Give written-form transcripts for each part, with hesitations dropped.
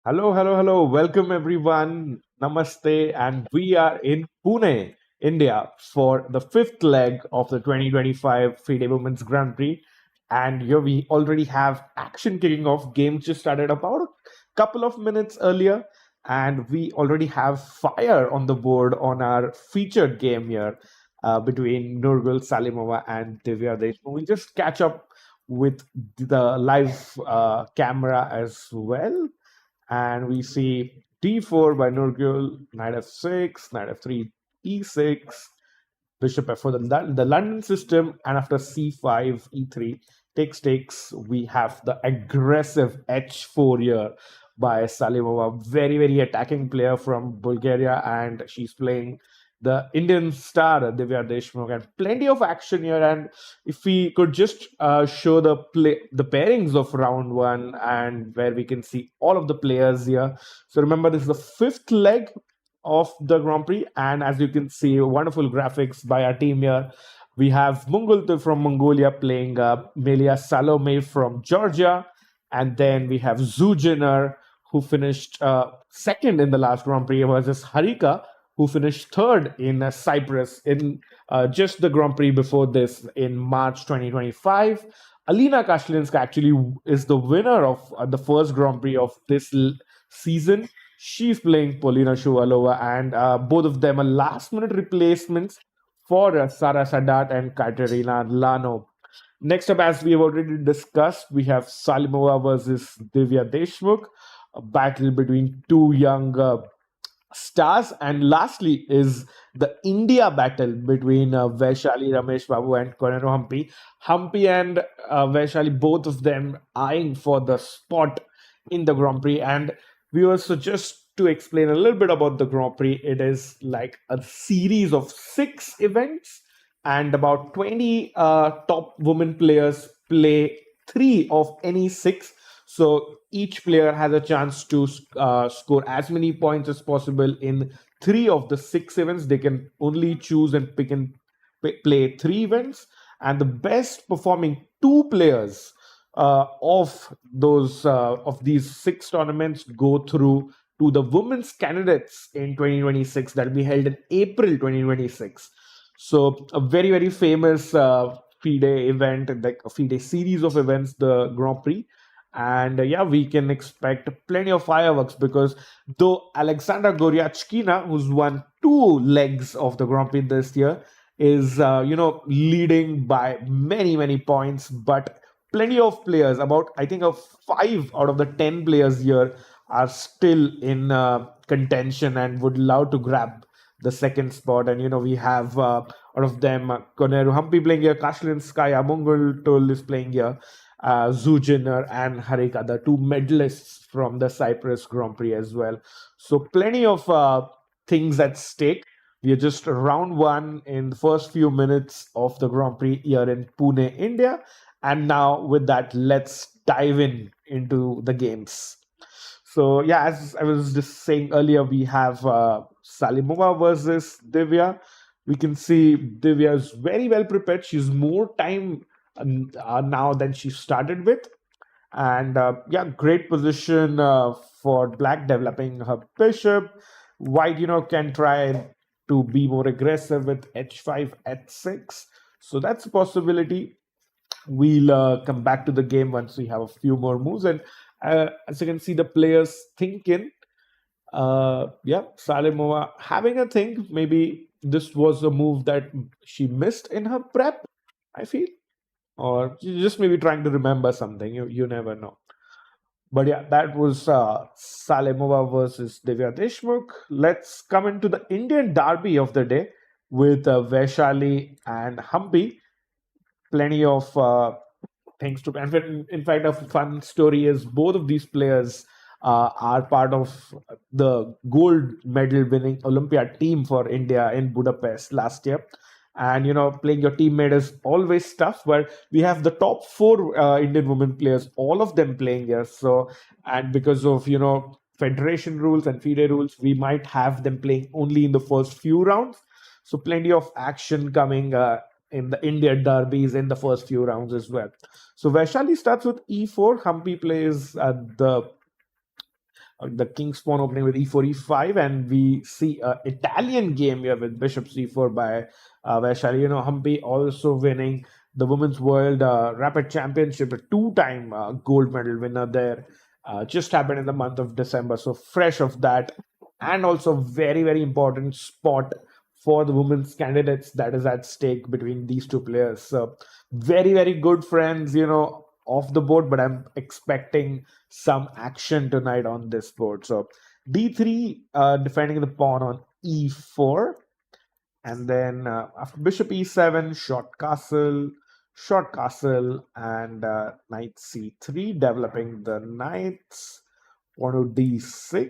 Hello, hello, hello. Welcome everyone. Namaste. And we are in Pune, India for the fifth leg of the 2025 FIDE Women's Grand Prix. And here we already have action kicking off. Games just started about a couple of minutes earlier. And we already have fire on the board on our featured game here between Nurgul Salimova and Divya Deshmukh. We'll just catch up with the live camera as well, and we see d4 by Nurgul, knight f6, knight f3, e6, bishop f4, the London system, and after c5, e3, takes, we have the aggressive h4 here by Salimova. Very, very attacking player from Bulgaria, and she's playing the Indian star Divya Deshmukh, and plenty of action here. And if we could just show the pairings of round one, and where we can see all of the players here. So remember, this is the fifth leg of the Grand Prix, and as you can see, wonderful graphics by our team here. We have Munguntuul from Mongolia playing Melia Salome from Georgia, and then we have Zhu Jiner, who finished second in the last Grand Prix, versus Harika, who finished third in Cyprus in just the Grand Prix before this in March 2025. Alina Kashlinskaya actually is the winner of the first Grand Prix of this season. She's playing Polina Shuvalova, and both of them are last-minute replacements for Sara Sadat and Katerina Lano. Next up, as we have already discussed, we have Salimova versus Divya Deshmukh, a battle between two young stars. And lastly is the India battle between Vaishali, Ramesh Babu, and Koneru Humpy. Humpy and Vaishali, both of them eyeing for the spot in the Grand Prix. And viewers, so just to explain a little bit about the Grand Prix, it is like a series of 6 events, and about 20 top women players play 3 of any 6. So each player has a chance to score as many points as possible in 3 of the 6 events. They can only choose and pick and play 3 events, and the best performing 2 players of these 6 tournaments go through to the women's candidates in 2026, that will be held in April 2026. So a very, very famous FIDE event, like a FIDE series of events, the Grand Prix. And yeah, we can expect plenty of fireworks, because though Alexandra Goryachkina, who's won 2 legs of the Grand Prix this year, is leading by many, many points, but plenty of players, about I think of 5 out of the 10 players here, are still in contention and would love to grab the second spot. And we have out of them, Koneru Humpy playing here, Kashlinskaya, Munguntuul is playing here, Zhu Jiner and Harika, the 2 medalists from the Cyprus Grand Prix as well. So plenty of things at stake. We are just round 1 in the first few minutes of the Grand Prix here in Pune, India. And now with that, let's dive into the games. So yeah, as I was just saying earlier, we have Salimova versus Divya. We can see Divya is very well prepared. She's more time now than she started with. And yeah, great position for black, developing her bishop. White, can try to be more aggressive with h5, h6. So that's a possibility. We'll come back to the game once we have a few more moves. And as you can see, the players thinking, yeah, Salimova having a think. Maybe this was a move that she missed in her prep, I feel. Or just maybe trying to remember something. You never know. But yeah, that was Salimova versus Divya Deshmukh. Let's come into the Indian derby of the day with Vaishali and Humpy. Plenty of things to. In fact, a fun story is both of these players are part of the gold medal winning Olympiad team for India in Budapest last year. And playing your teammate is always tough, but we have the top 4 Indian women players, all of them playing here. So, and because of federation rules and FIDE rules, we might have them playing only in the first few rounds. So plenty of action coming in the Indian derbies in the first few rounds as well. So Vaishali starts with e4. Humpy plays the the king's pawn opening with e4, e5, and we see an Italian game here with bishop c4 by Vaishali. Humpy also winning the Women's World Rapid Championship, a two-time gold medal winner there. Just happened in the month of December, so fresh of that, and also very, very important spot for the women's candidates that is at stake between these two players. So very, very good friends, off the board, but I'm expecting some action tonight on this board. So d3, defending the pawn on e4, and then after bishop e7, short castle, and knight c3, developing the knights. Pawn to d6.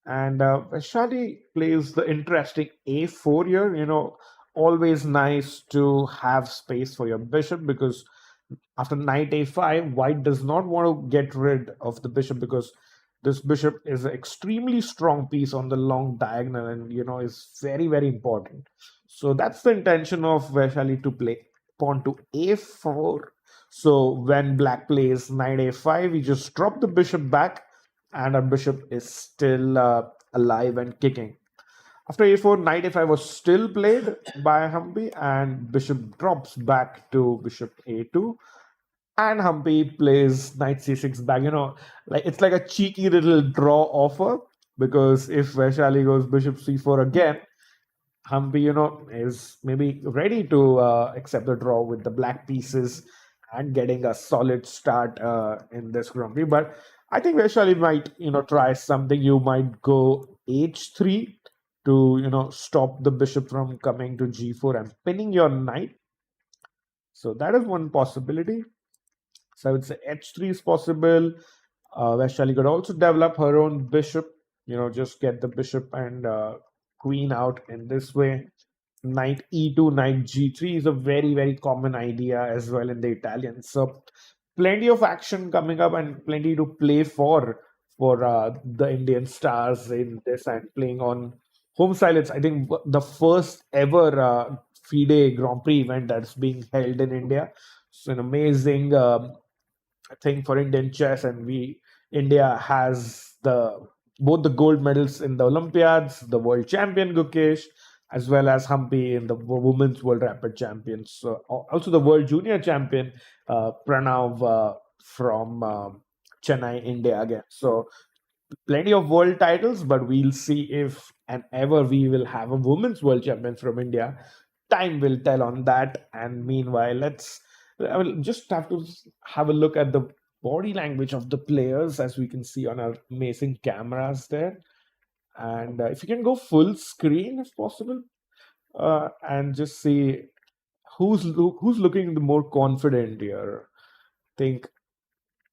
And Vaishali plays the interesting a4 here. Always nice to have space for your bishop, because after knight a5, white does not want to get rid of the bishop, because this bishop is an extremely strong piece on the long diagonal, and is very, very important. So that's the intention of Vaishali, to play pawn to a4. So when black plays knight a5, we just drop the bishop back, and our bishop is still alive and kicking. After a4, knight a5 was still played by Humpy, and bishop drops back to bishop a2. And Humpy plays knight c6 back. Like it's like a cheeky little draw offer, because if Vaishali goes bishop c4 again, Humpy, is maybe ready to accept the draw with the black pieces and getting a solid start in this Grand Prix. But I think Vaishali might, try something. You might go h3 to, stop the bishop from coming to g4 and pinning your knight. So that is one possibility. So I would say h3 is possible. Vaishali could also develop her own bishop, just get the bishop and queen out in this way. Knight e2, knight g3 is a very, very common idea as well in the Italian. So plenty of action coming up, and plenty to play for the Indian stars in this, and playing on home silence. I think the first ever FIDE Grand Prix event that's being held in India. It's an amazing thing for Indian chess, and India has both the gold medals in the Olympiads, the world champion Gukesh, as well as Humpy in the women's world rapid champions. So also the world junior champion Pranav from Chennai, India again. So plenty of world titles, but we'll see if and ever we will have a women's world champion from India. Time will tell on that. And meanwhile, I will just have to have a look at the body language of the players, as we can see on our amazing cameras there. And if you can go full screen if possible, and just see who's looking the more confident here. I think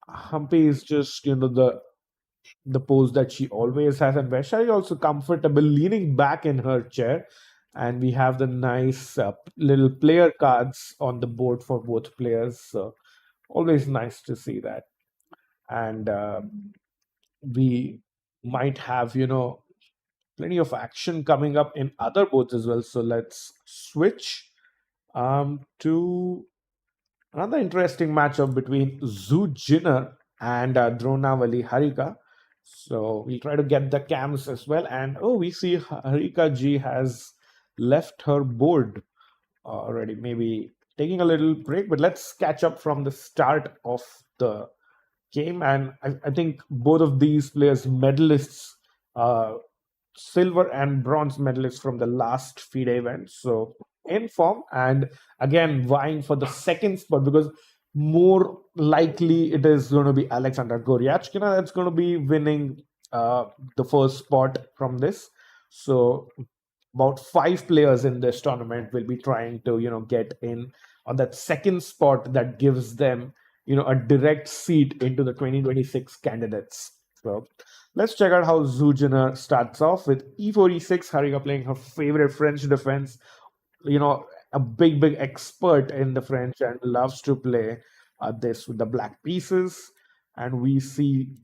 Humpy is just the pose that she always has, and Vaishali is also comfortable leaning back in her chair. And we have the nice little player cards on the board for both players. So always nice to see that. And we might have, plenty of action coming up in other boards as well. So let's switch to another interesting matchup between Zhu Jiner and Dronavali Harika. So we'll try to get the cams as well. And we see Harika ji has left her board already, maybe taking a little break. But let's catch up from the start of the game. And I think both of these players, medalists, silver and bronze medalists from the last FIDE event. So in form, and again vying for the second spot, because more likely it is going to be Alexandra Goryachkina that's going to be winning the first spot from this. So about 5 players in this tournament will be trying to get in on that second spot that gives them a direct seat into the 2026 candidates. So let's check out how Zhu Jiner starts off with e4, e6. Harika playing her favorite French defense. A big expert in the French, and loves to play this with the black pieces. And we see,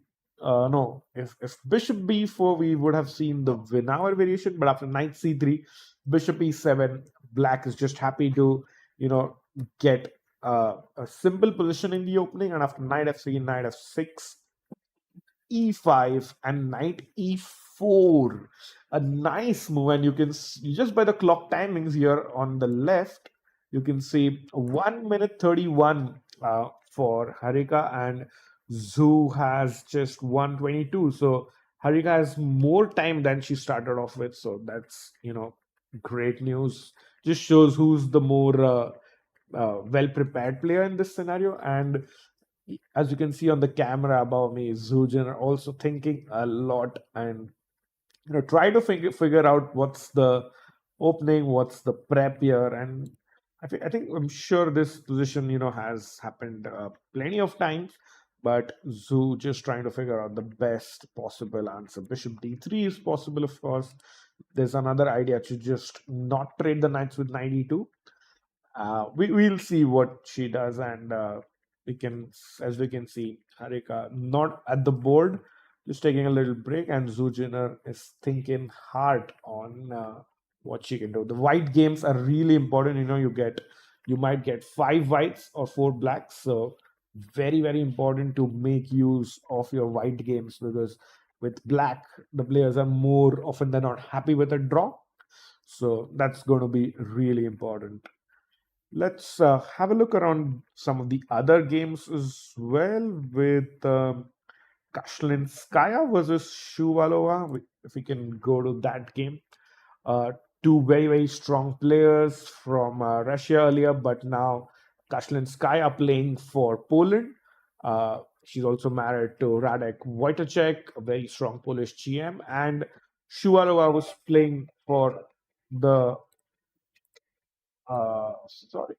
no, if bishop b4, we would have seen the Winawer variation, but after knight c3, bishop e7, black is just happy to, get a simple position in the opening. And after knight f3, knight f6, e5 and knight e4. A nice move, and you can just by the clock timings here on the left, you can see 1 minute 31 for Harika, and Zhu has just 122. So Harika has more time than she started off with. So that's great news. Just shows who's the more well prepared player in this scenario. And as you can see on the camera above me, Zhu Jiner also thinking a lot and try to figure out what's the opening, what's the prep here. And I think I'm sure this position has happened plenty of times, but Zhu just trying to figure out the best possible answer. Bishop d3 is possible, of course. There's another idea to just not trade the knights with knight e2. We'll see what she does, and we can, as we can see, Harika not at the board, just taking a little break, and Zhu Jiner is thinking hard on what she can do. The white games are really important. You might get 5 whites or 4 blacks, so very very important to make use of your white games, because with black the players are more often than not happy with a draw. So that's going to be really important. Let's have a look around some of the other games as well, with Kashlinskaya versus Shuvalova. If we can go to that game. Uh, Two very, very strong players from Russia earlier, but now Kashlinskaya playing for Poland. She's also married to Radek Wojtacek, a very strong Polish GM, and Shuvalova was playing for the sorry,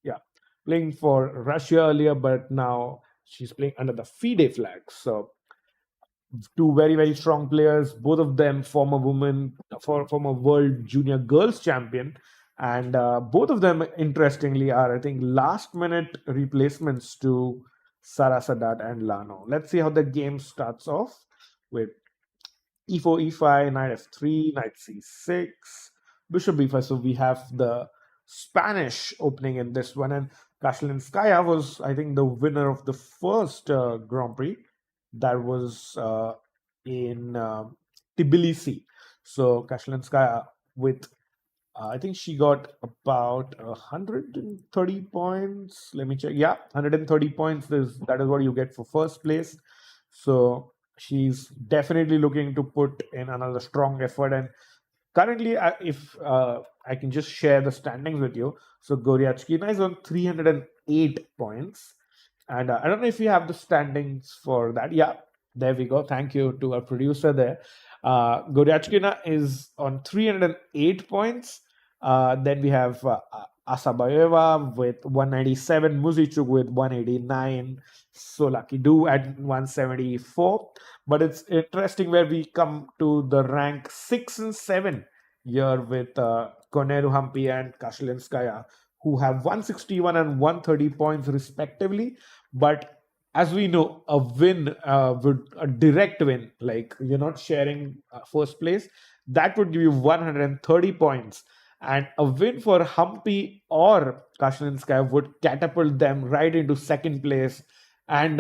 yeah, playing for Russia earlier, but now she's playing under the FIDE flag. So two very very strong players, both of them former women, former world junior girls champion, and both of them interestingly are, I think, last minute replacements to Sara Sadat and Lano. Let's see how the game starts off with e4, e5, knight f3, knight c6, bishop b5. So we have the Spanish opening in this one, and Kashlinskaya was, I think, the winner of the first Grand Prix that was in Tbilisi. So Kashlinskaya with I think she got about 130 points. Let me check. Yeah, 130 points. That is what you get for first place. So she's definitely looking to put in another strong effort. And currently, if I can just share the standings with you. So Goryachkina is on 308 points. And I don't know if you have the standings for that. Yeah, there we go. Thank you to our producer there. Goryachkina is on 308 points. Then we have Asabayeva with 197, Muzichuk with 189, Solakidu at 174. But it's interesting where we come to the rank 6 and 7 here with Koneru, Humpy, and Kashlinskaya, who have 161 and 130 points respectively. But as we know, a win would a direct win, like you're not sharing first place, that would give you 130 points. And a win for Humpy or Kashlinskaya would catapult them right into second place. And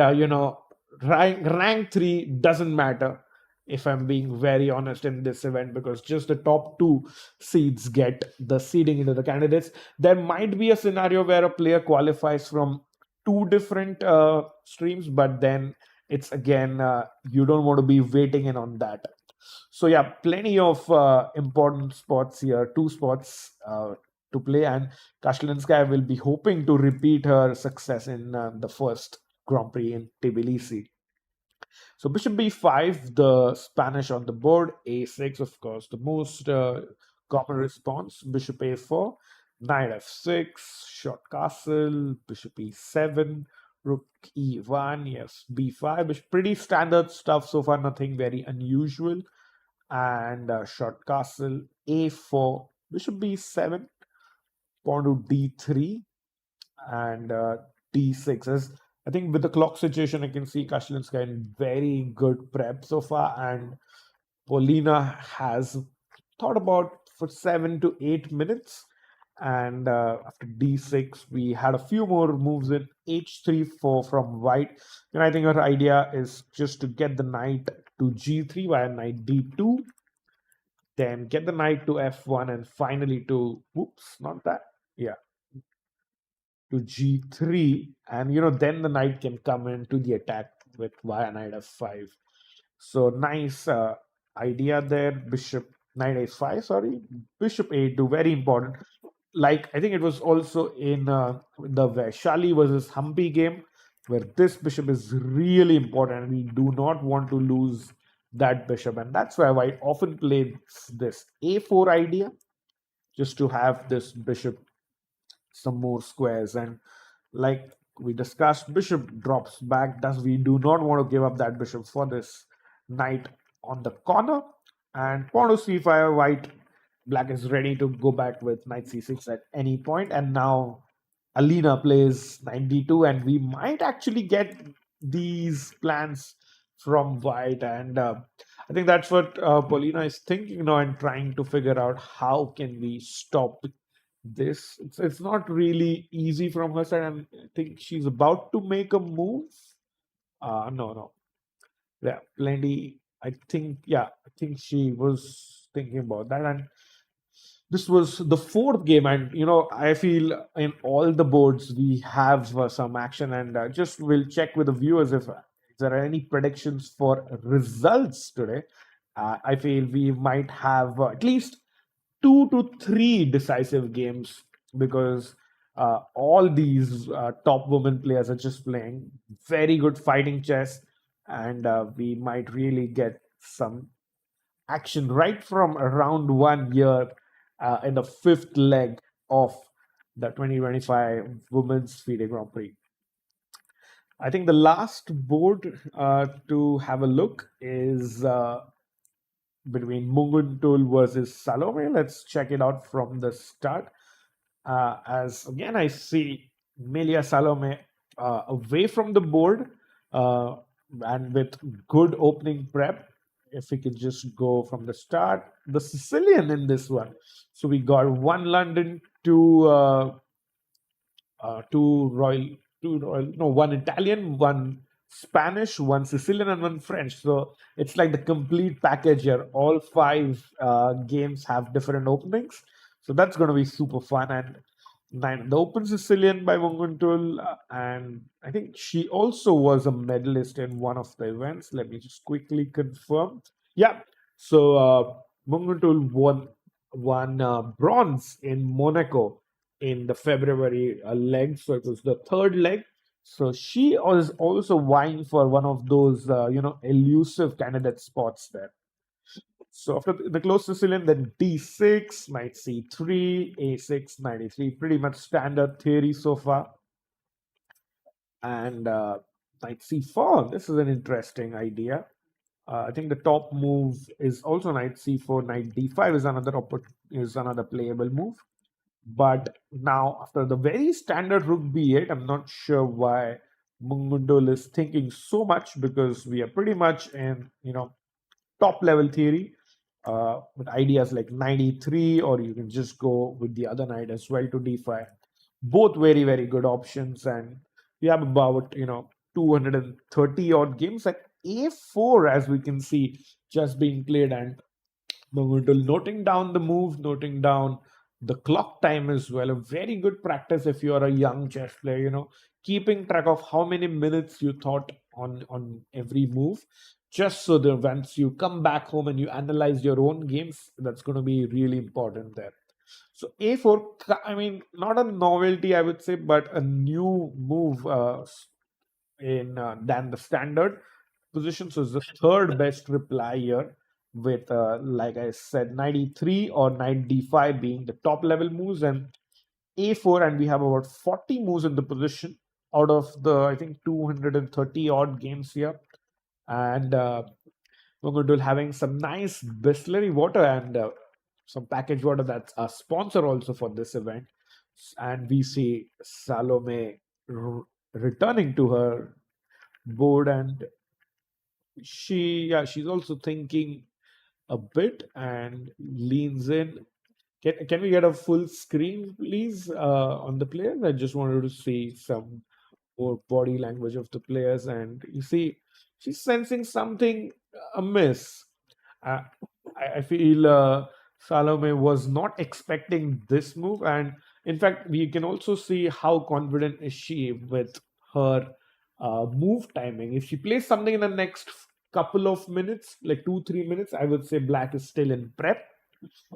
rank 3 doesn't matter, if I'm being very honest, in this event, because just the top two seeds get the seeding into the candidates. There might be a scenario where a player qualifies from two different streams, but then it's again, you don't want to be waiting in on that. So yeah, plenty of important spots here, two spots to play, and Kashlinskaya will be hoping to repeat her success in the first Grand Prix in Tbilisi. So bishop b5, the Spanish on the board. A6, of course, the most common response. Bishop a4, knight f6, short castle, bishop e7, rook e1, yes, b5. Pretty standard stuff so far, nothing very unusual. And short castle a4, bishop b7, pawn to d3, and d6. As I think with the clock situation, I can see Kashlinskaya in very good prep so far, and Polina has thought about for 7 to 8 minutes, And after d6, we had a few more moves in h3 4 from white. And I think our idea is just to get the knight to g3 via knight d2, then get the knight to f1, and finally to, whoops, not that, yeah, to g3. And then the knight can come into the attack with via knight f5. So nice idea there. Bishop knight h5, sorry, bishop a2, very important. Like, I think it was also in the Vaishali versus Humpy game, where this bishop is really important. We do not want to lose that bishop, and that's why White often plays this a4 idea, just to have this bishop some more squares. And like we discussed, bishop drops back. Thus, we do not want to give up that bishop for this knight on the corner. And pawn to c5, white, black is ready to go back with knight c6 at any point. And now Alina plays 92, and we might actually get these plans from white. And I think that's what Paulina is thinking now and trying to figure out how can we stop this. It's not really easy from her side, and I think she's about to make a move. No, no, yeah, plenty. I think she was thinking about that, and this was the fourth game. And I feel in all the boards we have some action, and just will check with the viewers if there are any predictions for results today. I feel we might have at least 2 to 3 decisive games, because all these top women players are just playing very good fighting chess, and we might really get some action right from round 1 year in the fifth leg of the 2025 Women's FIDE Grand Prix. I think the last board to have a look is between Munguntuul versus Salome. Let's check it out from the start. As again, I see Melia Salome away from the board, uh, and with good opening prep. If we could just go from the start, the Sicilian in this one. So we got one London, no, one Italian, one Spanish, one Sicilian, and one French. So it's like the complete package here. All five games have different openings. So that's going to be super fun. And the Open Sicilian by Munguntuul, and I think she also was a medalist in one of the events. Let me just quickly confirm. Yeah. So Munguntuul won bronze in Monaco in the February leg. So it was the third leg. So she was also vying for one of those, elusive candidate spots there. So after the close Sicilian, then d6, knight c3, a6, knight e3, pretty much standard theory so far. And knight c4, this is an interesting idea. I think the top move is also knight c4, knight d5 is another playable move. But now, after the very standard rook b8, I'm not sure why Munguntuul is thinking so much, because we are pretty much in top level theory with ideas like knight e3, or you can just go with the other knight as well to d5. Both very, very good options, and we have about 230 odd games at a4, as we can see, just being played. And Munguntuul noting down the move, noting down the clock time as well. A very good practice if you are a young chess player, keeping track of how many minutes you thought on every move, just so that once you come back home and you analyze your own games, that's going to be really important there. So a4, I mean, not a novelty, I would say, but a new move in than the standard position. So it's the third best reply here, with like I said, knight e3 or knight d5 being the top level moves, and a4, and we have about 40 moves in the position out of the, I think, 230 odd games here. And we're going to be having some nice Bisleri water and some packaged water that's a sponsor also for this event. And we see Salome returning to her board, and she's also thinking a bit and leans in. Can we get a full screen, please, on the players? I just wanted to see some more body language of the players, and you see, she's sensing something amiss. Uh, I feel Salome was not expecting this move, and in fact, we can also see how confident is she with her move timing. If she plays something in the next couple of minutes, like 2 3 minutes, I would say Black is still in prep.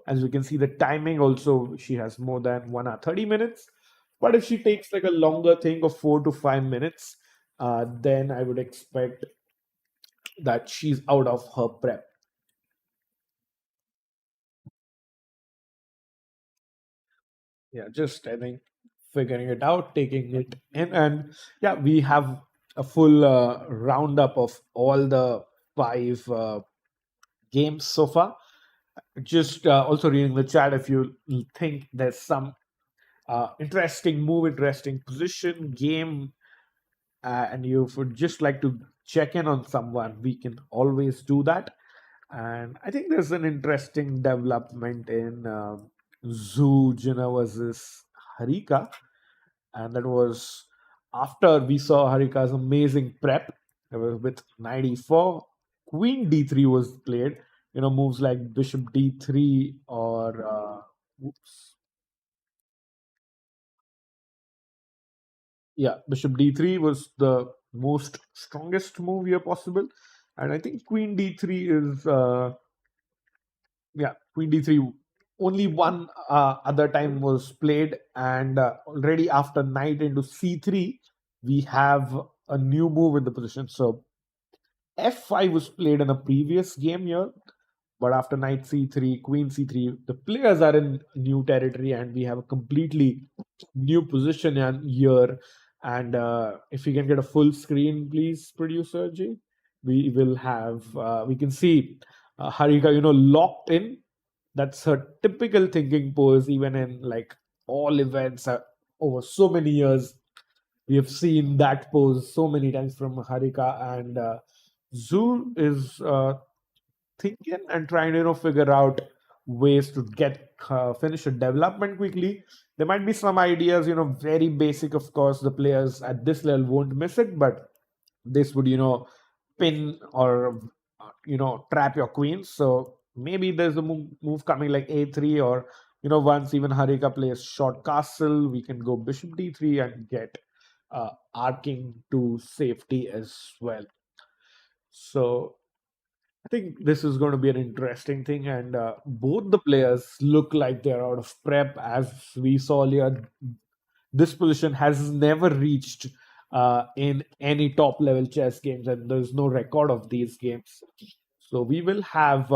As we can see, the timing also, she has more than 1 hour 30 minutes. But if she takes like a longer thing of 4 to 5 minutes, then I would expect that she's out of her prep. Yeah, just I think figuring it out, taking it in, and yeah, we have a full roundup of all the five games so far. Just also reading the chat, if you think there's some interesting move, interesting position, game, and you would just like to check in on someone, we can always do that. And I think there's an interesting development in Zhu Jiner versus Harika, and that was after we saw Harika's amazing prep. It was with 94. Queen d3 was played. Moves like Bishop d3 or oops, yeah, Bishop d3 was the most strongest move here possible, and I think Queen d3 is yeah, Queen d3. Only one other time was played, and already after knight into c3, we have a new move in the position. So f5 was played in a previous game here, but after knight c3, queen c3, the players are in new territory, and we have a completely new position here. And if we can get a full screen, please, producer G, we will have, we can see Harika, locked in. That's her typical thinking pose, even in like all events over so many years. We have seen that pose so many times from Harika, and Zul is thinking and trying to figure out ways to get finish a development quickly. There might be some ideas, very basic. Of course, the players at this level won't miss it, but this would pin or trap your queens. So maybe there's a move coming like a3, or once even Harika plays short castle, we can go bishop d3 and get arcing to safety as well. So I think this is going to be an interesting thing, and both the players look like they're out of prep. As we saw earlier, this position has never reached in any top level chess games, and there's no record of these games. So we will have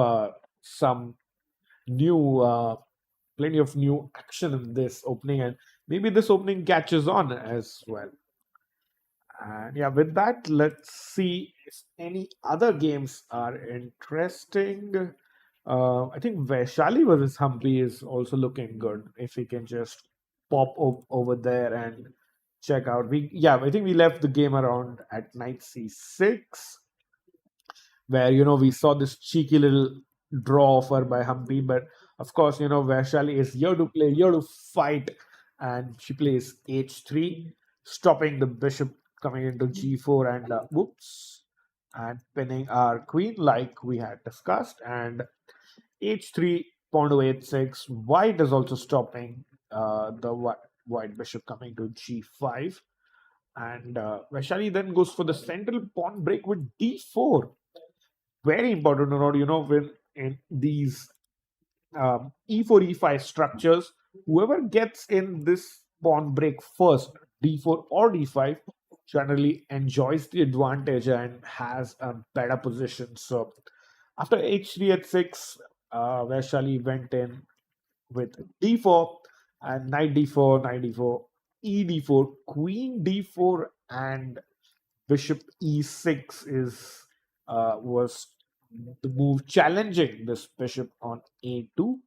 some new, plenty of new action in this opening, and maybe this opening catches on as well. And yeah, with that, let's see if any other games are interesting. I think Vaishali versus Humpy is also looking good. If we can just pop over there and check out. I think we left the game around at knight c6, where we saw this cheeky little draw offer by Humpy, but of course Vaishali is here to play, here to fight, and she plays h3, stopping the bishop coming into g4 and whoops, and pinning our queen like we had discussed, and h3 pawn to h6. White is also stopping the white bishop coming to g5, and Vaishali then goes for the central pawn break with d4. Very important to note, when in these e4 e5 structures, whoever gets in this pawn break first, d4 or d5, generally enjoys the advantage and has a better position. So after h3 at 6, Vaishali went in with d4 and knight d4, knight d4, e d4, queen d4, and bishop e6 is was the move challenging this bishop on a2,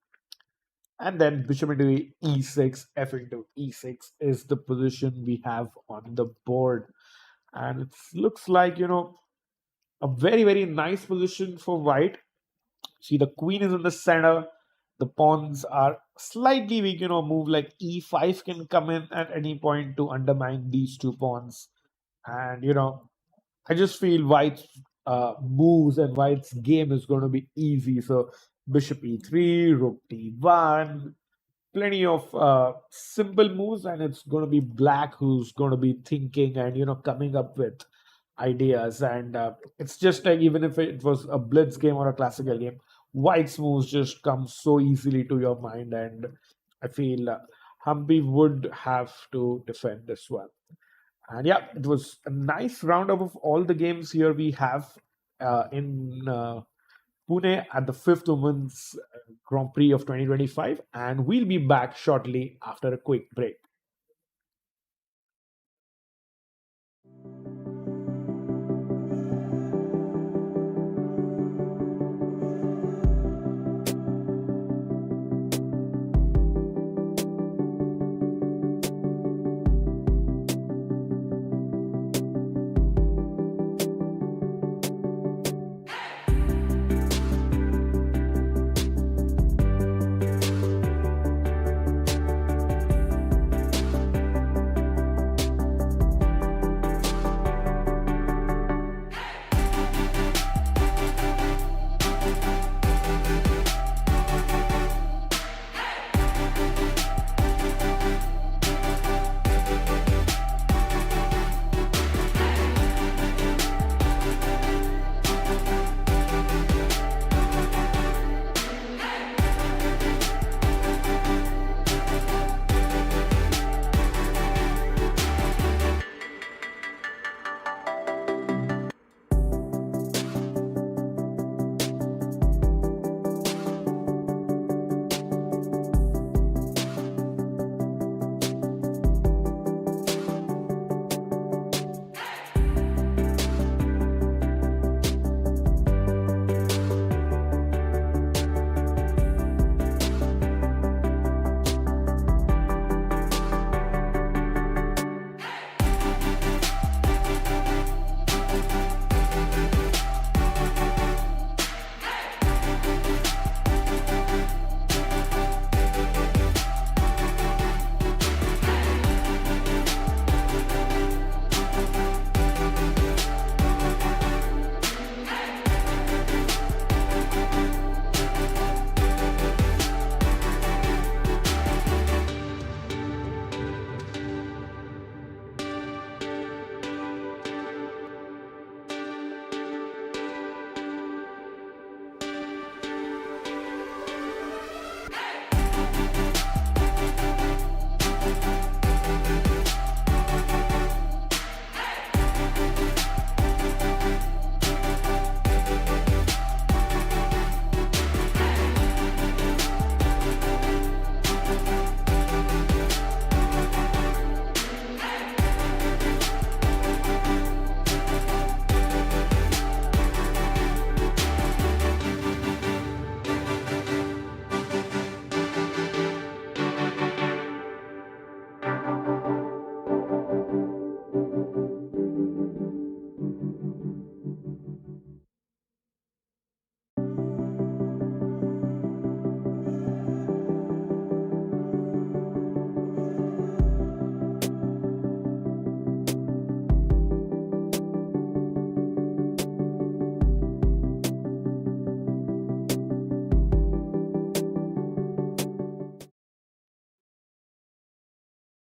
and then bishop into e6, f into e6 is the position we have on the board, and it looks like a very very nice position for white. See, the queen is in the center, the pawns are slightly weak, move like e5 can come in at any point to undermine these two pawns. And I just feel White's moves and White's game is going to be easy. So bishop e3, rook d1, plenty of simple moves, and it's going to be Black who's going to be thinking and coming up with ideas. And it's just like even if it was a blitz game or a classical game, White's moves just come so easily to your mind, and I feel Humpy would have to defend this one. And yeah, it was a nice roundup of all the games here we have in Pune at the fifth Women's Grand Prix of 2025. And we'll be back shortly after a quick break.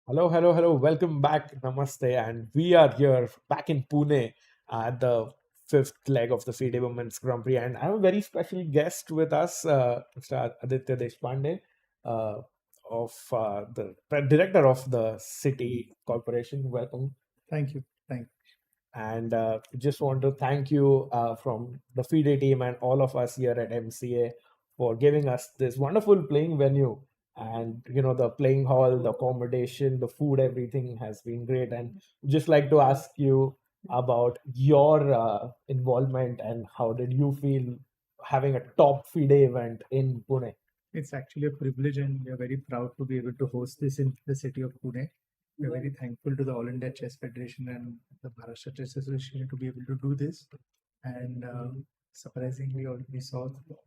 Hello, hello, hello. Welcome back. Namaste. And we are here back in Pune at the fifth leg of the FIDE Women's Grand Prix. And I have a very special guest with us, Mr. Aditya Deshmukh, uh, of the director of the City Corporation. Welcome. Thank you. Thank And just want to thank you from the FIDE team and all of us here at MCA for giving us this wonderful playing venue. And the playing hall, the accommodation, the food, everything has been great. And just like to ask you about your involvement and how did you feel having a top FIDE event in Pune? It's actually a privilege, and we are very proud to be able to host this in the city of Pune. We're very thankful to the All India Chess Federation and the Maharashtra Chess Association to be able to do this. And Surprisingly,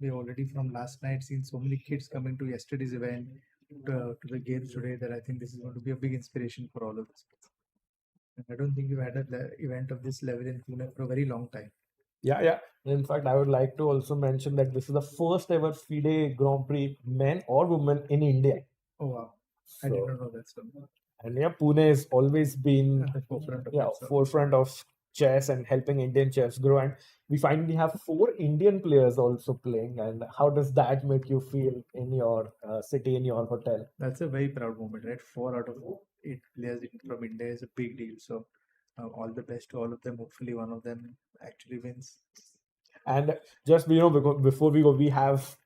we already from last night seen so many kids coming to yesterday's event to the games today that I think this is going to be a big inspiration for all of us. And I don't think we've had an event of this level in Pune for a very long time. Yeah, yeah. In fact, I would like to also mention that this is the first ever FIDE Grand Prix, men or women, in India. Oh wow, I did not know that. So And yeah, Pune has always been at the forefront of yeah that. So forefront of chess and helping Indian chess grow. And we finally have 4 Indian players also playing. And how does that make you feel in your city, in your hotel? that's a very proud moment, right? 4 out of 8 players from India is a big deal. So all the best to all of them. Hopefully, one of them actually wins. And just because before we go, we have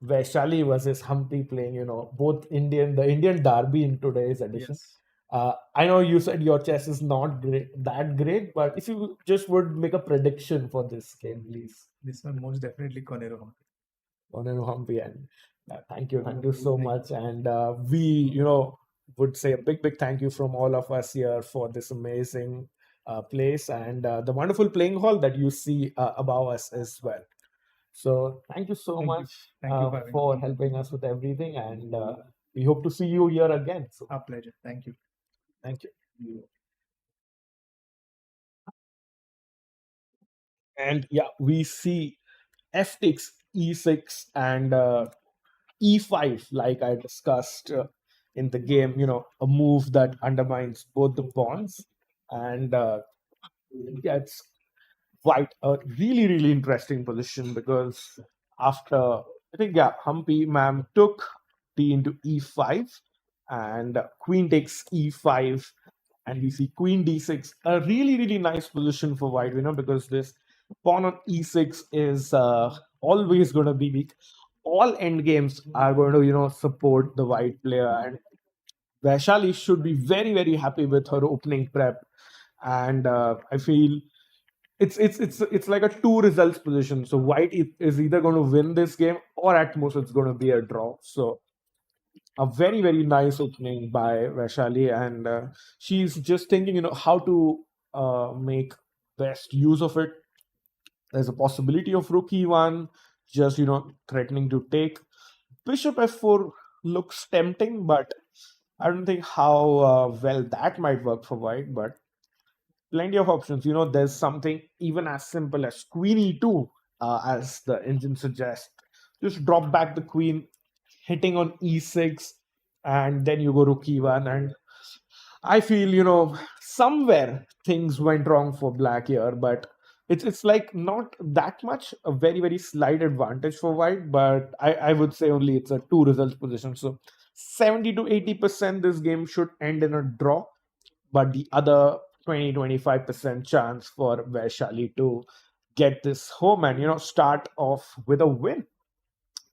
Vaishali versus Humpy playing. Both the Indian derby in today's edition. Yes. I know you said your chess is not that great, but if you just would make a prediction for this game, please. This one most definitely Koneru. Koneru Humpy, and thank you so Thank you. much. And we, would say a big thank you from all of us here for this amazing place and the wonderful playing hall that you see above us as well. So thank you so Thank you. much Thank you for having for me. helping us with everything, and we hope to see you here again. So Our pleasure. Thank you. thank you. And yeah, we see f takes e6 and e5, like I discussed in the game. A move that undermines both the pawns, and yeah, it's quite a really interesting position because after I think yeah, Humpy ma'am took d into e5 and queen takes e5, and we see queen d6, a really nice position for white, because this pawn on e6 is always going to be weak. All end games are going to support the white player, and Vaishali should be very happy with her opening prep. And I feel it's like a two results position. So white is either going to win this game, or at most it's going to be a draw. So a very nice opening by Vaishali, and she's just thinking, how to make best use of it. There's a possibility of rook e1, just threatening to take. Bishop f4 looks tempting, but I don't think how well that might work for white. But plenty of options. There's something even as simple as queen e2, as the engine suggests. Just drop back the queen, hitting on e6, and then you go rook e1. And I feel, somewhere things went wrong for black here, but it's like not that much, a very slight advantage for white, but I would say only it's a two results position. So 70 to 80% this game should end in a draw, but the other 20-25% chance for Vaishali to get this home and start off with a win.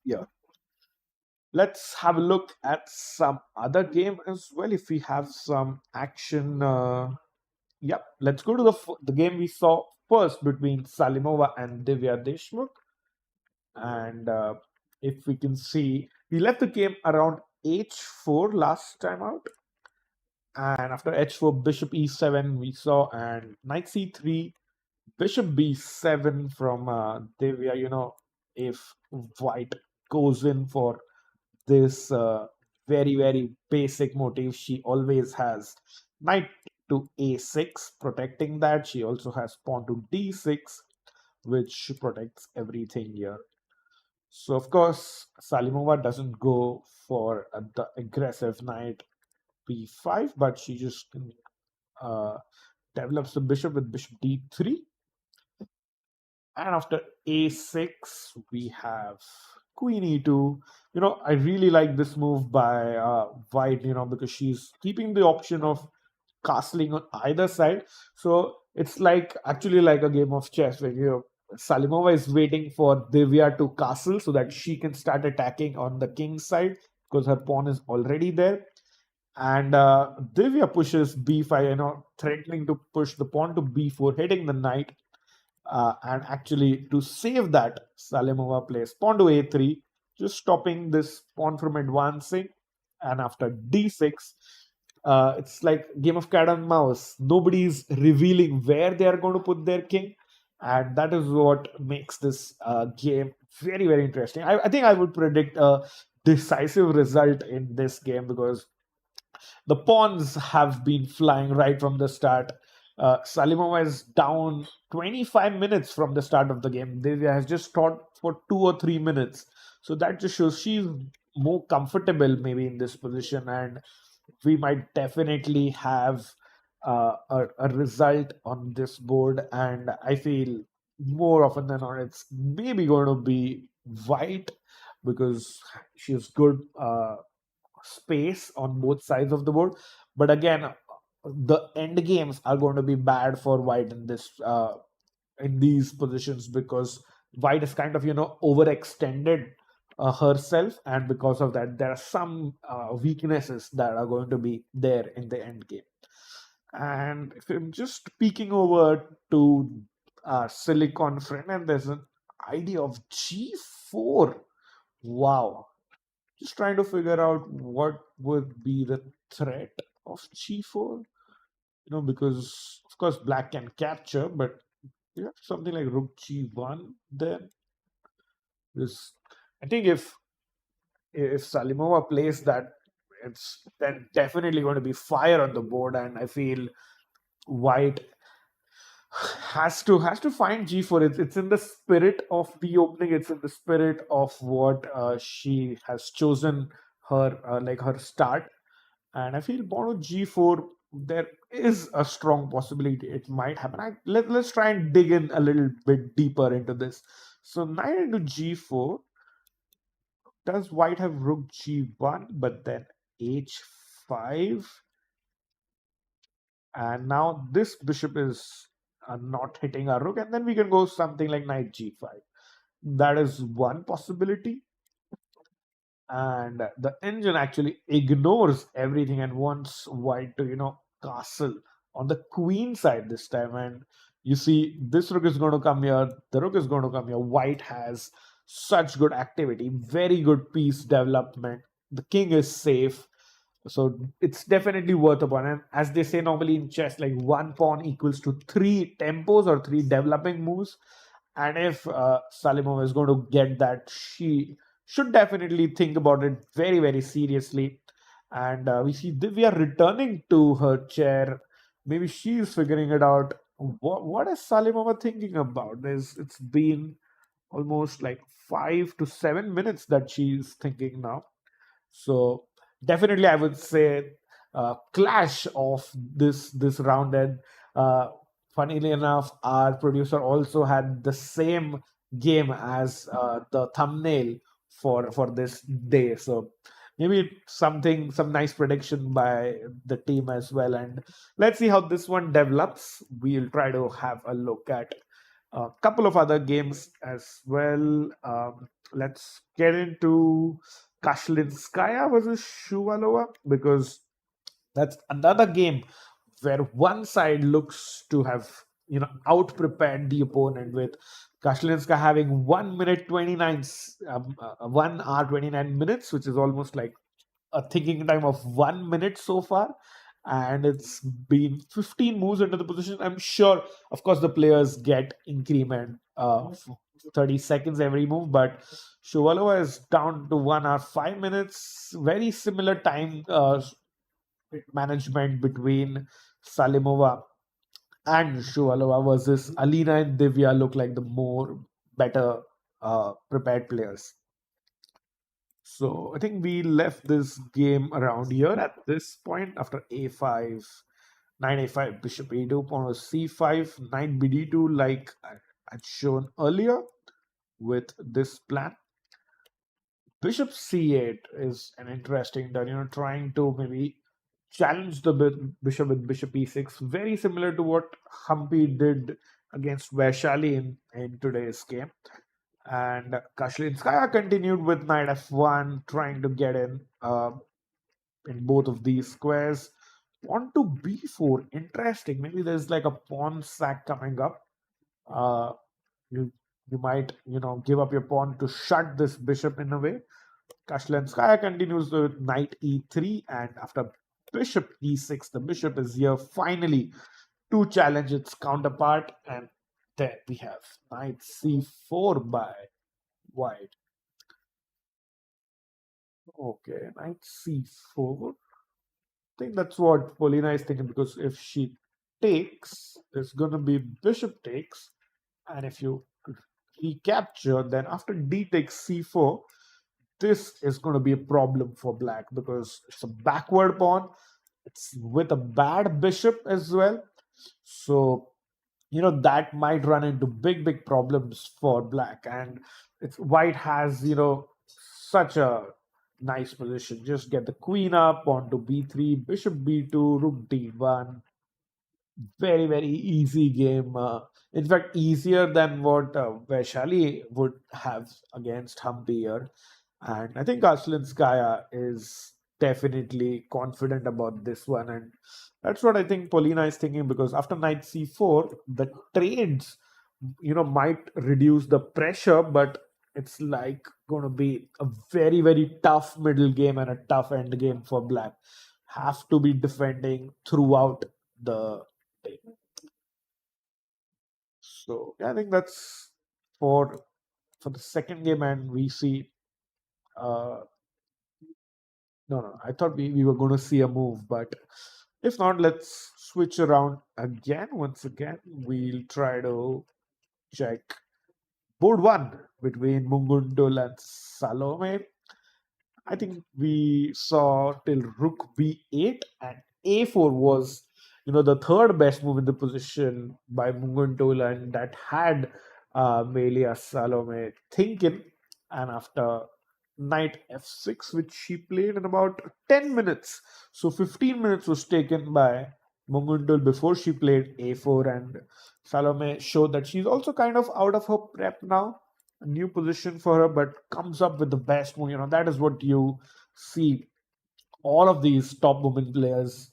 Yeah. Let's have a look at some other game as well if we have some action. Yep, let's go to the game we saw first between Salimova and Divya Deshmukh. And if we can see, we left the game around h4 last time out. And after h4, bishop e7 we saw, and knight c3, bishop b7 from Divya. If white goes in for this very basic motif she always has, knight to a6 protecting that. She also has pawn to d6, which protects everything here. So of course Salimova doesn't go for the aggressive knight b5, but she just uh, develops the bishop with bishop d3. And after a6, we have queen e2. I really like this move by white, because she's keeping the option of castling on either side. So it's actually like a game of chess where, Salimova is waiting for Divya to castle so that she can start attacking on the king's side because her pawn is already there. And Divya pushes b5, threatening to push the pawn to b4, hitting the knight. And actually, to save that, Salimova plays pawn to a3, just stopping this pawn from advancing. And after d6, it's like game of cat and mouse. Nobody's revealing where they are going to put their king. and that is what makes this game very, very interesting. I think I would predict a decisive result in this game because the pawns have been flying right from the start. Salimova is down 25 minutes from the start of the game. Divya has just fought for 2 or 3 minutes. So that just shows she's more comfortable maybe in this position, and we might definitely have a result on this board. And I feel more often than not, it's maybe going to be white because she has good space on both sides of the board. But again, the end games are going to be bad for white in these positions because white is kind of overextended herself, and because of that, there are some weaknesses that are going to be there in the end game. And if I'm just peeking over to Silicon Friend, and there's an idea of G4. Wow, just trying to figure out what would be the threat of G4. Because of course black can capture, but you have something like Rook G1 there. This, I think if Salimova plays that, it's then definitely going to be fire on the board, and I feel white has to find G4. It's in the spirit of the opening. It's in the spirit of what she has chosen her like her start. And I feel Mono G4, there is a strong possibility it might happen. Let's try and dig in a little bit deeper into this. So knight into G4. Does white have rook G1, but then H5? And now this bishop is not hitting our rook, and then we can go something like knight G5. That is one possibility. And the engine actually ignores everything and wants white to castle on the queen side this time. And you see this rook is going to come here, the rook is going to come here. White has such good activity, very good piece development, the king is safe, so it's definitely worth a pawn. And as they say normally in chess, like one pawn equals to three tempos or three developing moves. And if Salimov is going to get that, she should definitely think about it very, very seriously. And we see Divya returning to her chair. Maybe she's figuring it out. What is Salimova thinking about? It's been almost like 5 to 7 minutes that she's thinking now. So definitely, I would say clash of this round. And uh, funnily enough, our producer also had the same game as the thumbnail for this day. So maybe some nice prediction by the team as well. And let's see how this one develops. We'll try to have a look at a couple of other games as well. Let's get into Kashlinskaya versus Shuvalova, because that's another game where one side looks to have out prepared the opponent, with Kashlinskaya having 1 minute 29 1 hour 29 minutes, which is almost like a thinking time of 1 minute so far. And it's been 15 moves into the position. I'm sure, of course, the players get increment 30 seconds every move, but Shuvalova is down to 1 hour 5 minutes. Very similar time management between Salimova and Shuvalova versus Alina and Divya look like the more better prepared players. So I think we left this game around here at this point after a5, knight a5, bishop a2, pawn c5, knight bd2, like I had shown earlier with this plan. Bishop c8 is an interesting turn, trying to maybe challenge the bishop with bishop e6, very similar to what Humpy did against Vaishali in today's game. And Kashlinskaya continued with knight f1, trying to get in both of these squares. Pawn to b4, interesting. Maybe there's like a pawn sack coming up. You you might give up your pawn to shut this bishop in a way. Kashlinskaya continues with knight e3, and after bishop e6, the bishop is here finally to challenge its counterpart. And Then we have knight c4 by white. Okay, knight c4. I think that's what Polina is thinking, because if she takes, it's gonna be bishop takes, and if you recapture, then after d takes c4, this is going to be a problem for black because it's a backward pawn. It's with a bad bishop as well. So, that might run into big problems for black. And it's white has, such a nice position. Just get the queen up onto b3, bishop b2, rook d1. Very easy game. In fact, easier than what Vaishali would have against Humpy here. And I think Kashlinskaya is definitely confident about this one. And that's what I think Polina is thinking, because after knight c4, the trades, might reduce the pressure, but it's like going to be a very tough middle game and a tough end game for black. Have to be defending throughout the day. So yeah, I think that's for for the second game, and we see. Uh, no, I thought we were going to see a move, but if not, let's switch around again. Once again, we'll try to check board one between Munguntuul and Salome. I think we saw till rook b8 and a4 was, the third best move in the position by Munguntuul, and that had Melia Salome thinking. And after knight f6, which she played in about 10 minutes, so 15 minutes was taken by Munguntuul before she played a4, and Salome showed that she's also kind of out of her prep now, a new position for her, but comes up with the best move. That is what you see. All of these top women players,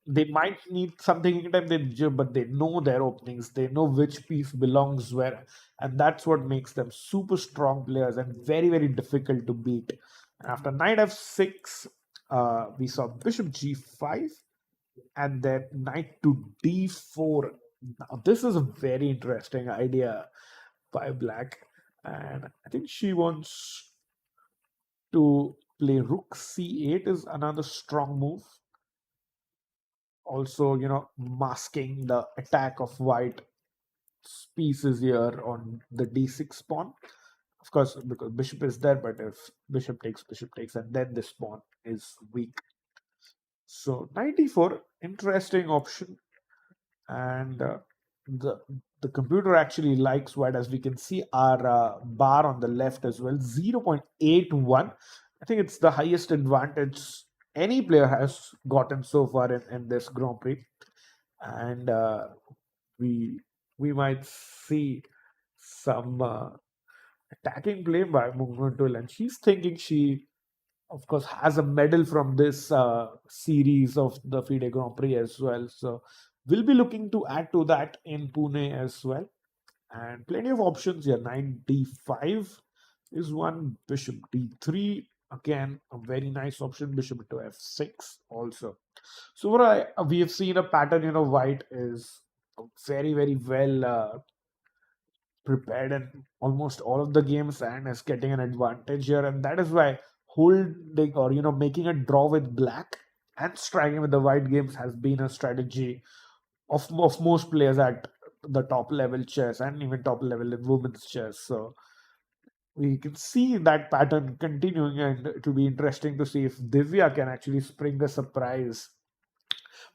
they might need something anytime but they know their openings. They know which piece belongs where, and that's what makes them super strong players and very difficult to beat. After knight f6, we saw bishop g5, and then knight to d4. Now, this is a very interesting idea by black, and I think she wants to play rook c8 is another strong move. Also, masking the attack of white pieces here on the d6 pawn. Of course, because bishop is there, but if bishop takes, and then this pawn is weak. So knight e4, interesting option, and the the computer actually likes white, as we can see our bar on the left as well, 0.81. I think it's the highest advantage any player has gotten so far in this Grand Prix, and we we might see some attacking play by Munguntuul, and she's thinking she, of course, has a medal from this series of the FIDE Grand Prix as well. So we'll be looking to add to that in Pune as well. And plenty of options here. Knight d5 is one. Bishop d3, again, a very nice option. Bishop to f6 also. So what we have seen a pattern. White is very well prepared in almost all of the games and is getting an advantage here, and that is why holding, or making a draw with black and striking with the white games has been a strategy of most players at the top level chess and even top level in women's chess. So we can see that pattern continuing, and it will be interesting to see if Divya can actually spring a surprise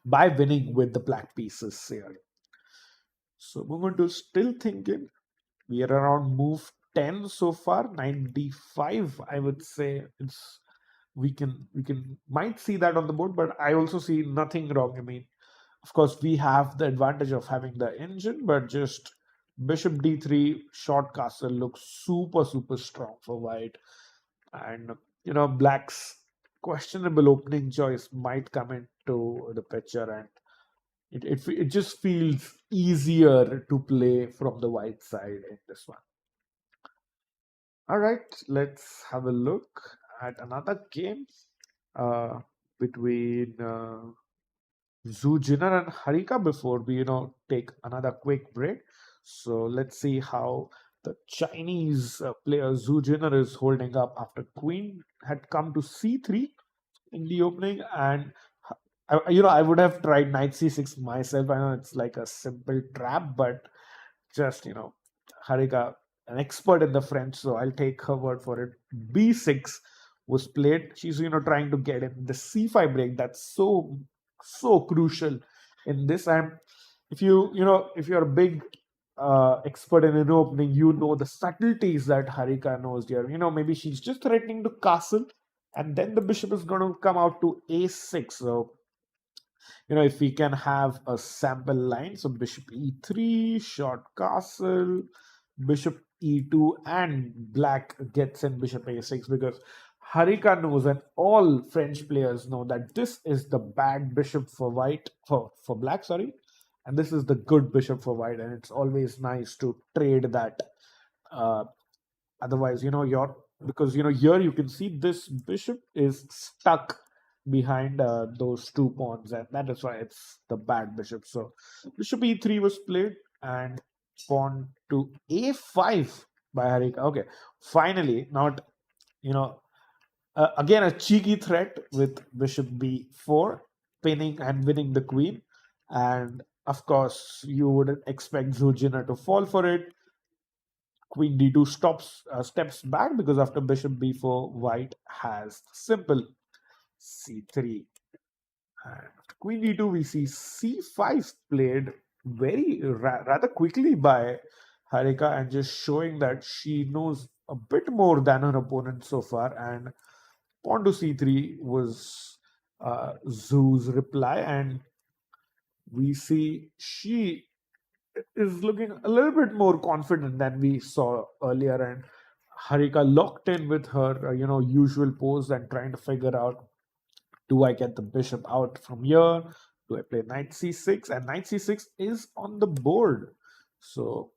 by winning with the black pieces here. So we're going to still thinking. We are around move 10 so far. 95, I would say. It's we can might see that on the board, but I also see nothing wrong. I mean, of course, we have the advantage of having the engine, but just bishop d3 short castle looks super strong for white. And black's questionable opening choice might come into the picture, and it just feels easier to play from the white side in this one. All right, let's have a look at another game uh, between Zhu Jiner and Harika before we, take another quick break. So let's see how the Chinese player Zhu Jiner is holding up after Queen had come to C3 in the opening, and I would have tried knight c6 myself. I know it's like a simple trap, but just Harika, an expert in the French, so I'll take her word for it. B6 was played. She's trying to get in the c5 break. That's so crucial in this. And if you're a big expert in an opening, you know the subtleties that Harika knows here. Maybe she's just threatening to castle, and then the bishop is going to come out to a6. So if we can have a sample line, so bishop e3, short castle, bishop e2, and black gets in bishop a6, because Harika knows, and all French players know, that this is the bad bishop for white, for black, sorry, and this is the good bishop for white, and it's always nice to trade that. Uh, Otherwise, you're because here you can see this bishop is stuck behind those two pawns, and that is why it's the bad bishop. So bishop e3 was played, and pawn to a5 by Harika. Okay, finally, not you know again a cheeky threat with bishop b4, pinning and winning the queen, and of course you wouldn't expect Zhu Jiner to fall for it. Queen d2 steps back, because after bishop b4, white has simple c3. And after queen d2, we see c5 played very rather quickly by Harika, and just showing that she knows a bit more than her opponent so far. And pawn to c3 was Zhu's reply, and we see she is looking a little bit more confident than we saw earlier, and Harika locked in with her usual pose and trying to figure out, do I get the bishop out from here, do I play knight c6, and knight c6 is on the board. So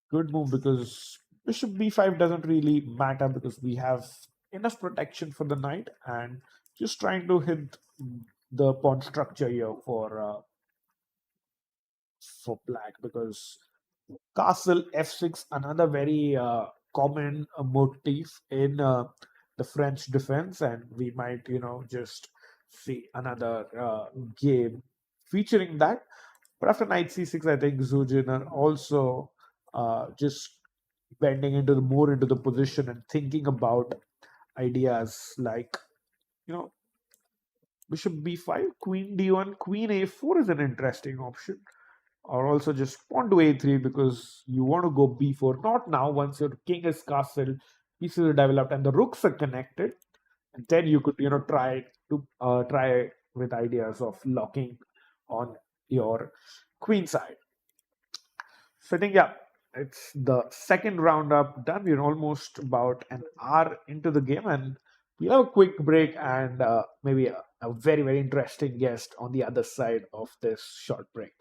good move, because bishop b5 doesn't really matter, because we have enough protection for the knight, and just trying to hit the pawn structure here for black, because castle f6, another very common motif in the French defense, and we might just see another game featuring that. But after knight c6, I think Zhu Jiner also just bending more into the position and thinking about ideas like bishop b5, queen d1, queen a4 is an interesting option, or also just pawn to a3, because you want to go b4, not now, once your king is castled, pieces are developed, and the rooks are connected, and then you could try with ideas of locking on your queen side. So I think, yeah, it's the second round up done. We're almost about an hour into the game, and we'll have a quick break, and maybe a very, very interesting guest on the other side of this short break.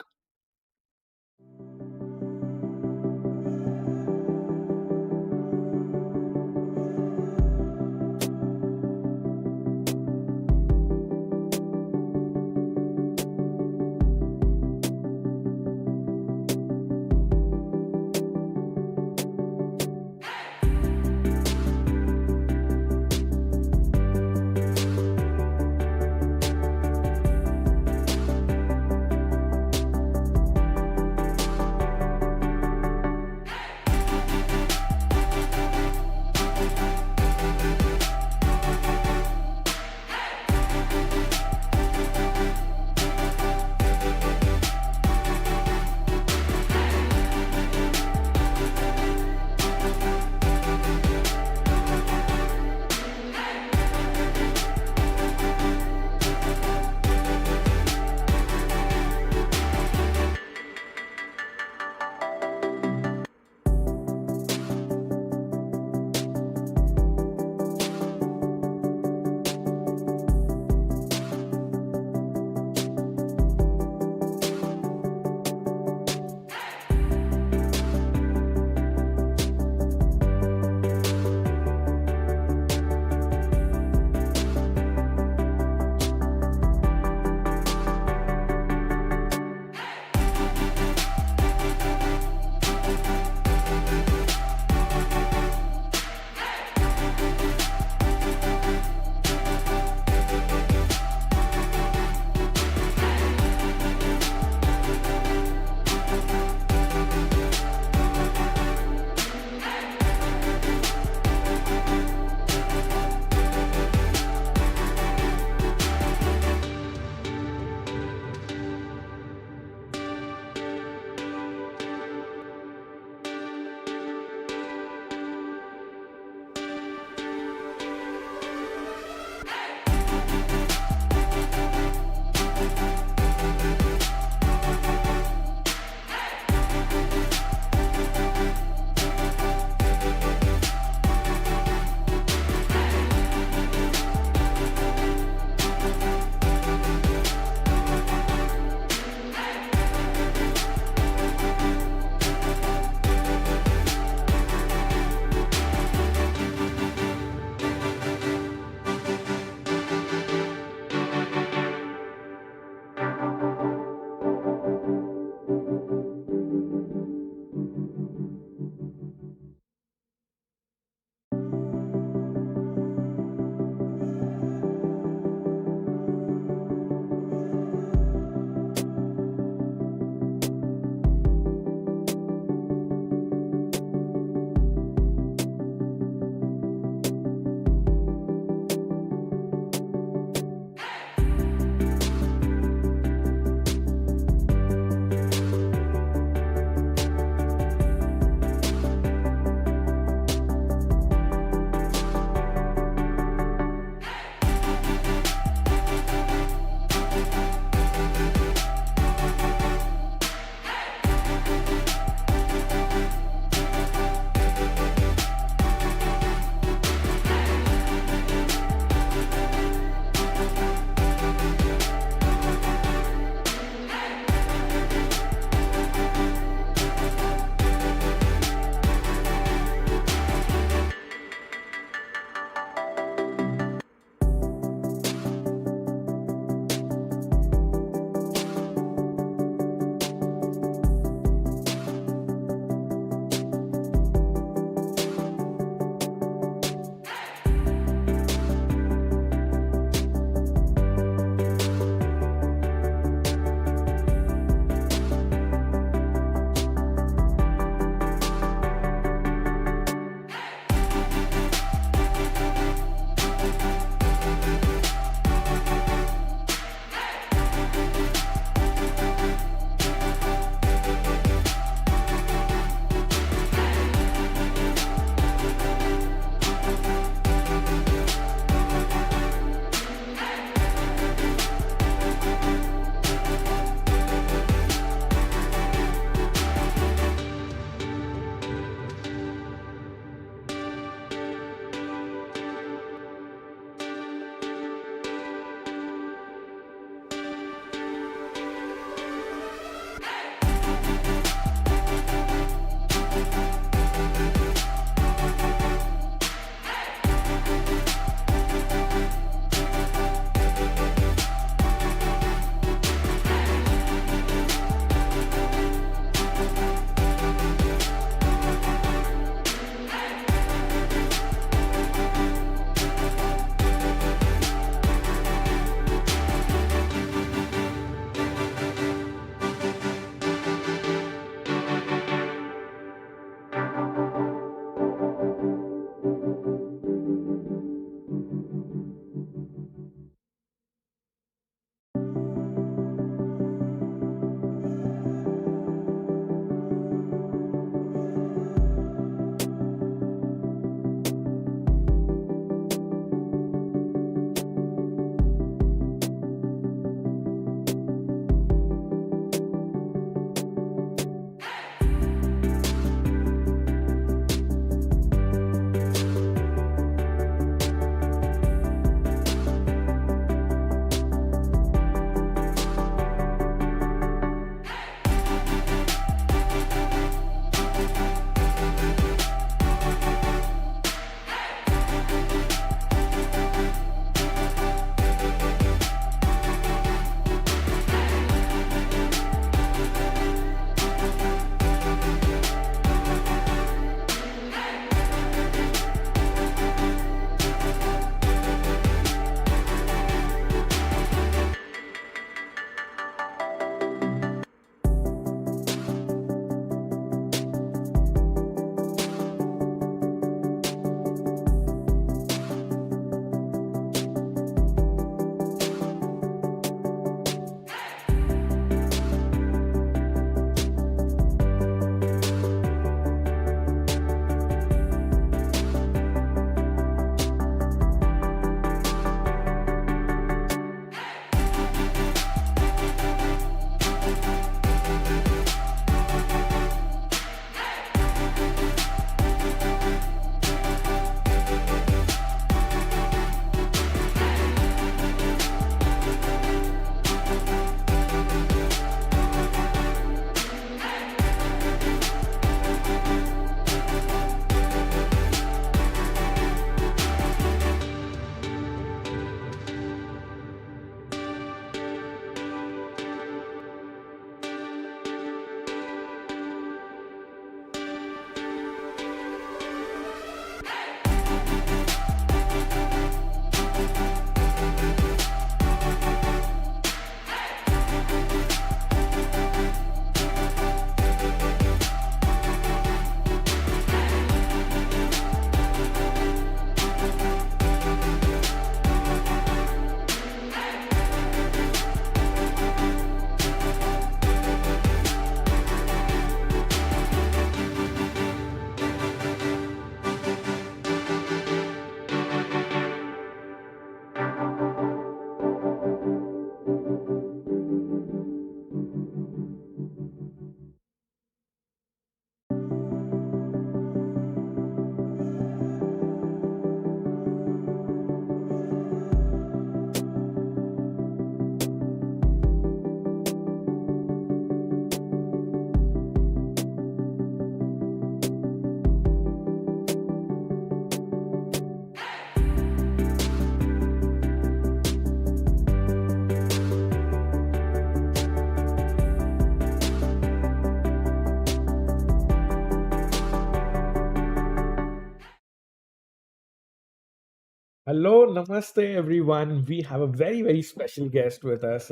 Hello, namaste, everyone. We have a very, very special guest with us,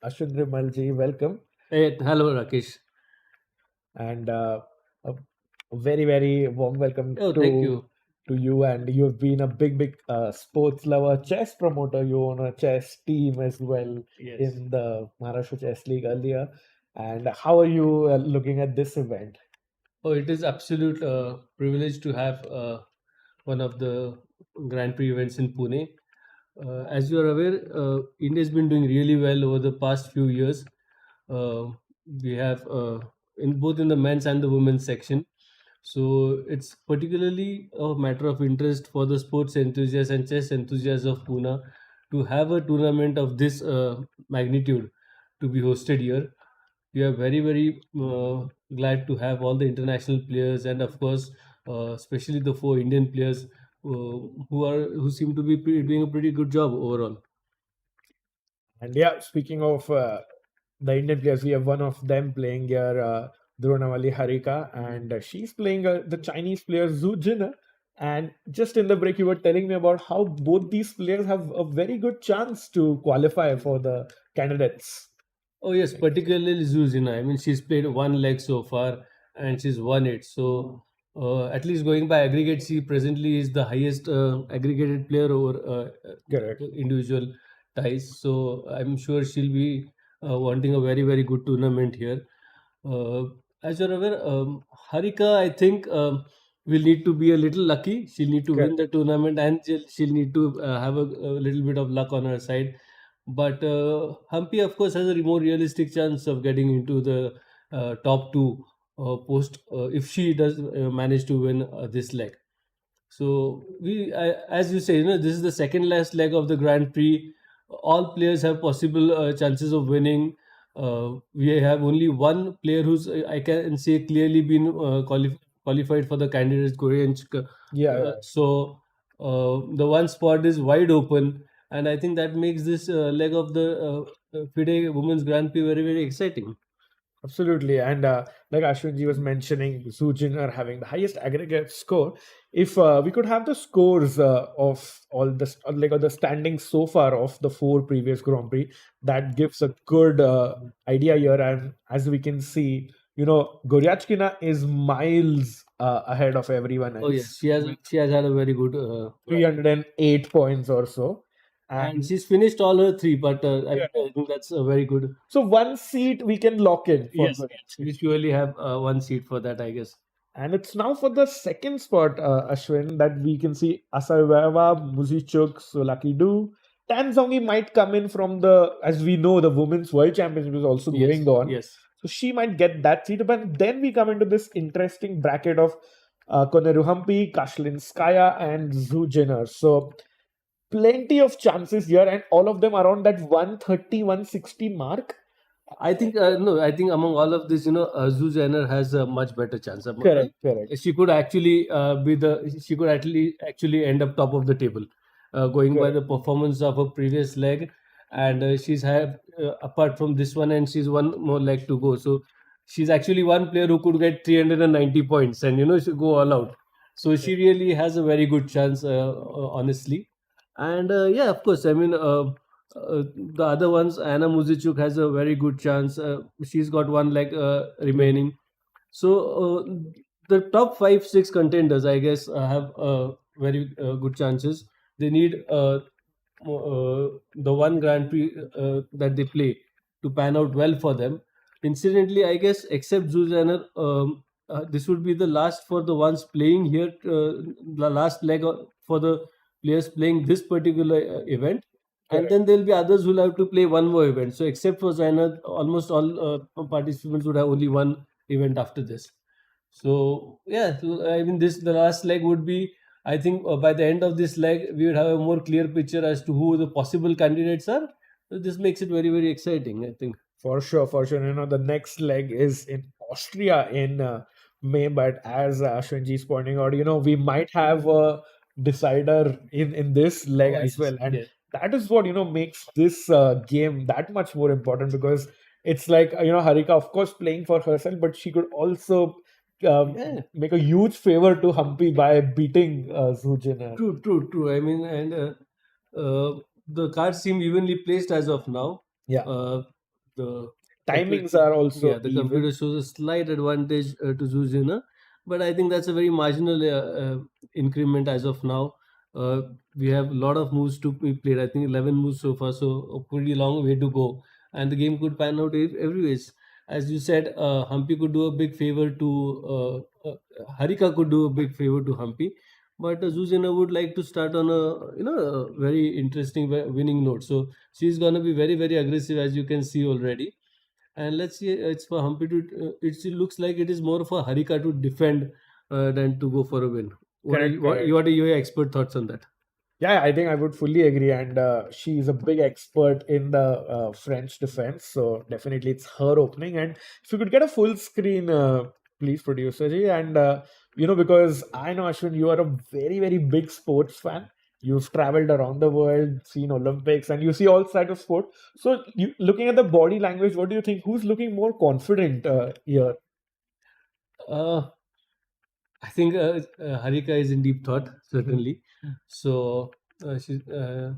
Ashwin Rimalji. Welcome. Hey, hello, Rakesh. And a very, very warm welcome Oh, thank you. to you. And you've been a big, big sports lover, chess promoter. You own a chess team as well Yes. in the Maharashtra Chess League earlier. And how are you looking at this event? Oh, it is absolute privilege to have one of the Grand Prix events in Pune. As you are aware, India has been doing really well over the past few years. Uh, we have in both in the men's and the women's section. So it's particularly a matter of interest for the sports enthusiasts and chess enthusiasts of Pune to have a tournament of this magnitude to be hosted here. We are very, very glad to have all the international players and, of course, especially the four Indian players who seem to be doing a pretty good job overall. And yeah, speaking of the Indian players, we have one of them playing here, Dronawali Harika, and she's playing the Chinese player Zhu Jiner. And just in the break, you were telling me about how both these players have a very good chance to qualify for the candidates. Oh yes, particularly Zhu Jiner. I mean, she's played one leg so far and she's won it. So at least going by aggregate, she presently is the highest aggregated player over Correct. individual ties. So I'm sure she'll be wanting a very, very good tournament here. Uh, as you're aware, Harika, I think will need to be a little lucky. She'll need to win Correct. the tournament and she'll need to have a little bit of luck on her side. But Humpy, of course, has a more realistic chance of getting into the top two post if she does manage to win this leg. So as you say, this is the second last leg of the Grand Prix. All players have possible chances of winning. We have only one player who's I can say clearly been qualified for the candidates Korean. Yeah. So the one spot is wide open, and I think that makes this leg of the FIDE Women's Grand Prix very, very exciting. Absolutely. And like Ashwinji was mentioning, Zhu Jiner having the highest aggregate score. If we could have the scores of all the like the standings so far of the four previous Grand Prix, that gives a good idea here. And as we can see, Goryachkina is miles ahead of everyone else. Oh yes, she has had a very good 308 points or so. and she's finished all her three, but I think that's a very good. So one seat we can lock in for Yes, we surely have one seat for that, I guess. And it's now for the second spot, Ashwin, that we can see Asarweva, Muzichuk, Solakidu. Tanzongi might come in from as we know, the Women's World Championship is also going on. Yes. So she might get that seat. But then we come into this interesting bracket of Koneru Humpy, Kashlinskaya, and Zhu Jiner. So plenty of chances here, and all of them around that 130, 160 mark. I think no. I think among all of this, Zhu Jiner has a much better chance. Correct. She could actually be the. She could actually end up top of the table, going by the performance of her previous leg, and she's had apart from this one, and she's one more leg to go. So she's actually one player who could get 390 points, and she go all out. So she really has a very good chance, honestly. And yeah, of course, I mean. The other ones, Anna Muzichuk has a very good chance. She's got one leg remaining. So the top 5, 6 contenders, I guess, have very good chances. They need the one Grand Prix that they play to pan out well for them. Incidentally, I guess, except Zhu Jiner, this would be the last for the ones playing here, the last leg for the players playing this particular event. And then there'll be others who'll have to play one more event. So except for China, almost all participants would have only one event after this. So yeah, I mean, the last leg would be. I think by the end of this leg, we would have a more clear picture as to who the possible candidates are. So this makes it very, very exciting, I think. For sure, for sure. The next leg is in Austria in May, but as Ashwinji is pointing out, we might have a decider in this leg as well, and that is what makes this game that much more important, because it's like Harika, of course, playing for herself, but she could also Yeah. make a huge favor to Humpy by beating Zhu Jiner. True. I mean, and the cards seem evenly placed as of now. Yeah, Uh, the timings are also the even. computer shows a slight advantage to Zhu Jiner, but I think that's a very marginal increment as of now. Uh, we have a lot of moves to be played. I think 11 moves so far, so a pretty long way to go, and the game could pan out every ways. As you said, Humpy could do a big favor to Harika could do a big favor to Humpy, but Zuzana would like to start on a very interesting winning note. So she's gonna be very aggressive, as you can see already. And let's see, it's for Humpy to. It looks like it is more for Harika to defend than to go for a win. Correct, correct. What are your expert thoughts on that? Yeah, I think I would fully agree. And she is a big expert in the French defense. So definitely it's her opening. And if you could get a full screen, please, producer ji. And, because I know, Ashwin, you are a very big sports fan. You've traveled around the world, seen Olympics, and you see all sides of sport. So, looking at the body language, what do you think? Who's looking more confident here? Uh, I think Harika is in deep thought, certainly. So she's. Uh,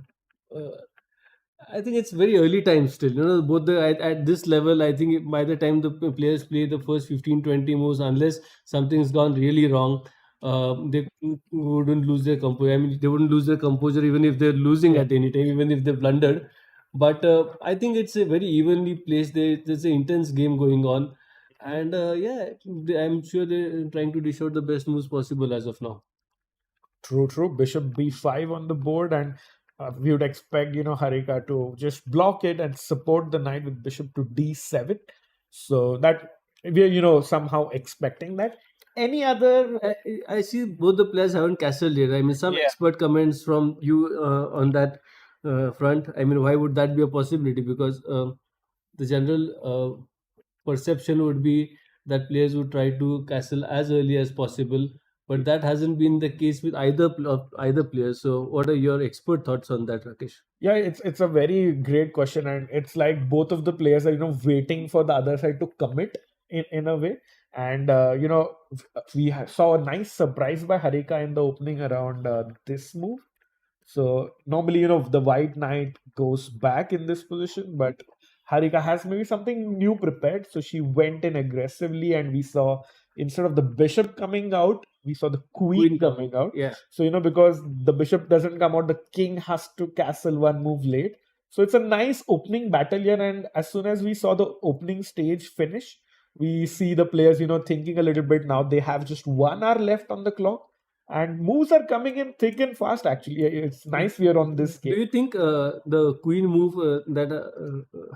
I think it's very early time still. Both at this level, I think by the time the players play the first 15-20 moves, unless something's gone really wrong, they wouldn't lose their composure. I mean, they wouldn't lose their composure even if they're losing Yeah. at any time, even if they blundered. But I think it's a very evenly placed. There's an intense game going on, and yeah, I'm sure they're trying to dish out the best moves possible as of now. True. Bishop b5 on the board, and we would expect, Harika to just block it and support the knight with bishop to d7. So that we're, somehow expecting that. Any other? I see both the players haven't castled yet. I mean, some Yeah. expert comments from you on that front. I mean, why would that be a possibility? Because the general perception would be that players would try to castle as early as possible, but that hasn't been the case with either player. So, what are your expert thoughts on that, Rakesh? Yeah, it's a very great question, and it's like both of the players are, waiting for the other side to commit in a way. And we saw a nice surprise by Harika in the opening around this move. So normally, the white knight goes back in this position, but Harika has maybe something new prepared. So she went in aggressively, and we saw, instead of the bishop coming out, we saw the queen coming out. Yeah. So, because the bishop doesn't come out, the king has to castle one move late. So it's a nice opening battle here. And as soon as we saw the opening stage finish, we see the players, thinking a little bit now. They have just 1 hour left on the clock, and moves are coming in thick and fast. Actually, it's nice we are on this Do game. you think the queen move that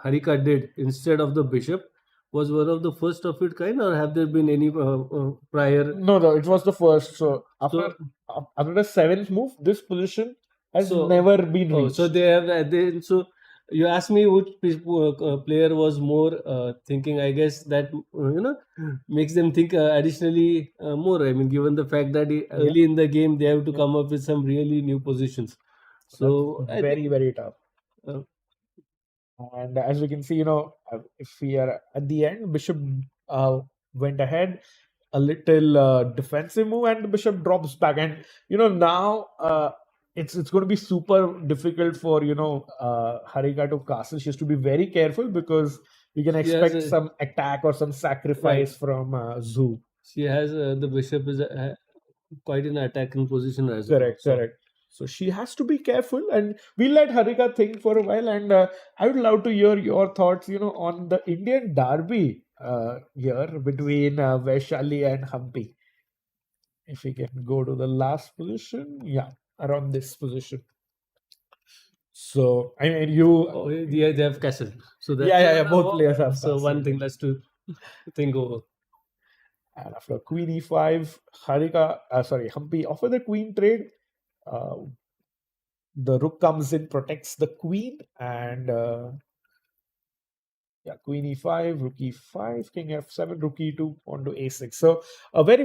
Harika did instead of the bishop was one of the first of its kind, or have there been any prior? No, it was the first. So after So, after the seventh move, this position has So- never been oh, reached. so they have so you asked me which player was more thinking. I guess that makes them think additionally more. I mean, given the fact that early in the game they have to come up with some really new positions. So That's very tough. uh, And as we can see, if we are at the end, Bishop went ahead, a little defensive move, and the Bishop drops back. And now it's going to be super difficult for Harika to castle. She has to be very careful, because we can She has expect a- some attack or some sacrifice from Zhu. she has the bishop is quite in attacking position as well. Correct, So, correct. So she has to be careful, and we'll let Harika think for a while. And I would love to hear your thoughts, on the Indian derby here between Vaishali and Humpy. If we can go to the last position, yeah, around this position. So I mean, Oh, they have castle. So that's Yeah, both players have So castle. one thing that's to think over. And after Queen E5, Humpy offer the queen trade. The rook comes in, protects the queen, and Queen E5, rook E5, King F7, rook E2, on to A6. So a very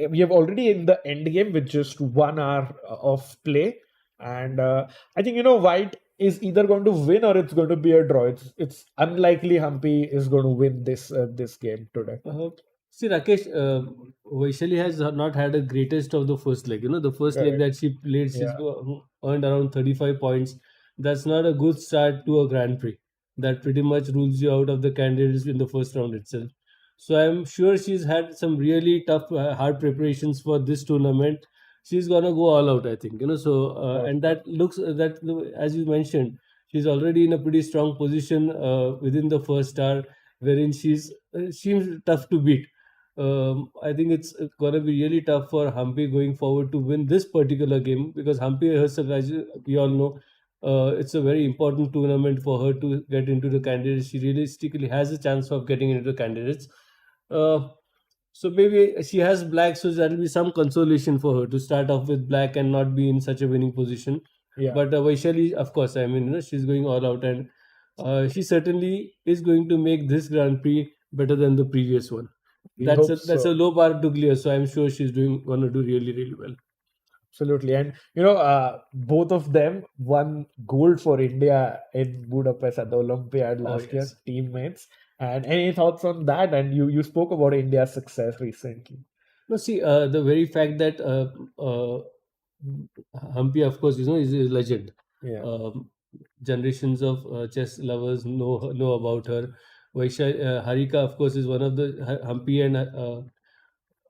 we have already in the end game with just 1 hour of play, and I think White is either going to win or it's going to be a draw. It's unlikely Humpy is going to win this game today. See, Rakesh, Vaishali has not had a greatest of the first leg. The first leg Correct. that she played, she's Yeah. earned around 35 points. That's not a good start to a Grand Prix. That pretty much rules you out of the candidates in the first round itself. So I'm sure she's had some really tough, hard preparations for this tournament. She's gonna go all out, I think. So For and sure. that looks that as you mentioned, she's already in a pretty strong position within the first star, wherein seems tough to beat. I think it's going to be really tough for Humpy going forward to win this particular game, because Humpy herself, as we all know, it's a very important tournament for her to get into the candidates. She realistically has a chance of getting into the candidates. Uh, so maybe she has black, so that will be some consolation for her to start off with black and not be in such a winning position. Yeah. But Vaishali, of course, I mean, she's going all out, and she certainly is going to make this Grand Prix better than the previous one. We That's hope a so. low bar to clear, so I'm sure she's gonna do really really well. Absolutely. And both of them won gold for India in Budapest at the Olympiad Oh last year, yes. teammates. And any thoughts on that? And you spoke about India's success recently. No, see, the very fact that Humpy, of course, is a legend. Yeah. Um, Generations of chess lovers know about her. Harika, of course, is one of the Humpy and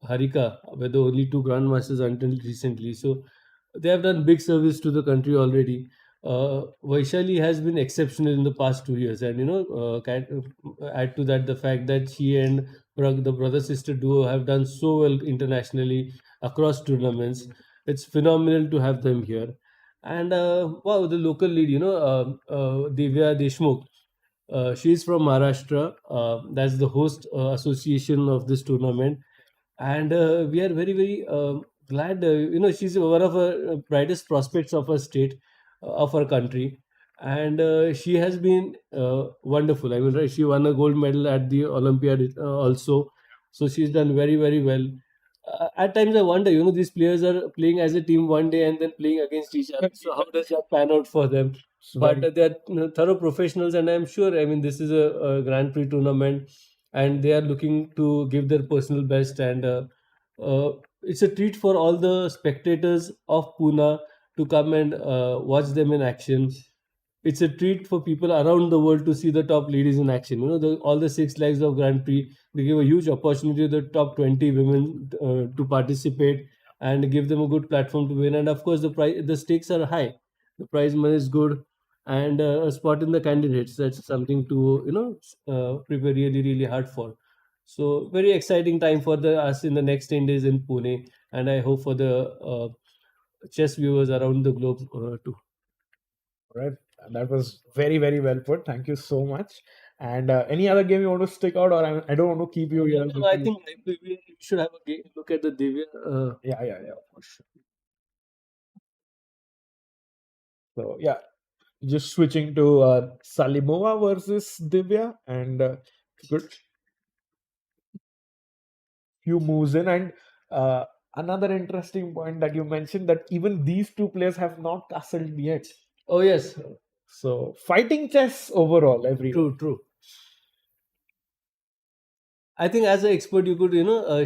Harika were the only two grandmasters until recently. So they have done big service to the country already. Vaishali has been exceptional in the past 2 years, and add to that the fact that she and the brother sister duo have done so well internationally across tournaments. It's phenomenal to have them here. And wow, the local lead, Divya Deshmukh. She's from Maharashtra. That's the host association of this tournament, and we are very very glad. She's one of our brightest prospects of our state, of our country, and she has been wonderful. I mean, right, she won a gold medal at the Olympiad also, so she's done very very well. At times I wonder, these players are playing as a team one day and then playing against each other, so how does that pan out for them? It's But very they're thorough professionals, and I'm sure, I mean, this is a Grand Prix tournament, and they are looking to give their personal best, and uh, it's a treat for all the spectators of Pune to come and watch them in action. It's a treat for people around the world to see the top ladies in action. All the 6 legs of Grand Prix, they give a huge opportunity to the top 20 women to participate and give them a good platform to win. And of course, the stakes are high. The prize money is good, and a spot in the candidates. That's something to prepare really really hard for. So very exciting time for us in the next 10 days in Pune, and I hope for the chess viewers around the globe too. right. That was very, very well put. Thank you so much. And any other game you want to stick out, or I don't want to keep you here. No, I think we should have a look at the Divya. Yeah, yeah, yeah, for sure. So yeah, just switching to Salimova versus Divya, and good few moves in. And uh, another interesting point that you mentioned, that even these two players have not castled yet. Oh yes, So fighting chess overall, everyone. true, true. I think as an expert, you could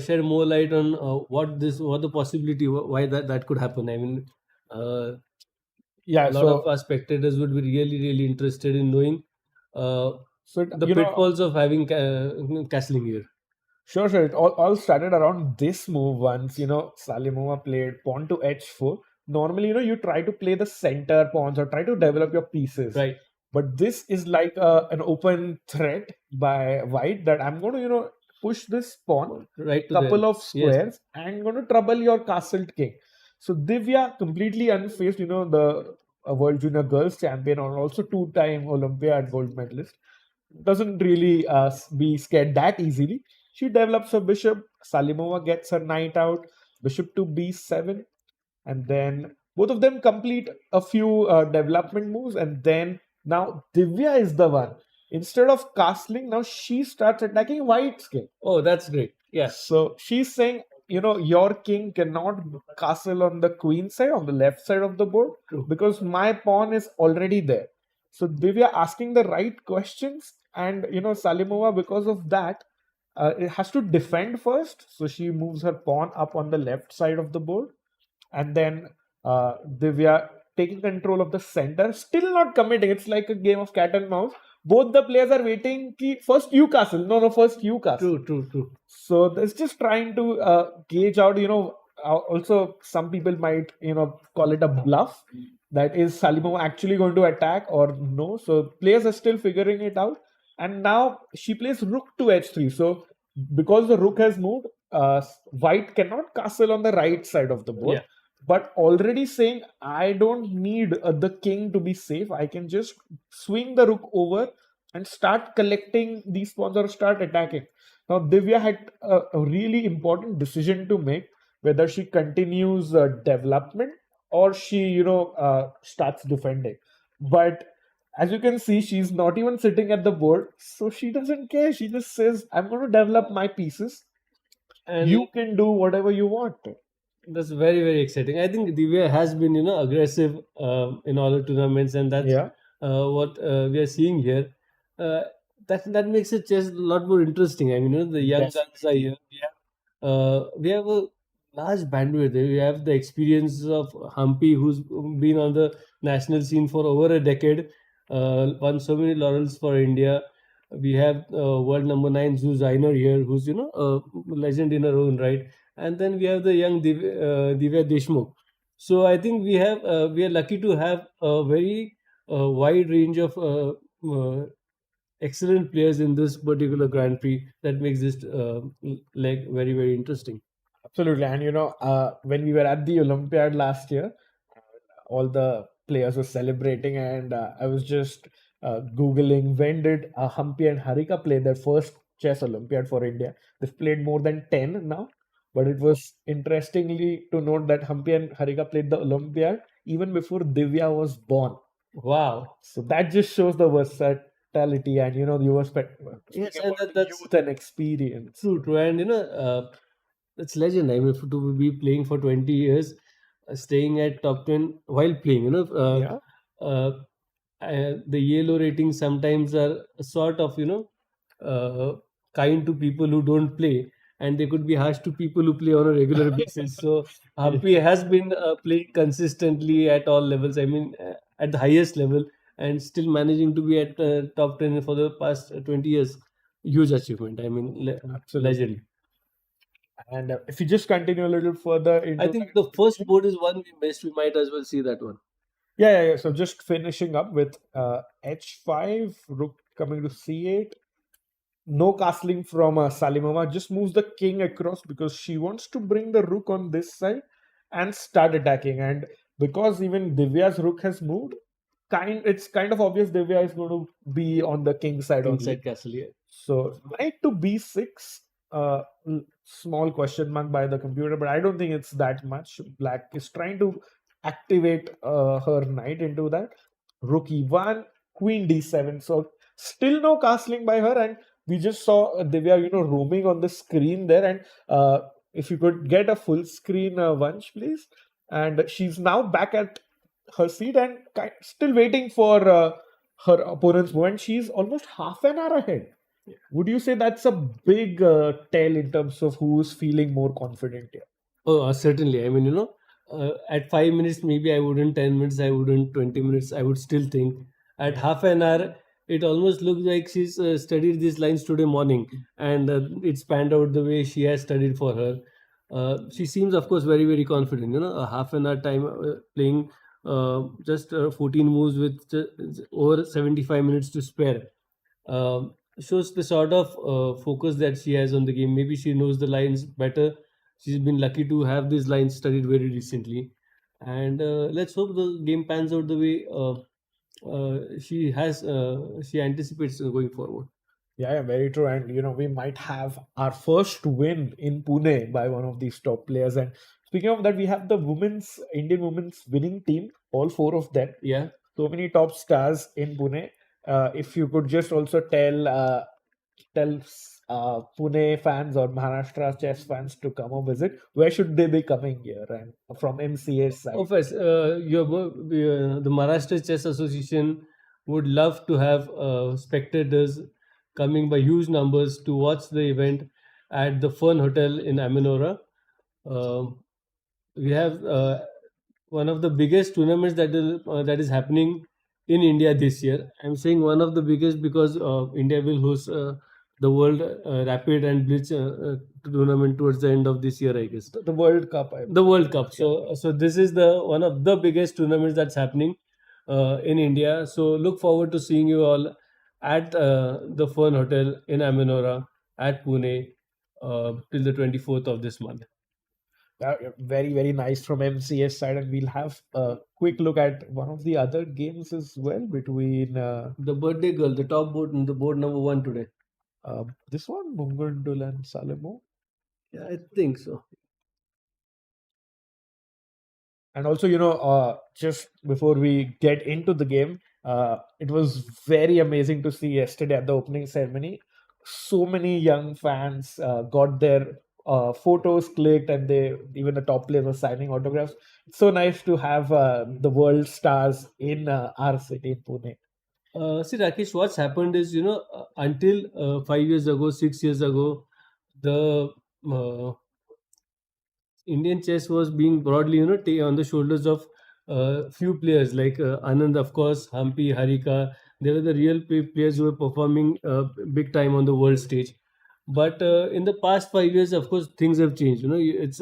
shed more light on what the possibility, why that could happen. I mean, uh, Yeah. a lot of So our spectators would be really really interested in knowing uh, so the you know. pitfalls of having castling here. Sure, sure. It all started around this move once, Salimova played pawn to h4. Normally, you try to play the center pawns or try to develop your pieces. Right, But this is like an open threat by white that I'm going to, push this pawn right to couple them. of Yes. squares and going to trouble your castled king. So Divya completely unfazed, the World Junior Girls Champion or also two-time Olympiad gold medalist, doesn't really be scared that easily. She develops her bishop. Salimova gets her knight out. Bishop to b7, and then both of them complete a few development moves, and then now Divya is the one. Instead of castling, now she starts attacking White's king. Oh, that's great. Yeah, So she's saying, your king cannot castle on the queen side, on the left side of the board, true. because my pawn is already there. So Divya asking the right questions, and Salimova, because of that, it has to defend first. So she moves her pawn up on the left side of the board, and then Divya taking control of the center, still not committing. It's like a game of cat and mouse. Both the players are waiting. Ki, first you castle. No, no, first you castle. True. So it's just trying to gauge out, also some people might, call it a bluff. That is Salimova actually going to attack or no? So players are still figuring it out. And now she plays rook to h3. So because the rook has moved, white cannot castle on the right side of the board. Yeah. But already saying, I don't need the king to be safe. I can just swing the rook over and start collecting these pawns or start attacking. Now, Divya had a really important decision to make, whether she continues development or she, starts defending. But as you can see, she's not even sitting at the board, so she doesn't care. She just says, I'm going to develop my pieces. And You can do whatever you want. that's very exciting. I think Divya has been aggressive in all the tournaments, and that's Yeah. what we are seeing here. Uh, that makes the chess a lot more interesting. I mean, the young Yes. guns are here. We have a large bandwidth. We have the experience of Humpy, who's been on the national scene for over a decade, won so many laurels for India. We have world number 9 Zhu Jiner here, who's a legend in her own right, and then we have the young Divya Deshmukh. So I think we are lucky to have a very wide range of excellent players in this particular Grand Prix. That makes this leg very interesting. Absolutely. And when we were at the Olympiad last year, all the players were celebrating, and I was just Googling when did Humpy and Harika play their first chess Olympiad for India. They've played more than 10 now, but it was interestingly to note that Humpy and Harika played the Olympiad even before Divya was born. Wow. So that just shows the versatility, and you were Yes, speaking and about that's youth and experience. true. And that's legend. I mean, to be playing for 20 years, staying at top 10 while playing, Yeah. the yellow ratings sometimes are sort of, kind to people who don't play, and they could be harsh to people who play on a regular basis. So Humpy has been playing consistently at all levels. I mean, at the highest level, and still managing to be at top 10 for the past 20 years. Huge achievement. I mean, Absolutely. legend. And if you just continue a little further into I think the first board is one we missed. We might as well see that one. yeah. So just finishing up with h5, rook coming to c8. No castling from Salimova. Just moves the king across because she wants to bring the rook on this side and start attacking. And because even Divya's rook has moved, it's kind of obvious Divya is going to be on the king side only. Inside castle, yeah. So knight to b6, small question mark by the computer, but I don't think it's that much. Black is trying to activate her knight into that. Rook e1, queen d7. So still no castling by her, and we just saw Divya, roaming on the screen there. And if you could get a full screen, Vansh, please. And she's now back at her seat and still waiting for her opponent's move, and she's almost half an hour ahead. Would you say that's a big tell in terms of who's feeling more confident here? Oh, certainly. I mean, at 5 minutes, maybe I wouldn't, 10 minutes, I wouldn't, 20 minutes, I would still think. At half an hour, it almost looks like she's studied these lines today morning, and it's panned out the way she has studied for her. She seems, of course, very confident. A half an hour time playing just 14 moves with over 75 minutes to spare. Shows the sort of focus that she has on the game. Maybe she knows the lines better. She's been lucky to have these lines studied very recently, and let's hope the game pans out the way she anticipates going forward. Yeah, very true. And we might have our first win in Pune by one of these top players. And speaking of that, we have the Indian women's winning team, all four of them. Yeah. So many top stars in Pune. If you could just also tell Pune fans or Maharashtra chess fans to come and visit, where should they be coming here and from MCA's side? Of course, the Maharashtra Chess Association would love to have spectators coming by huge numbers to watch the event at the Fun Hotel in Aminora. Um we have one of the biggest tournaments that is happening in India this year. I'm saying one of the biggest because India will host the World Rapid and Blitz tournament towards the end of this year, I guess. The World Cup, The World Cup. So this is the one of the biggest tournaments that's happening in India. So look forward to seeing you all at the Fun Hotel in Aminora at Pune till the 24th of this month. Very, very nice from MCS side, and we'll have a quick look at one of the other games as well between The birthday girl, the top board, the board number one today. this one, Munguntuul and Salome. Yeah, I think so. And also, just before we get into the game, it was very amazing to see yesterday at the opening ceremony. So many young fans got their photos clicked, and they even the top players were signing autographs. It's so nice to have the world stars in our city in Pune. See, Rakesh, what's happened is, until 5 years ago, 6 years ago, the Indian chess was being broadly, on the shoulders of few players like Anand, of course, Humpy, Harika. They were the real players who were performing big time on the world stage. But in the past 5 years, of course, things have changed. It's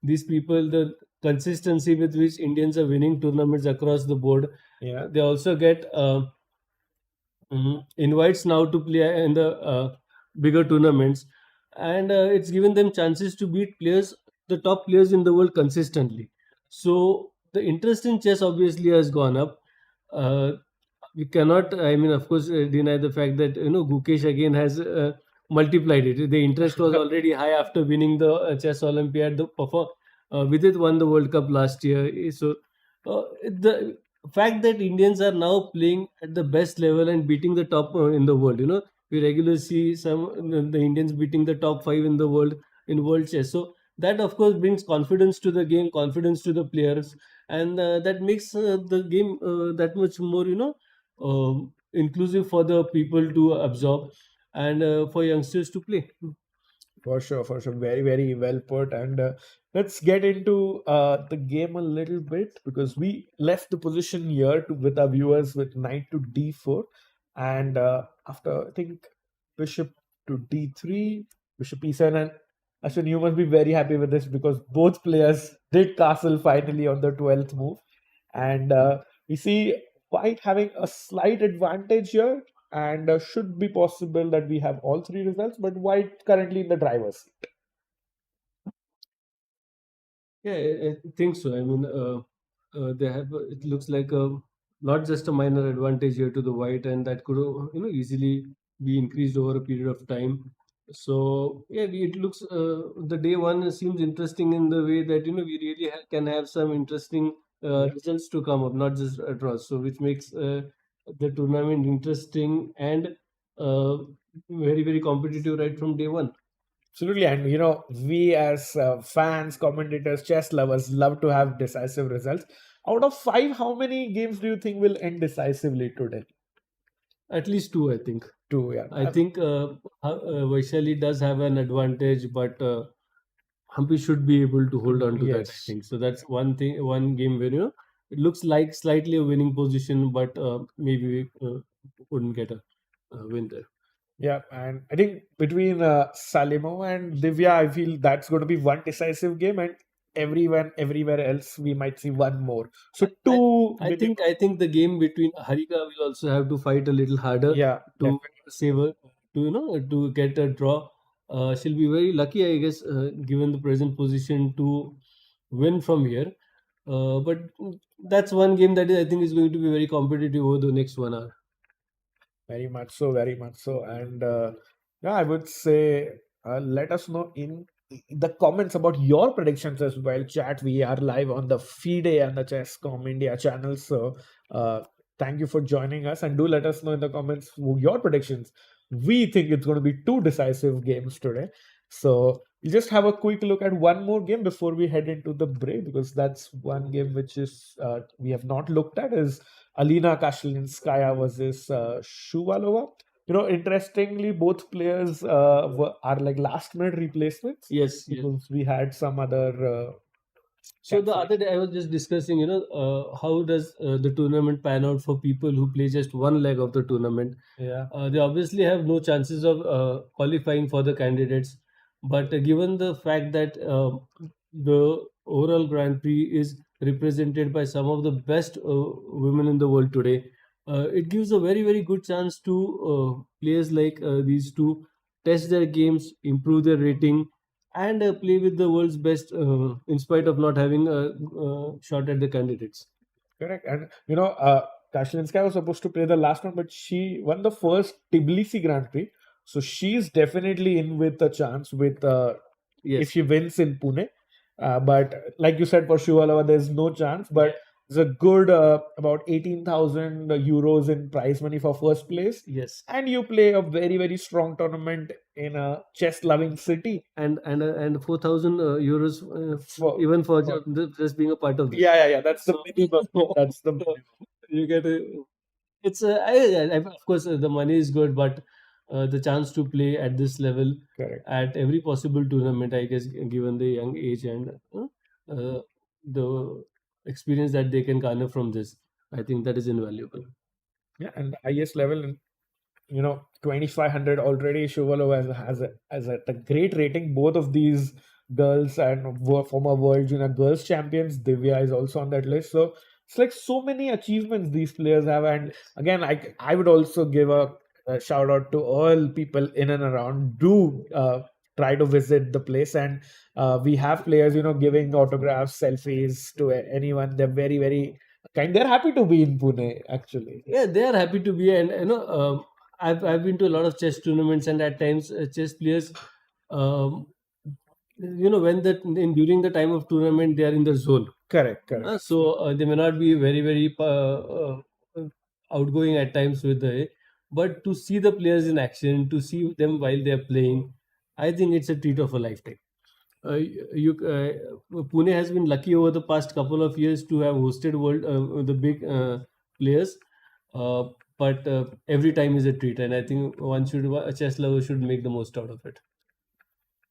these people, the consistency with which Indians are winning tournaments across the board. Yeah. They also get invites now to play in the bigger tournaments, and it's given them chances to beat the top players in the world consistently. So the interest in chess obviously has gone up. Uh, we cannot, I mean, of course, deny the fact that Gukesh again has multiplied it. The interest was already high after winning the chess Olympiad. Vidit won the World Cup last year. So the fact that Indians are now playing at the best level and beating the top in the world. We regularly see the Indians beating the top five in the world in world chess. So that of course brings confidence to the game, confidence to the players, and that makes the game that much more inclusive for the people to absorb and for youngsters to play. For sure, for sure. Very, very well put. And let's get into the game a little bit because we left the position here with our viewers with knight to d4. And after, I think, bishop to d3, bishop e7. And Ashwin, you must be very happy with this because both players did castle finally on the 12th move. And we see white having a slight advantage here, and should be possible that we have all three results, but white currently in the driver's seat. Yeah, I think so. I mean, they have. It looks like not just a minor advantage here to the white, and that could easily be increased over a period of time. So yeah, it looks the day one seems interesting in the way that we really can have some interesting results to come up, not just draws. So which makes the tournament interesting and uh, very very competitive right from day one. Absolutely, and we as fans, commentators, chess lovers love to have decisive results. Out of five, how many games do you think will end decisively today? At least two, I think. Two, yeah. I think Vaishali does have an advantage, but Humpy should be able to hold on to that. I Yes. think so. That's one thing, one game where it looks like slightly a winning position, but maybe we couldn't get a win there. Yeah, and I think between Salimova and Divya, I feel that's going to be one decisive game, and everyone everywhere else we might see one more. So two, I think the game between Harika will also have to fight a little harder yeah, to save her, to get a draw. She'll be very lucky, I guess, given the present position to win from here. But that's one game that I think is going to be very competitive over the next 1 hour. very much so, very much so. And yeah, I would say let us know in the comments about your predictions as well. Chat, we are live on the FIDE and the Chess.com India channel. So thank you for joining us, and do let us know in the comments your predictions. We think it's going to be two decisive games today. So we'll just have a quick look at one more game before we head into the break, because that's one game which is we have not looked at is Alina Kashlinskaya versus Shuvalova. Interestingly, both players are like last minute replacements Yes, yes. because we had some other. So the other day I was just discussing, how does the tournament pan out for people who play just one leg of the tournament? Yeah. They obviously have no chances of qualifying for the candidates, but given the fact that the overall Grand Prix is represented by some of the best women in the world today, it gives a very, very good chance to players like these to test their games, improve their rating, and play with the world's best in spite of not having a shot at the candidates. Correct. And Kashlinskaya was supposed to play the last one, but she won the first Tbilisi Grand Prix. So she's definitely in with a chance with if Yes. she wins in Pune. But like you said, for Shuvalova, there's no chance. But there's a good about 18,000 euros in prize money for first place. Yes. And you play a very, very strong tournament in a chess-loving city. And 4,000 euros even for just being a part of this. Yeah. That's the So- minimum. That's the minimum. You get it's of course the money is good, but the chance to play at this level Correct. at every possible tournament, I guess, given the young age and the experience that they can garner from this, I think that is invaluable. Yeah, and the highest level, and 2,500 already. Shuvalova has a great rating. Both of these girls and former world junior girls champions. Divya is also on that list. So it's like so many achievements these players have. And again, I would also give a shout out to all people in and around. Do try to visit the place, and we have players giving autographs, selfies to anyone. They're very, very kind. They're happy to be in Pune, actually. Yeah, they are happy to be, and I've been to a lot of chess tournaments, and at times chess players, um, when during the time of tournament they are in their zone. Correct. So they may not be very, very outgoing at times with but to see the players in action, to see them while they are playing, I think it's a treat of a lifetime. Pune has been lucky over the past couple of years to have hosted the big players, but every time is a treat, and I think a chess lover should make the most out of it.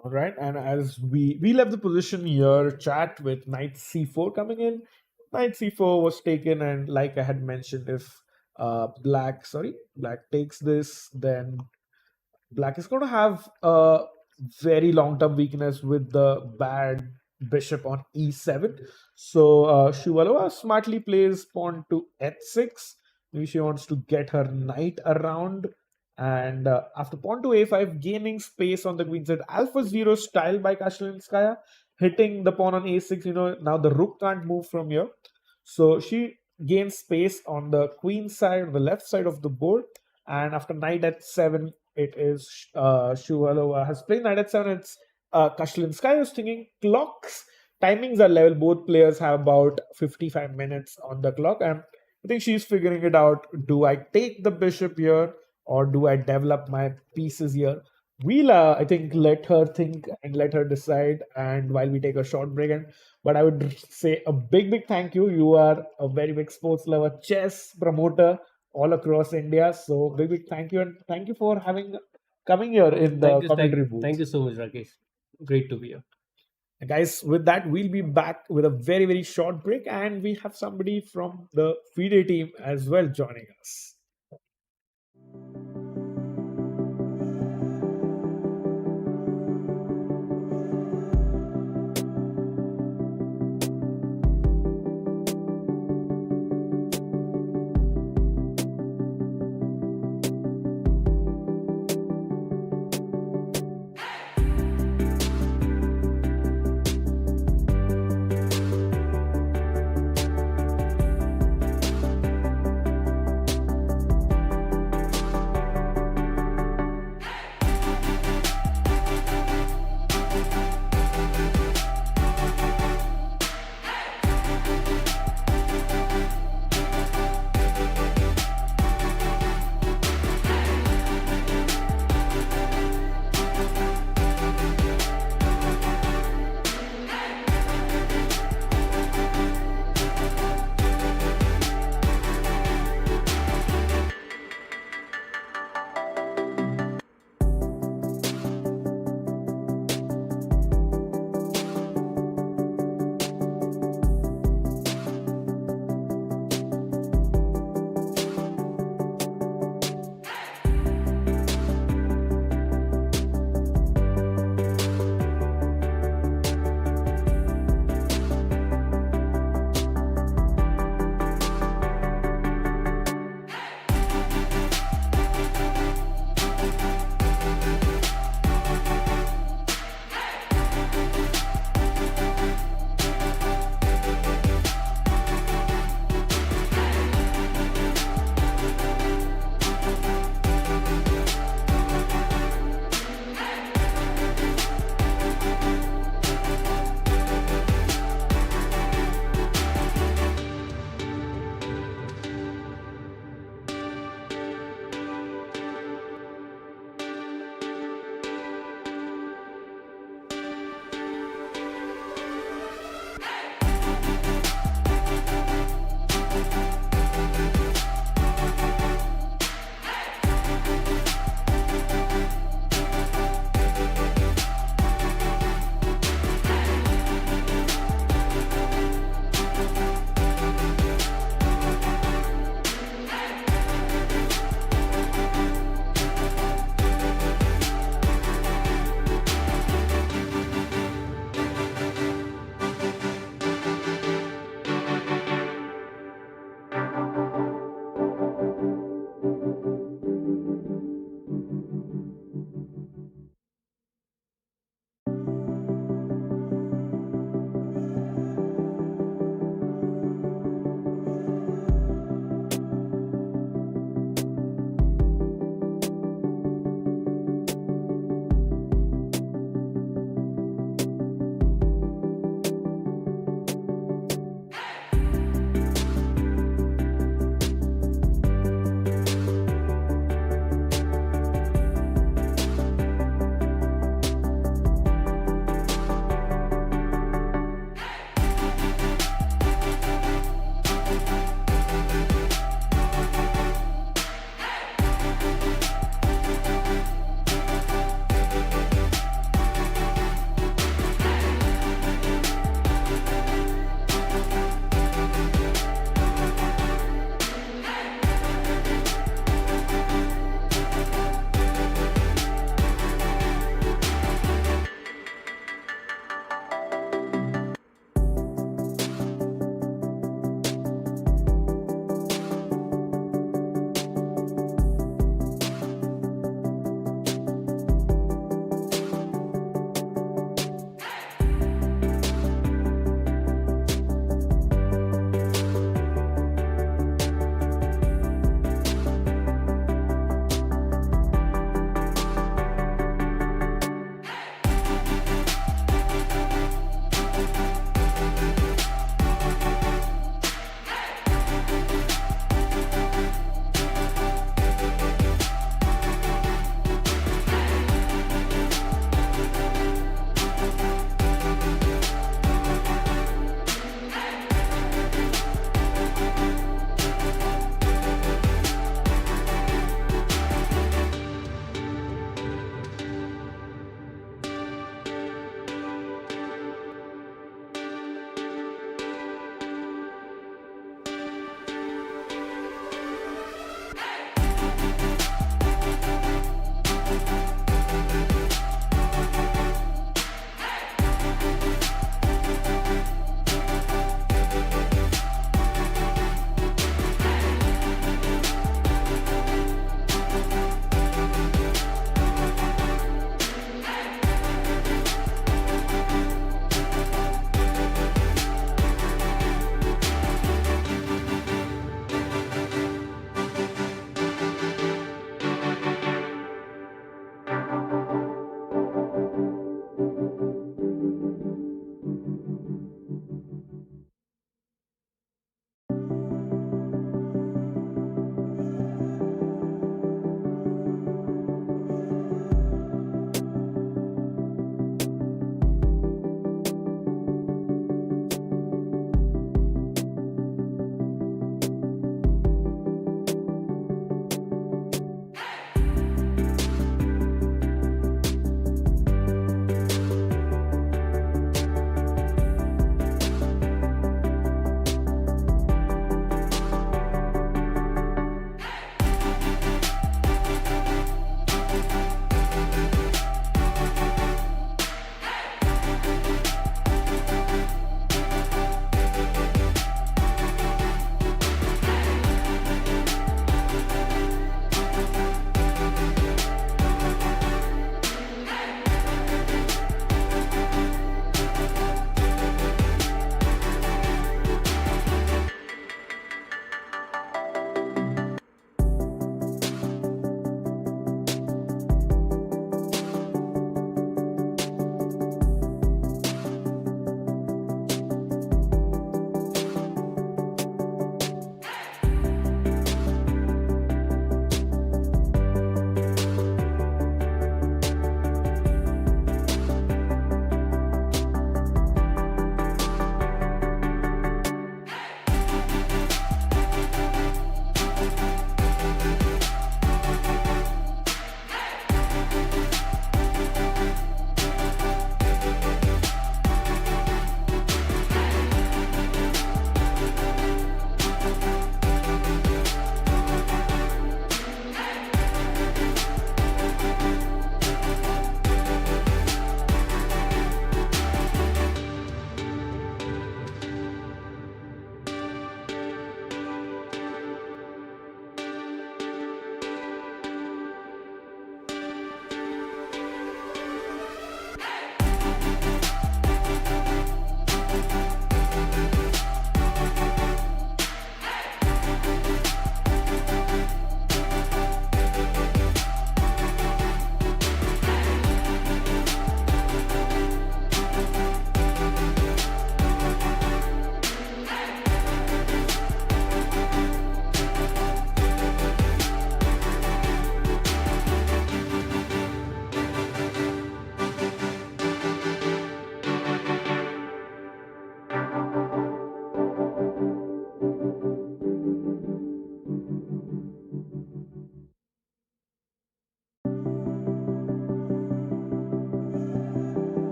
All right, and as we left the position here, chat with knight c4 coming in. Knight c4 was taken, and like I had mentioned, if black takes this, then black is going to have a very long-term weakness with the bad bishop on e7. So Shuvalova smartly plays pawn to h6. Maybe she wants to get her knight around. And after pawn to a5, gaining space on the queen side, alpha 0 style by Kashlinskaya, hitting the pawn on a6. Now the rook can't move from here. So she gains space on the queen side, the left side of the board. And after knight h7, it is Shuvalova has played knight h7. It's Kashlinskaya is thinking clocks. Timings are level. Both players have about 55 minutes on the clock. And I think she's figuring it out. Do I take the bishop here, or do I develop my pieces here? We'll, I think, let her think and let her decide. And while we take a short break, but I would say a big, big thank you. You are a very big sports lover, chess promoter all across India. So big, big thank you, and thank you for coming here in the commentary booth. Thank you so much, Rakesh. Great to be here. Guys, with that, we'll be back with a very, very short break, and we have somebody from the FIDE team as well joining us.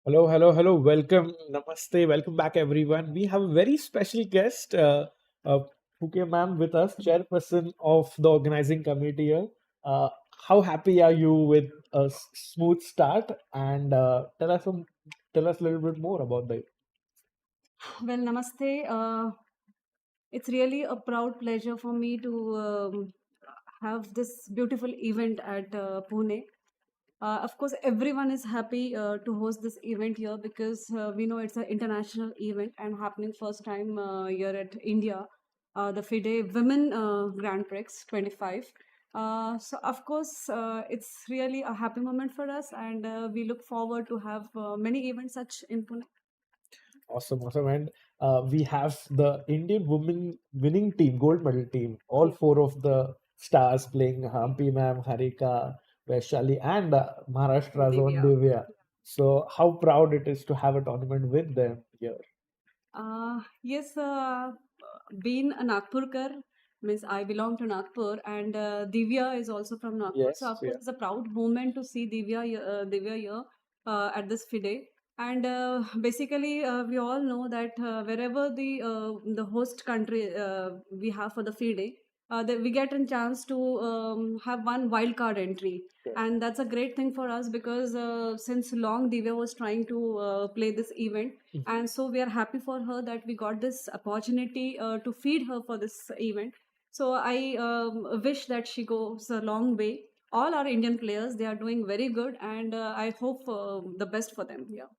Hello, hello, hello. Welcome. Namaste. Welcome back, everyone. We have a very special guest, uh, Phuke ma'am, with us, chairperson of the organizing committee here. Uh, how happy are you with a smooth start? And tell us a little bit more about the. Well, namaste. It's really a proud pleasure for me to have this beautiful event at Pune. Of course, everyone is happy to host this event here because we know it's an international event and happening first time here at India, the FIDE Women Grand Prix 25. So, of course, it's really a happy moment for us, and we look forward to have many events such in Pune. Awesome, awesome. And we have the Indian women winning team, gold medal team, all four of the stars playing Humpy ma'am, Harika, Vaishali, and Maharashtra's own Divya. Divya. So, how proud it is to have a tournament with them here. Yes, being a Nagpurkar means I belong to Nagpur, and Divya is also from Nagpur. Yes, So of yeah. course, it's a proud moment to see Divya here at this FIDE. And basically, we all know that wherever the host country we have for the FIDE, that we get a chance to have one wild card entry, Yeah. and that's a great thing for us because since long Divya was trying to play this event, and so we are happy for her that we got this opportunity to feed her for this event. So I wish that she goes a long way. All our Indian players, they are doing very good, and I hope the best for them. Yeah.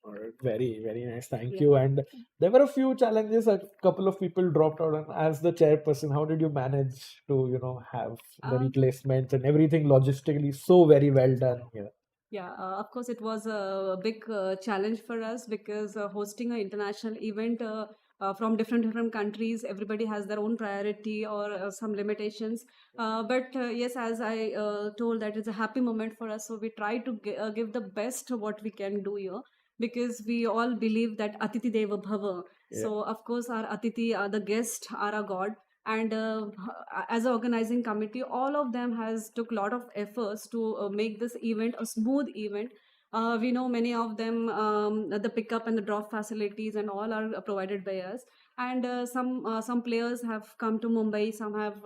All right. Very, very nice. Thank Yeah. you. And there were a few challenges. A couple of people dropped out. And as the chairperson, how did you manage to, have the Um, replacements and everything logistically so very well done here? Yeah, of course, it was a big challenge for us because hosting an international event from different countries, everybody has their own priority or some limitations. But yes, as I told, that it's a happy moment for us. So we try to give the best what we can do here because we all believe that Atiti Deva Bhava. Yeah. So of course, our Atiti, the guest, are a god, and as an organizing committee, all of them has took a lot of efforts to make this event a smooth event. We know many of them, the pickup and the drop facilities and all are provided by us, and some players have come to Mumbai, some have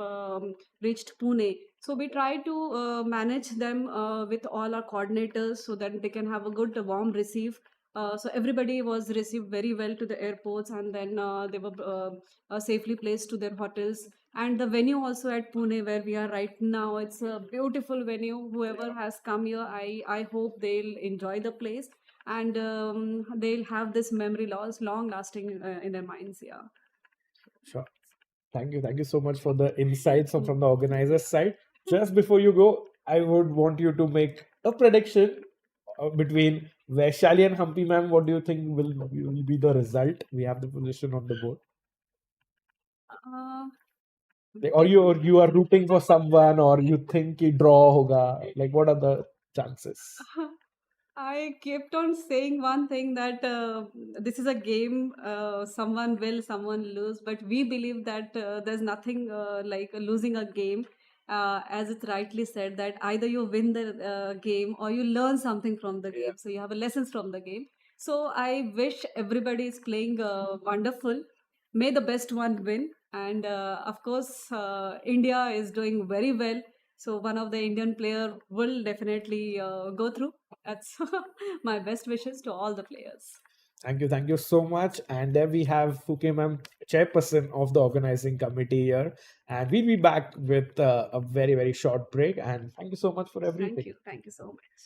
reached Pune. So we try to manage them with all our coordinators so that they can have a good warm receive. So everybody was received very well to the airports, and then they were safely placed to their hotels. And the venue also at Pune, where we are right now, it's a beautiful venue. Whoever has come here, I hope they'll enjoy the place, and they'll have this memory loss long lasting in their minds. Yeah. Sure. Thank you. Thank you so much for the insights from the organizer's side. Just before you go, I would want you to make a prediction between Vaishali and Humpy ma'am. What do you think will be the result? We have the position on the board. Uh, Or you are rooting for someone, or you think ki draw hoga. Like, what are the chances? I kept on saying one thing that this is a game. Someone will, someone lose. But we believe that there's nothing like losing a game. As it's rightly said, that either you win the game or you learn something from the game. So you have a lessons from the game. So I wish everybody is playing wonderful. May the best one win. And of course, India is doing very well. So one of the Indian player will definitely go through. That's my best wishes to all the players. Thank you so much. And there we have Fuke ma'am, chairperson of the organizing committee here. And we'll be back with a very, very short break. And thank you so much for everything. Thank you so much.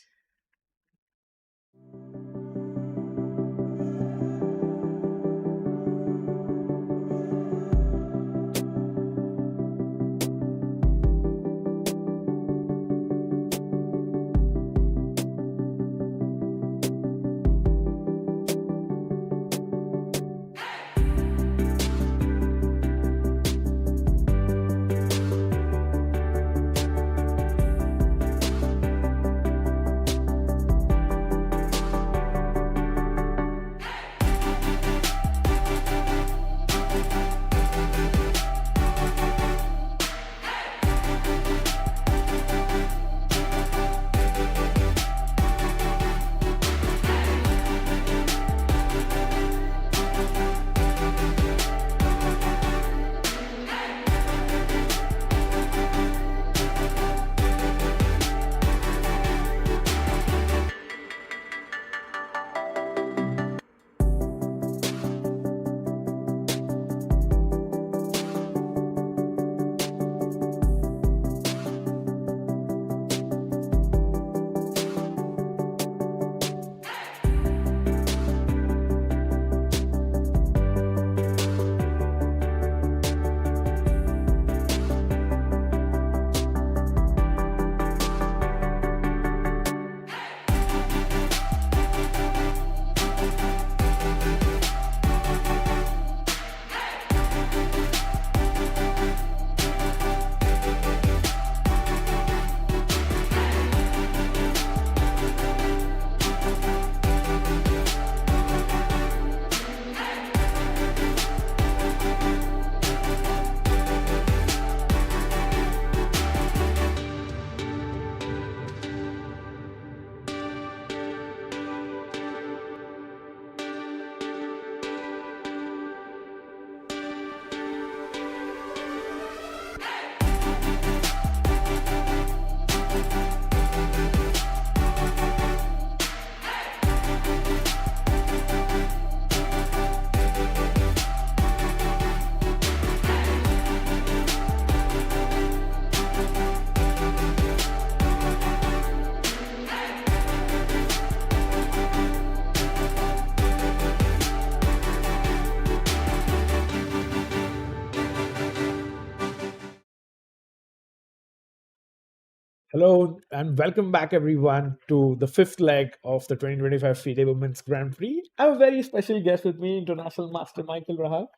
Hello and welcome back everyone to the fifth leg of the 2025 FIDE Women's Grand Prix. I have a very special guest with me, International Master Michael Rahal.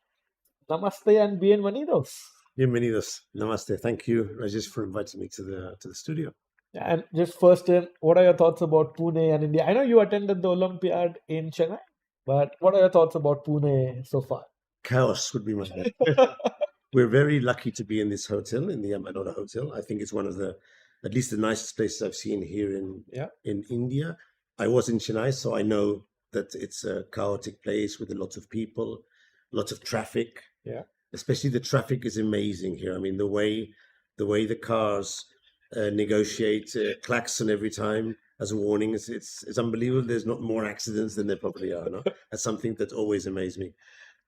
Namaste and bienvenidos. Bienvenidos. Namaste. Thank you, Rajesh, for inviting me to the studio. And just first in, what are your thoughts about Pune and India? I know you attended the Olympiad in Chennai, but what are your thoughts about Pune so far? Chaos would be my name. We're very lucky to be in this hotel, in the Amadora Hotel. I think it's one of at least the nicest places I've seen here in India. I was in Chennai, so I know that it's a chaotic place with a lot of people, lots of traffic. Yeah. Especially the traffic is amazing here. I mean, the way the cars negotiate klaxon every time as a warning, it's unbelievable. There's not more accidents than there probably are. No? That's something that always amazed me.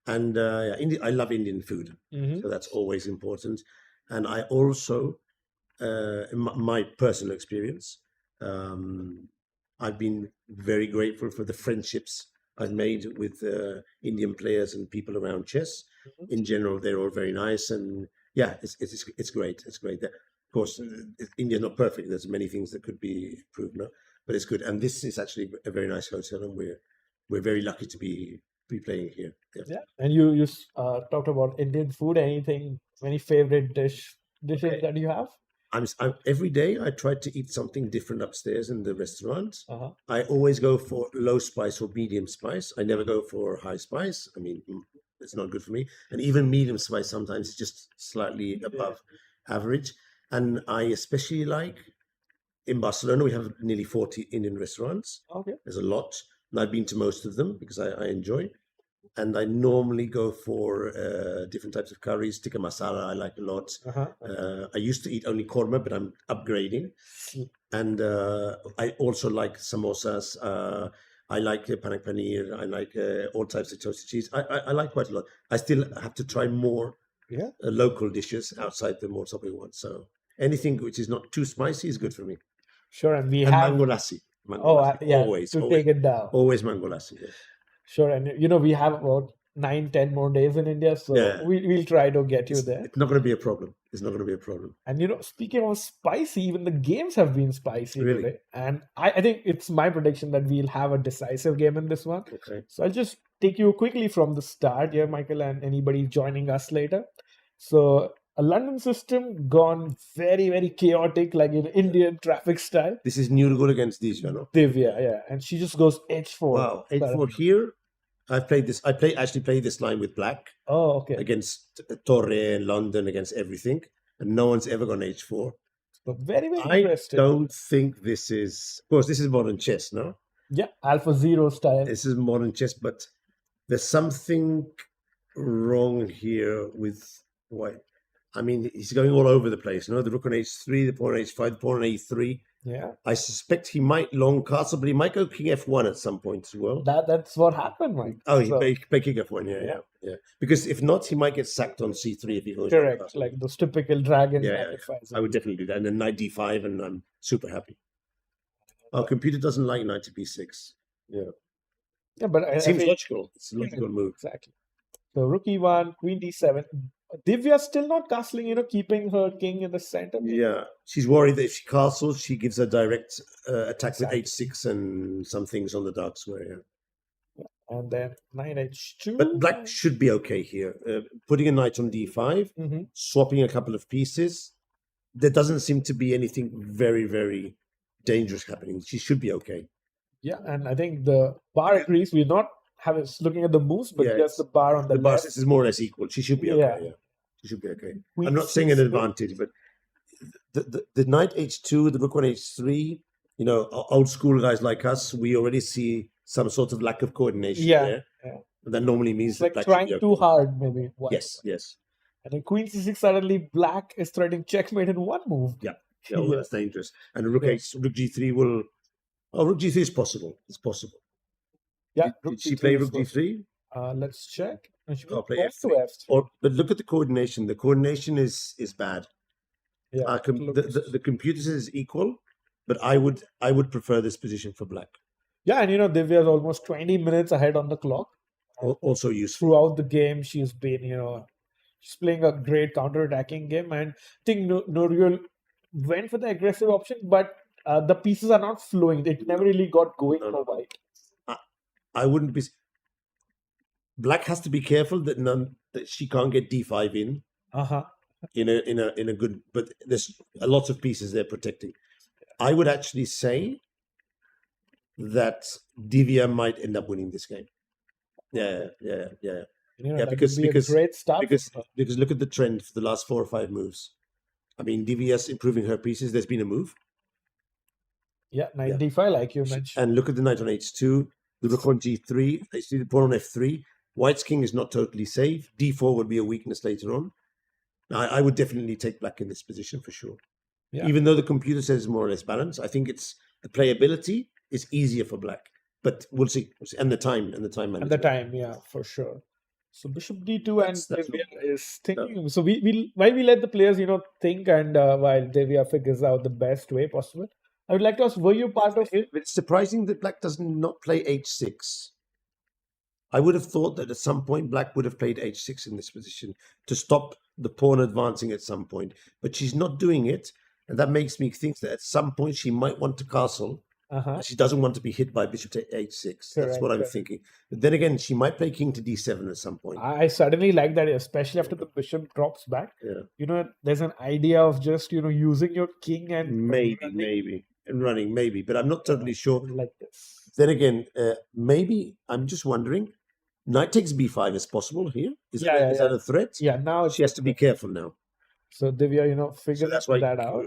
And I love Indian food, so that's always important. And I also, in my personal experience, I've been very grateful for the friendships I've made with Indian players and people around chess. In general, they're all very nice, and yeah, it's great. It's great. Of course, India's not perfect. There's many things that could be improved, no? But it's good. And this is actually a very nice hotel, and we're very lucky to be playing here. Yeah. And you talked about Indian food. Any favorite dishes that you have? I'm every day I try to eat something different upstairs in the restaurant. Uh-huh. I always go for low spice or medium spice. I never go for high spice. I mean, it's not good for me. And even medium spice sometimes is just slightly above average. And I especially like in Barcelona, we have nearly 40 Indian restaurants. Okay. There's a lot. And I've been to most of them because I enjoy. And I normally go for different types of curries. Tikka masala I like a lot. I used to eat only korma, but I'm upgrading. And I also like samosas. I like panak paneer. I like all types of toasted cheese. I like quite a lot. I still have to try more local dishes outside the more popular ones. So anything which is not too spicy is good for me. Sure, and we And have mango lassi. always take it down. Always mango lassi. Yeah. Sure, and we have about 9-10 more days in India, so we'll try to get you there. It's not going to be a problem. It's not going to be a problem. And speaking of spicy, even the games have been spicy Really? today. And I think it's my prediction that we'll have a decisive game in this one. Okay. So I'll just take you quickly from the start here, Michael, and anybody joining us later. So a London system gone very, very chaotic, like in Indian traffic style. This is Nurgul against Divya, no? Divya, yeah. And she just goes H4. Wow. H4 here. I've played this. I actually played this line with black. Oh, okay. Against Torre and London, against everything. And no one's ever gone H4. So very, very I interesting. don't think this is... Of course, this is modern chess, no? Yeah, Alpha Zero style. This is modern chess, but there's something wrong here with White. I mean, he's going all over the place, no? The rook on H3, the pawn on H5, the pawn on A3. Yeah. I suspect he might long castle, but he might go king F1 at some point as well. That's what happened, Mike. Oh, he play king F1, yeah. Because if not, he might get sacked on C3 if he goes. Correct, like those typical dragon. I would definitely do that. And then knight D5, and I'm super happy. Our computer doesn't like knight to B6. Yeah, but it seems logical. It's a logical move. Exactly. So rook E1, queen D7. Divya's still not castling, keeping her king in the center. Yeah, she's worried that if she castles, she gives a direct attack with H6 and some things on the dark square. Yeah. And then knight H2. But black should be okay here. Putting a knight on D5, swapping a couple of pieces. There doesn't seem to be anything very, very dangerous happening. She should be okay. Yeah, and I think the bar agrees. We're not looking at the moves, but just the bar on the bar left. is more or less equal. She should be okay. Yeah. She should be okay. I'm not saying an advantage, but the knight H2, the rook on H3, old school guys like us, we already see some sort of lack of coordination there. Yeah. And that normally means it's like trying too hard, maybe. Yes. And then queen C6, suddenly black is threatening checkmate in one move. Yeah, well, that's dangerous. And rook G3 will... Oh, rook G3 is possible. It's possible. Yeah. Did she play rook G3? Let's check. Play F3. But look at the coordination. The coordination is bad. Yeah. The computer says it's equal, but I would prefer this position for black. Yeah, and Divya is almost 20 minutes ahead on the clock. Also useful. Throughout the game, she's been, she's playing a great counter-attacking game. And I think Nurgul went for the aggressive option, but the pieces are not flowing. It never really got going No, for no. white. I wouldn't be. Black has to be careful that she can't get d5 Uh-huh. in a good. But there's a lot of pieces they're protecting. I would actually say that Divya might end up winning this game. Yeah. You know, Yeah, that because- would be because- a great start. Because look at the trend for the last 4 or 5 moves. I mean, Divya's improving her pieces. There's been a move. Yeah, knight d5, like you She- mentioned. And look at the knight on h2, the rook on g3, actually the pawn on f3. White's king is not totally safe. d4 would be a weakness later on. I would definitely take black in this position for sure. Yeah. Even though the computer says more or less balanced, I think it's the playability is easier for black. But we'll see. And the time management. At the time, yeah, for sure. So bishop d2 and That's Divya is thinking. So we while we let the players, think, and while Divya figures out the best way possible, I would like to ask, were you part of it? It's surprising that black does not play h6. I would have thought that at some point black would have played h6 in this position to stop the pawn advancing at some point. But she's not doing it. And that makes me think that at some point she might want to castle. Uh-huh. She doesn't want to be hit by bishop to h6. That's what I'm Correct. thinking. But then again, she might play king to d7 at some point. I suddenly like that, especially after the bishop drops back. Yeah. There's an idea of just, using your king and Running, maybe. But I'm not totally sure. like this. Then again, maybe I'm just wondering. Knight takes b5 is possible here. Is that a threat? Yeah, now She has to be careful now. So Divya, So figure that's why that out.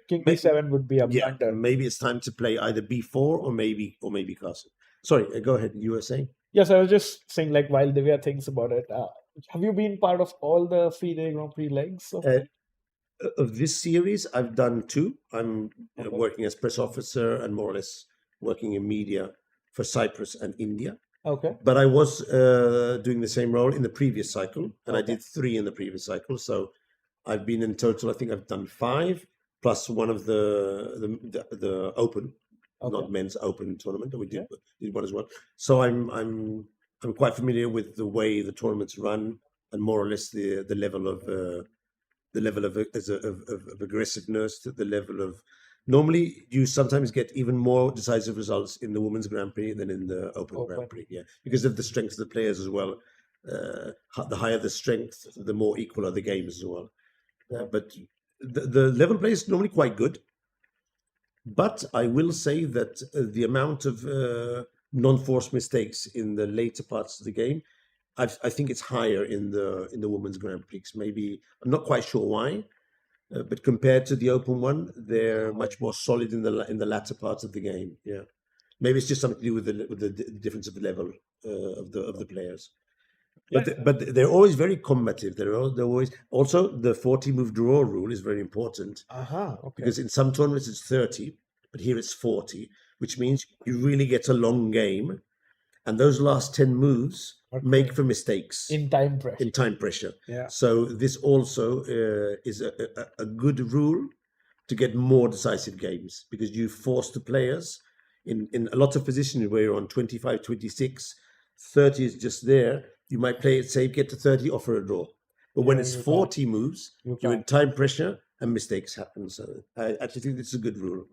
King may- d7 would be a blunder. maybe it's time to play either b4 or maybe castle. Sorry, go ahead. You were saying? Yes, I was just saying, like, while Divya thinks about it, have you been part of all the FIDE Grand Prix legs? Of this series, I've done 2. I'm Okay. working as press officer and more or less working in media for Cyprus and India. Okay. But I was doing the same role in the previous cycle, and I Okay. did 3 in the previous cycle. So I've been in total. I think I've done 5 plus one of the open, Okay. not men's open tournament. We did one as well. So I'm quite familiar with the way the tournaments run and more or less the level of aggressiveness, the level of. Normally, you sometimes get even more decisive results in the Women's Grand Prix than in the Open Grand Prix, because of the strength of the players as well. The higher the strength, the more equal are the games as well. But the level play is normally quite good. But I will say that the amount of non-forced mistakes in the later parts of the game, I think it's higher in the Women's Grand Prix. Maybe I'm not quite sure why. But compared to the open one, they're much more solid in the latter parts of the game. Yeah, maybe it's just something to do with the difference of the level of the players. But they're always very combative. They're always also the 40 move draw rule is very important Okay. because in some tournaments it's 30, but here it's 40, which means you really get a long game, and those last 10 moves make for mistakes in time pressure. Yeah. So this also is a good rule to get more decisive games, because you force the players in a lot of positions where you're on 25, 26, 30 is just there. You might play it safe, get to 30, offer a draw. But when it's 40 moves, you're in time pressure and mistakes happen. So I actually think this is a good rule.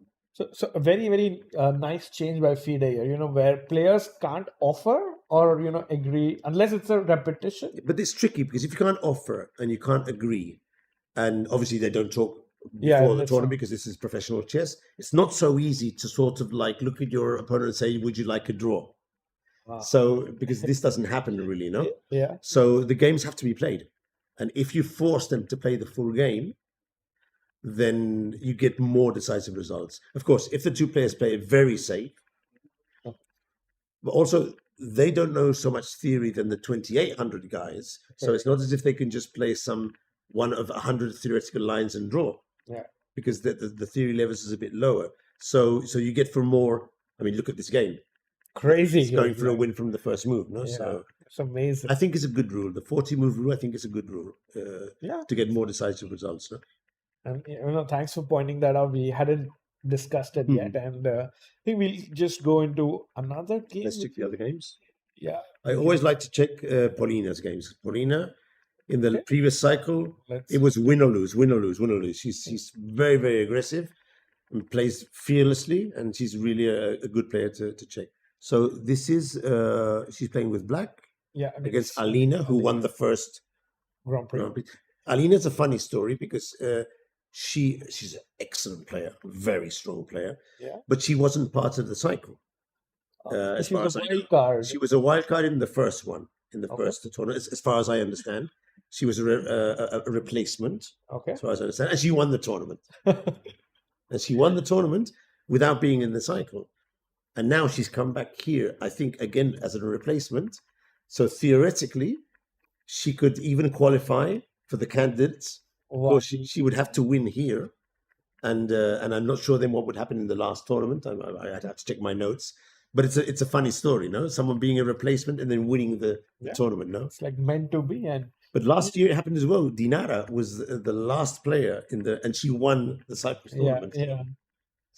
So a very, very nice change by FIDE here, where players can't offer or, agree unless it's a repetition. But it's tricky because if you can't offer and you can't agree, and obviously they don't talk before the tournament because this is professional chess, it's not so easy to sort of like look at your opponent and say, would you like a draw? Wow. So because this doesn't happen really, no? Yeah. So the games have to be played. And if you force them to play the full game, then you get more decisive results. Of course, if the two players play it very safe, but also they don't know so much theory than the 2,800 guys. So it's not as if they can just play one of 100 theoretical lines and draw. Yeah. Because the theory levels is a bit lower. So you get for more. I mean, look at this game. Crazy. It's going for a win from the first move. No? Yeah. So it's amazing. I think it's a good rule. The 40 move rule, I think, is a good rule to get more decisive results. No? And thanks for pointing that out. We hadn't discussed it yet, and I think we'll just go into another game. Let's check the other games. Yeah, I always like to check Paulina's games. Paulina In the Okay. previous cycle, Let's it was win or lose, win or lose, win or lose. She's very, very aggressive and plays fearlessly, and she's really a good player to check. So this is she's playing with black yeah against Alina, who won the first Grand Prix. Grand Prix. Alina's a funny story because she's an excellent player, very strong player, Yeah. but she wasn't part of the cycle. As She's far a as I know. wild card. She was a wild card in the first one, in the Okay. first tournament, as far as I understand. She was a replacement, Okay. as far as I understand, and she won the tournament. And she won the tournament without being in the cycle. And now she's come back here, I think, again, as a replacement. So theoretically, she could even qualify for the candidates. Of Wow. course, she would have to win here. And I'm not sure then what would happen in the last tournament. I'd have to check my notes. But it's a funny story, no? Someone being a replacement and then winning the Yeah. tournament, no? It's like meant to be. And But last year it happened as well. Dinara was the last player and she won the Cyprus tournament. yeah.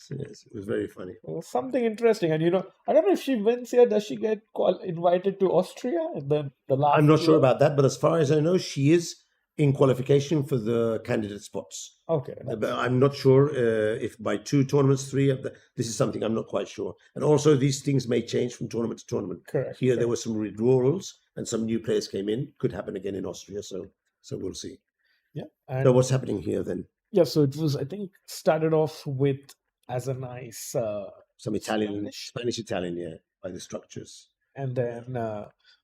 So, yes, it was very funny. Something interesting. And I don't know if she wins here, does she get invited to Austria? The last I'm not sure year? about that, but as far as I know, she is in qualification for the candidate spots. Okay. But I'm not sure if by 2 tournaments, 3 of the, this is something I'm not quite sure. And also these things may change from tournament to tournament. Correct. Here there were some withdrawals and some new players came in. Could happen again in Austria, so we'll see. Yeah. And So what's happening here then? yeah, so it was, I think, started off with as a nice Some Spanish Italian, yeah, by the structures. and then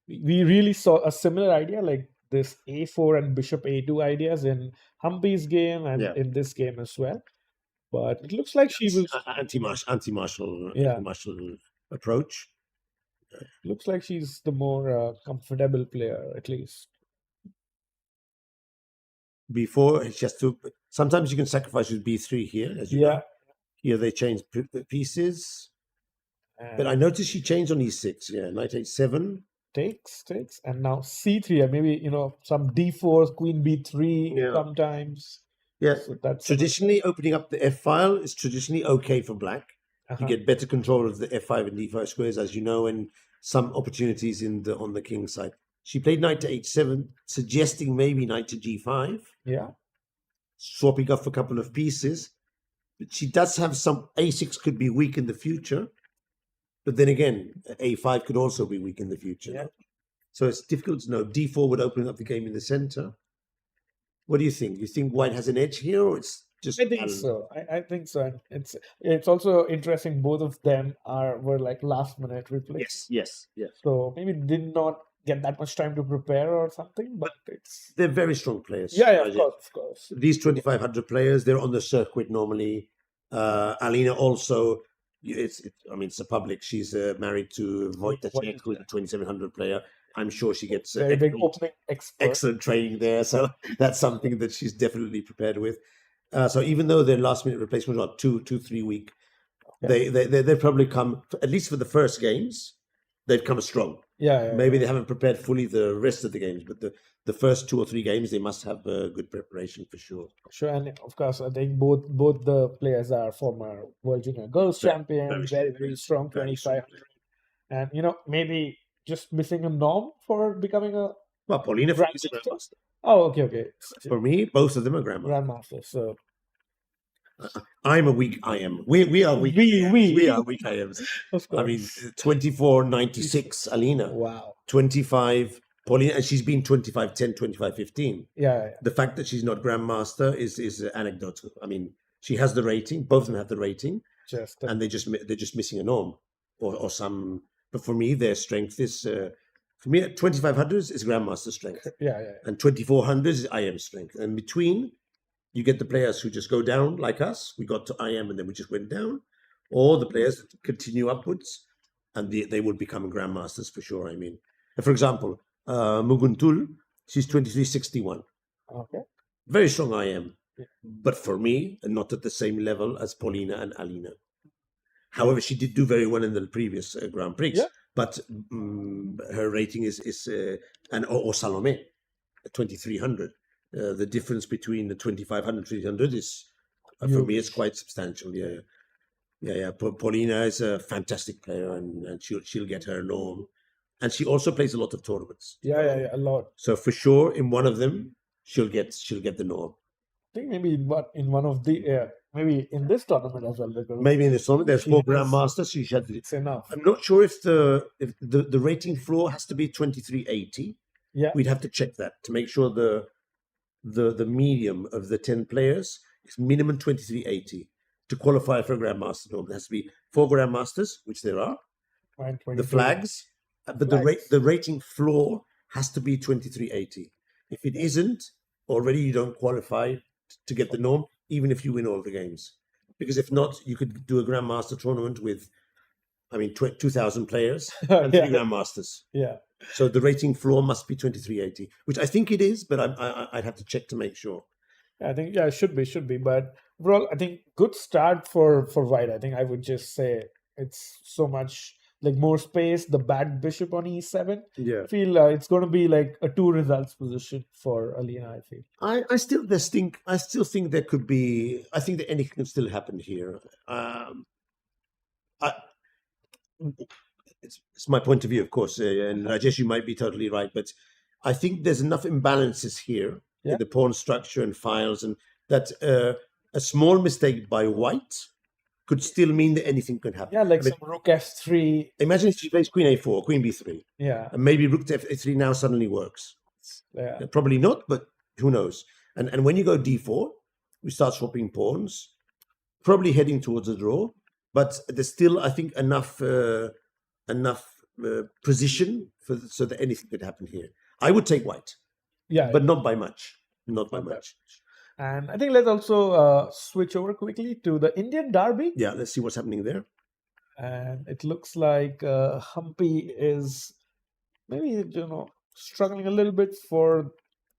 we really saw a similar idea like this a4 and bishop a2 ideas in Humpy's game and Yeah. in this game as well. But it looks like she was Anti-martial Yeah. approach. looks like she's the more comfortable player, at least. Before she has to. Sometimes you can sacrifice with b3 here, as you Yeah. know. Here they change pieces, but And I noticed she changed on e6. Yeah, knight h7. takes, and now c3, and maybe some d4, queen b3 Yeah. sometimes. Yeah, So that's traditionally opening up the f file is traditionally okay for black. uh-huh. You get better control of the f5 and d5 squares, as you know, and some opportunities on the king side. She played knight to h7, suggesting maybe knight to g5, Yeah. swapping off a couple of pieces. But she does have some a6 could be weak in the future, but then again, a5 could also be weak in the future. Yeah. So it's difficult to know. d4 would open up the game in the center. What do you think? You think white has an edge here, or it's just? I think so. I think so. And it's also interesting. Both of them were like last minute replays. Yes. So maybe did not get that much time to prepare or something. But it's They're very strong players. yeah, Raja. of course. These 2,500 players, they're on the circuit normally. Alina also, it's a public. She's married to Wojtacek, who's a 2,700 player. I'm sure she gets Very big opening expert. excellent training there. So that's something that she's definitely prepared with. So even though their last minute replacements are 2-3 week, they probably come, at least for the first games, they've come strong. Yeah. Maybe they haven't prepared fully the rest of the games, but the first 2 or 3 games, they must have good preparation for sure. Sure, and of course, I think both the players are former World Junior Girls champions, very strong, 2,500, and maybe just missing a norm for becoming a Well, Paulina is a Grandmaster? grandmaster. Oh, okay. For me, both of them are grandmasters. Grandmaster. So I'm a weak IM. We are weak. We are weak IMs. of course. I mean, 24.96 Alina, wow. 25 Paulina, and she's been 25.10, 25.15. Yeah. The fact that she's not grandmaster is anecdotal. I mean, she has the rating. Both of them have the rating, Just and they're just missing a norm or some. But for me, their strength is for me at 2,500 is grandmaster strength, yeah. and 2,400 is IM strength. And between, you get the players who just go down like us. We got to IM and then we just went down, or the players that continue upwards, and they would become grandmasters for sure. I mean, for example, Munguntuul, she's 23.61. Okay. Very strong IM, Yeah. but for me, not at the same level as Paulina and Alina. However, she did do very well in the previous Grand Prix, Yeah. but her rating is or Salome, 2,300. The difference between the 2,500 and 300 is, for me, it's quite substantial. Yeah. Paulina is a fantastic player, and she'll get her norm. and she also plays a lot of tournaments. Yeah, a lot. So for sure, in one of them, she'll get the norm. I think maybe in one of the maybe in this tournament as well. Because Maybe in this tournament, there's She 4 has- grandmasters. She had. it's enough. I'm not sure if the rating floor has to be 2380. Yeah, We'd have to check that to make sure the medium of the 10 players is minimum 2380 to qualify for a grandmaster tournament. There has to be 4 grandmasters, which there are. and The flags, but Flags. the rating floor has to be 2380. If it isn't, already you don't qualify to get the norm, even if you win all the games. Because if not, you could do a grandmaster tournament with, 2,000 players and 3 yeah, grandmasters. yeah. So the rating floor must be 2380, which I think it is, but I'd have to check to make sure. I think it should be. But overall, I think good start for white. I think I would just say it's so much like more space. The back bishop on e7. Yeah. I feel it's going to be like a 2 results position for Alina. I feel. I still think there could be. I think that anything can still happen here. It's my point of view, of course, and Rajesh, you might be totally right, but I think there's enough imbalances here Yeah. in the pawn structure and files, and that a small mistake by white could still mean that anything could happen. Yeah, like I mean, some rook f3. imagine if she plays queen a4, queen b3, Yeah, and maybe rook to f3 now suddenly works. yeah, Probably not, but who knows? And when you go d4, we start swapping pawns, probably heading towards a draw. But there's still, I think, enough position so that anything could happen here. I would take white, yeah. but not by much. Not by Not that much. And I think let's also switch over quickly to the Indian Derby. Yeah, let's see what's happening there. And it looks like Humpy is maybe struggling a little bit for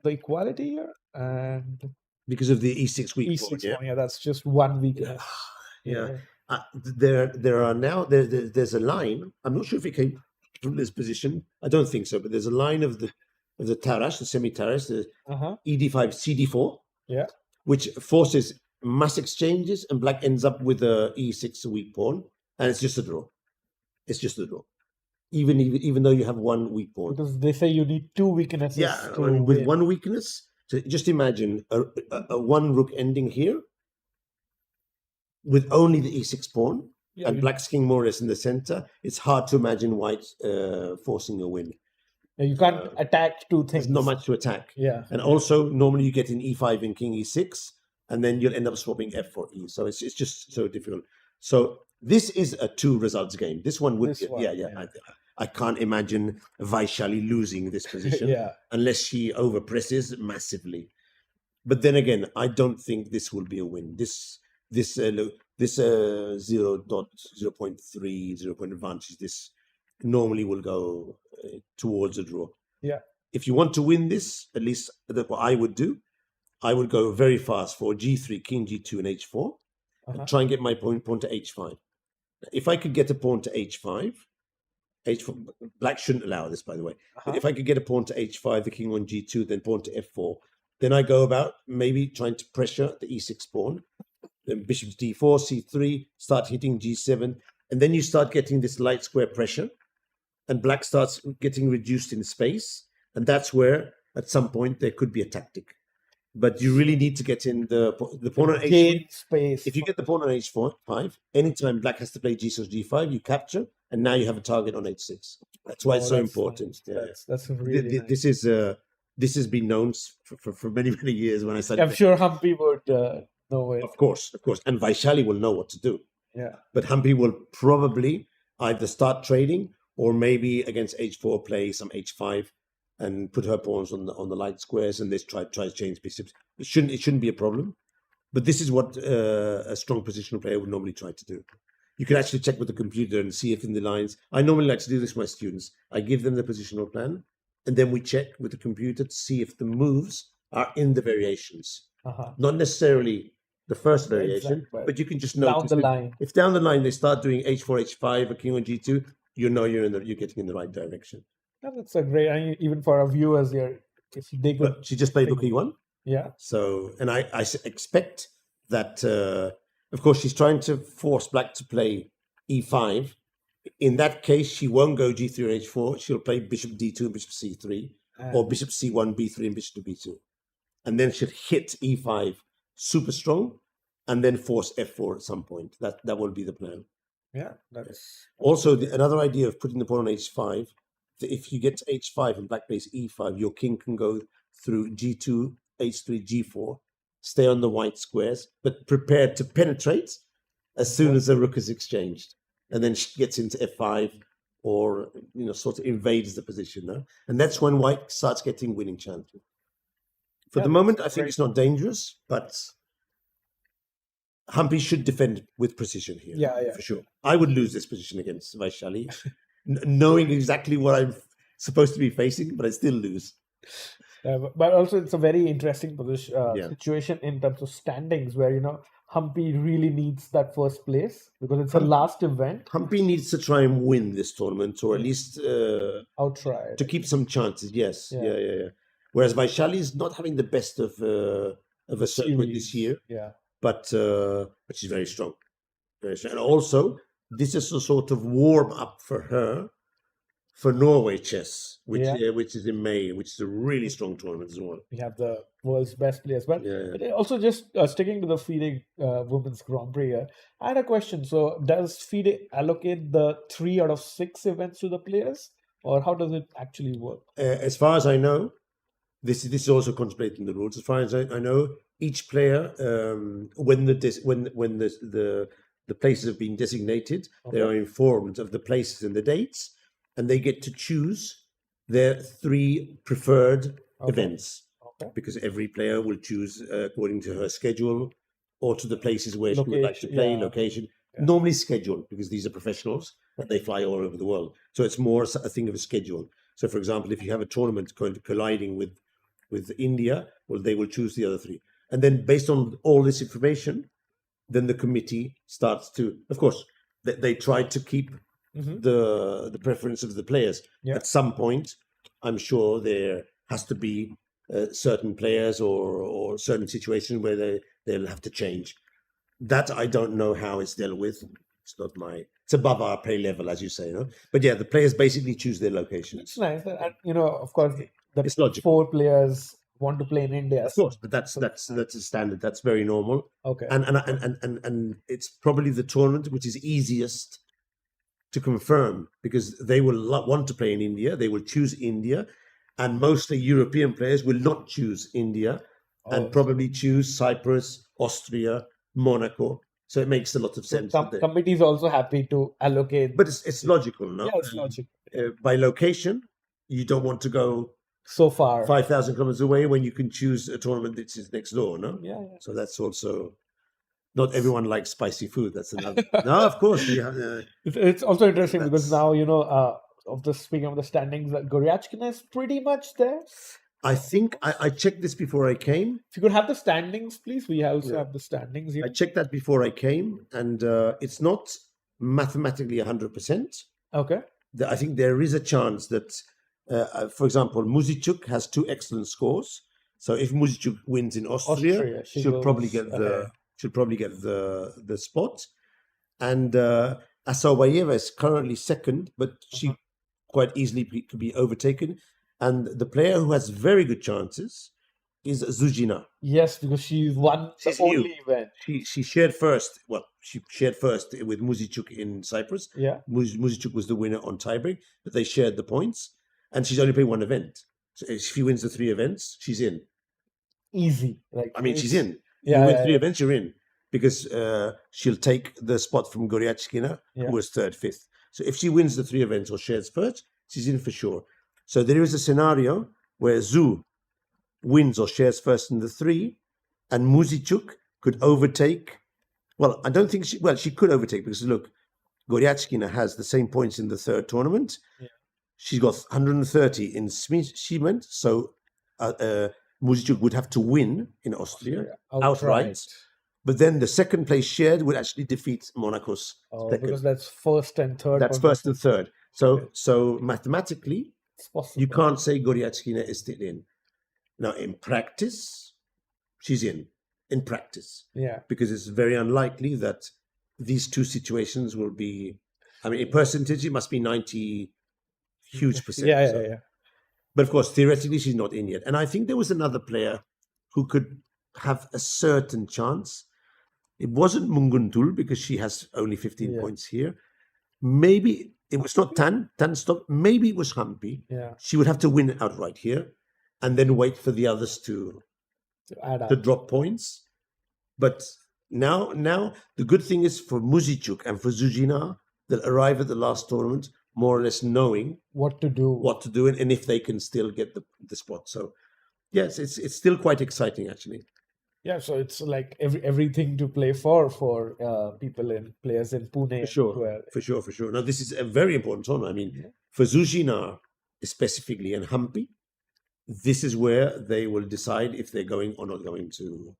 the equality here, and Because of the e6 weak pawn, e6 yeah. pawn. Yeah, that's just one weakness. Yeah. There are now there's a line. I'm not sure if it came from this position. I don't think so, but there's a line of the Tarash, the semi-Tarash, the Uh-huh. ED5, CD4, Yeah. which forces mass exchanges, and black ends up with a E6 weak pawn, and it's just a draw. It's just a draw, even though you have one weak pawn. Because they say you need 2 weaknesses Yeah, to with win. one weakness. So just imagine a one rook ending here, with only the E6 pawn, Yeah, and you, black's king more or less in the center. It's hard to imagine white forcing a win. you can't attack 2 things. There's not much to attack. Yeah. And also, normally you get in e5 and king e6, and then you'll end up swapping f4 e. So it's just so difficult. So this is a 2 results game. This one would This be, one, yeah. yeah. I can't imagine Vaishali losing this position Yeah. unless she overpresses massively. But then again, I don't think this will be a win. This 0.3 0 point advantage, this normally will go towards a draw. Yeah. If you want to win this, at least that's what I would do. I would go very fast for g3, king g2, and h4, Uh-huh. and try and get my pawn to h5. If I could get a pawn to h5, black shouldn't allow this, by the way. Uh-huh. But if I could get a pawn to h5, the king on g2, then pawn to f4, then I go about maybe trying to pressure the e6 pawn, then bishop to d4, c3, start hitting g7, and then you start getting this light square pressure, and black starts getting reduced in space, and that's where at some point there could be a tactic. But you really need to get in the pawn on h5. Gain space. If you get the pawn on h5, anytime black has to play g6, g5, you capture, and now you have a target on h6. That's why it's so important. Nice. Yeah. That's really nice. This has been known for many years when I started. I'm sure Humpy would know it. Of course, and Vaishali will know what to do. Yeah. But Humpy will probably either start trading or maybe against h4 play some h5 and put her pawns on the light squares, and this try to change bishops. It shouldn't be a problem. But this is what a strong positional player would normally try to do. You can actually check with the computer and see if in the lines. I normally like to do this with my students. I give them the positional plan, and then we check with the computer to see if the moves are in the variations. Uh-huh. Not necessarily the first variation, Exactly. but you can just Down notice the line. if down the line they start doing h4, h5, or king on g2, you know you're getting in the right direction. Yeah, that's a great. I mean, even for our viewers here, if they could. But she just played rook e1. Yeah. So, and I expect that, of course, she's trying to force black to play e5 In that case, she won't go g3 or h4. She'll play bishop d2 and bishop c3, or bishop c1, b3 and bishop to b2. And then she'll hit e5 super strong, and then force f4 at some point. That will be the plan. Yeah, that's Also, another idea of putting the pawn on h5, that if you get to h5 and black plays e5, your king can go through g2, h3, g4, stay on the white squares, but prepared to penetrate as soon as the rook is exchanged, and then she gets into f5 or sort of invades the position. No? And that's when white starts getting winning chances. For the moment, I think it's not dangerous, but Humpy should defend with precision here. Yeah, for sure. I would lose this position against Vaishali, knowing exactly what I'm supposed to be facing, but I still lose. But also it's a very interesting position, Yeah. situation in terms of standings, where Humpy really needs that first place because it's a last event. Humpy needs to try and win this tournament, or at least Outright. to keep some chances. Yes, Yeah. yeah. Whereas Vaishali is not having the best of a circuit this year, Yeah. but she's very strong, very strong. And also, this is a sort of warm up for her for Norway chess, which is in May, which is a really strong tournament as well. We have the world's best players. But Yeah. but also just sticking to the FIDE Women's Grand Prix here, I had a question. So does FIDE allocate the 3 out of 6 events to the players, or how does it actually work? As far as I know, this is also contemplated in the rules. As far as I know, each player, when the places have been designated, they are informed of the places and the dates, and they get to choose their 3 preferred events. Okay. Because every player will choose according to her schedule or to the places where she would like to play, location. Yeah. Normally scheduled, because these are professionals and they fly all over the world. So it's more a thing of a schedule. So, for example, if you have a tournament colliding with India, well, they will choose the other 3. And then based on all this information, then the committee starts to, of course, they try to keep the preference of the players. Yeah. At some point, I'm sure there has to be certain players or certain situations where they'll have to change. That I don't know how it's dealt with. It's not it's above our pay level, as you say, no? But yeah, the players basically choose their locations. It's nice. And, of course, It's logical. 4 players want to play in India. Of course, but that's a standard. That's very normal. Okay. And it's probably the tournament which is easiest to confirm, because they will want to play in India. They will choose India, and mostly European players will not choose India and probably choose Cyprus, Austria, Monaco. So it makes a lot of sense. Committee is also happy to allocate. But it's logical, no? Yeah, it's logical. By location, you don't want to go So far. 5,000 kilometers away when you can choose a tournament that is next door, no? Yeah. So that's also, not everyone likes spicy food. That's another. No, of course. It's also interesting because now, speaking of the standings, Goryachkina is pretty much there. I think I checked this before I came. If you could have the standings, please. We also have the standings here. I checked that before I came, and it's not mathematically 100%. Okay. I think there is a chance that, for example, Muzichuk has 2 excellent scores. So if Muzichuk wins in Austria, she'll probably get the spot. And Asabayeva is currently second, but she quite easily could be overtaken. And the player who has very good chances is Zhu Jiner. Yes, because she won the only event. She shared first. Well, she shared first with Muzichuk in Cyprus. Yeah. Muzichuk was the winner on tiebreak, but they shared the points. And she's only played 1 event. So if she wins the 3 events, she's in. Easy. She's in. Yeah, you win 3 events, you're in. Because she'll take the spot from Goryachkina, who was 3rd, 5th. So if she wins the 3 events or shares first, she's in for sure. So there is a scenario where Zhu wins or shares first in the 3, and Muzichuk could overtake. Well, I don't think she could overtake, because look, Goryachkina has the same points in the 3rd tournament. Yeah. She's got 130 in Siemens, so Muzichuk would have to win in Austria outright. But then the 2nd place shared would actually defeat Monaco's second. Because that's 1st and 3rd. That's 1st and 3rd. So mathematically, you can't say Goryachkina is still in. Now, in practice, she's in practice. Yeah. Because it's very unlikely that these 2 situations will be I mean, in percentage, it must be 90 huge percent. Yeah, so. yeah, yeah. But of course, theoretically, she's not in yet. And I think there was another player who could have a certain chance. It wasn't Munguntuul because she has only 15 Yeah. points here. Maybe it was not Tan stopped. Maybe it was Humpy. Yeah. She would have to win outright here and then wait for the others to Add to up. drop points. But now the good thing is for Muzichuk and for Zhu Jiner, they'll arrive at the last tournament more or less knowing What to do? what to do and if they can still get the spot. So yes, it's still quite exciting actually. Yeah, so it's like everything to play for players in Pune. For sure. Now this is a very important tournament. I mean, for Zhu Jiner specifically and Humpy, this is where they will decide if they're going or not going to.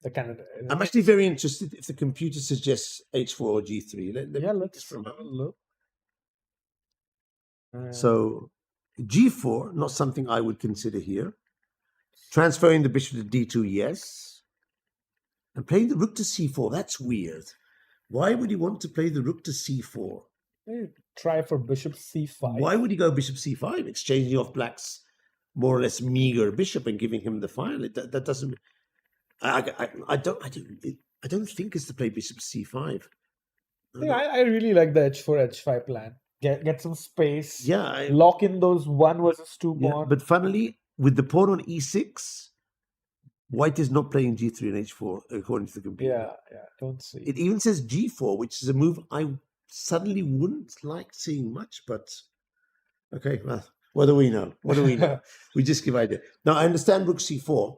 The Canada. I'm actually very interested if the computer suggests H4 or G3. Let's look. So G4, not something I would consider here. Transferring the bishop to D2, yes. And playing the rook to C4, that's weird. Why would he want to play the rook to C4? Try for bishop C5. Why would he go bishop C5, exchanging off black's more or less meager bishop and giving him the file? That doesn't. I don't think it's to play bishop C5. I really like the H4 H5 plan. Get some space. Yeah, lock in those 1 versus 2 pawn. But funnily, with the pawn on E6, White is not playing G3 and H4 according to the computer. Yeah, don't see. It even says G4, which is a move I suddenly wouldn't like seeing much. But okay, well, what do we know? We just give idea. Now I understand Rook C4.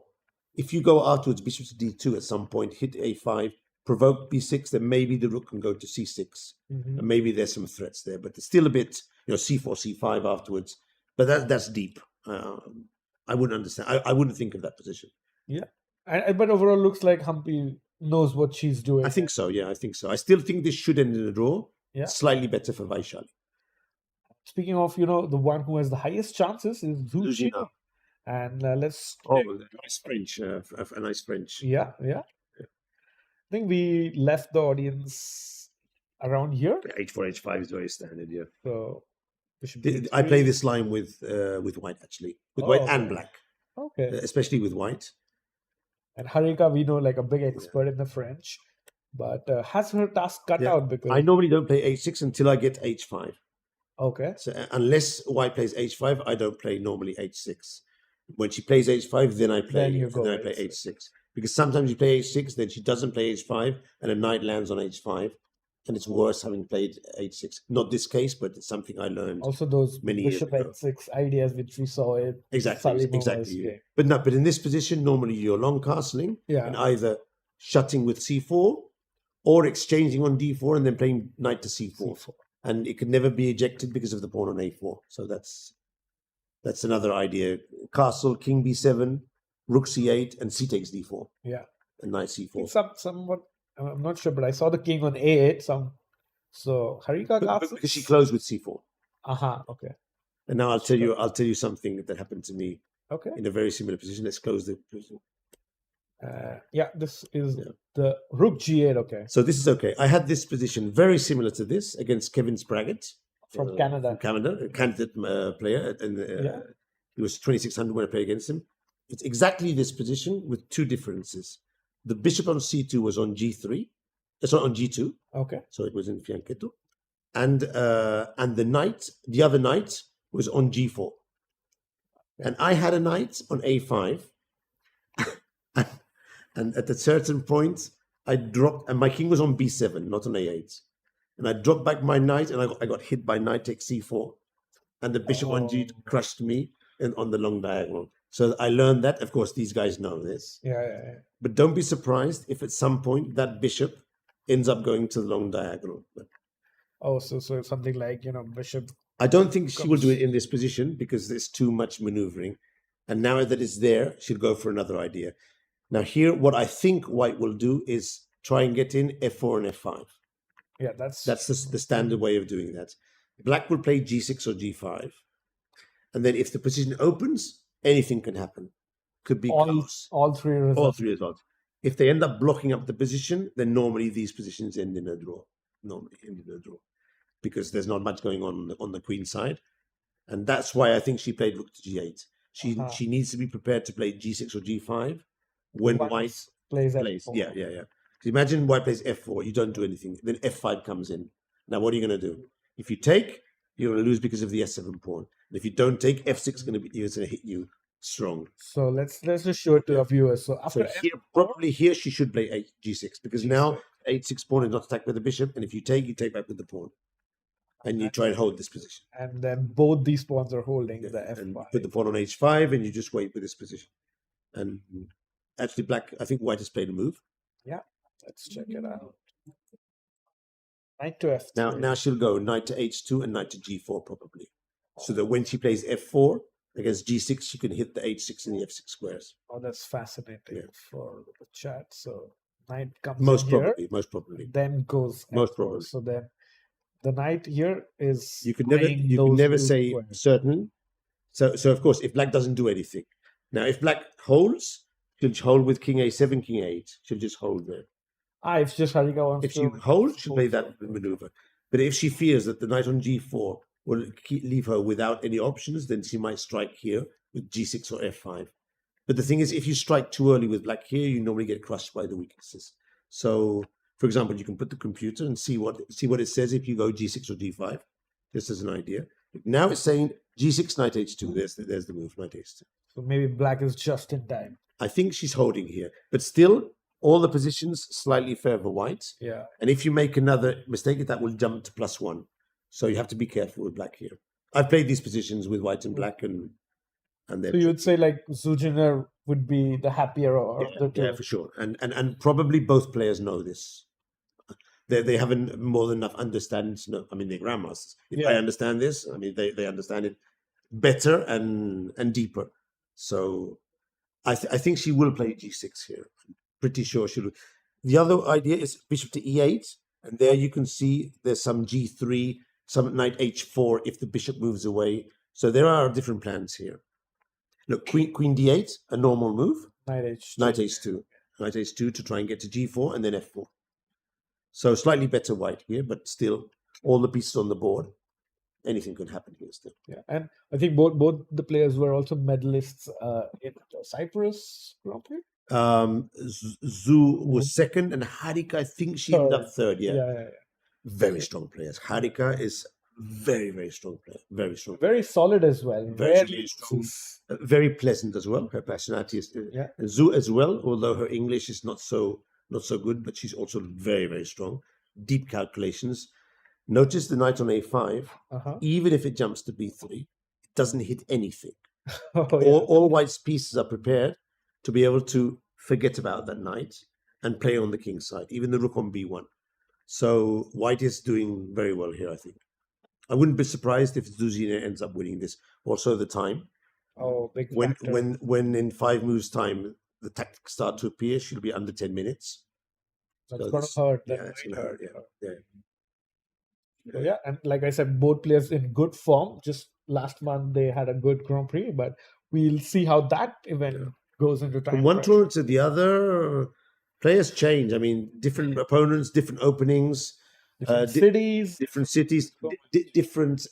If you go afterwards, bishop to D2 at some point, hit A5, provoke B6, then maybe the rook can go to C6, and maybe there's some threats there. But it's still a bit, C4, C5 afterwards. But that's deep. I wouldn't understand. I wouldn't think of that position. Yeah, but overall, looks like Humpy knows what she's doing. I think so. Yeah, I think so. I still think this should end in a draw. Yeah, slightly better for Vaishali. Speaking of, the one who has the highest chances is Zhu Jiner. And let's. Oh, nice French. A nice French. Yeah. I think we left the audience around here. H4, H5 is very standard. Yeah. So I play this line with White actually, with White and Black. Okay. Especially with White. And Harika, we know, like a big expert in the French, but has her task cut out because I normally don't play H6 until I get H5. Okay. So unless White plays H5, I don't play normally H6. When she plays H5, then I play H6. Because sometimes you play H6, then she doesn't play H5, and a knight lands on H5, and it's worse having played H6. Not this case, but it's something I learned. Also, those many bishop years ago. H6 ideas which we saw it Exactly. But in this position, normally you're long castling and either shutting with C4 or exchanging on D4 and then playing knight to C4. And it can never be ejected because of the pawn on A4. So that's another idea. Castle, king B7, rook C8, and C takes D4. Yeah. And knight C4. Somewhat, I'm not sure, but I saw the king on A8. So Harika castles because she closed with C4. Okay. And now I'll tell you something that happened to me. Okay. In a very similar position. Let's close the position. This is the rook G8. Okay. So this is okay. I had this position very similar to this against Kevin Spraggett from Canada. A candidate player, and he was 2600 when I played against him. It's exactly this position with two differences. The bishop on C2 was on G3. Sorry, on G2. Okay. So it was in fianchetto, and the other knight was on G4, and I had a knight on A5. And at a certain point, I dropped, and my king was on B7, not on A8. And I dropped back my knight, and I got hit by knight takes C4. And the bishop on G crushed me on the long diagonal. So I learned that. Of course, these guys know this. Yeah. But don't be surprised if at some point that bishop ends up going to the long diagonal. So something like, bishop. I don't think she will do it in this position because there's too much maneuvering. And now that it's there, she'll go for another idea. Now here, what I think White will do is try and get in F4 and F5. Yeah, that's the standard way of doing that. Black will play G6 or G5. And then if the position opens, anything can happen. Could be all three results. If they end up blocking up the position, then normally these positions end in a draw. because there's not much going on the queen side. And that's why I think she played rook to g8. She needs to be prepared to play g6 or g5 when Once white plays plays. F4. Yeah. 'Cause imagine white plays f4, you don't do anything. Then f5 comes in. Now, what are you going to do? If you take, you're going to lose because of the s7 pawn. And if you don't take, f6 is going to hit you strong. So let's just show it to our viewers. So So after here, probably here, she should play g6 because now h6 pawn is not attacked by the bishop, and if you take back with the pawn, and you try and hold this position. and then both these pawns are holding Yeah, the and F5. put the pawn on h5, and you just wait with this position. And actually, black, I think white has played a move. Let's check it out. Knight to F3. Now she'll go knight to h2 and knight to g4 probably, so that when she plays f4 against g6, she can hit the h6 and the f6 squares. Oh, that's fascinating Yeah. for the chat. So knight comes Most in here, probably. then goes Most F4. probably. So then the knight here is You can eyeing those never two say squares. certain. So of course, if black doesn't do anything, now if black holds, she'll hold with king a7, king a8. She'll just hold there. If just Harika wants If to she holds, she'll play hold that maneuver. But if she fears that the knight on g4 will leave her without any options, then she might strike here with g6 or f5. But the thing is, if you strike too early with black here, you normally get crushed by the weaknesses. So, for example, you can put the computer and see what it says if you go g6 or g5, just as an idea. Now it's saying g6, knight h2. There's the move, knight h2. So maybe black is just in time. I think she's holding here, but still, all the positions slightly favor white. Yeah. And if you make another mistake, that will jump to +1. So you have to be careful with black here. I've played these positions with white and black, and So you would say like Zhu Jiner would be the happier of the two. yeah, for sure. And probably both players know this. They haven't more than enough understanding to know. I mean, they're grandmasters. If I understand this, I mean, they understand it better and deeper. So I think she will play g6 here. I'm pretty sure she'll. The other idea is bishop to e8, and there you can see there's some g3, some knight h4 if the bishop moves away. So there are different plans here. Look, queen d8, a normal move. Knight h2. Knight h2. Knight h2 to try and get to g4 and then f4. So slightly better white here, but still all the pieces on the board. Anything could happen here still. Yeah, and I think both the players were also medalists in Cyprus Grand Prix. Zhu was second, and Harika, I think she ended up third. Yeah. Very strong players. Harika is very, very strong player. Very strong. Very solid as well. Very strong. Very pleasant as well. Her personality is. Zhu as well, although her English is not so good, but she's also very, very strong. Deep calculations. Notice the knight on a5. Even if it jumps to b3, it doesn't hit anything. All white's pieces are prepared to be able to forget about that knight and play on the king's side, even the rook on b1. So white is doing very well here, I think. I wouldn't be surprised if Zhu Jiner ends up winning this. Also the time. Big when in 5 moves time the tactics start to appear, she'll be under 10 minutes. That's going to hurt. Yeah, it's going to hurt. Yeah, and like I said, both players in good form. Just last month they had a good Grand Prix, but we'll see how that event goes into time. From one tournament to the other, players change. I mean, different opponents, different openings, different cities,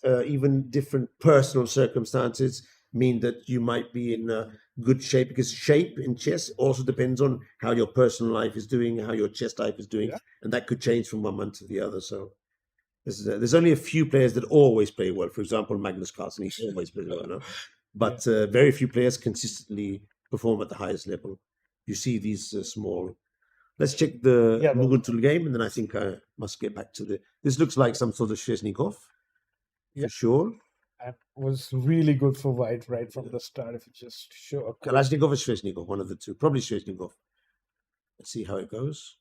even different personal circumstances mean that you might be in good shape, because shape in chess also depends on how your personal life is doing, how your chess life is doing, and that could change from one month to the other. So there's only a few players that always play well. For example, Magnus Carlsen, he always plays well, no? But very few players consistently perform at the highest level. You see these small. Let's check the Munguntuul game, and then I think I must get back to the. This looks like some sort of Shveznikov, for sure. And was really good for white right from the start. If you just show up. Kalashnikov or Shveznikov, one of the two. Probably Shveznikov. Let's see how it goes.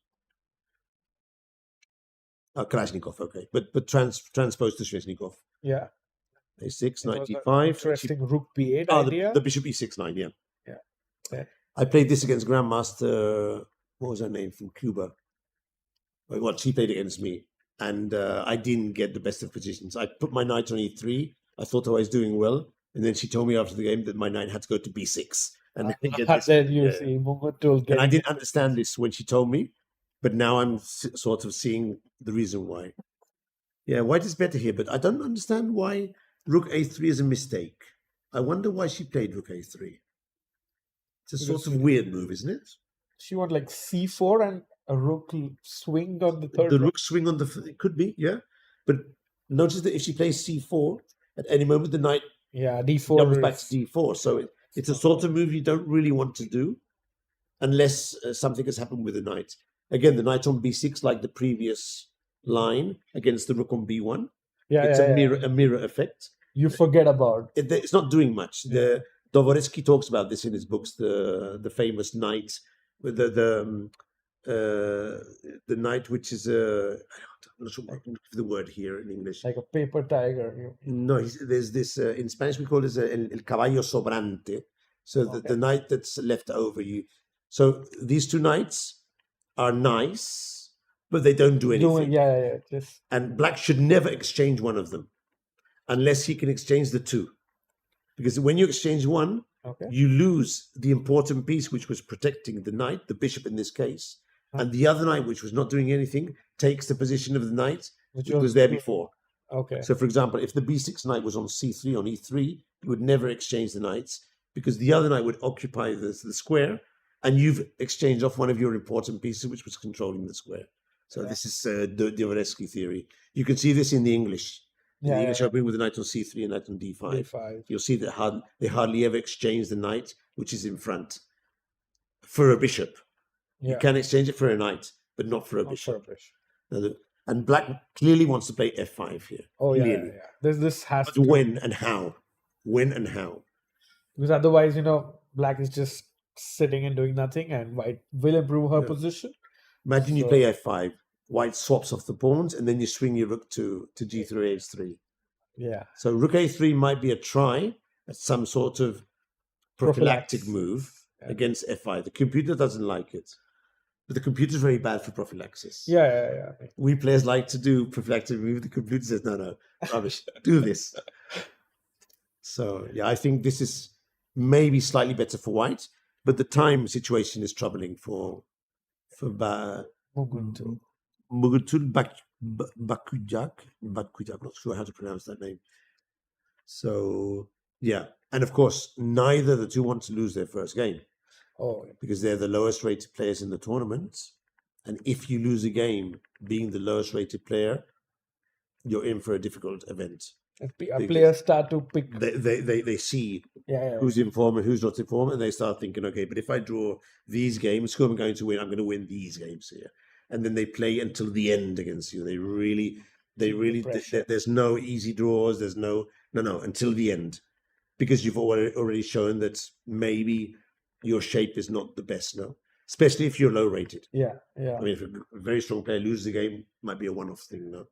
Kalashnikov, okay. But transposed to Shveznikov. Yeah. A6, knight e5. Interesting rook b8 idea. The bishop e6, 9, yeah. I played this against Grandmaster, what was her name, from Cuba. Well, she played against me. And I didn't get the best of positions. I put my knight on e3. I thought I was doing well. And then she told me after the game that my knight had to go to b6. And then you see Munguntuul. And I didn't understand this when she told me. But now I'm sort of seeing the reason why. Yeah, white is better here, but I don't understand why rook a3 is a mistake. I wonder why she played rook a3. It's a sort Because of weird move, isn't it? she want like c4 and a rook swinged on the third The row. rook swing on the it could be, yeah. But notice that if she plays c4, at any moment the knight Yeah, doubles d4 back is to d4. So it's a sort of move you don't really want to do unless something has happened with the knight. Again, the knight on b6, like the previous line against the rook on b1. yeah, It's yeah, a yeah. mirror effect. You forget about It's not doing much. Yeah. Dostoevsky talks about this in his books, the famous knight with the knight, which is I'm not sure what the word here in English. like a paper tiger. No, there's this in Spanish we call it el caballo sobrante. So Okay. the knight that's left over you. So these two knights are nice, but they don't do anything. Yeah. Just And black should never exchange one of them unless he can exchange the two. Because when you exchange one, okay. you lose the important piece which was protecting the knight, the bishop in this case. And the other knight, which was not doing anything, takes the position of the knight, which was there before. Okay. So, for example, if the b6 knight was on c3, on e3, you would never exchange the knights because the other knight would occupy the square and you've exchanged off one of your important pieces, which was controlling the square. So this is Dostoevsky theory. You can see this in the English. In the English opening with the knight on c3 and knight on d5. d5. You'll see that they hardly ever exchange the knight, which is in front, for a bishop. Yeah. You can exchange it for a knight, but not for a Not bishop. for a bishop. And black clearly wants to play f5 here. Oh yeah, Clearly. yeah. This has But to, when and how? When and how? because otherwise, black is just sitting and doing nothing, and white will improve her Yeah. position. Imagine you So- play f5, white swaps off the pawns, and then you swing your rook to g3, h3. Yeah. So rook a3 might be a try at some sort of prophylactic Prophylax. move Yeah. against f5. The computer doesn't like it. But the computer's very bad for prophylaxis. Yeah. We players like to do prophylactic move. The computer says, no, rubbish, do this. So, yeah, I think this is maybe slightly better for white, but the time situation is troubling for Munguntuul. Munguntuul Bakujak. I'm not sure how to pronounce that name. So, yeah. And of course, neither the two want to lose their first game Oh, because they're the lowest rated players in the tournament. And if you lose a game being the lowest rated player, you're in for a difficult event. players start to pick. They see Yeah. who's in form and who's not in form, and they start thinking, okay, but if I draw these games, who am I going to win? I'm going to win these games here. And then they play until the end against you. They really, pressure. there's no easy draws. There's no, until the end. Because you've already shown that maybe your shape is not the best now, especially if you're low rated. Yeah. I mean, if a very strong player loses the game, it might be a one-off thing, no?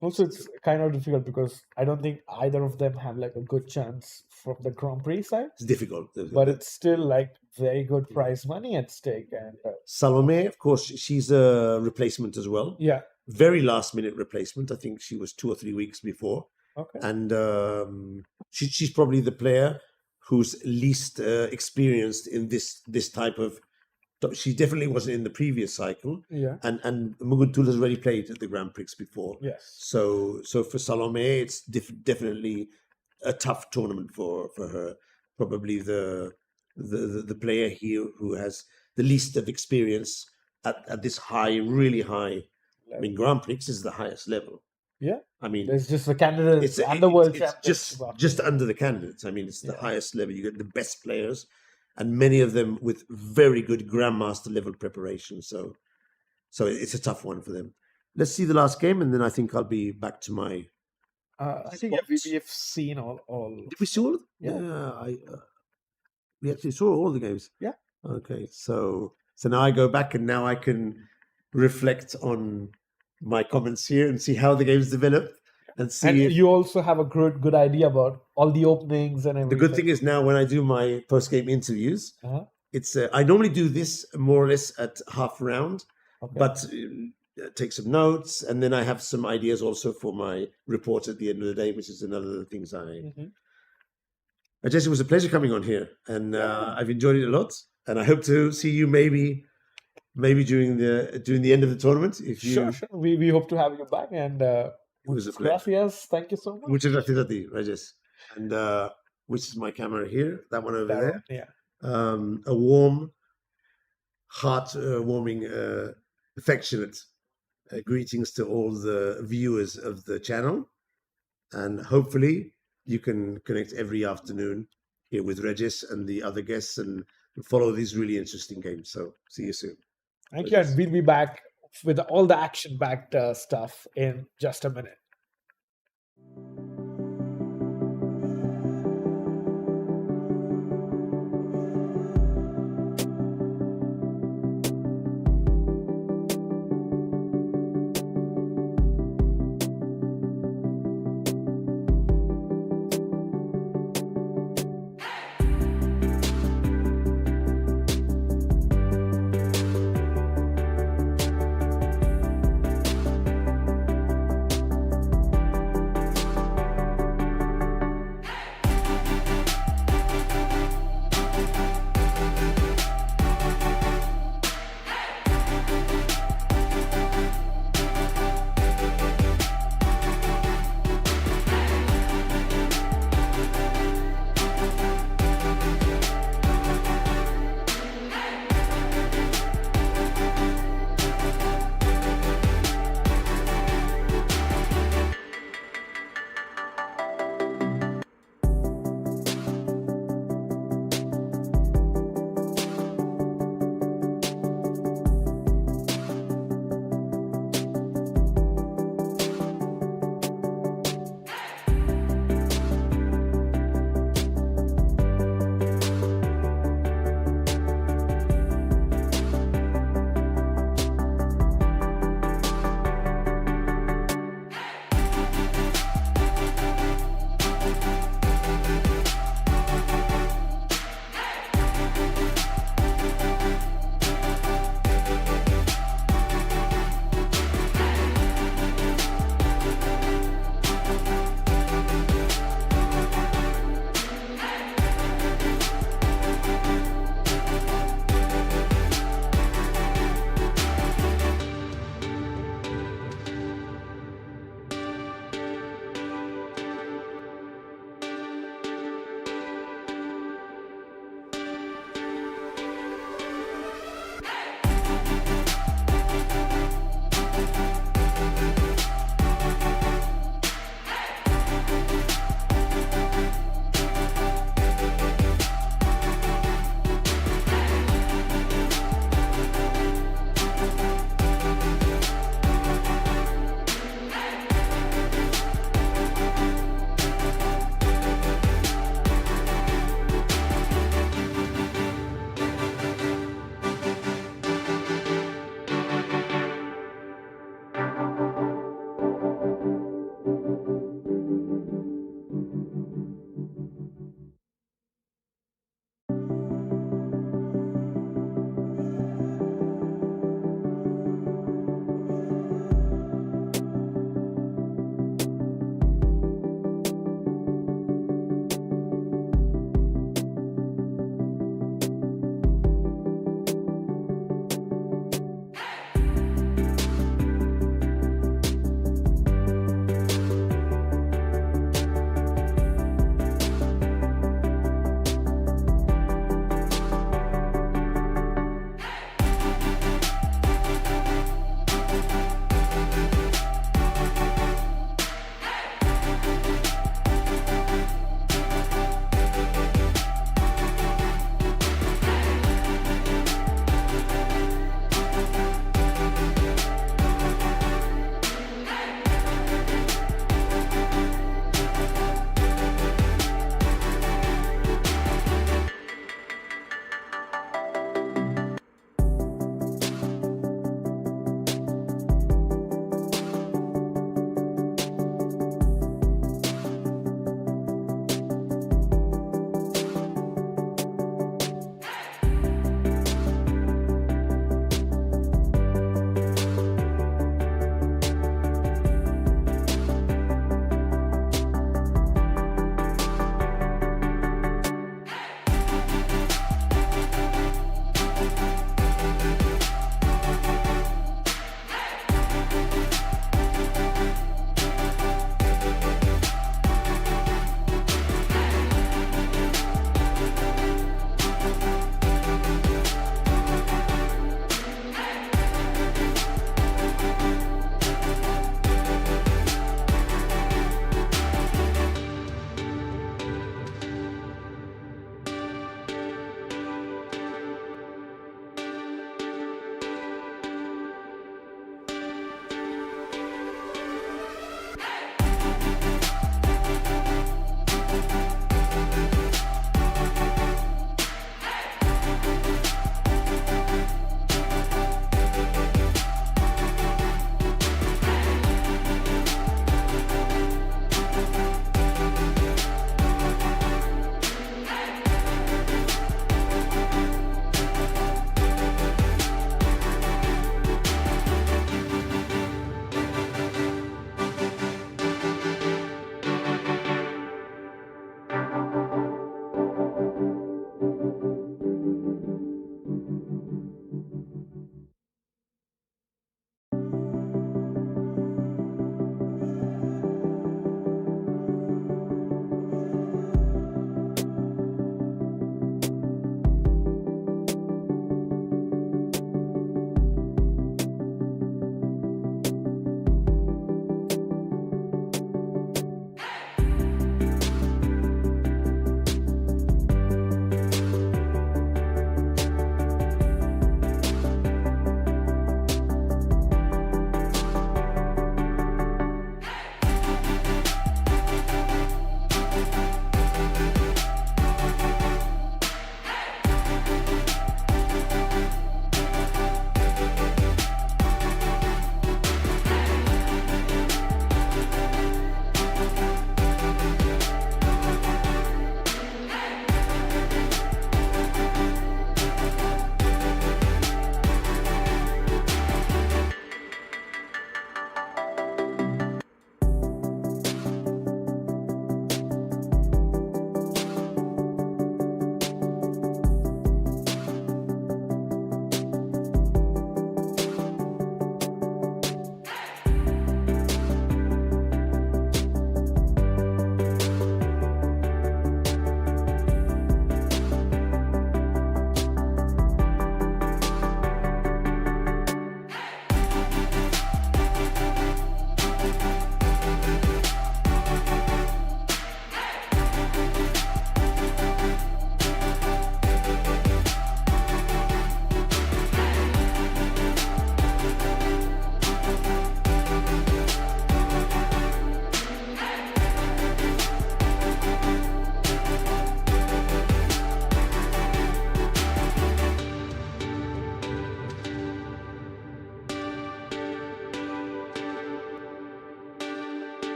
Also, it's kind of difficult because I don't think either of them have like a good chance from the Grand Prix side, It's difficult. but it's still like very good prize money at stake. And Salome, of course, she's a replacement as well. yeah, Very last-minute replacement. I think she was 2 or 3 weeks before. okay. And she's probably the player who's least experienced in this type of. She definitely wasn't in the previous cycle, Yeah. and Munguntuul has already played at the Grand Prix before. Yes. So for Salome, it's definitely a tough tournament for her. Probably the player here who has the least of experience at this high, really high. I mean, Grand Prix is the highest level. Yeah. I mean, There's just the candidates it's and the world it's champions. just under the candidates. I mean, it's the Yeah. highest level. You get the best players, and many of them with very good grandmaster level preparation. So it's a tough one for them. Let's see the last game, and then I think I'll be back to my. I think we've seen all. Did we see all? Yeah. We actually saw all the games. Yeah. Okay, so now I go back, and now I can reflect on my comments here and see how the games develop, and see. And if, you also have a good idea about all the openings and the everything. good thing is now when I do my post-game interviews, Uh-huh. it's I normally do this more or less at half round, Okay. but take some notes, and then I have some ideas also for my report at the end of the day, which is another of the things Mhm. Jesse, it was a pleasure coming on here, and I've enjoyed it a lot, and I hope to see you maybe during the end of the tournament. If you Sure. We hope to have you back, and It was a pleasure. Gracias. Thank you so much. Muchas gracias a ti, Regis. And which is my camera here, that one over there. Yeah. A warm, heart-warming, affectionate greetings to all the viewers of the channel. And hopefully you can connect every afternoon here with Regis and the other guests and follow these really interesting games. So see you soon. Thank you. And we'll be back with all the action-packed stuff in just a minute.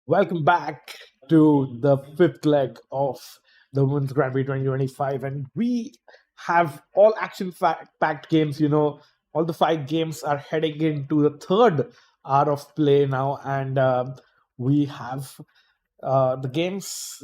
Welcome back to the fifth leg of the Women's Grand Prix 2025. And we have all action packed games. All the five games are heading into the third hour of play now. And we have the games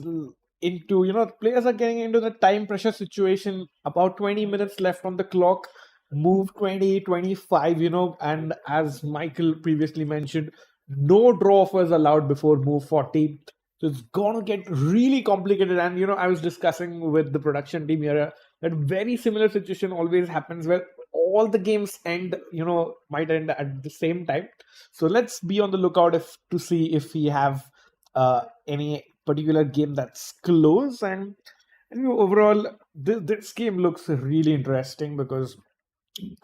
into, players are getting into the time pressure situation. About 20 minutes left on the clock. Move 2025, and as Michael previously mentioned, no draw offers allowed before move 40. So it's gonna get really complicated. And I was discussing with the production team here that very similar situation always happens where all the games might end at the same time. So let's be on the lookout if to see if we have any particular game that's close. And overall, this game looks really interesting because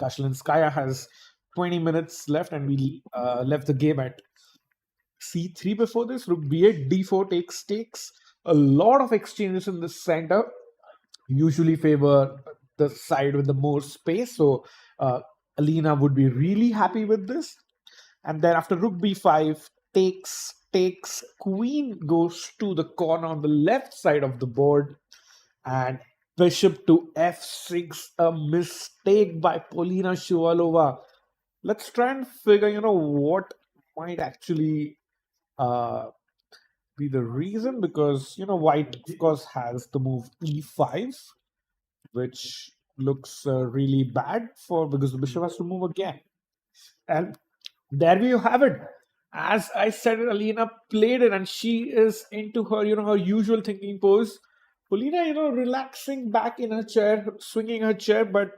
Kashlinskaya has 20 minutes left, and we left the game at c3 before this. Rook b8, d4 takes. A lot of exchanges in the center usually favor the side with the more space. So Alina would be really happy with this. And then after rook b5, takes, queen goes to the corner on the left side of the board, and bishop to f6, a mistake by Polina Shuvalova. Let's try and figure, what might actually be the reason, because white of course has the move e5, which looks really bad for because the bishop has to move again. And there you have it. As I said, Alina played it, and she is into her, her usual thinking pose. Polina, relaxing back in her chair, swinging her chair, but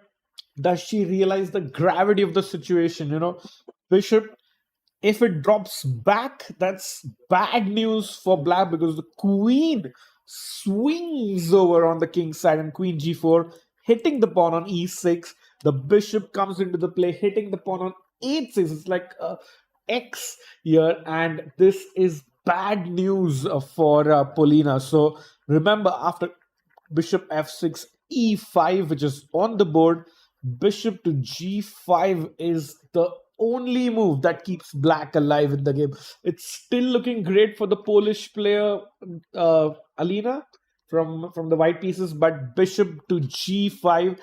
does she realize the gravity of the situation? Bishop, if it drops back, that's bad news for black because the queen swings over on the king's side, and queen g4, hitting the pawn on e6. The bishop comes into the play, hitting the pawn on h6. It's like X here, and this is bad news for Polina. So remember, after bishop f6, e5, which is on the board, bishop to g5 is the only move that keeps black alive in the game. It's still looking great for the Polish player Alina from the white pieces, but bishop to g5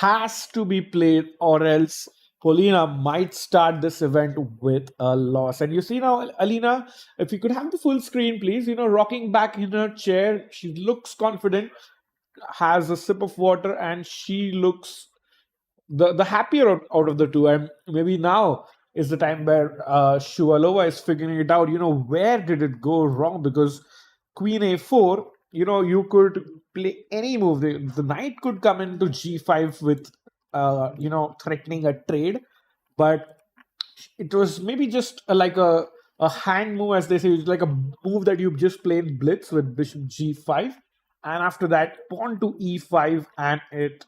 has to be played, or else Polina might start this event with a loss. And you see now, Alina, if you could have the full screen, please, rocking back in her chair. She looks confident, has a sip of water, and she looks the happier out of the two. And maybe now is the time where Shuvalova is figuring it out. Where did it go wrong? Because queen a4, you could play any move. The knight could come into g5 with, threatening a trade, but it was maybe just like a hand move, as they say. It's like a move that you just play in blitz with bishop g5, and after that pawn to e5, and it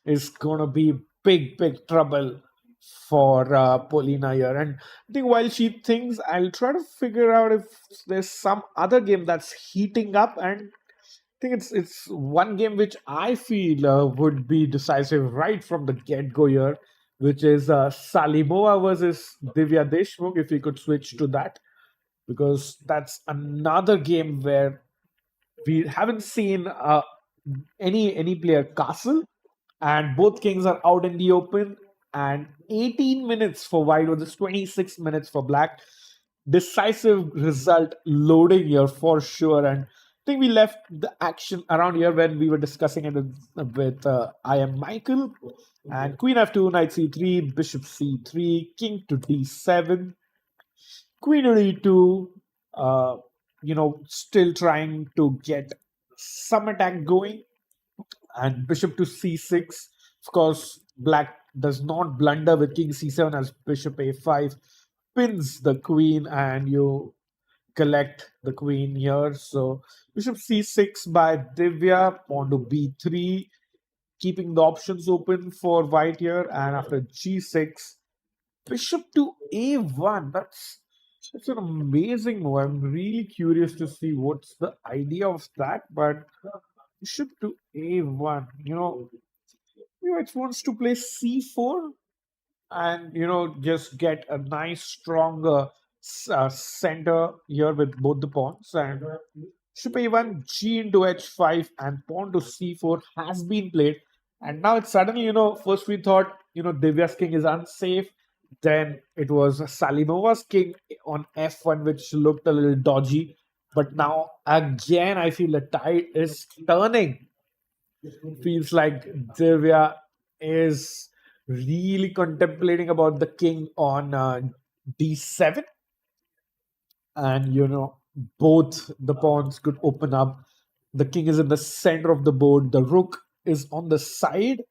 is gonna be big trouble for Polina here. And I think while she thinks, I'll try to figure out if there's some other game that's heating up. And I think it's one game which I feel would be decisive right from the get go here, which is Salimova versus Divya Deshmukh. If we could switch to that, because that's another game where we haven't seen any player castle, and both kings are out in the open. And 18 minutes for white versus 26 minutes for black. Decisive result loading here for sure. And I think we left the action around here when we were discussing it with I am Michael. And queen f2, knight c3, bishop c3, king to d7, queen to d2. Still trying to get some attack going, and bishop to c6. Of course, black does not blunder with king c7, as bishop a5 pins the queen, and you collect the queen here. So bishop c6 by Divya, pawn to b3, keeping the options open for white here. And after g6, bishop to a1. That's an amazing move. I'm really curious to see what's the idea of that. But bishop to a1, it wants to play c4 and just get a nice strong center here with both the pawns, and bishop a1, g into h5, and pawn to c4 has been played. And now it's suddenly, first we thought, Divya's king is unsafe. Then it was Salimova's king on f1, which looked a little dodgy. But now again, I feel the tide is turning. Feels like Divya is really contemplating about the king on d7, and both the pawns could open up. The king is in the center of the board. The rook is on the side.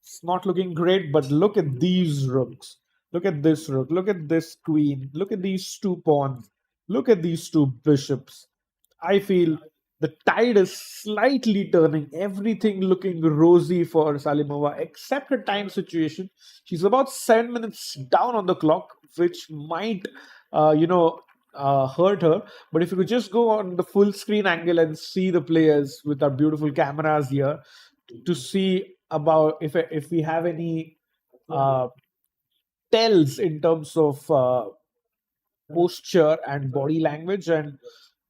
It's not looking great, but look at these rooks. Look at this rook. Look at this queen. Look at these two pawns. Look at these two bishops. I feel the tide is slightly turning. Everything looking rosy for Salimova, except her time situation. She's about 7 minutes down on the clock, which might, hurt her. But if you could just go on the full screen angle and see the players with our beautiful cameras here to see about if we have any uh, tells in terms of posture and body language, and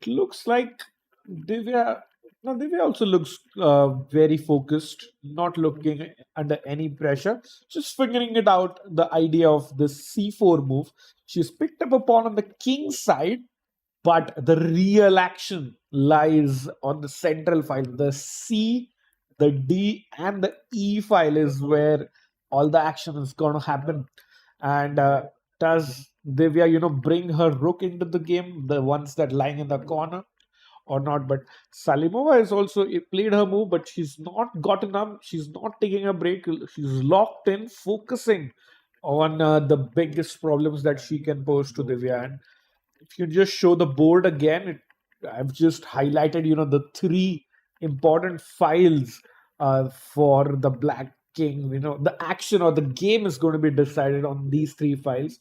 it looks like Divya. No, Divya also looks very focused, not looking under any pressure, just figuring it out. The idea of the c4 move. She's picked up a pawn on the king side, but the real action lies on the central file. The C, the D, and the E file is where all the action is going to happen. And does Divya, bring her rook into the game, the ones that lying in the corner, or not? But Salimova has also played her move, but she's not gotten up. She's not taking a break. She's locked in, focusing on the biggest problems that she can pose to Divya. And if you just show the board again, I've just highlighted, the three important files for the black king. The action or the game is going to be decided on these three files.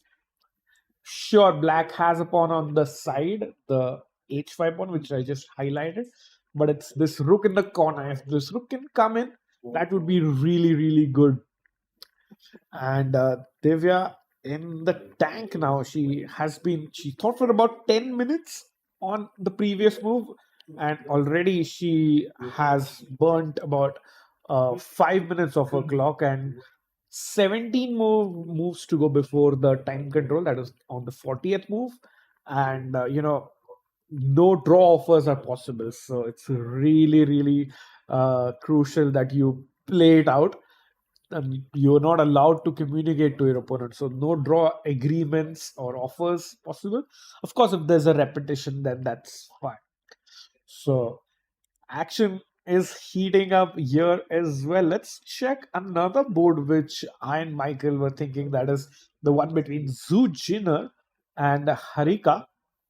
Sure, black has a pawn on the side, the h5 pawn, which I just highlighted, but it's this rook in the corner. If this rook can come in, that would be really, really good. And Divya in the tank now. She thought for about 10 minutes on the previous move, and already she has burnt about 5 minutes of her clock, and 17 moves to go before the time control. That is on the 40th move. And no draw offers are possible, so it's really, really crucial that you play it out. You're not allowed to communicate to your opponent, so no draw agreements or offers possible. Of course, if there's a repetition, then that's fine. So action is heating up here as well. Let's check another board which I and Michael were thinking, that is the one between Zhu Jiner and Harika,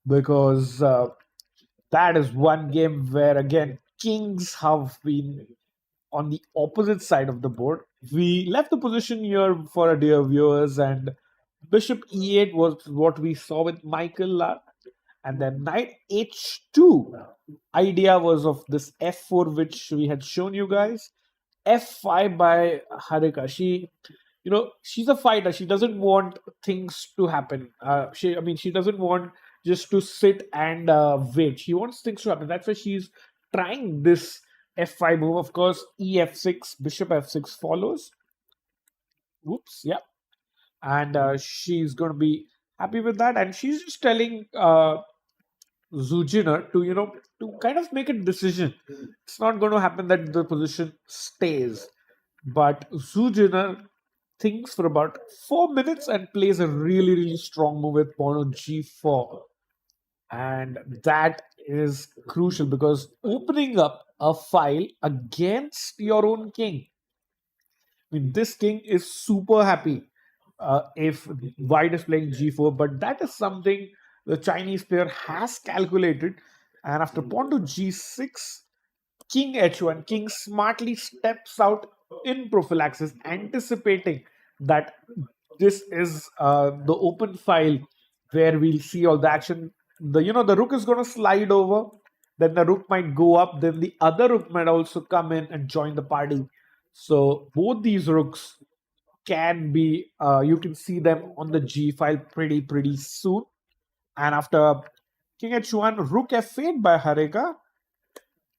because that is one game where again kings have been on the opposite side of the board. We left the position here for our dear viewers, and bishop e8 was what we saw with Michael, and then knight h2. Idea was of this f4, which we had shown you guys. f5 by Harika. She's a fighter. She doesn't want things to happen. She doesn't want just to sit and wait. She wants things to happen. That's why she's trying this f5 move. Of course, ef6, bishop f6 follows. Whoops, yeah. And she's going to be happy with that. And she's just telling Zhu Jiner to kind of make a decision. It's not going to happen that the position stays. But Zhu Jiner thinks for about 4 minutes and plays a really, really strong move with pawn on g4. And that is crucial, because opening up a file against your own king, I mean, this king is super happy if white is playing g4, but that is something the Chinese player has calculated. And after pawn to g6, king h1, king smartly steps out in prophylaxis, anticipating that this is the open file where we'll see all the action. The rook is going to slide over, then the rook might go up, then the other rook might also come in and join the party. So both these rooks can be, you can see them on the g file pretty soon. And after king h1, rook f8 by Harika,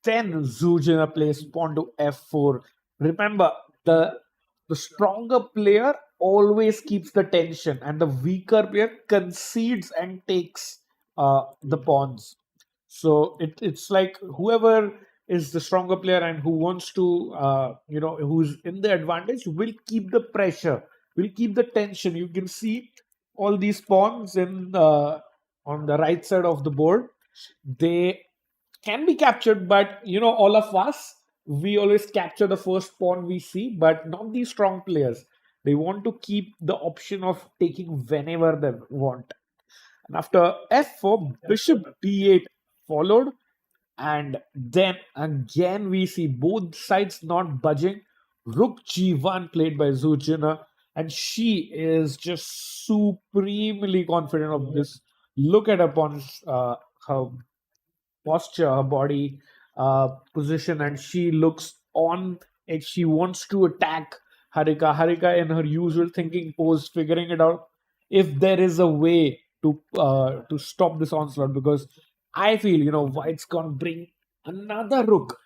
then Zhu Jiner plays pawn to f4. Remember, the the stronger player always keeps the tension, and the weaker player concedes and takes the pawns. So it's like whoever is the stronger player and who wants to, who's in the advantage will keep the pressure, will keep the tension. You can see all these pawns on the right side of the board. They can be captured, but all of us, we always capture the first pawn we see, but not these strong players. They want to keep the option of taking whenever they want. And after f4, bishop b8 followed, and then again we see both sides not budging. Rook g1 played by Zhu Jiner, and she is just supremely confident of this. Look at her posture, her body position, and she looks on it. She wants to attack Harika. Harika, in her usual thinking pose, figuring it out if there is a way to stop this onslaught. Because I feel White's gonna bring another rook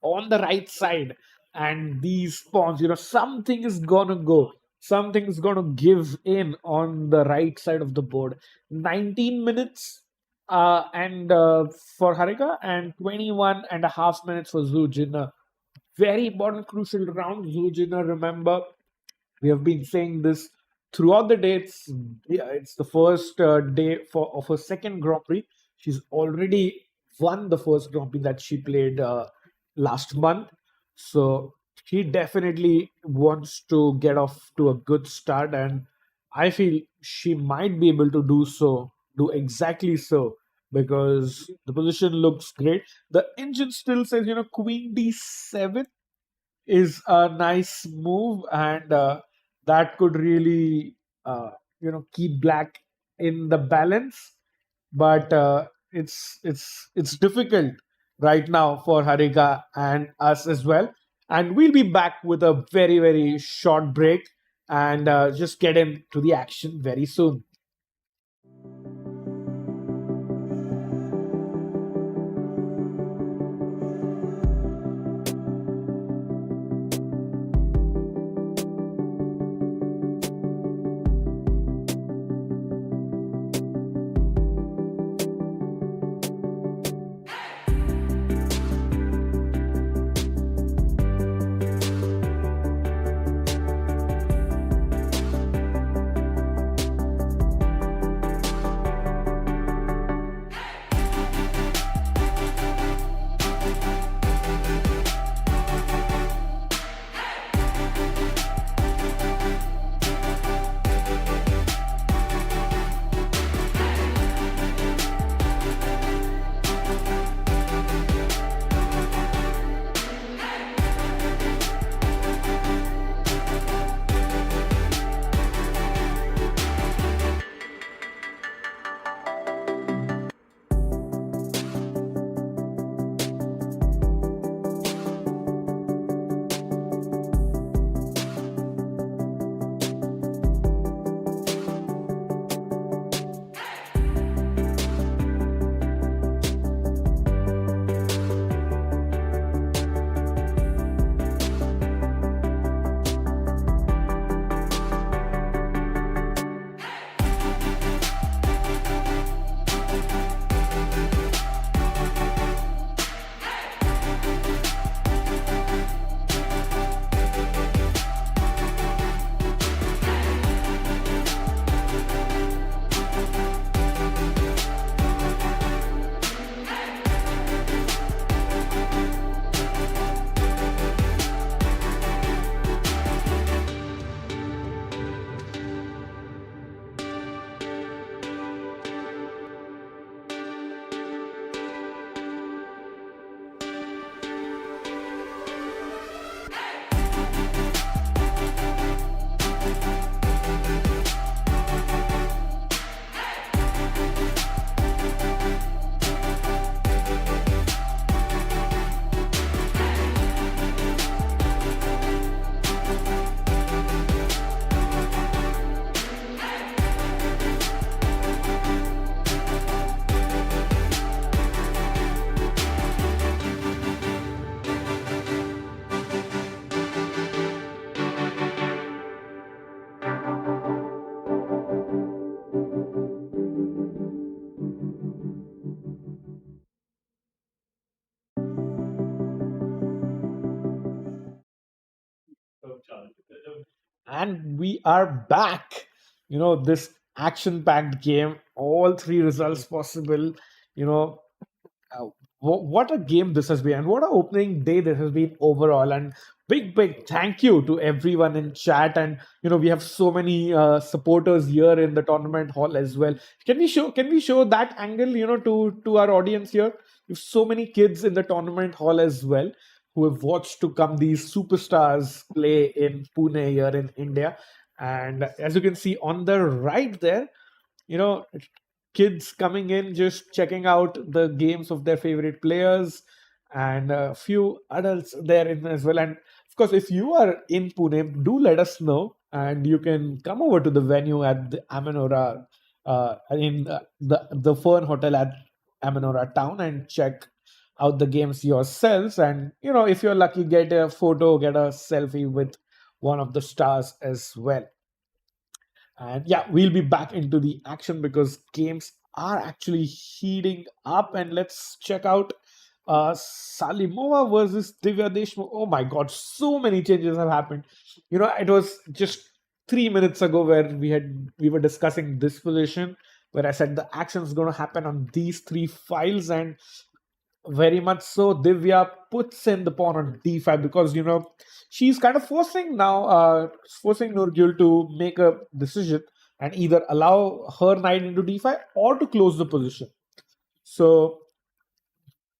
on the right side, and these pawns, something is gonna go. Something is gonna give in on the right side of the board. 19 minutes and for Harika, and 21 and a half minutes for Zhu Jiner. Very important, crucial round. Zhu Jiner, remember, we have been saying this throughout the day. It's the first day of her second Grand Prix. She's already won the first Grand Prix that she played last month. So she definitely wants to get off to a good start, and I feel she might be able to do exactly so, because the position looks great. The engine still says, Queen D7 is a nice move, and that could really, keep black in the balance. But it's difficult right now for Harika and us as well. And we'll be back with a very, very short break, and just get into the action very soon. And we are back. This action-packed game, all three results possible. You know, uh, what a game this has been, and what a opening day this has been overall. And big thank you to everyone in chat. And we have so many supporters here in the tournament hall as well. Can we show that angle, to our audience here? We have so many kids in the tournament hall as well who have watched to come these superstars play in Pune here in India. And as you can see on the right there, you know kids coming in just checking out the games of their favorite players, and a few adults there in as well. And of course, if you are in Pune, do let us know, and you can come over to the venue at the Amanora, in the Fern Hotel at Amanora town, and check out the games yourselves. And if you're lucky, get a photo, get a selfie with one of the stars as well. And yeah, we'll be back into the action because games are actually heating up. And let's check out Salimova versus Divya Deshmukh. Oh my god, so many changes have happened. It was just 3 minutes ago where we were discussing this position, where I said the action is going to happen on these three files. And very much so, Divya puts in the pawn on d5 because she's kind of forcing Nurgul to make a decision and either allow her knight into d5 or to close the position. So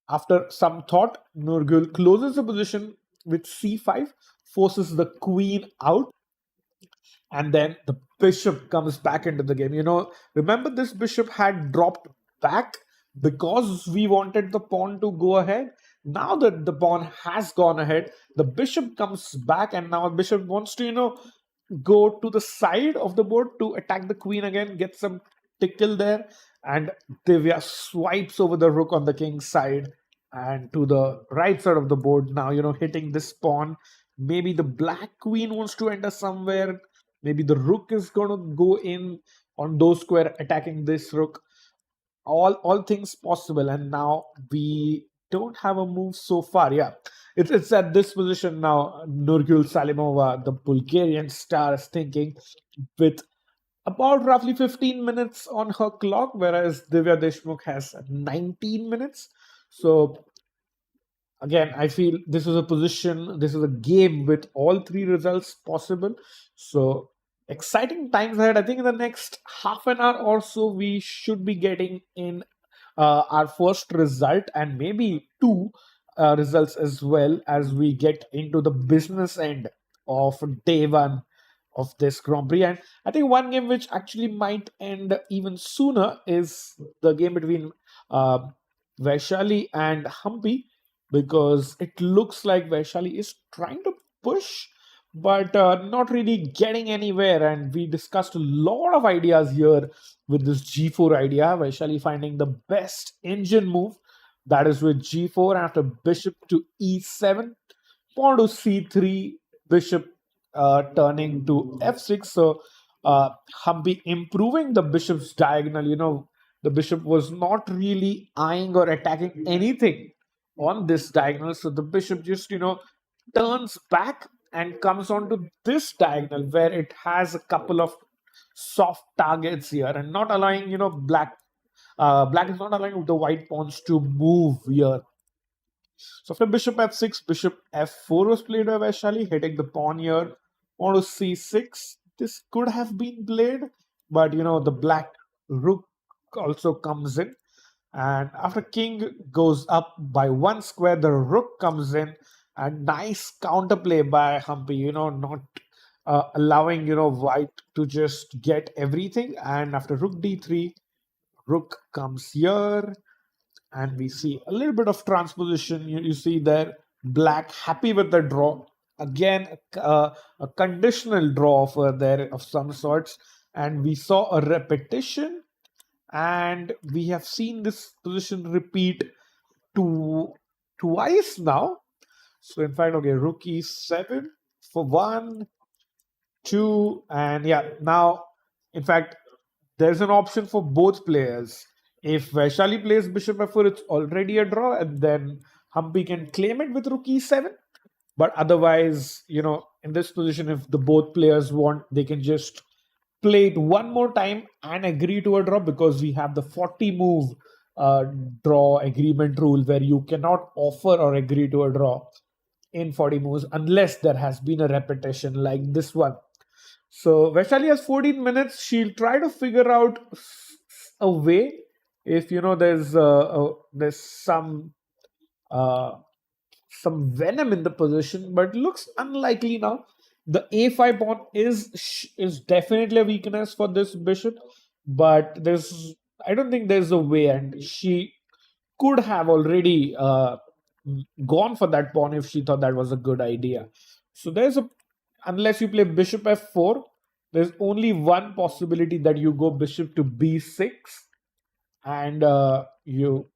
after some thought, Nurgul closes the position with c5, forces the queen out, and then the bishop comes back into the game. Remember, this bishop had dropped back because we wanted the pawn to go ahead. Now that the pawn has gone ahead, the bishop comes back, and now a bishop wants to go to the side of the board to attack the queen again, get some tickle there. And Divya swipes over the rook on the king's side and to the right side of the board now, hitting this pawn. Maybe the black queen wants to enter somewhere. Maybe the rook is going to go in on those square, attacking this rook. All things possible. And now we don't have a move so far. Yeah, it's at this position now. Nurgul Salimova, the Bulgarian star, is thinking with about roughly 15 minutes on her clock, whereas Divya Deshmukh has 19 minutes. So again, I feel this is a game with all three results possible. So exciting times ahead. I think in the next half an hour or so, we should be getting in our first result, and maybe two results as well, as we get into the business end of day one of this Grand Prix. And I think one game which actually might end even sooner is the game between Vaishali and Humpy, because it looks like Vaishali is trying to push, but not really getting anywhere. And we discussed a lot of ideas here with this g4 idea. Vaishali finding the best engine move, that is with g4 after bishop to e7, pawn to c3, bishop turning to f6. So Humpy improving the bishop's diagonal. The bishop was not really eyeing or attacking anything on this diagonal. So the bishop just, turns back and comes onto this diagonal where it has a couple of soft targets here, and not allowing, black is not allowing the white pawns to move here. So after bishop f6, bishop f4 was played by Vaishali, hitting the pawn here. Pawn to c6. This could have been played, but the black rook also comes in. And after king goes up by one square, the rook comes in. And nice counterplay by Humpy, not allowing, white to just get everything. And after rook d3, rook comes here. And we see a little bit of transposition. You see there, black happy with the draw. Again, a conditional draw for there of some sorts. And we saw a repetition. And we have seen this position repeat twice now. So in fact, okay, rook e7 for 1, 2, and yeah, now in fact, there's an option for both players. If Vaishali plays bishop f4, it's already a draw, and then Humpy can claim it with rook e7. But otherwise, in this position, if the both players want, they can just play it one more time and agree to a draw, because we have the 40 move draw agreement rule where you cannot offer or agree to a draw in 40 moves unless there has been a repetition like this one. So Vaishali has 14 minutes. She'll try to figure out a way. If there's uh, some venom in the position, but looks unlikely now. The a5 pawn is definitely a weakness for this bishop, but I don't think there's a way, and she could have already gone for that pawn if she thought that was a good idea. So unless you play bishop f4, there's only one possibility, that you go bishop to b6 and you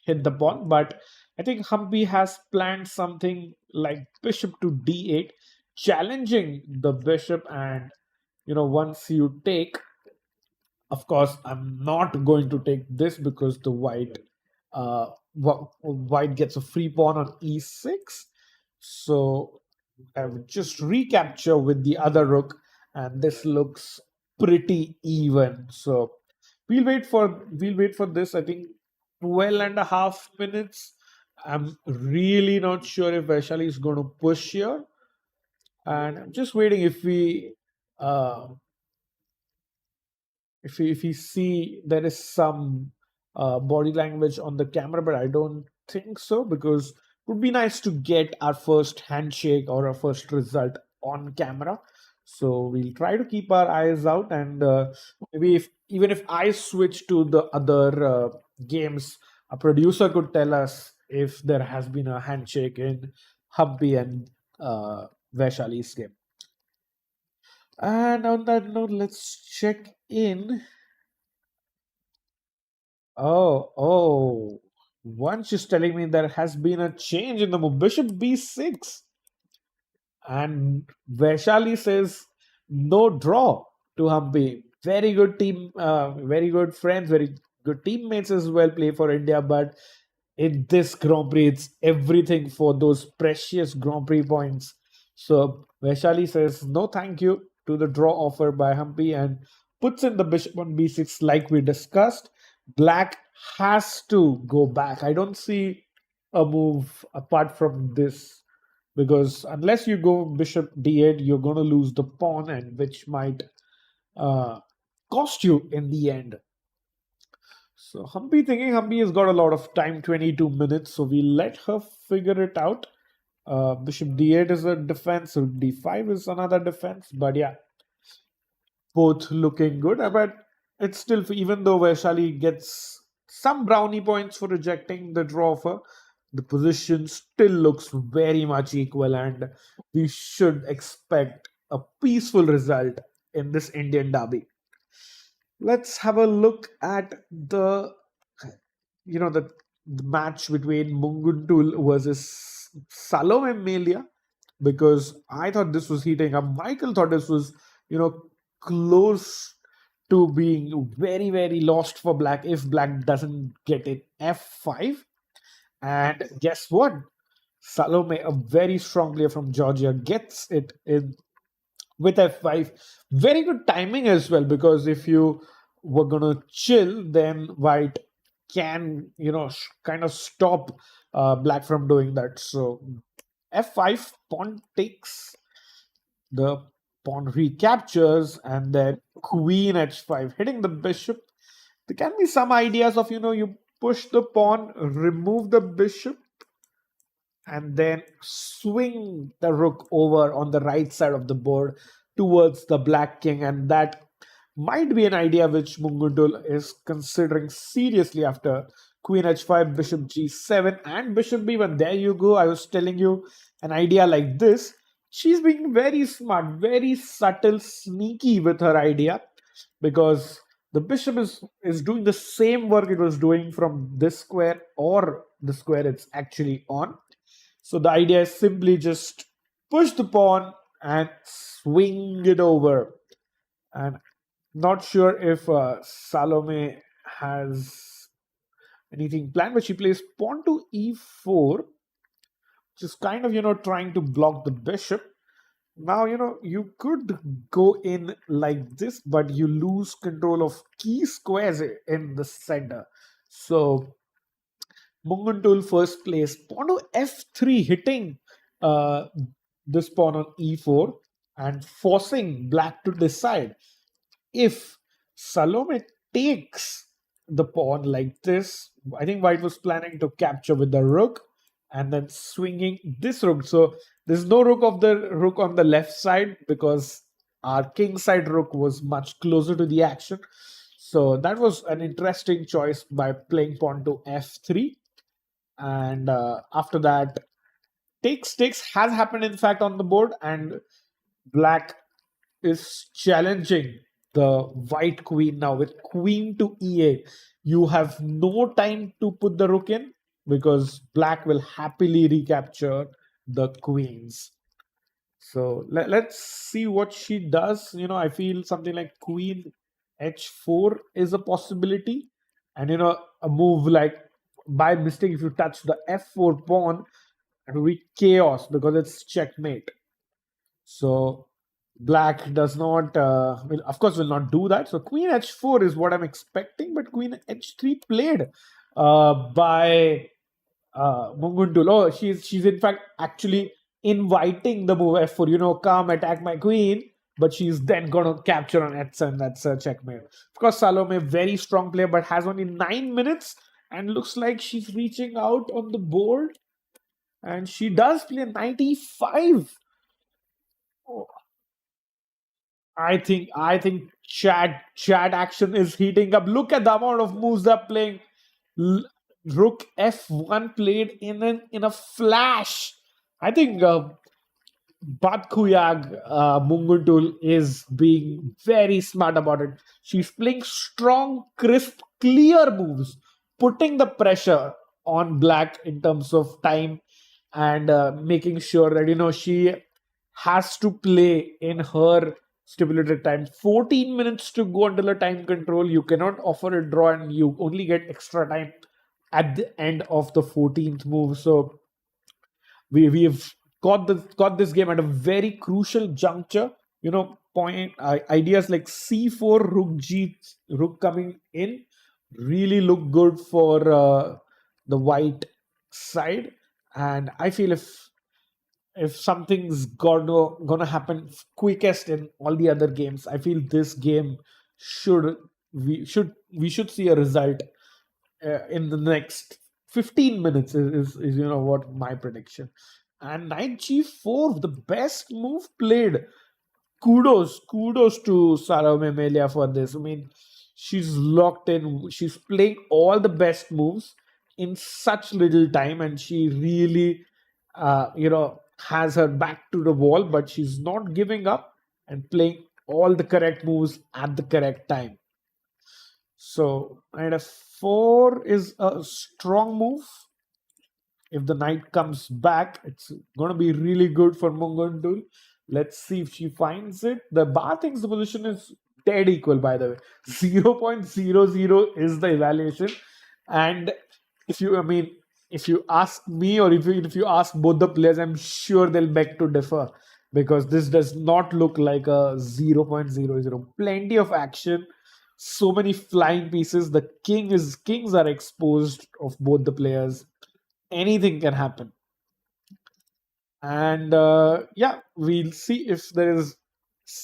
hit the pawn. But I think Humpy has planned something like bishop to d8, challenging the bishop. And once you take, of course, I'm not going to take this because the white gets a free pawn on e6. So I would just recapture with the other rook, and this looks pretty even. So we'll wait for this. I think 12 and a half minutes. I'm really not sure if Vaishali is going to push here, and I'm just waiting uh, if we see there is some body language on the camera, but I don't think so, because it would be nice to get our first handshake or our first result on camera. So we'll try to keep our eyes out, and maybe even if I switch to the other games, a producer could tell us if there has been a handshake in Humpy and Vaishali's game. And on that note, let's check in. Oh, once is telling me there has been a change in the move. Bishop b6. And Vaishali says no draw to Humpy. Very good team, very good friends, very good teammates as well, play for India. But in this Grand Prix, it's everything for those precious Grand Prix points. So Vaishali says no thank you to the draw offer by Humpy and puts in the bishop on b6 like we discussed. Black has to go back. I don't see a move apart from this, because unless you go bishop d8, you're going to lose the pawn, and which might cost you in the end. So Humpy has got a lot of time, 22 minutes, so we let her figure it out. Bishop d8 is a defense, rook d5 is another defense, but yeah, both looking good. But it's still, even though Vaishali gets some brownie points for rejecting the draw offer, the position still looks very much equal, and we should expect a peaceful result in this Indian derby. Let's have a look at the match between Munguntuul versus Salome Melia, because I thought this was heating up. Michael thought this was, close to being very, very lost for Black if Black doesn't get it f5. And guess what? Salome, a very strong player from Georgia, gets it in with f5. Very good timing as well, because if you were going to chill, then White can, kind of stop Black from doing that. So f5, pawn takes, the pawn recaptures, and then queen h5, hitting the bishop. There can be some ideas of, you push the pawn, remove the bishop, and then swing the rook over on the right side of the board towards the Black king. And that might be an idea which Munguntuul is considering seriously after queen h5, bishop g7, and bishop b1. There you go. I was telling you, an idea like this. She's being very smart, very subtle, sneaky with her idea, because the bishop is doing the same work it was doing from this square or the square it's actually on. So the idea is simply just push the pawn and swing it over. And not sure if Salome has anything planned, but she plays pawn to e4, just kind of, trying to block the bishop. Now, you could go in like this, but you lose control of key squares in the center. So, Munguntuul first place, pawn to f3, hitting uh, this pawn on e4 and forcing black to decide. If Salome takes the pawn like this, I think white was planning to capture with the rook and then swinging this rook. So there's no rook on the left side because our king side rook was much closer to the action. So that was an interesting choice by playing pawn to f3. And after that, takes has happened in fact on the board, and black is challenging the white queen now with queen to e8. You have no time to put the rook in because black will happily recapture the queens. So let's see what she does. I feel something like queen h4 is a possibility, and a move like by mistake if you touch the f4 pawn, it will be chaos because it's checkmate. So black does not, of course, will not do that. So queen h4 is what I'm expecting, but queen h3 played by Munguntuul. Oh, she's in fact actually inviting the move f4. Come attack my queen, but she's then gonna capture on h7. That's a checkmate. Of course, Salome, very strong player, but has only 9 minutes and looks like she's reaching out on the board. And she does play 95. Oh, I think Chad action is heating up. Look at the amount of moves they're playing. Rook f1 played in a flash. I think Batkuyag Munguntuul is being very smart about it. She's playing strong, crisp, clear moves, putting the pressure on black in terms of time and making sure that she has to play in her stipulated time. 14 minutes to go until a time control. You cannot offer a draw and you only get extra time at the end of the 14th move. So we've got this game at a very crucial juncture. Point ideas like c4, rook coming in really look good for the white side, and I feel if something's gonna happen quickest in all the other games, I feel this game we should see a result in the next 15 minutes is what my prediction. And knight g4, the best move played. Kudos to Salome Melia for this. I mean, she's locked in. She's playing all the best moves in such little time, and she really, has her back to the wall, but she's not giving up and playing all the correct moves at the correct time. So, knight f4 is a strong move. If the knight comes back, it's going to be really good for Munguntuul. Let's see if she finds it. The bar thinks the position is dead equal, by the way. 0.00 is the evaluation. And if you ask me or if you ask both the players, I'm sure they'll beg to differ because this does not look like a 0.00. Plenty of action, so many flying pieces. The kings are exposed of both the players. Anything can happen. And we'll see if there is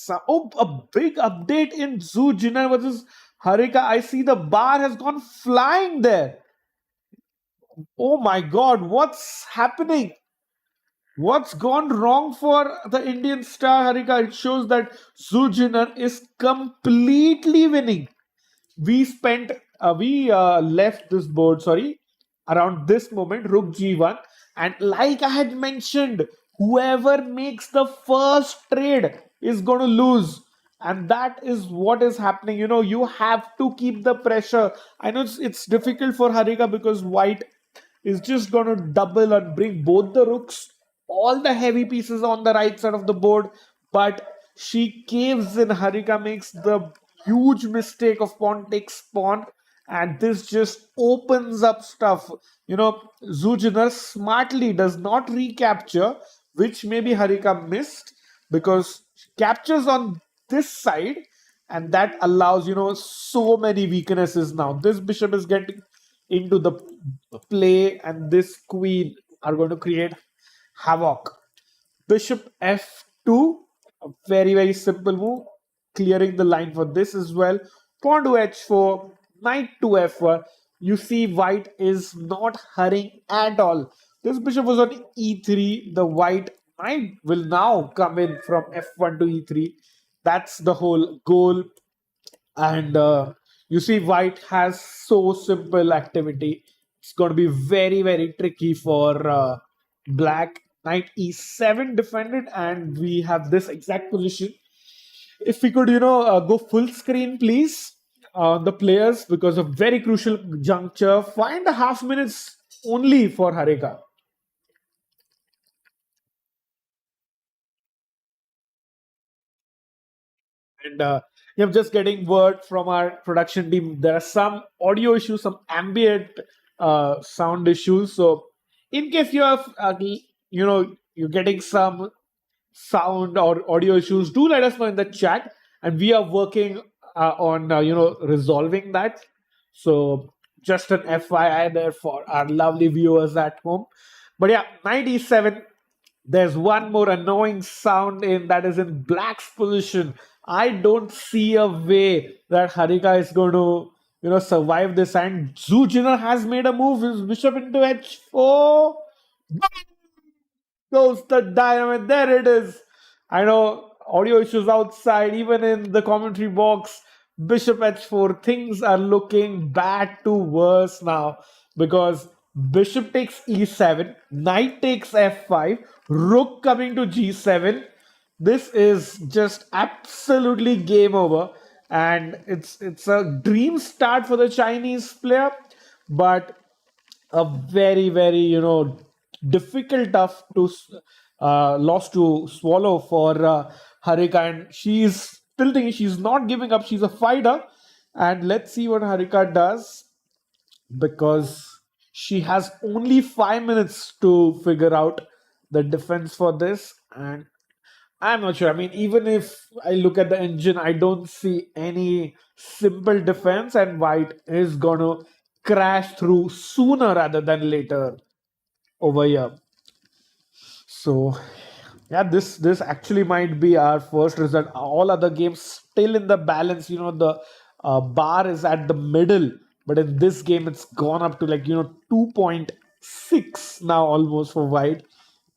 a big update in Zhu Jiner versus Harika. I see the bar has gone flying there. Oh my god, what's happening? What's gone wrong for the Indian star Harika? It shows that Zhu Jiner is completely winning. We left this board, around this moment, rook g1, and like I had mentioned, whoever makes the first trade is going to lose, and that is what is happening. You have to keep the pressure. I know it's difficult for Harika because white is just going to double and bring both the rooks, all the heavy pieces on the right side of the board, but she caves in. Harika makes the huge mistake of pawn takes pawn, and this just opens up stuff. Zhu Jiner smartly does not recapture, which maybe Harika missed, because she captures on this side, and that allows so many weaknesses. Now this bishop is getting into the play, and this queen are going to create havoc. Bishop f2, a very very simple move, clearing the line for this as well. Pawn to h4, knight to f1. You see white is not hurrying at all. This bishop was on e3. The white knight will now come in from f1 to e3. That's the whole goal. And you see white has so simple activity. It's going to be very very tricky for black. Knight e7 defended, and we have this exact position. If we could go full screen please on the players, because of very crucial juncture, 5.5 minutes only for Harika. And I'm just getting word from our production team. There are some audio issues, some ambient sound issues. So, in case you have, you're getting some sound or audio issues, do let us know in the chat, and we are working on resolving that. So, just an FYI there for our lovely viewers at home. But yeah, 97. There's one more annoying sound in that is in black's position. I don't see a way that Harika is going to, survive this. And Zhu Jiner has made a move. His bishop into h4. Goes the dynamite. There it is. I know audio issues outside, even in the commentary box. Bishop h4. Things are looking bad to worse now, because bishop takes e7, knight takes f5, rook coming to g7. This is just absolutely game over, and it's a dream start for the Chinese player, but a very very difficult tough to loss to swallow for Harika, and she's still thinking, she's not giving up, she's a fighter. And let's see what Harika does, because she has only 5 minutes to figure out the defense for this. And I'm not sure. I mean, even if I look at the engine, I don't see any simple defense, and white is gonna crash through sooner rather than later over here. So yeah, this actually might be our first result. All other games still in the balance. The bar is at the middle, but in this game it's gone up to 2.6 now almost for white,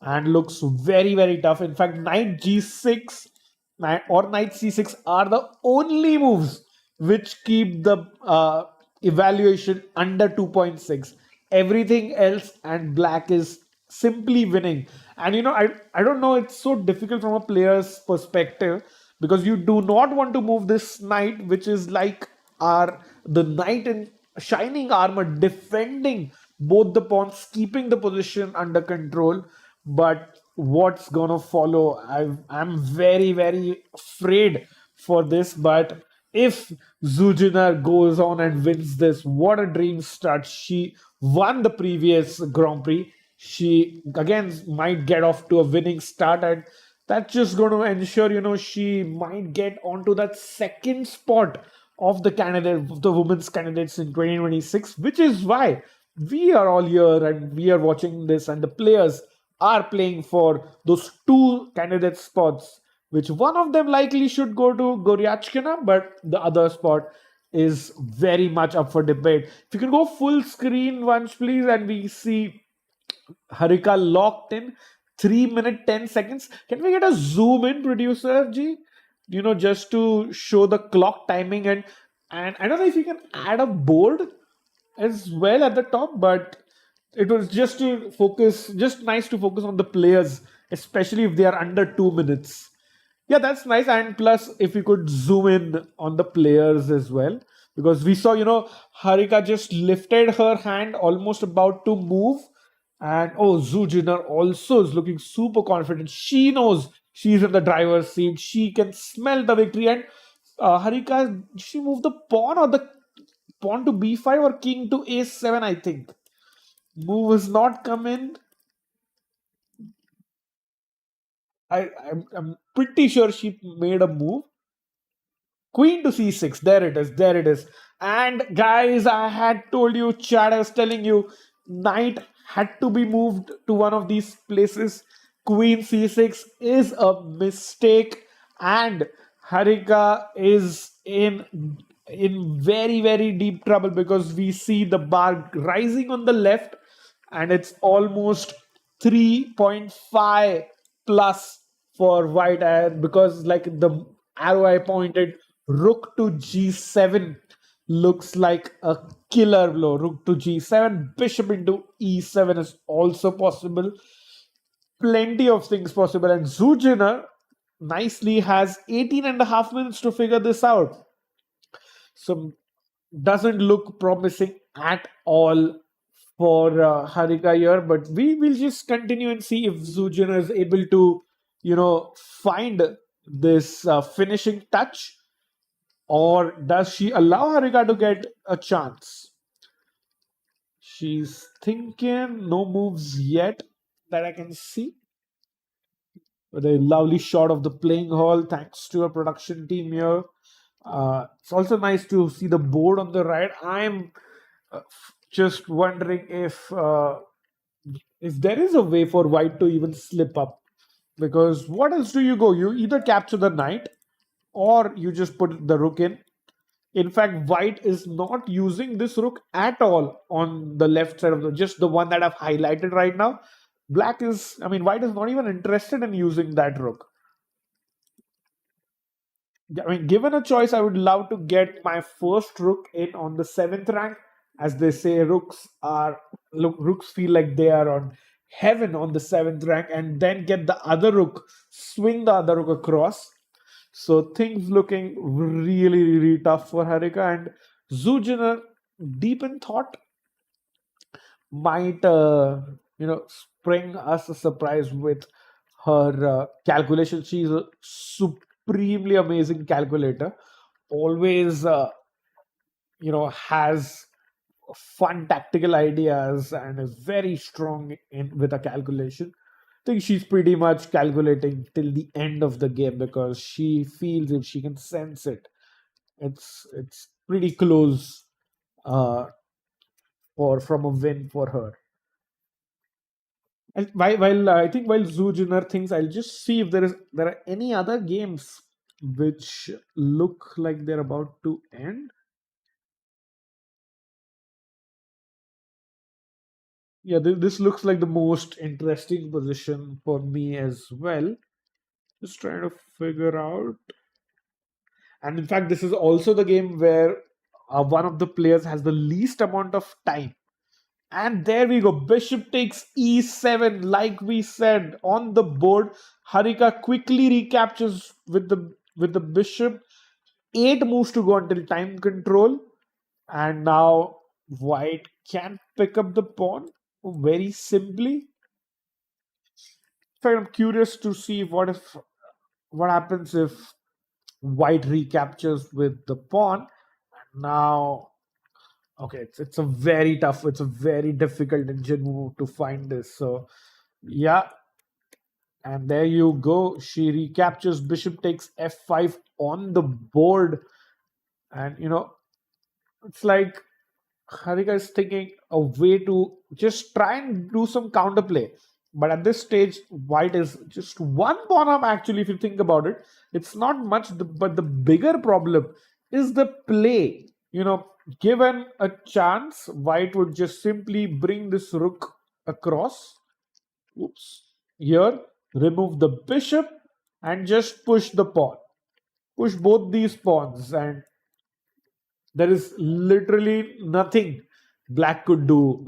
and looks very very tough. In fact, knight g6 or knight c6 are the only moves which keep the evaluation under 2.6. Everything else and black is simply winning. And I don't know, it's so difficult from a player's perspective, because you do not want to move this knight, which is like the knight in shining armor, defending both the pawns, keeping the position under control. But what's gonna follow, I'm very very afraid for this. But if Zhu Jiner goes on and wins this, what a dream start. She won the previous Grand Prix. She again might get off to a winning start, and that's just going to ensure she might get onto that second spot of the women's candidates in 2026, which is why we are all here and we are watching this, and the players are playing for those two candidate spots, which one of them likely should go to Goryachkina, but the other spot is very much up for debate. If you can go full screen once, please, and we see Harika locked in 3 minutes 10 seconds. Can we get a zoom in, producer G? Just to show the clock timing, and I don't know if you can add a board as well at the top, but it was just to focus, just nice to focus on the players, especially if they are under 2 minutes. Yeah, that's nice. And plus, if you could zoom in on the players as well, because we saw, Harika just lifted her hand, almost about to move. And oh, Zhu Jiner also is looking super confident. She knows she's in the driver's seat. She can smell the victory. And Harika, she moved the pawn, or the pawn to b5 or king to a7, I think. Move has not come in. I'm pretty sure she made a move. Queen to c6. There it is. There it is. And guys, I had told you, Chad, I was telling you, knight had to be moved to one of these places. Queen c6 is a mistake, and Harika is in very very deep trouble because we see the bar rising on the left, and it's almost 3.5 plus for white, and because like the arrow I pointed, rook to g7 looks like a killer blow. Rook to g7, bishop into e7 is also possible. Plenty of things possible, and Zhu Jiner nicely has 18 and a half minutes to figure this out. So doesn't look promising at all for Harika here, but we will just continue and see if Zhu Jiner is able to, find this finishing touch, or does she allow Harika to get a chance? She's thinking, no moves yet that I can see. With a lovely shot of the playing hall, thanks to a production team here. It's also nice to see the board on the right. I'm just wondering if there is a way for white to even slip up, because what else do you go? You either capture the knight or you just put the rook in. In fact, white is not using this rook at all on the left side of just the one that I've highlighted right now. White is not even interested in using that rook. I mean, given a choice, I would love to get my first rook in on the 7th rank. As they say, rooks feel like they are on heaven on the 7th rank, and then get the other rook, swing the other rook across. So things looking really, really tough for Harika, and Zhu Jiner, deep in thought, might spring us a surprise with her calculation. She's a supremely amazing calculator. Always, has fun tactical ideas and is very strong in with a calculation. I think she's pretty much calculating till the end of the game because she feels it, she can sense it. It's pretty close for from a win for her. And while Zhu Jiner thinks, I'll just see if there are any other games which look like they're about to end. Yeah, this looks like the most interesting position for me as well. Just trying to figure out. And in fact, this is also the game where one of the players has the least amount of time. And there we go. Bishop takes e7, like we said on the board. Harika quickly recaptures with the bishop. 8 moves to go until time control, and now white can pick up the pawn very simply. In fact, I'm curious to see what happens if white recaptures with the pawn. Now, okay, it's a very tough, it's a very difficult engine move to find this. So, yeah, and there you go. She recaptures. Bishop takes f5 on the board, and it's like Harika is thinking a way to just try and do some counterplay. But at this stage, white is just one pawn up, actually, if you think about it. It's not much, but the bigger problem is the play. Given a chance, white would just simply bring this rook across. Oops. Here, remove the bishop and just push the pawn. Push both these pawns, and there is literally nothing black could do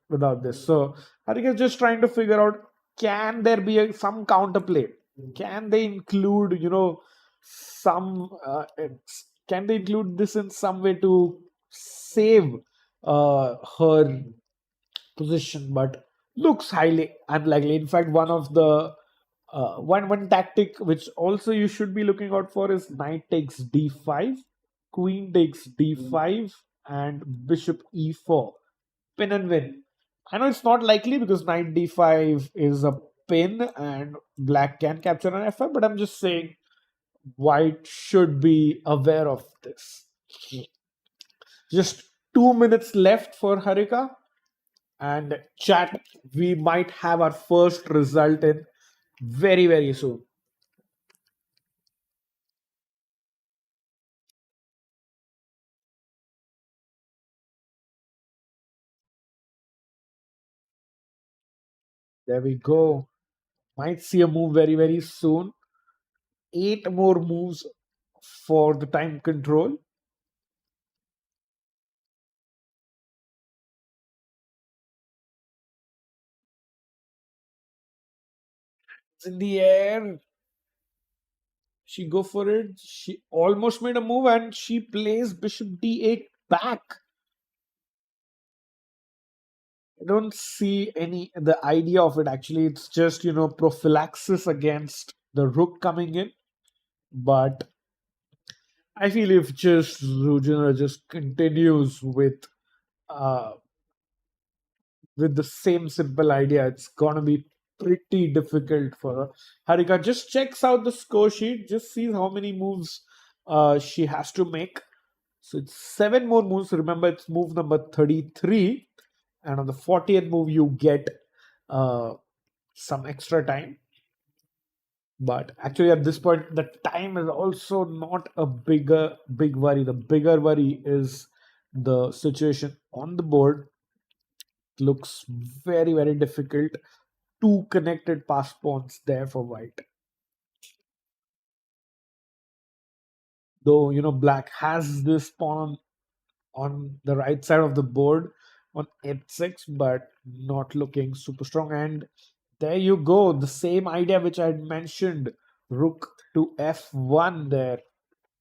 without this. So Harika is just trying to figure out, can there be some counterplay? Can they include some can they include this in some way to save her position? But looks highly unlikely. In fact, one of the one tactic which also you should be looking out for is knight takes d5, queen takes d5, and bishop e4. Pin and win. I know it's not likely because knight d5 is a pin and black can capture an f5, but I'm just saying white should be aware of this. Just 2 minutes left for Harika. And chat, we might have our first result in very, very soon. There we go. Might see a move very, very soon. 8 more moves for the time control. It's in the air. She go for it. She almost made a move and she plays bishop d8 back. I don't see the idea of it actually. It's just, prophylaxis against the rook coming in. But I feel if just Zhu Jiner just continues uh, with the same simple idea, it's gonna be pretty difficult for her. Harika just checks out the score sheet, just sees how many moves she has to make. So it's 7 more moves. Remember, it's move number 33, and on the 40th move, you get some extra time. But actually, at this point, the time is also not a big worry. The bigger worry is the situation on the board. It looks very, very difficult. 2 connected pass pawns there for white. Though, black has this pawn on the right side of the board on f6, but not looking super strong. And there you go, the same idea which I had mentioned, rook to f1 there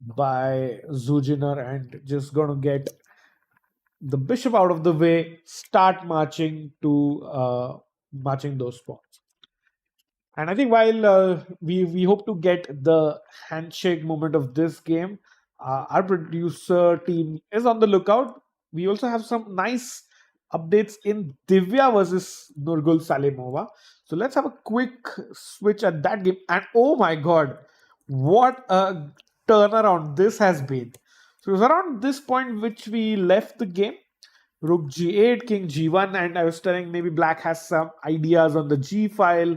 by Zhu Jiner, and just gonna get the bishop out of the way, start marching those pawns. And I think while we hope to get the handshake moment of this game, our producer team is on the lookout. We also have some nice updates in Divya versus Nurgul Salimova. So let's have a quick switch at that game. And oh my god, what a turnaround this has been. So it was around this point which we left the game. Rook g8, king g1, and I was telling maybe black has some ideas on the g file.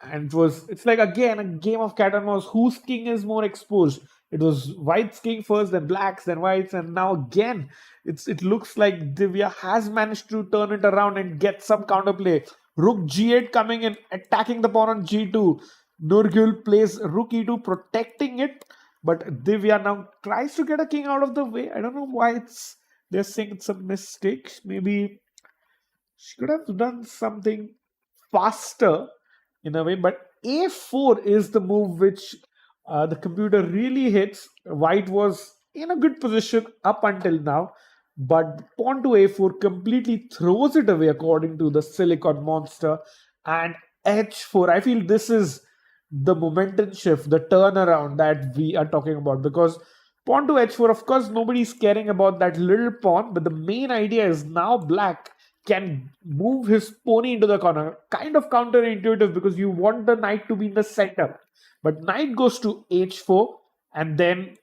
And it's like again a game of cat and mouse. Whose king is more exposed? It was white's king first, then black's, then white's, and now again it looks like Divya has managed to turn it around and get some counterplay. Rook g8 coming in, attacking the pawn on g2. Nurgul plays rook e2, protecting it, but Divya now tries to get a king out of the way. I don't know why they're saying it's a mistake. Maybe she could have done something faster in a way, but a4 is the move which the computer really hits. White was in a good position up until now, but pawn to a4 completely throws it away according to the silicon monster. And h4, I feel this is the momentum shift, the turnaround that we are talking about, because pawn to h4, of course nobody's caring about that little pawn, but the main idea is now black can move his pony into the corner. Kind of counterintuitive because you want the knight to be in the center. But knight goes to h4, and then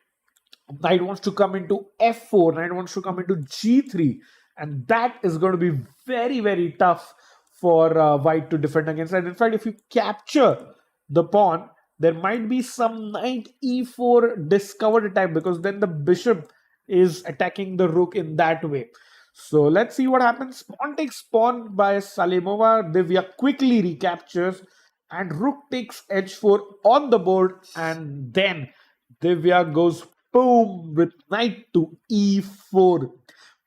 knight wants to come into f4, knight wants to come into g3. And that is going to be very, very tough for white to defend against. And in fact, if you capture the pawn, there might be some knight e4 discovered attack, because then the bishop is attacking the rook in that way. So let's see what happens. Pawn takes pawn by Salimova. Divya quickly recaptures, and rook takes h4 on the board, and then Divya goes boom with knight to e4.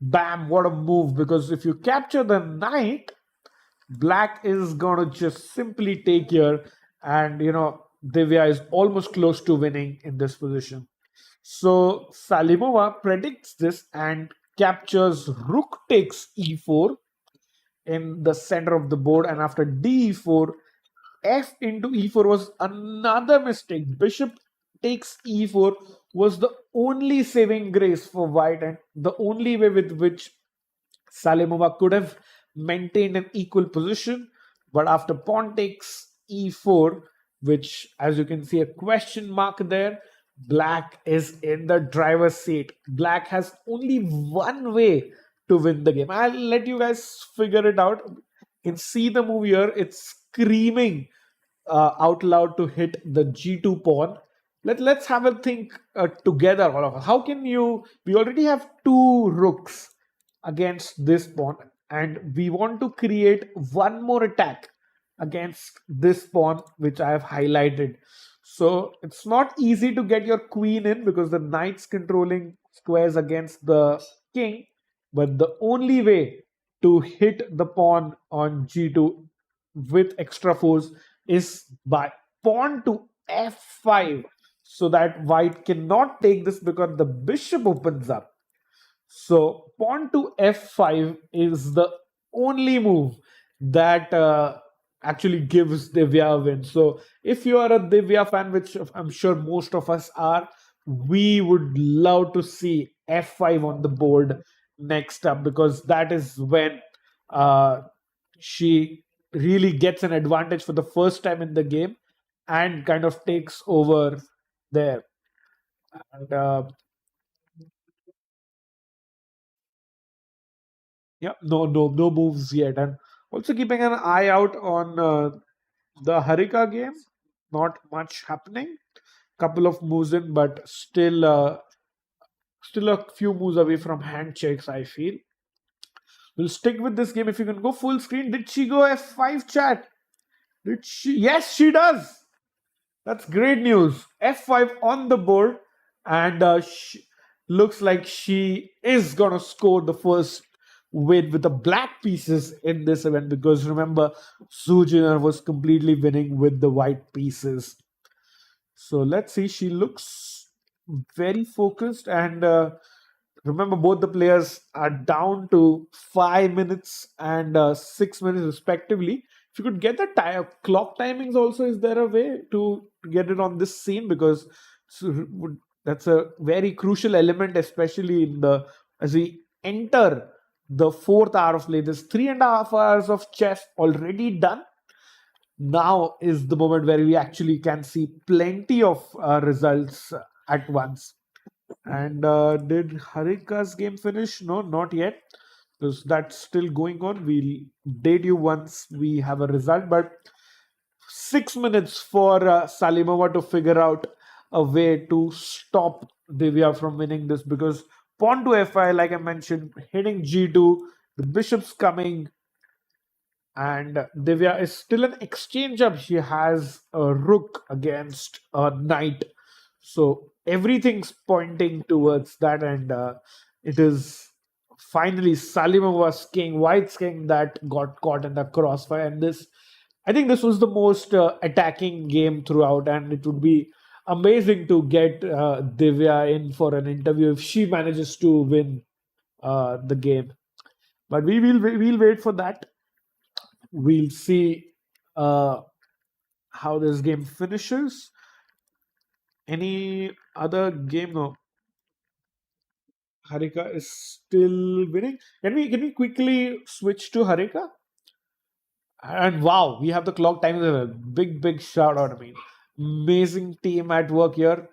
Bam, what a move, because if you capture the knight, black is gonna just simply take here, and Divya is almost close to winning in this position. So Salimova predicts this and captures rook takes e4 in the center of the board, and after d4, f into e4 was another mistake. Bishop takes e4 was the only saving grace for white, and the only way with which Salimova could have maintained an equal position. But after pawn takes e4, which, as you can see, a question mark there. Black is in the driver's seat. Black has only one way to win the game. I'll let you guys figure it out. You can see the move here. It's screaming out loud to hit the g2 pawn. Let's have a think together, all of us. How can you? We already have two rooks against this pawn, and we want to create one more attack against this pawn, which I have highlighted. So it's not easy to get your queen in because the knight's controlling squares against the king. But the only way to hit the pawn on g2 with extra force is by pawn to f5, so that white cannot take this because the bishop opens up. So pawn to f5 is the only move that actually gives Divya a win. So if you are a Divya fan, which I'm sure most of us are, we would love to see f5 on the board next up, because that is when she really gets an advantage for the first time in the game and kind of takes over there. And yeah, no moves yet. And also keeping an eye out on the Harika game. Not much happening. Couple of moves in, but still a few moves away from hand checks, I feel. We'll stick with this game. If you can go full screen. Did she go f5, chat? Did she? Yes, she does. That's great news. f5 on the board, and looks like she is gonna score the first win with the black pieces in this event, because remember, Zhu Jiner was completely winning with the white pieces. So let's see. She looks very focused, and remember, both the players are down to 5 minutes and 6 minutes respectively. If you could get the clock timings also, is there a way to get it on this scene? Because that's a very crucial element, especially in the as we enter the fourth hour of play. There's 3.5 hours of chess already done. Now is the moment where we actually can see plenty of results at once. And did Harika's game finish? No, not yet, because that's still going on. We'll date you once we have a result. But 6 minutes for Salimova to figure out a way to stop Divya from winning this, because pawn to f5, like I mentioned, hitting g2, the bishop's coming, and Divya is still an exchange up. She has a rook against a knight. So everything's pointing towards that, and it is finally Salimova's king, White's king, that got caught in the crossfire. And I think this was the most attacking game throughout, and it would be amazing to get Divya in for an interview if she manages to win the game. But we'll wait for that. We'll see how this game finishes. Any other game? No. Harika is still winning. Can we quickly switch to Harika? And wow, we have the clock time. Big shout out. I mean, amazing team at work here.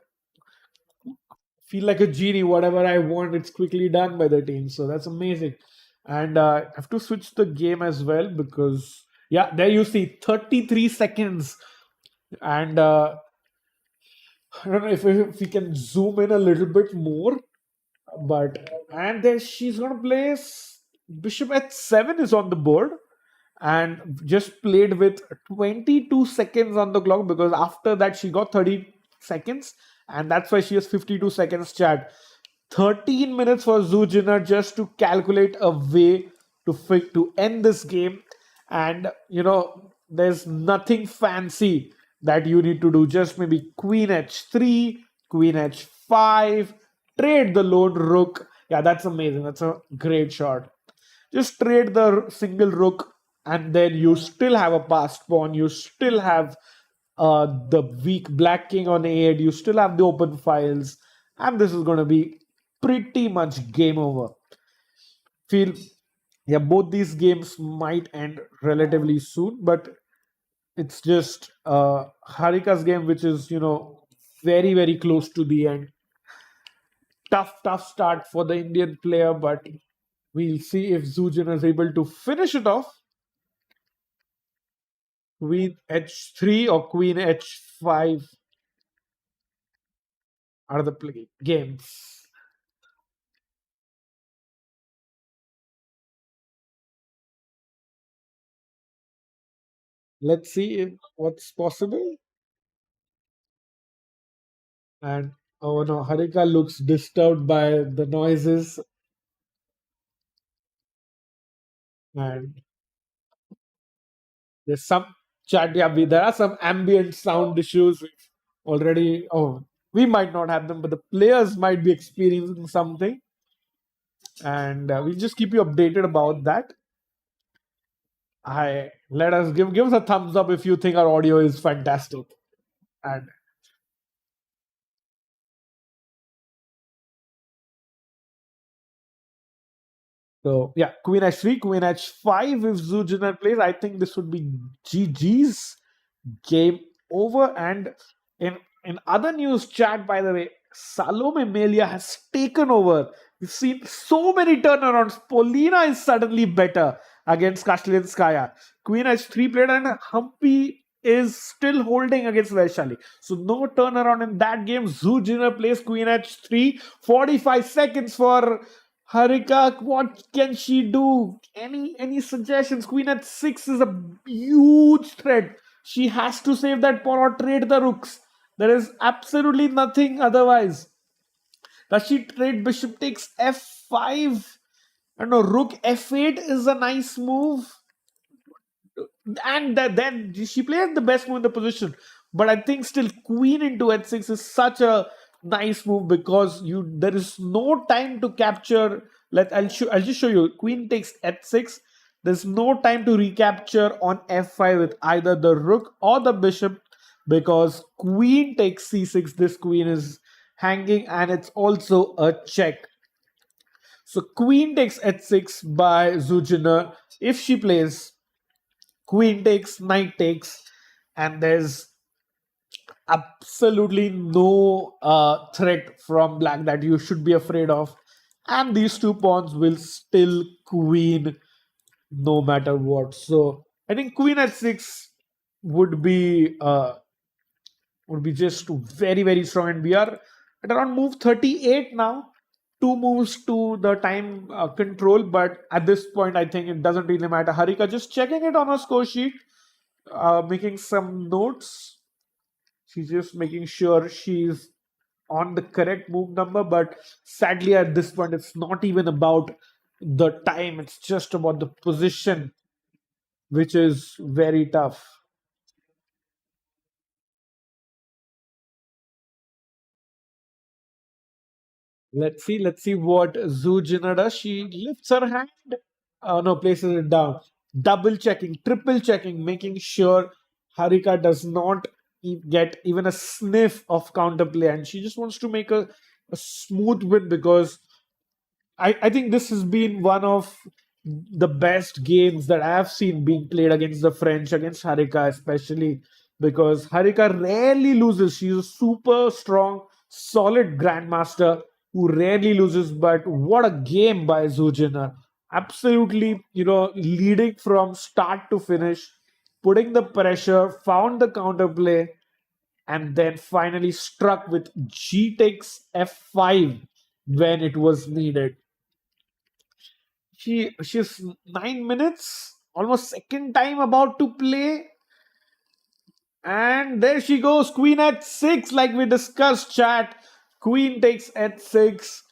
Feel like a genie. Whatever I want, it's quickly done by the team. So that's amazing. And I have to switch the game as well, because yeah, there you see 33 seconds. And I don't know if we can zoom in a little bit more. But and then she's gonna place bishop h7 is on the board, and just played with 22 seconds on the clock, because after that she got 30 seconds, and that's why she has 52 seconds, chat. 13 minutes for Zhu Jiner just to calculate a way to end this game. And there's nothing fancy that you need to do. Just maybe queen h3, queen h5, trade the lone rook. Yeah, that's amazing. That's a great shot. Just trade the single rook, and then you still have a passed pawn. You still have the weak black king on a8. You still have the open files, and this is going to be pretty much game over. Feel, yeah, both these games might end relatively soon, but it's just Harika's game, which is, very, very close to the end. Tough start for the Indian player, but we'll see if Zhu Jiner is able to finish it off. Queen h3 or queen h5 are the games. Let's see what's possible. And oh no, Harika looks disturbed by the noises, and there's some chat. Yeah, there are some ambient sound issues already. Oh, we might not have them, but the players might be experiencing something, and we'll just keep you updated about that. Let us give us a thumbs up if you think our audio is fantastic. And so yeah, queen h3, queen h5 if Zhu Jiner plays. I think this would be GG's, game over. And in other news chat, by the way, Salome Melia has taken over. We've seen so many turnarounds. Polina is suddenly better against Kashlinskaya. Queen h3 played, and Humpy is still holding against Vaishali. So no turnaround in that game. Zhu Jiner plays queen h3. 45 seconds for Harika. What can she do? Any suggestions? Queen h6 is a huge threat. She has to save that pawn or trade the rooks. There is absolutely nothing otherwise. Does she trade? Bishop takes f5. I don't know. Rook f8 is a nice move. And then she played the best move in the position. But I think still queen into h6 is such a nice move, because there is no time to capture. I'll just show you. Queen takes h6. There's no time to recapture on f5 with either the rook or the bishop, because queen takes c6. This queen is hanging, and it's also a check. So queen takes h6 by Zhu Jiner. If she plays queen takes, knight takes, and there's absolutely no threat from black that you should be afraid of. And these two pawns will still queen no matter what. So I think queen at 6 would be just very, very strong. And we are at around move 38 now. 2 moves to the time control, but at this point, I think it doesn't really matter. Harika just checking it on her score sheet, making some notes. She's just making sure she's on the correct move number, but sadly, at this point, it's not even about the time, it's just about the position, which is very tough. Let's see what Zhu Jiner does. She lifts her hand. No, places it down. Double checking, triple checking, making sure Harika does not get even a sniff of counterplay. And she just wants to make a smooth win, because I think this has been one of the best games that I have seen being played against the French, against Harika especially, because Harika rarely loses. She's a super strong, solid grandmaster who rarely loses. But what a game by Zhu Jiner. Absolutely, leading from start to finish, putting the pressure, found the counterplay, and then finally struck with G takes f5 when it was needed. She's 9 minutes, almost second time about to play. And there she goes, queen at 6, like we discussed, chat. Queen takes at 6.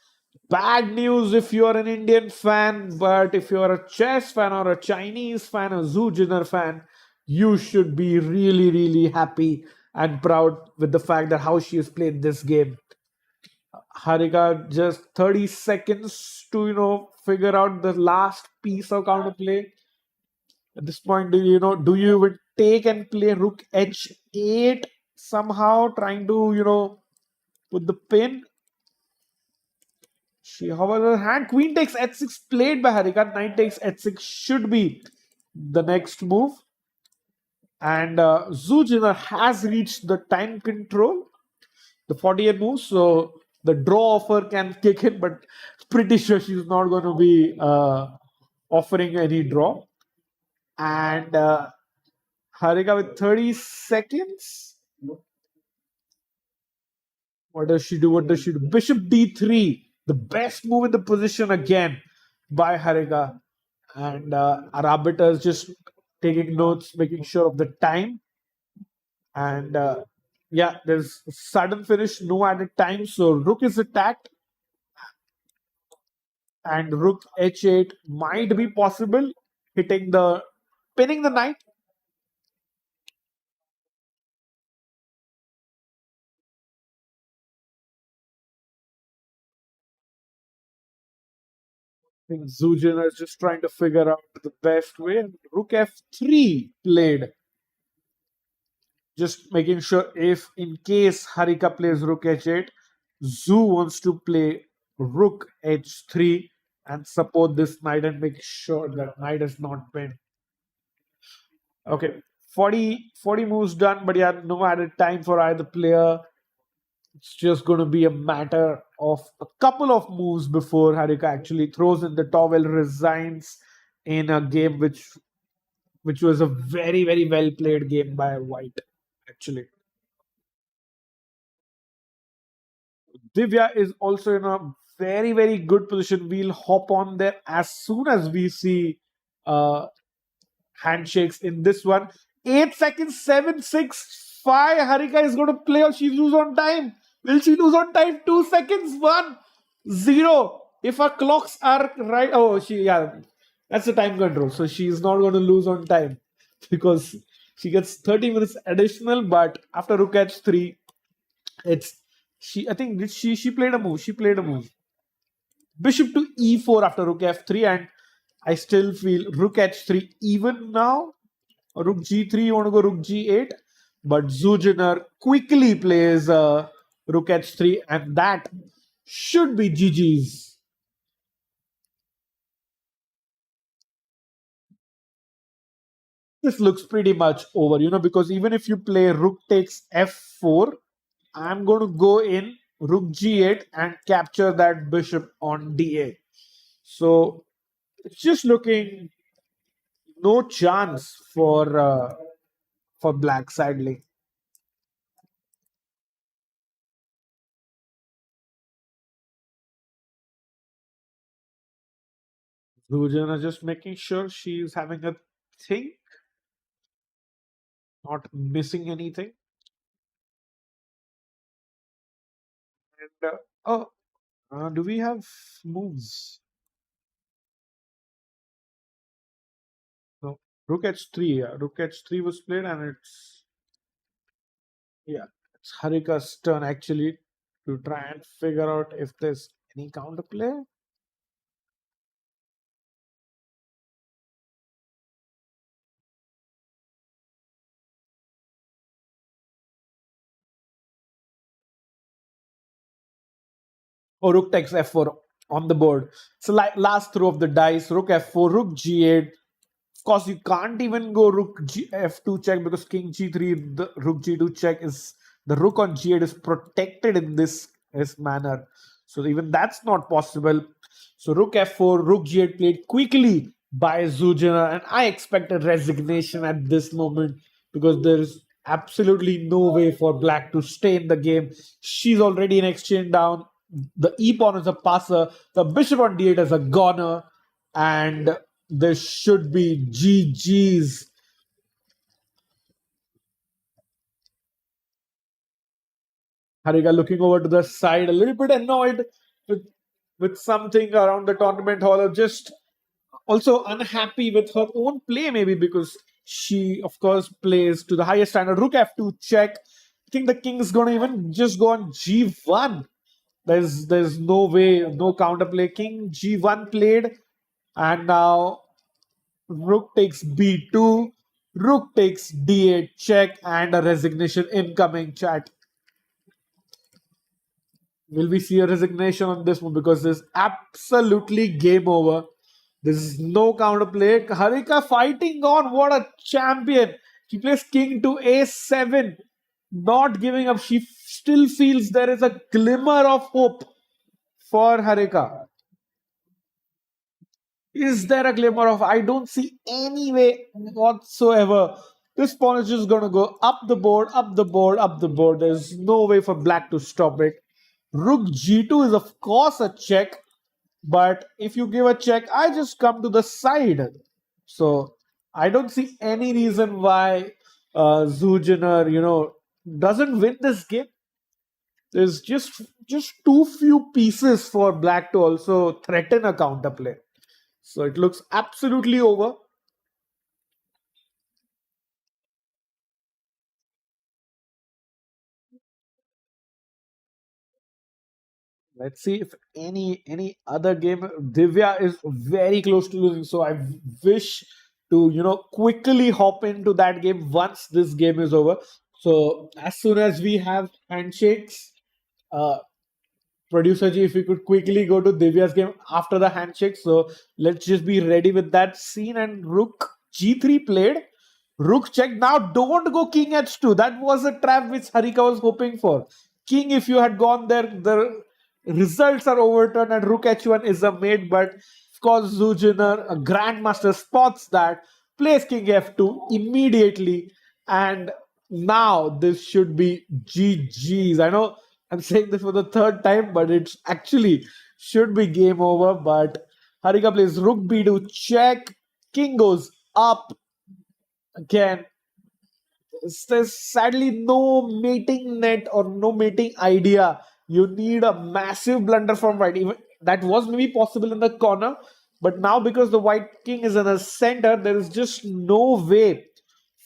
Bad news if you're an Indian fan, but if you're a chess fan or a Chinese fan, a Zhu Jiner fan, you should be really, really happy and proud with the fact that how she has played this game. Harika just 30 seconds to figure out the last piece of counterplay. At this point, do you even take and play rook h8 somehow, trying to put the pin? She hovers her hand. Queen takes h6 played by Harika. Knight takes h6 should be the next move. And Zhu Jiner has reached the time control, the 48 moves, so the draw offer can kick in, but pretty sure she's not going to be offering any draw. And Harika with 30 seconds. What does she do? What does she do? Bishop d3, the best move in the position again by Harika. And our arbiter is just taking notes, making sure of the time. And yeah, there's sudden finish, no added time. So rook is attacked. And rook h8 might be possible, pinning the knight. I think Zhu Jiner is just trying to figure out the best way. Rook f3 played. Just making sure if in case Harika plays rook h8, Zhu wants to play rook h3 and support this knight and make sure that knight is not pinned. Okay, 40 moves done, but yeah, no added time for either player. It's just going to be a matter of a couple of moves before Harika actually throws in the towel, resigns in a game which was a very, very well played game by White, actually. Divya is also in a very, very good position. We'll hop on there as soon as we see handshakes in this one. 8 seconds, 7, 6, 5. Harika is going to play or she lose on time. Will she lose on time? 2 seconds, 1, 0. If our clocks are right, that's the time control. So she's not going to lose on time because she gets 30 minutes additional. But after rook h3, I think she played a move. She played a move. Bishop to e4 after rook f3, and I still feel rook h3 even now. Rook g3, you want to go rook g8, but Zhu Jiner quickly plays rook h3, and that should be GG's. This looks pretty much over, because even if you play rook takes f4, I'm going to go in rook g8 and capture that bishop on d8. So it's just looking no chance for black, sadly. Zhu Jiner just making sure she's having a think, not missing anything. And do we have moves? No. Rook h3. Yeah. Rook h3 was played, and it's Harika's turn actually to try and figure out if there's any counterplay. Oh, rook takes f4 on the board. So last throw of the dice, rook f4, rook g8. Of course, you can't even go rook f2 check because king g3, the rook g2 check is the rook on g8 is protected in this manner. So even that's not possible. So rook f4, rook g8 played quickly by Zhu Jiner, and I expect a resignation at this moment because there's absolutely no way for black to stay in the game. She's already in exchange down. The e-pawn is a passer. The bishop on d8 is a goner. And there should be GG's. Harika looking over to the side, a little bit annoyed with something around the tournament hall, or just also unhappy with her own play, maybe because she, of course, plays to the highest standard. Rook f2 check. I think the king is going to even just go on g1. There's no way, no counterplay. King g1 played, and now rook takes b2, rook takes d8 check, and a resignation incoming, chat. Will we see a resignation on this one? Because there's absolutely game over. There's no counterplay. Harika fighting on. What a champion. She plays king to a7, not giving up. She still feels there is a glimmer of hope for Harika. Is there a glimmer of? I don't see any way whatsoever. This pawn is just going to go up the board, up the board, up the board. There's no way for black to stop it. Rook g2 is of course a check, but if you give a check, I just come to the side. So I don't see any reason why Zhu Jiner, doesn't win this game. There's just too few pieces for black to also threaten a counterplay. So it looks absolutely over. Let's see if any other game. Divya is very close to losing, so I wish to quickly hop into that game once this game is over. So as soon as we have handshakes, uh, producer G, if we could quickly go to Divya's game after the handshake. So let's just be ready with that scene. And Rook G3 played. Rook check. Now don't go King H2. That was a trap which Harika was hoping for. King, if you had gone there, the results are overturned and Rook H1 is a mate. But of course, Zhu Jiner, a grandmaster, spots that, plays King F2 immediately. And now this should be GG's. I know I'm saying this for the third time, but it's actually should be game over. But Harika plays Rook B2 check. King goes up again. There's sadly no mating net or no mating idea. You need a massive blunder from white. Even that was maybe possible in the corner, but now because the white king is in the center, there is just no way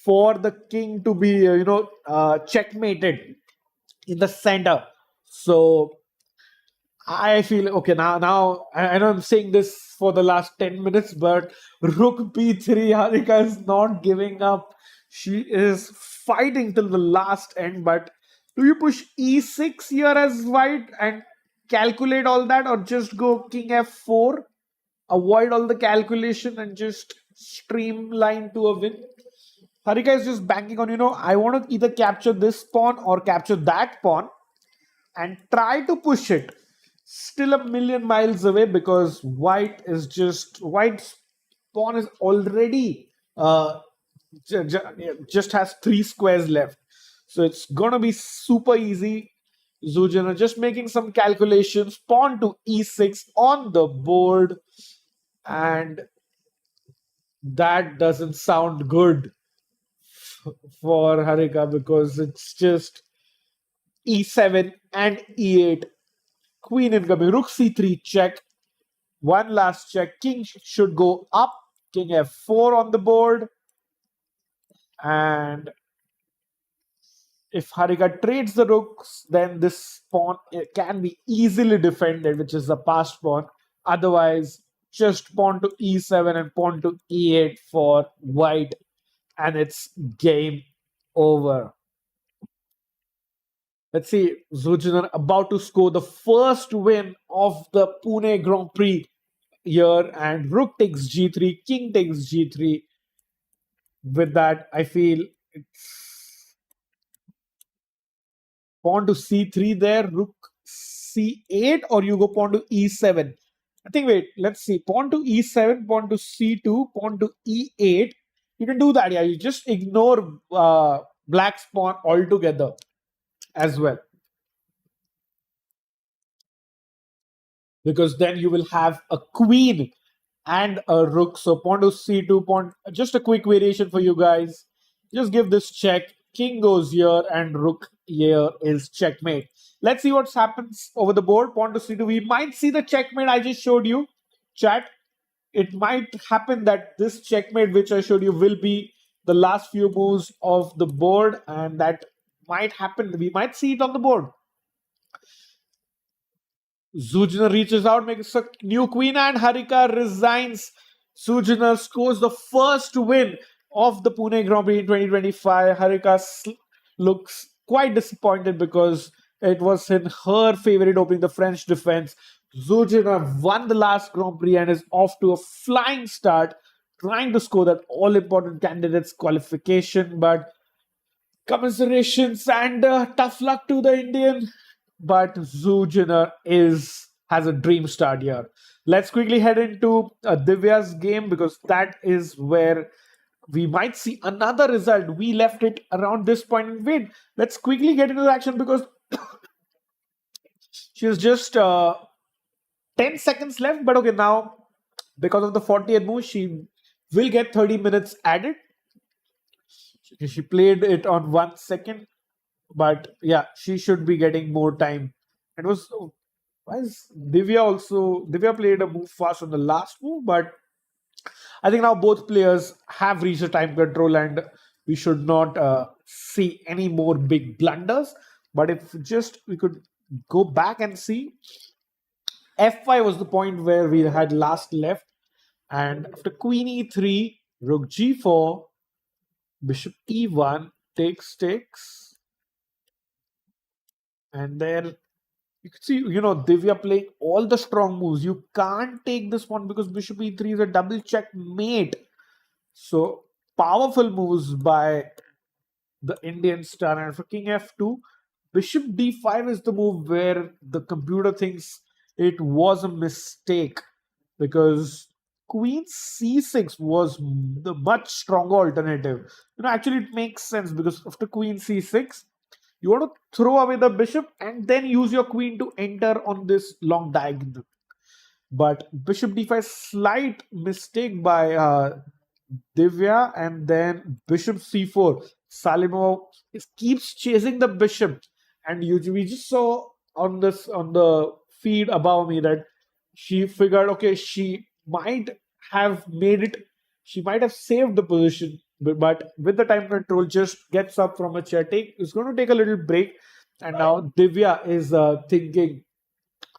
for the king to be checkmated in the center. So I feel okay now. I know I'm saying this for the last 10 minutes, but Rook B3, Harika is not giving up. She is fighting till the last end. But do you push E6 here as white and calculate all that, or just go King F4, avoid all the calculation and just streamline to a win? Harika is just banking on, I want to either capture this pawn or capture that pawn and try to push it. Still a million miles away because white's pawn is already just has 3 squares left. So it's gonna be super easy. Zhu Jiner just making some calculations. Pawn to e6 on the board, and that doesn't sound good for Harika because it's just e7 and e8. Queen incoming. Rook c3 check. One last check. King should go up. King f4 on the board. And if Harika trades the rooks, then this pawn can be easily defended, which is the passed pawn. Otherwise, just pawn to e7 and pawn to e8 for white, and it's game over. Let's see, Zhu Jiner about to score the first win of the Pune Grand Prix here, and Rook takes g3, King takes g3. With that, I feel it's pawn to c3 there, Rook c8, or you go pawn to e7. I think, wait, let's see. Pawn to e7, pawn to c2, pawn to e8. You can do that, yeah. You just ignore black's pawn altogether as well. Because then you will have a queen and a rook. So pawn to c2, pawn. Just a quick variation for you guys. Just give this check. King goes here and rook here is checkmate. Let's see what happens over the board. Pawn to c2. We might see the checkmate I just showed you. Chat. It might happen that this checkmate which I showed you will be the last few moves of the board, and that might happen. We might see it on the board. Zhu Jiner reaches out, makes a new queen, and Harika resigns. Zhu Jiner scores the first win of the Pune Grand Prix in 2025. Harika looks quite disappointed because it was in her favorite opening, the French defense. Zhu Jiner won the last Grand Prix and is off to a flying start. trying to score that all important candidates qualification, but commiserations and tough luck to the Indian. But Zhu Jiner has a dream start here. Let's quickly head into Divya's game, because that is where we might see another result. We left it around this point and wait. Let's quickly get into the action, because she's just 10 seconds left. But okay, now because of the 40th move, she will get 30 minutes added. She played it on 1 second, but yeah, she should be getting more time. It was why is Divya played a move fast on the last move, but I think now both players have reached the time control, and we should not see any more big blunders. But if just we could go back and see, F5 was the point where we had last left, and after Queen E3, Rook G4, Bishop E1 takes, and there you can see, Divya playing all the strong moves. You can't take this one because Bishop E3 is a double checkmate. So powerful moves by the Indian star. And for King F2, Bishop D5 is the move where the computer thinks it was a mistake, because Queen C6 was the much stronger alternative. Actually it makes sense, because after Queen C6, you want to throw away the bishop and then use your queen to enter on this long diagonal. But Bishop D5, slight mistake by Divya, and then Bishop C4. Salimova keeps chasing the bishop, and we just saw on the feed above me that she figured, okay, she might have saved the position, but with the time control, just gets up from a chair. It's going to take a little break, and now Divya is thinking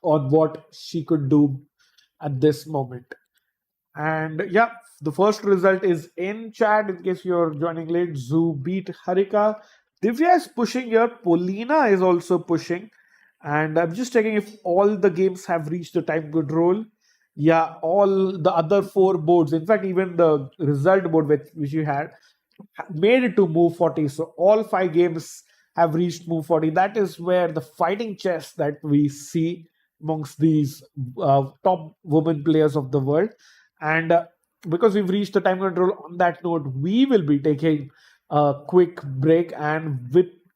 on what she could do at this moment. And yeah, the first result is in chat in case you're joining late. Zhu beat Harika. Divya is pushing here. Polina is also pushing. And I'm just checking if all the games have reached the time control. Yeah, all the other 4 boards, in fact, even the result board which you had, made it to move 40. So all 5 games have reached move 40. That is where the fighting chess that we see amongst these top women players of the world. And because we've reached the time control, on that note, we will be taking a quick break, and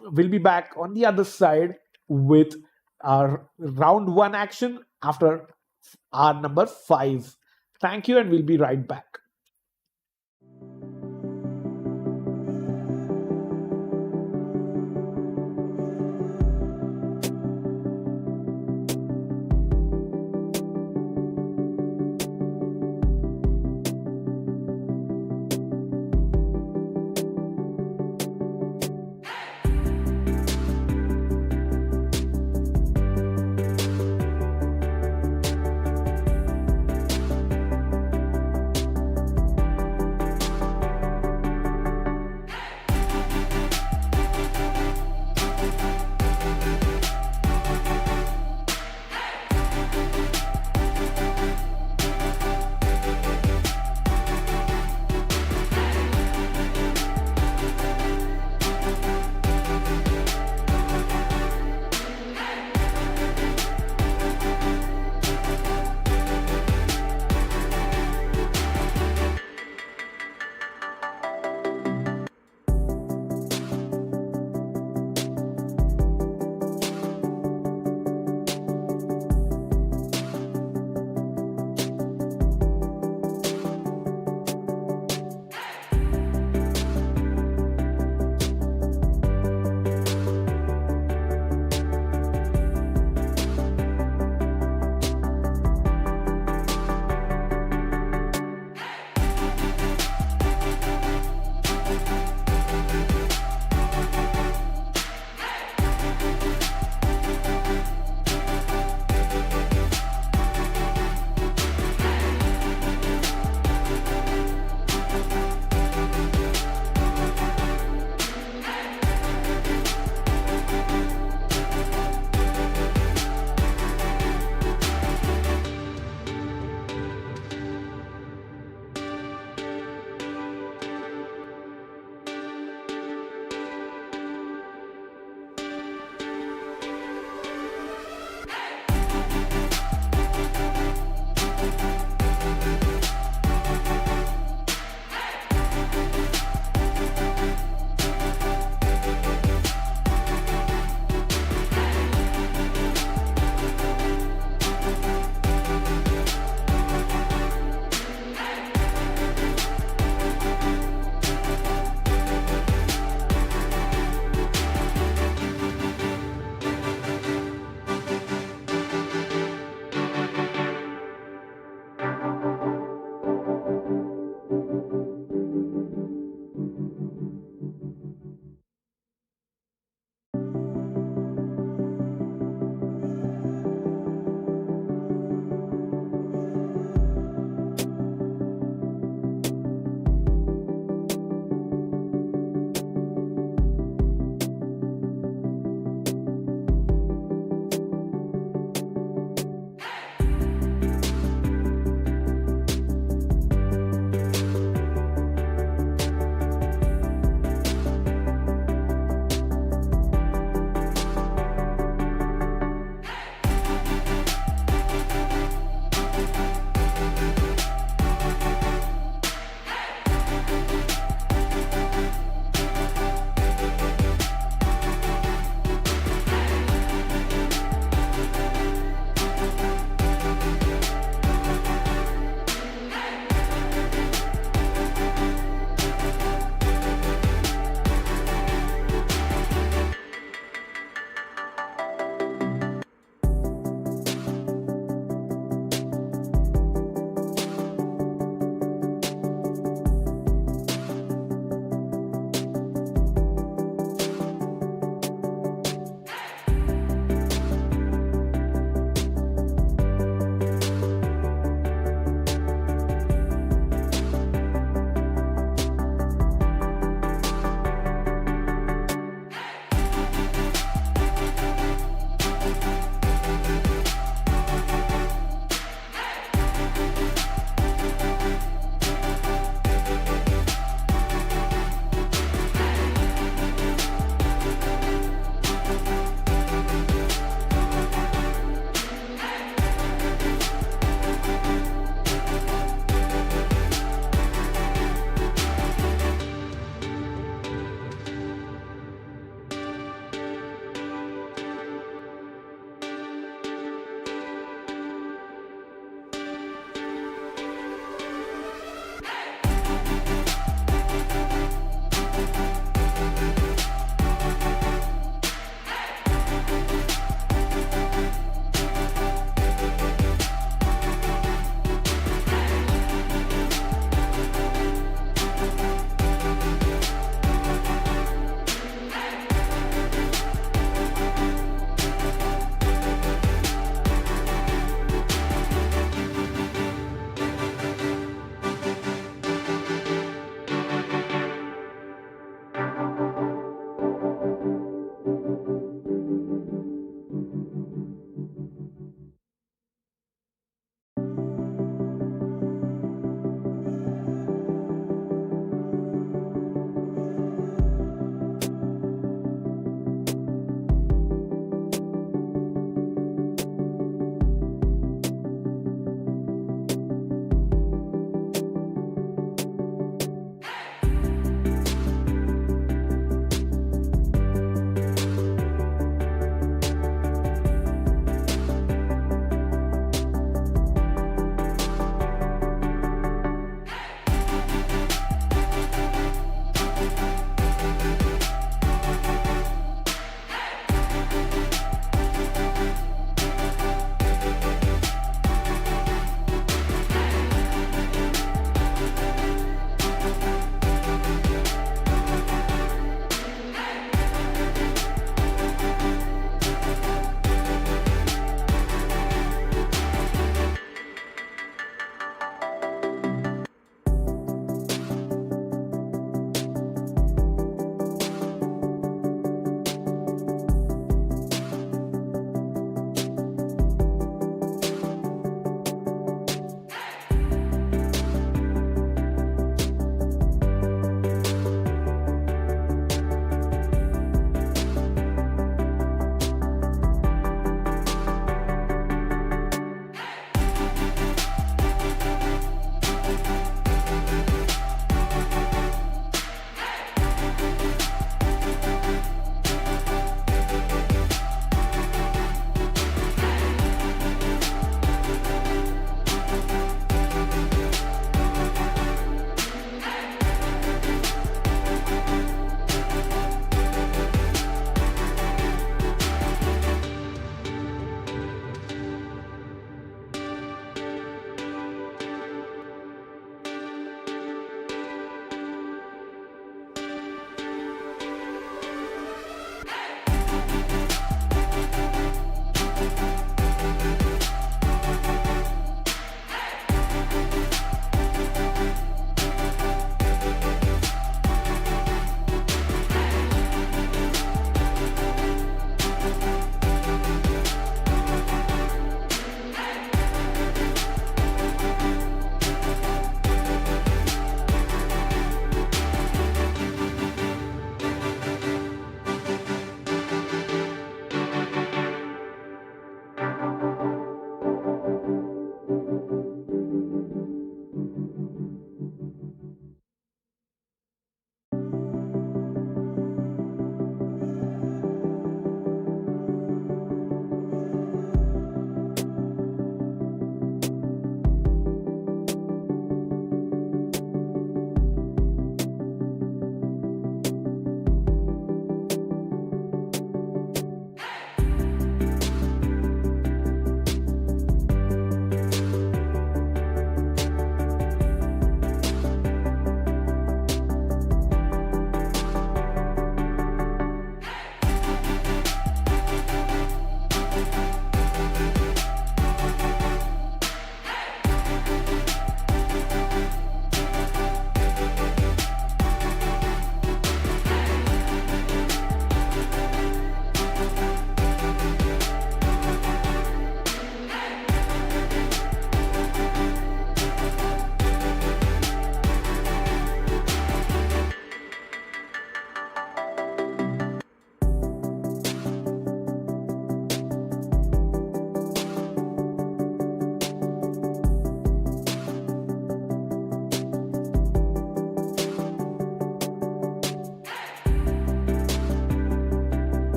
we'll be back on the other side with our round 1 action after our number 5. Thank you, and we'll be right back.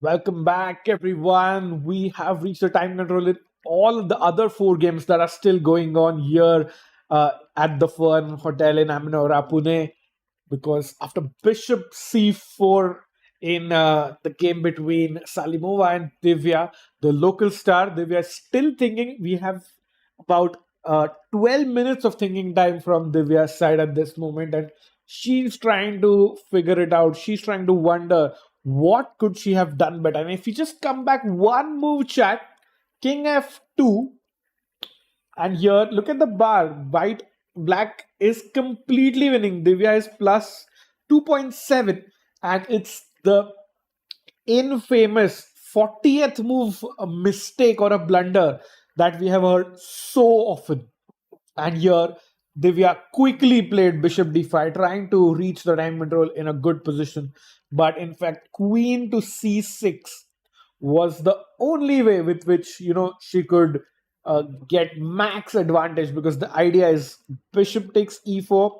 Welcome back, everyone. We have reached the time control in all of the other four games that are still going on here at the Fern Hotel in Aminora, Pune. Because after Bishop C4 in the game between Salimova and Divya, the local star, Divya is still thinking. We have about 12 minutes of thinking time from Divya's side at this moment, and she's trying to figure it out. She's trying to wonder what could she have done better. And if you just come back one move, chat, King F2, and here, look at the bar. Black is completely winning. Divya is plus 2.7. And it's the infamous 40th move, a mistake or a blunder that we have heard so often. And here, Divya quickly played Bishop d5, trying to reach the time control in a good position. But in fact, Queen to c6 was the only way with which she could get max advantage, because the idea is Bishop takes e4,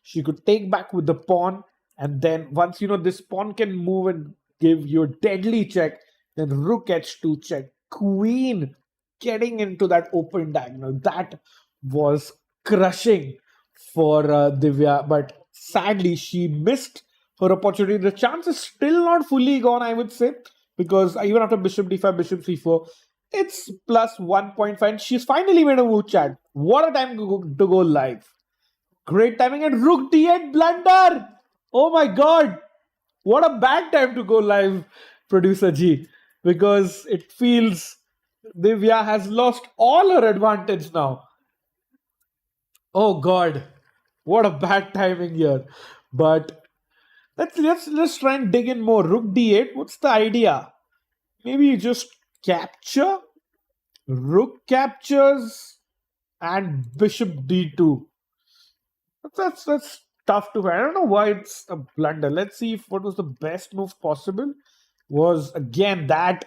she could take back with the pawn, and then once this pawn can move and give you a deadly check, then Rook h2 check, Queen getting into that open diagonal. That was crushing for Divya, but sadly she missed her opportunity. The chance is still not fully gone, I would say, because even after Bishop d5, Bishop c4, it's plus 1.5. And she's finally made a move, chat. What a time to go live. Great timing, and Rook d8 blunder. Oh my god. What a bad time to go live, producer G, because it feels Divya has lost all her advantage now. Oh god, what a bad timing here. But let's try and dig in more. Rook d8. What's the idea? Maybe you just capture. Rook captures and Bishop d2. That's tough to find. I don't know why it's a blunder. Let's see if what was the best move possible. Was again that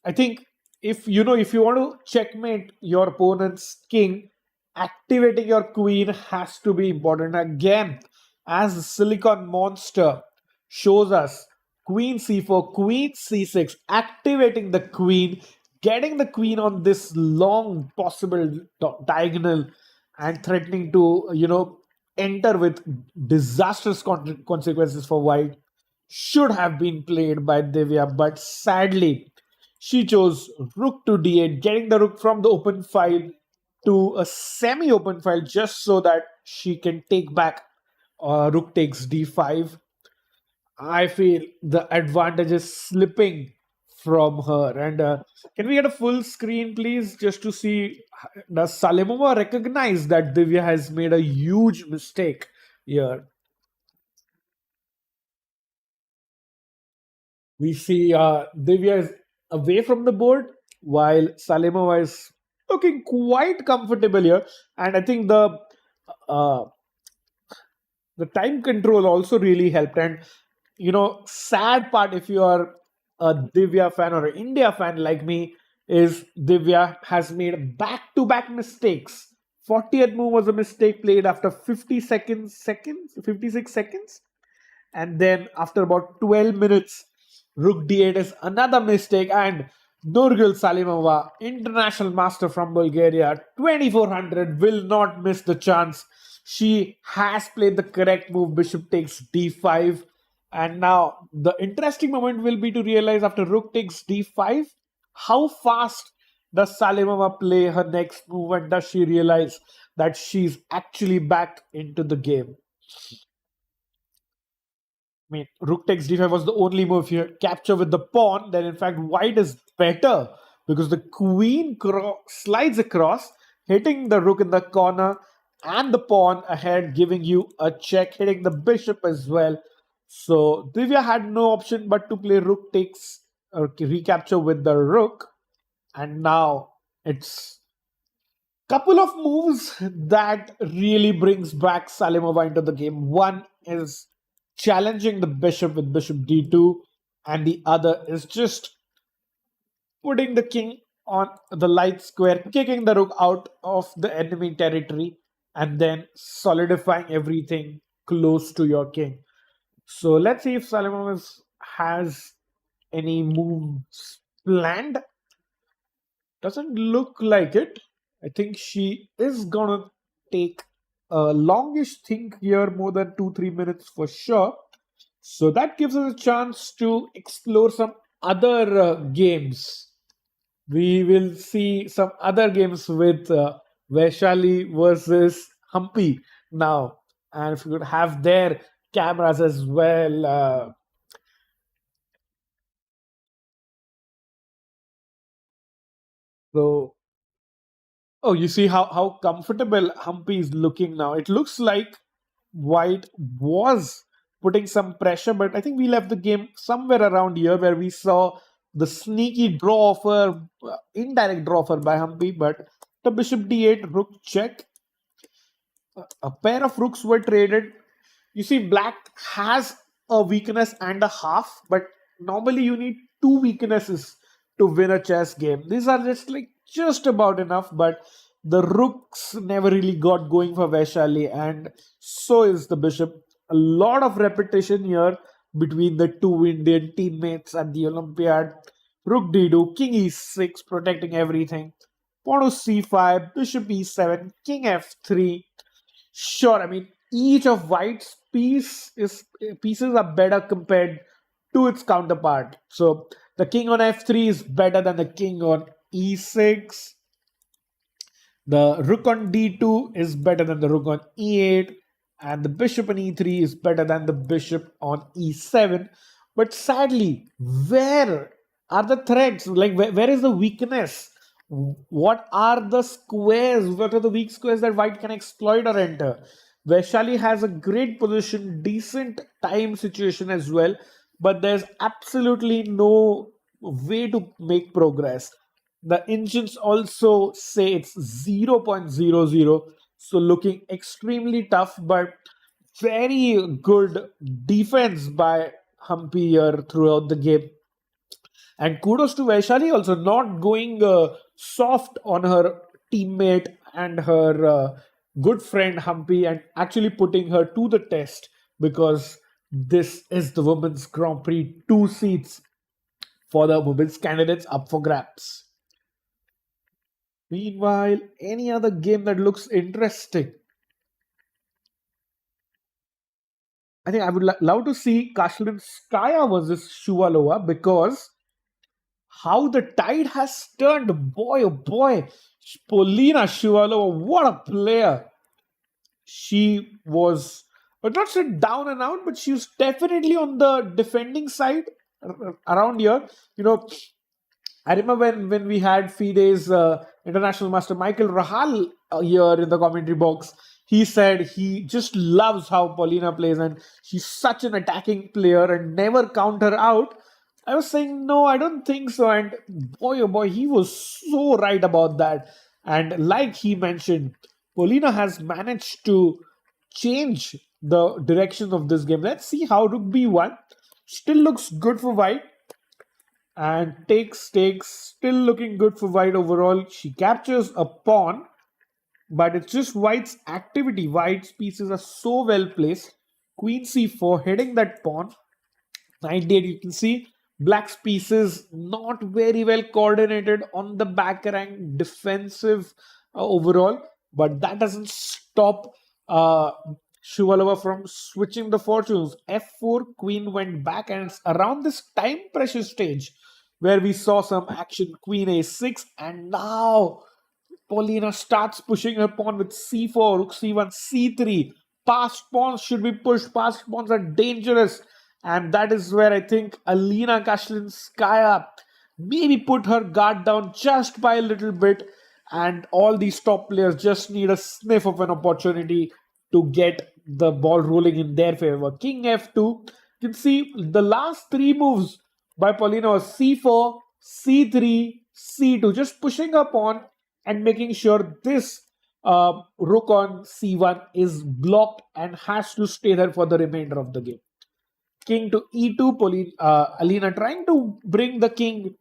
I think if you want to checkmate your opponent's king, activating your queen has to be important. Again, as the Silicon Monster shows us, queen c4, queen c6, activating the queen, getting the queen on this long possible diagonal, and threatening to enter with disastrous consequences for white, should have been played by Divya, but sadly she chose rook to d8, getting the rook from the open file to a semi-open file just so that she can take back rook takes d5. I feel the advantage is slipping from her. And can we get a full screen, please, just to see, does Salimova recognize that Divya has made a huge mistake here? We see Divya is away from the board while Salimova is looking quite comfortable here. And I think uh, the time control also really helped. And sad part, if you are a Divya fan or an India fan like me, is Divya has made back-to-back mistakes. 40th move was a mistake played after 56 seconds. And then after about 12 minutes, Rook d8 is another mistake. And Nurgul Salimova, international master from Bulgaria, 2400, will not miss the chance. She has played the correct move. Bishop takes d5. And now the interesting moment will be to realize after Rook takes d5, how fast does Salimova play her next move, and does she realize that she's actually back into the game? I mean, Rook takes d5 was the only move here. Capture with the pawn, then in fact white is better because the queen slides across, hitting the rook in the corner and the pawn ahead, giving you a check, hitting the bishop as well. So Divya had no option but to play rook takes or recapture with the rook. And now it's couple of moves that really brings back Salimova into the game. One is challenging the bishop with bishop d2, and the other is just putting the king on the light square, kicking the rook out of the enemy territory, and then solidifying everything close to your king. So let's see if Salimova has any moves planned? Doesn't look like it. I think she is gonna take a longish think here, more than 2-3 minutes for sure. So that gives us a chance to explore some other games. We will see some other games with Vaishali versus Humpy now. And if we could have their cameras as well. So, oh, you see how comfortable Humpy is looking now. It looks like White was putting some pressure, but I think we left the game somewhere around here where we saw the sneaky draw offer, indirect draw offer by Humpy, but the bishop d8, rook check. A pair of rooks were traded. You see, black has a weakness and a half, but normally you need two weaknesses to win a chess game. These are just about enough, but the rooks never really got going for Vaishali, and so is the bishop. A lot of repetition here between the two Indian teammates at the Olympiad. Rook d2, king e6, protecting everything. Pawn to c5, bishop e7, king f3. Sure, I mean each of White's pieces are better compared to its counterpart. So the king on f3 is better than the king on e6. The rook on d2 is better than the rook on e8, and the bishop on e3 is better than the bishop on e7. But sadly, where are the threats? Like, where is the weakness? What are the squares? What are the weak squares that White can exploit or enter? Vaishali has a great position, decent time situation as well, but there's absolutely no way to make progress. The engines also say it's 0.00, so looking extremely tough, but very good defense by Humpy here throughout the game. And kudos to Vaishali also, not going soft on her teammate and her good friend Humpy, and actually putting her to the test, because this is the Women's Grand Prix. 2 seats for the women's candidates up for grabs. Meanwhile, any other game that looks interesting? I think I would love to see Kashlinskaya versus Shuvalova, because how the tide has turned. Boy, oh boy. Polina Shuvalova, what a player. She was, but not said down and out, but she was definitely on the defending side around here. You know, I remember when we had FIDE's international master Michael Rahal here in the commentary box. He said he just loves how Paulina plays, and she's such an attacking player and never count her out. I was saying, no, I don't think so. And boy, oh boy, he was so right about that. And like he mentioned, Paulina has managed to change the direction of this game. Let's see how Rook B1 still looks good for White. And takes, still looking good for White overall. She captures a pawn, but it's just White's activity. White's pieces are so well placed. Queen c4, hitting that pawn. Knight d8, you can see Black's pieces not very well coordinated on the back rank, defensive overall, but that doesn't stop Shuvalova from switching the fortunes. f4, queen went back, and it's around this time pressure stage where we saw some action. Queen a6, and now Paulina starts pushing her pawn with c4, rook c1, c3. Passed pawns should be pushed. Passed pawns are dangerous. And that is where I think Alina Kashlinskaya maybe put her guard down just by a little bit. And all these top players just need a sniff of an opportunity to get the ball rolling in their favor. King f2. You can see the last three moves by Paulina was c4, c3, c2. Just pushing her pawn and making sure this rook on c1 is blocked and has to stay there for the remainder of the game. King to e2, Alina trying to bring the king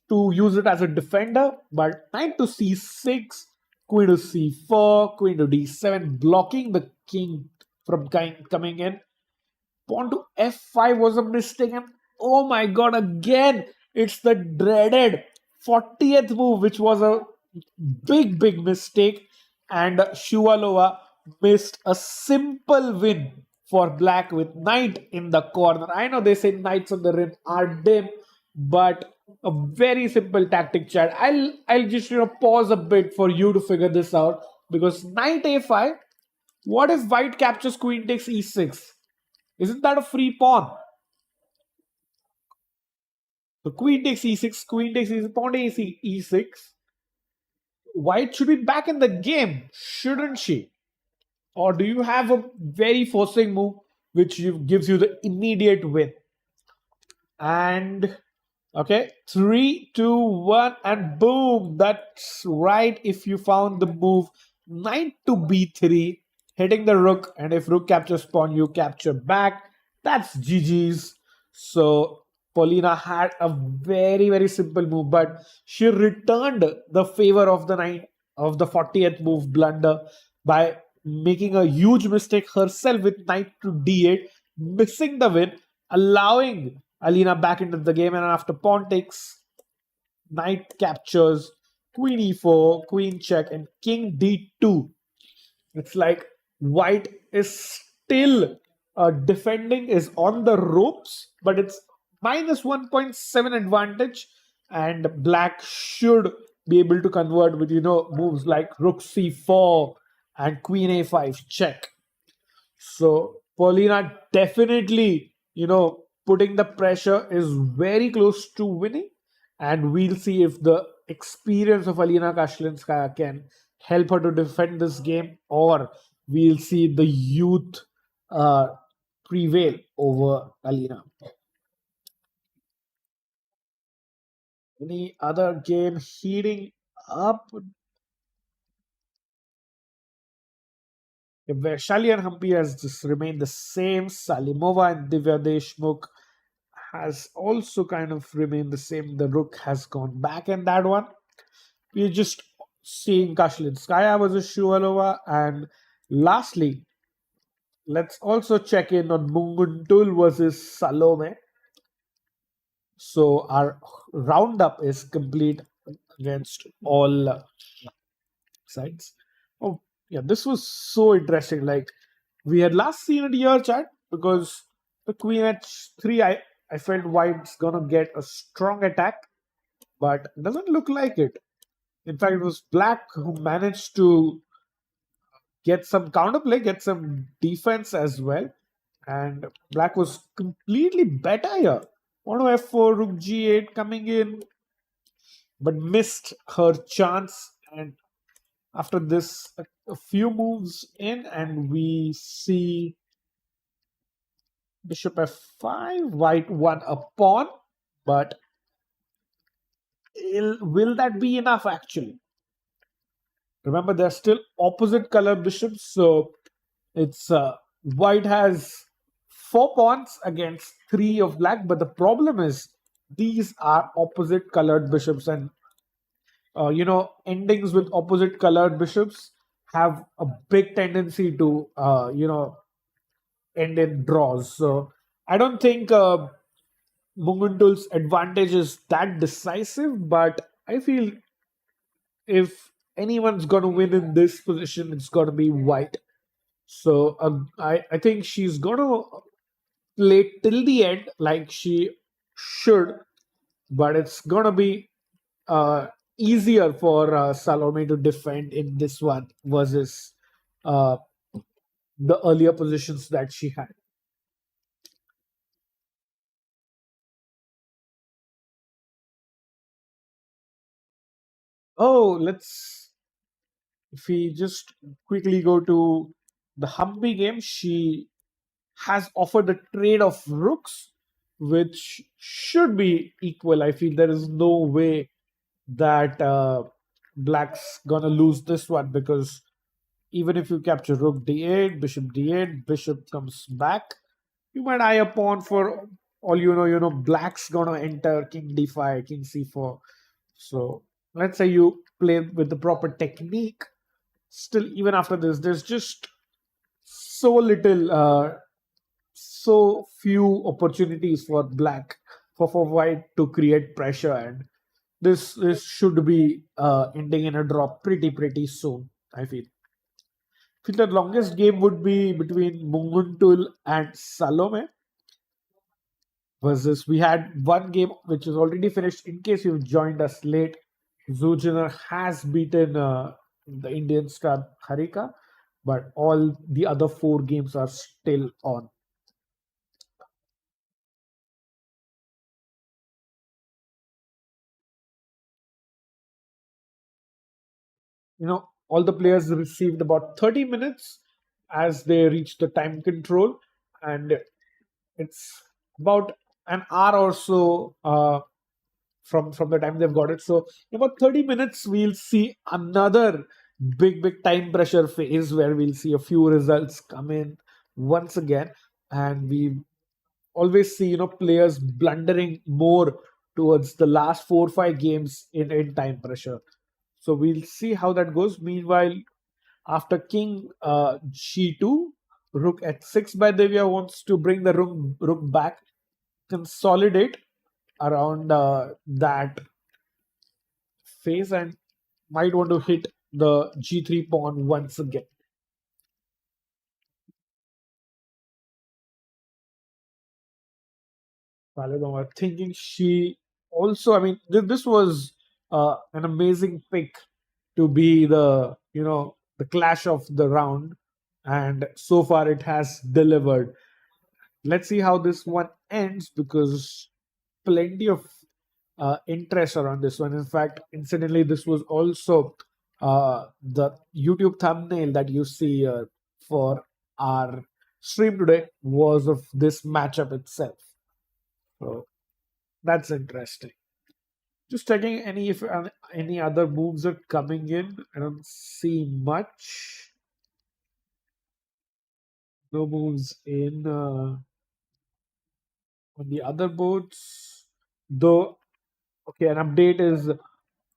to use it as a defender, but knight to c6, queen to c4, queen to d7, blocking the king from coming in. Pawn to f5 was a mistake, and Oh my god, again, it's the dreaded 40th move, which was a big mistake. And Shuvalova missed a simple win for black with knight in the corner. I know they say knights on the rim are dim, but a very simple tactic, chat. I'll just pause a bit for you to figure this out, because knight a5. What if white captures queen takes e6? Isn't that a free pawn? So queen takes e6, queen takes e6, pawn takes e6. White should be back in the game, shouldn't she? Or do you have a very forcing move which gives you the immediate win? And okay, 3, 2, 1, and boom! That's right. If you found the move, knight to b3, hitting the rook, and if rook captures pawn, you capture back. That's GG's. So Paulina had a very simple move, but she returned the favor of the knight of the 40th move blunder by making a huge mistake herself with knight to d8, missing the win, allowing Alina back into the game. And after pawn takes, knight captures, queen e4, queen check, and king d2. It's like white is still defending, is on the ropes, but it's minus 1.7 advantage, and black should be able to convert with moves like rook c4 and queen a5 check. So Paulina definitely, putting the pressure, is very close to winning. And we'll see if the experience of Alina Kashlinskaya can help her to defend this game, or we'll see the youth prevail over Alina. Any other game heating up? Vaishali and Humpy has just remained the same. Salimova and Divya Deshmukh has also kind of remained the same. The rook has gone back in that one. We're just seeing Kashlinskaya versus Shuvalova. And lastly, let's also check in on Munguntuul versus Salome. So our roundup is complete against all sides. Oh, yeah, this was so interesting. Like, we had last seen it here, chat, because the queen h3, I felt white's gonna get a strong attack, but it doesn't look like it. In fact, it was black who managed to get some counterplay, get some defense as well, and black was completely better here. Pawn to f4, rook g8 coming in, but missed her chance. And after this, a few moves in, and we see bishop f5, white won a pawn, but will that be enough actually? Remember, they're still opposite color bishops, so it's white has 4 pawns against 3 of black, but the problem is these are opposite colored bishops, and endings with opposite colored bishops have a big tendency to end in draws. So I don't think Munguntuul's advantage is that decisive, but I feel if anyone's going to win in this position, it's going to be white. So I think she's going to play till the end like she should, but it's going to be easier for Salome to defend in this one versus uh, the earlier positions that she had. Oh, if we just quickly go to the Humpy game, she has offered a trade of rooks, which should be equal. I feel there is no way that black's gonna lose this one, because even if you capture rook d8, bishop comes back, you might eye a pawn for all black's gonna enter king d5, king c4. So let's say you play with the proper technique. Still, even after this, there's just so little, so few opportunities for black for White to create pressure, and this should be ending in a draw pretty soon. I feel the longest game would be between Munguntuul and Salome versus we had one game which is already finished. In case you've joined us late, Zhu Jiner has beaten the Indian star Harika, but all the other four games are still on. All the players received about 30 minutes as they reached the time control, and it's about an hour or so from the time they've got it. So in about 30 minutes, we'll see another big time pressure phase where we'll see a few results come in once again, and we always see players blundering more towards the last 4 or 5 games in time pressure. So we'll see how that goes. Meanwhile, after King G2, Rook at 6 by Divya wants to bring the rook back, consolidate around that phase, and might want to hit the G3 pawn once again. Salimova thinking she also, this was an amazing pick to be the clash of the round, and so far it has delivered. Let's see how this one ends, because plenty of interest around this one. In fact, incidentally, this was also the YouTube thumbnail that you see for our stream today was of this matchup itself. So that's interesting. Just checking if any other moves are coming in. I don't see much. No moves in on the other boards. Though, okay, an update is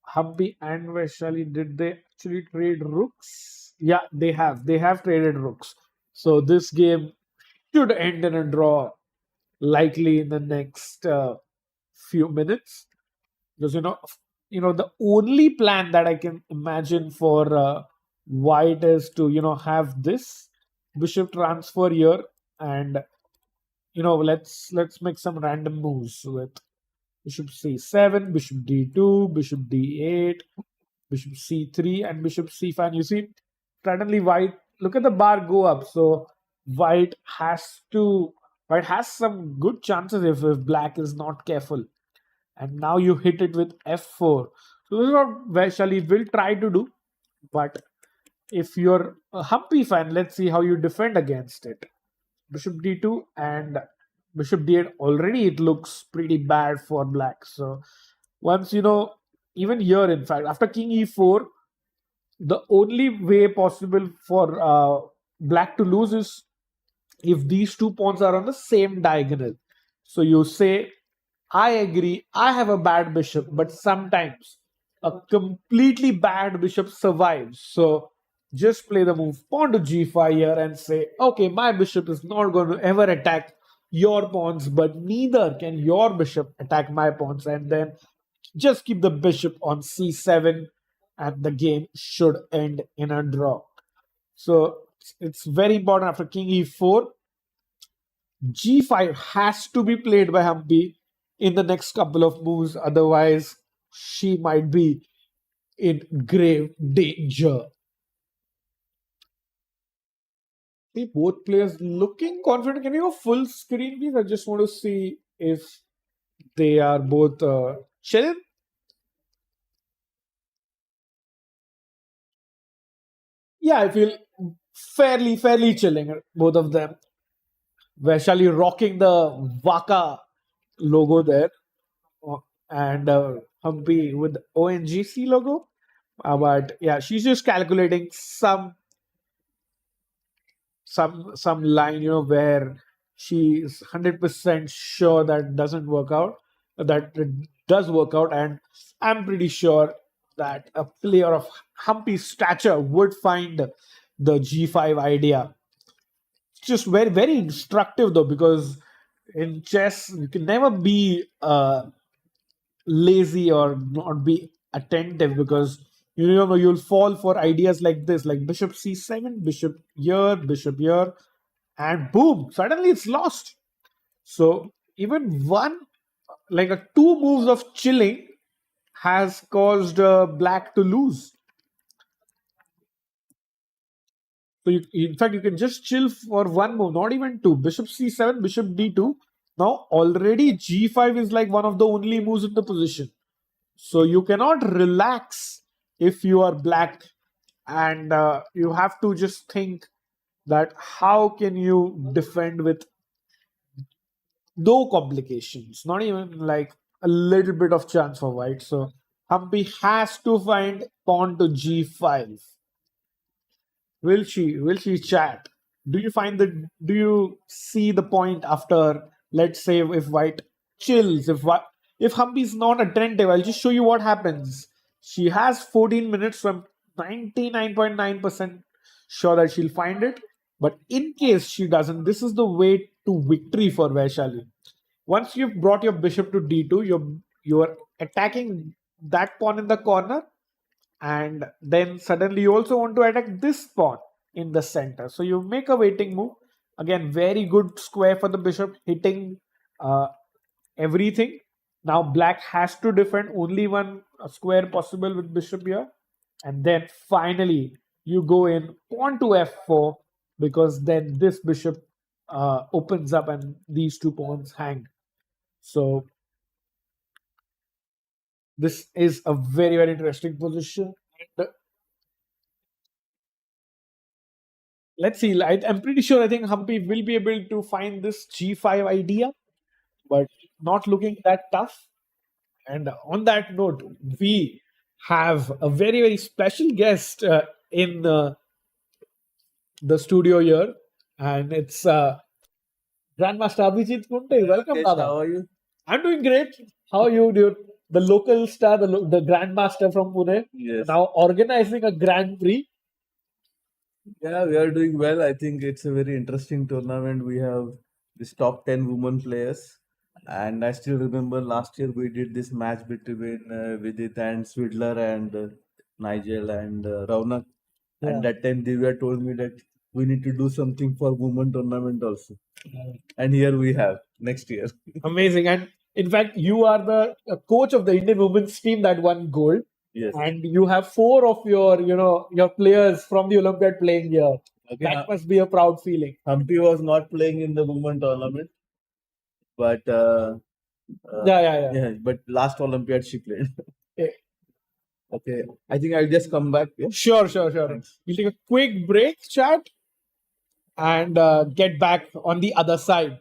Humpy and Vaishali. Did they actually trade rooks? Yeah, they have. They have traded rooks. So this game should end in a draw, likely in the next few minutes. Because the only plan that I can imagine for White is to have this bishop transfer here, and let's make some random moves with bishop c7, bishop d2, bishop d8, bishop c3, and bishop c5. And you see, suddenly White, look at the bar go up. So White has some good chances if Black is not careful. And now you hit it with f4. So this is what Vaishali will try to do. But if you're a Humpy fan, let's see how you defend against it. Bishop d2 and bishop d8. Already it looks pretty bad for Black. So once even here, in fact, after king e4, the only way possible for Black to lose is if these two pawns are on the same diagonal. So you say, I agree, I have a bad bishop, but sometimes a completely bad bishop survives. So just play the move pawn to g5 here and say, okay, my bishop is not going to ever attack your pawns, but neither can your bishop attack my pawns. And then just keep the bishop on c7, and the game should end in a draw. So it's very important after king e4. G5 has to be played by Humpy in the next couple of moves. Otherwise, she might be in grave danger. See, both players looking confident. Can you go full screen, please? I just want to see if they are both chilling. Yeah, I feel fairly chilling, both of them. Vaishali rocking the Vaka logo there, and Humpy with ONGC logo. But yeah, she's just calculating some line, where she's 100% sure that doesn't work out, that it does work out, and I'm pretty sure that a player of Humpy's stature would find the G5 idea. It's just very instructive though, because in chess, you can never be lazy or not be attentive, because you know you'll fall for ideas like this, like bishop c7, bishop here, and boom, suddenly it's lost. So even one, like a two moves of chilling has caused black to lose. So in fact, you can just chill for one move, not even two. Bishop c7, bishop d2. Now already g5 is like one of the only moves in the position. So you cannot relax if you are black, and you have to just think that how can you defend with no complications, not even like a little bit of chance for white. So Humpy has to find pawn to g5. Will she? Will she chat? Do you find that? Do you see the point after? Let's say if white chills, if Humpy is not attentive, I'll just show you what happens. She has 14 minutes. From 99.9% sure that she'll find it. But in case she doesn't, this is the way to victory for Vaishali. Once you've brought your bishop to d2, you're attacking that pawn in the corner, and then suddenly you also want to attack this pawn in the center. So you make a waiting move. Again, very good square for the bishop, hitting everything. Now black has to defend, only one square possible with bishop here. And then finally you go in pawn to f4, because then this bishop opens up and these two pawns hang. So this is a very, very interesting position. And let's see. I'm pretty sure. I think Humpy will be able to find this g5 idea, but not looking that tough. And on that note, we have a very, very special guest in the studio here, and it's Grandmaster Abhijit Kunte. Welcome, Dada. How are you? I'm doing great. How are you, dude? The local star, the Grandmaster from Pune, Yes. now organizing a Grand Prix. Yeah, we are doing well. I think it's a very interesting tournament. We have this top 10 women players. And I still remember last year we did this match between Vidit and Swidler and Nigel and Raunak. Yeah. And that time Divya told me that we need to do something for women tournament also. And here we have next year. Amazing. And in fact, you are the coach of the Indian women's team that won gold. Yes. And you have four of your players from the Olympiad playing here. Okay. That must be a proud feeling. Humpy was not playing in the women tournament, but Yeah. but last Olympiad she played. Yeah. Okay, I think I'll just come back. Yeah? Sure. Thanks. We'll take a quick break, chat, and get back on the other side.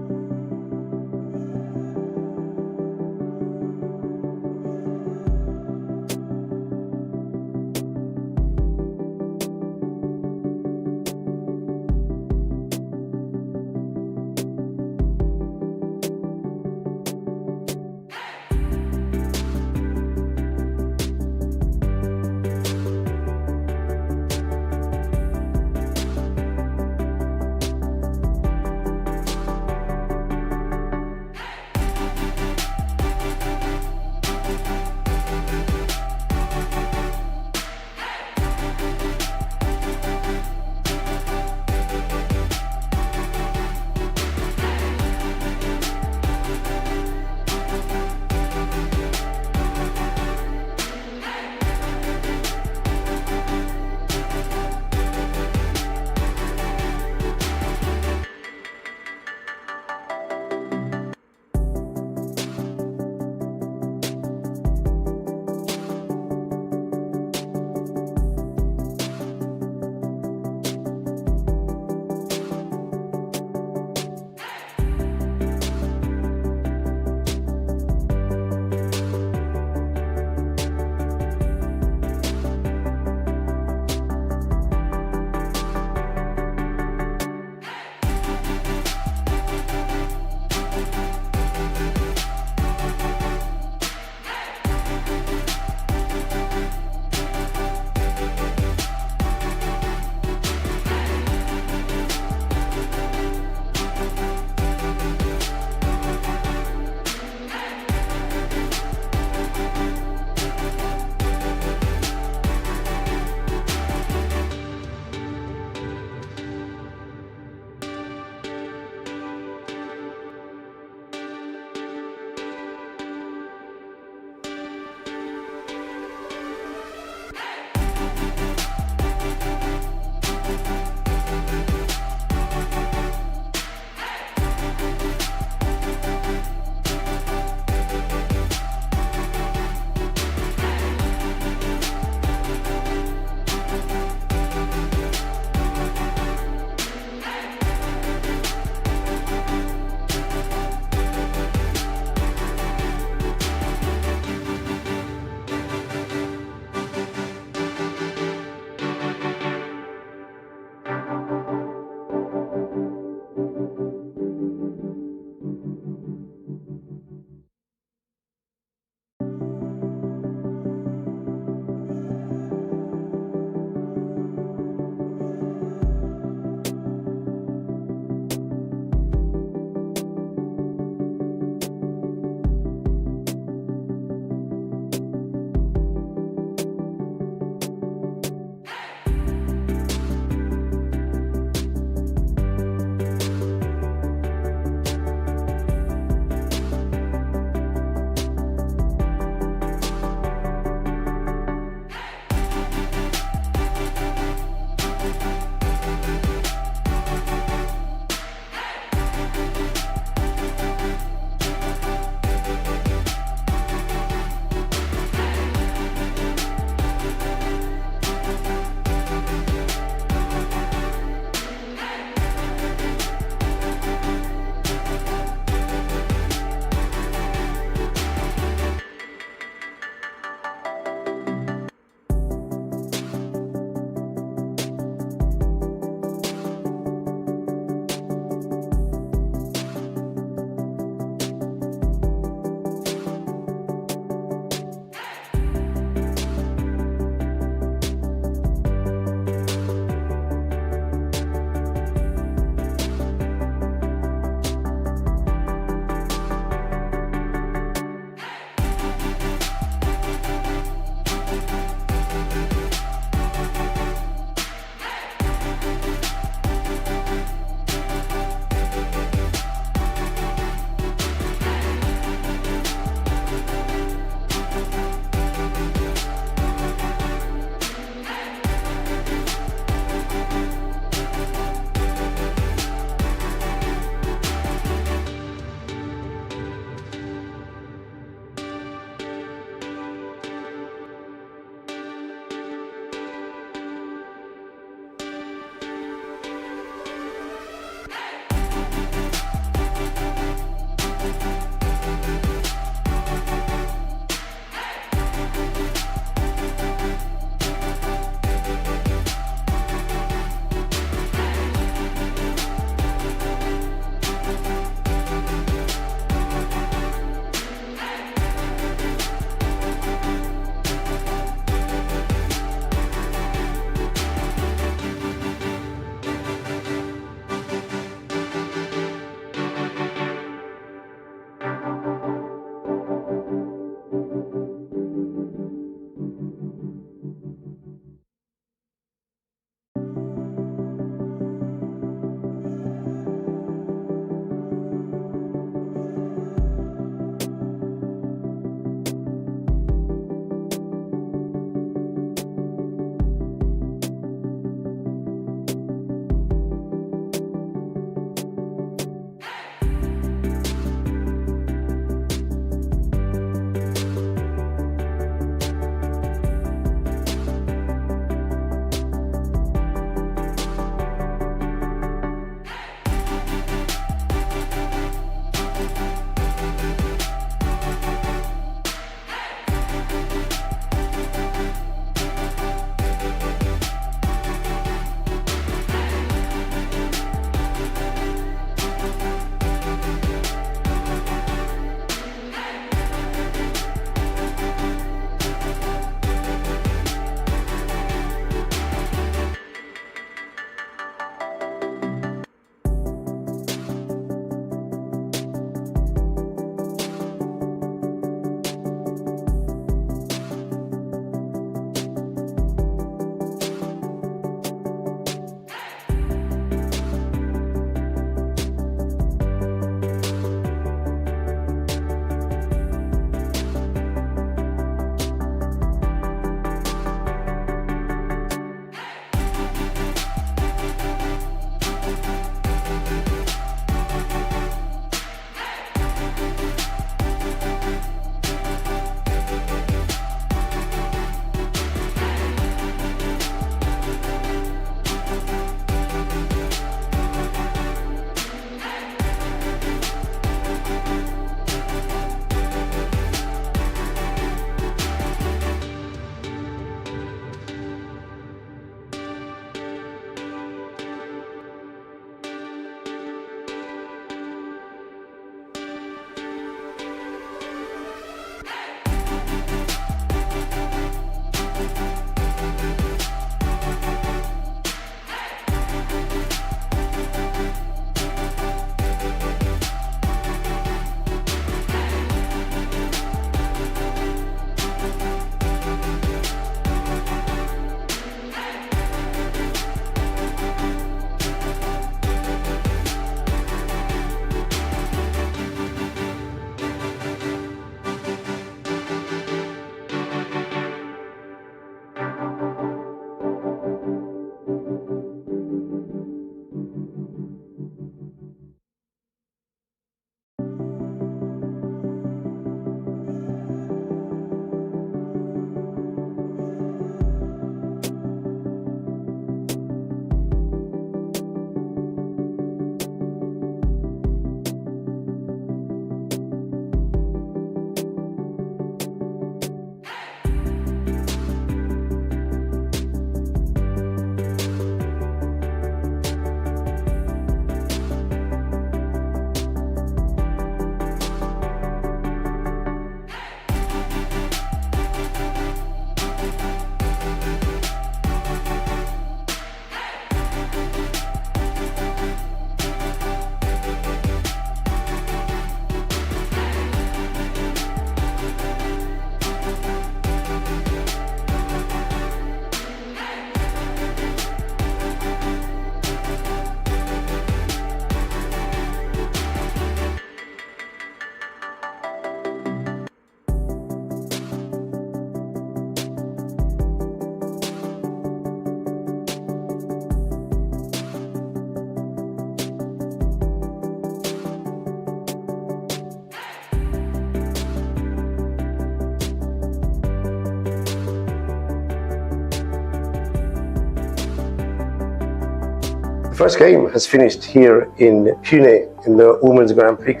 first game has finished here in Pune in the Women's Grand Prix,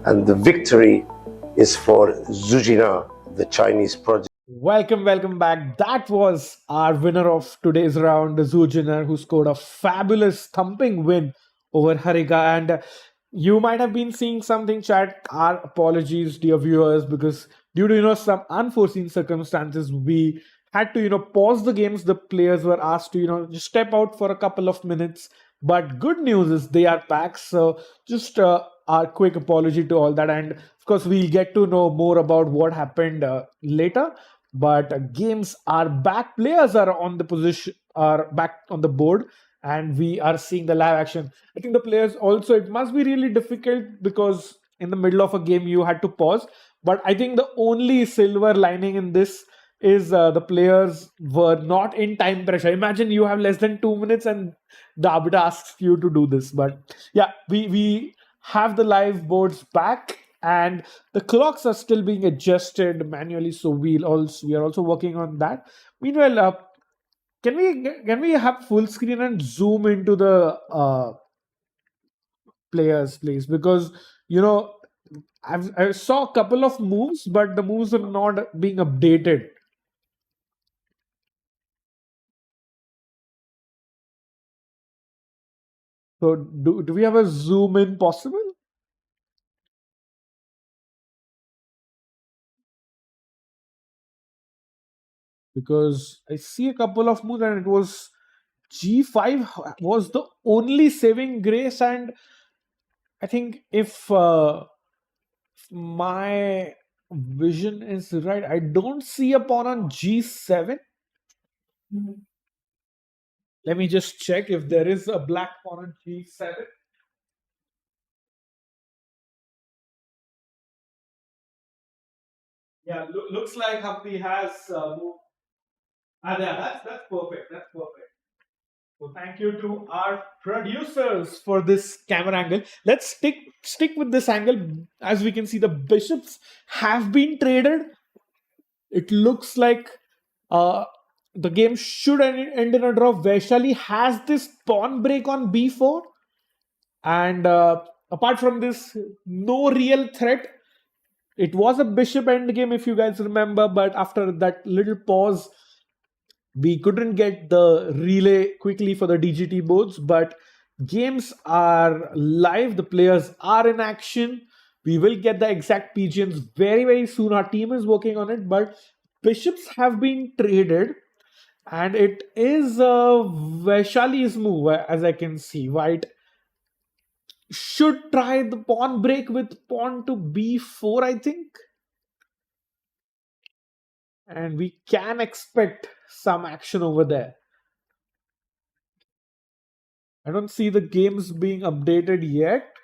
and the victory is for Zhu Jiner, the Chinese project. Welcome back. That was our winner of today's round, Zhu Jiner, who scored a fabulous thumping win over Harika. And you might have been seeing something, chat. Our apologies, dear viewers, because due to some unforeseen circumstances, we had to pause the games. The players were asked to just step out for a couple of minutes. But good news is they are back. So just our quick apology to all that, and of course we'll get to know more about what happened later. But games are back, players are on the position, are back on the board, and we are seeing the live action. I think the players also, it must be really difficult because in the middle of a game you had to pause. But I think the only silver lining in this is the players were not in time pressure. Imagine you have less than 2 minutes and the arbiter asks you to do this. But yeah, we have the live boards back, and the clocks are still being adjusted manually, so we are also working on that. Meanwhile, can we have full screen and zoom into the players, please? Because I saw a couple of moves, but the moves are not being updated. So do we have a zoom in possible? Because I see a couple of moves and it was G5 was the only saving grace. And I think if my vision is right, I don't see a pawn on G7. Let me just check if there is a black pawn on G7. Yeah, looks like Humpy has moved. Yeah, that's perfect. That's perfect. So thank you to our producers for this camera angle. Let's stick with this angle. As we can see, the bishops have been traded. It looks like the game should end in a draw. Vaishali has this pawn break on b4, and apart from this, no real threat. It was a bishop endgame, if you guys remember, but after that little pause, we couldn't get the relay quickly for the DGT boards. But games are live, the players are in action. We will get the exact PGMs very soon. Our team is working on it, but bishops have been traded, and it is Vaishali's move. As I can see, white should try the pawn break with pawn to b4, I think, and we can expect some action over there. I don't see the games being updated yet.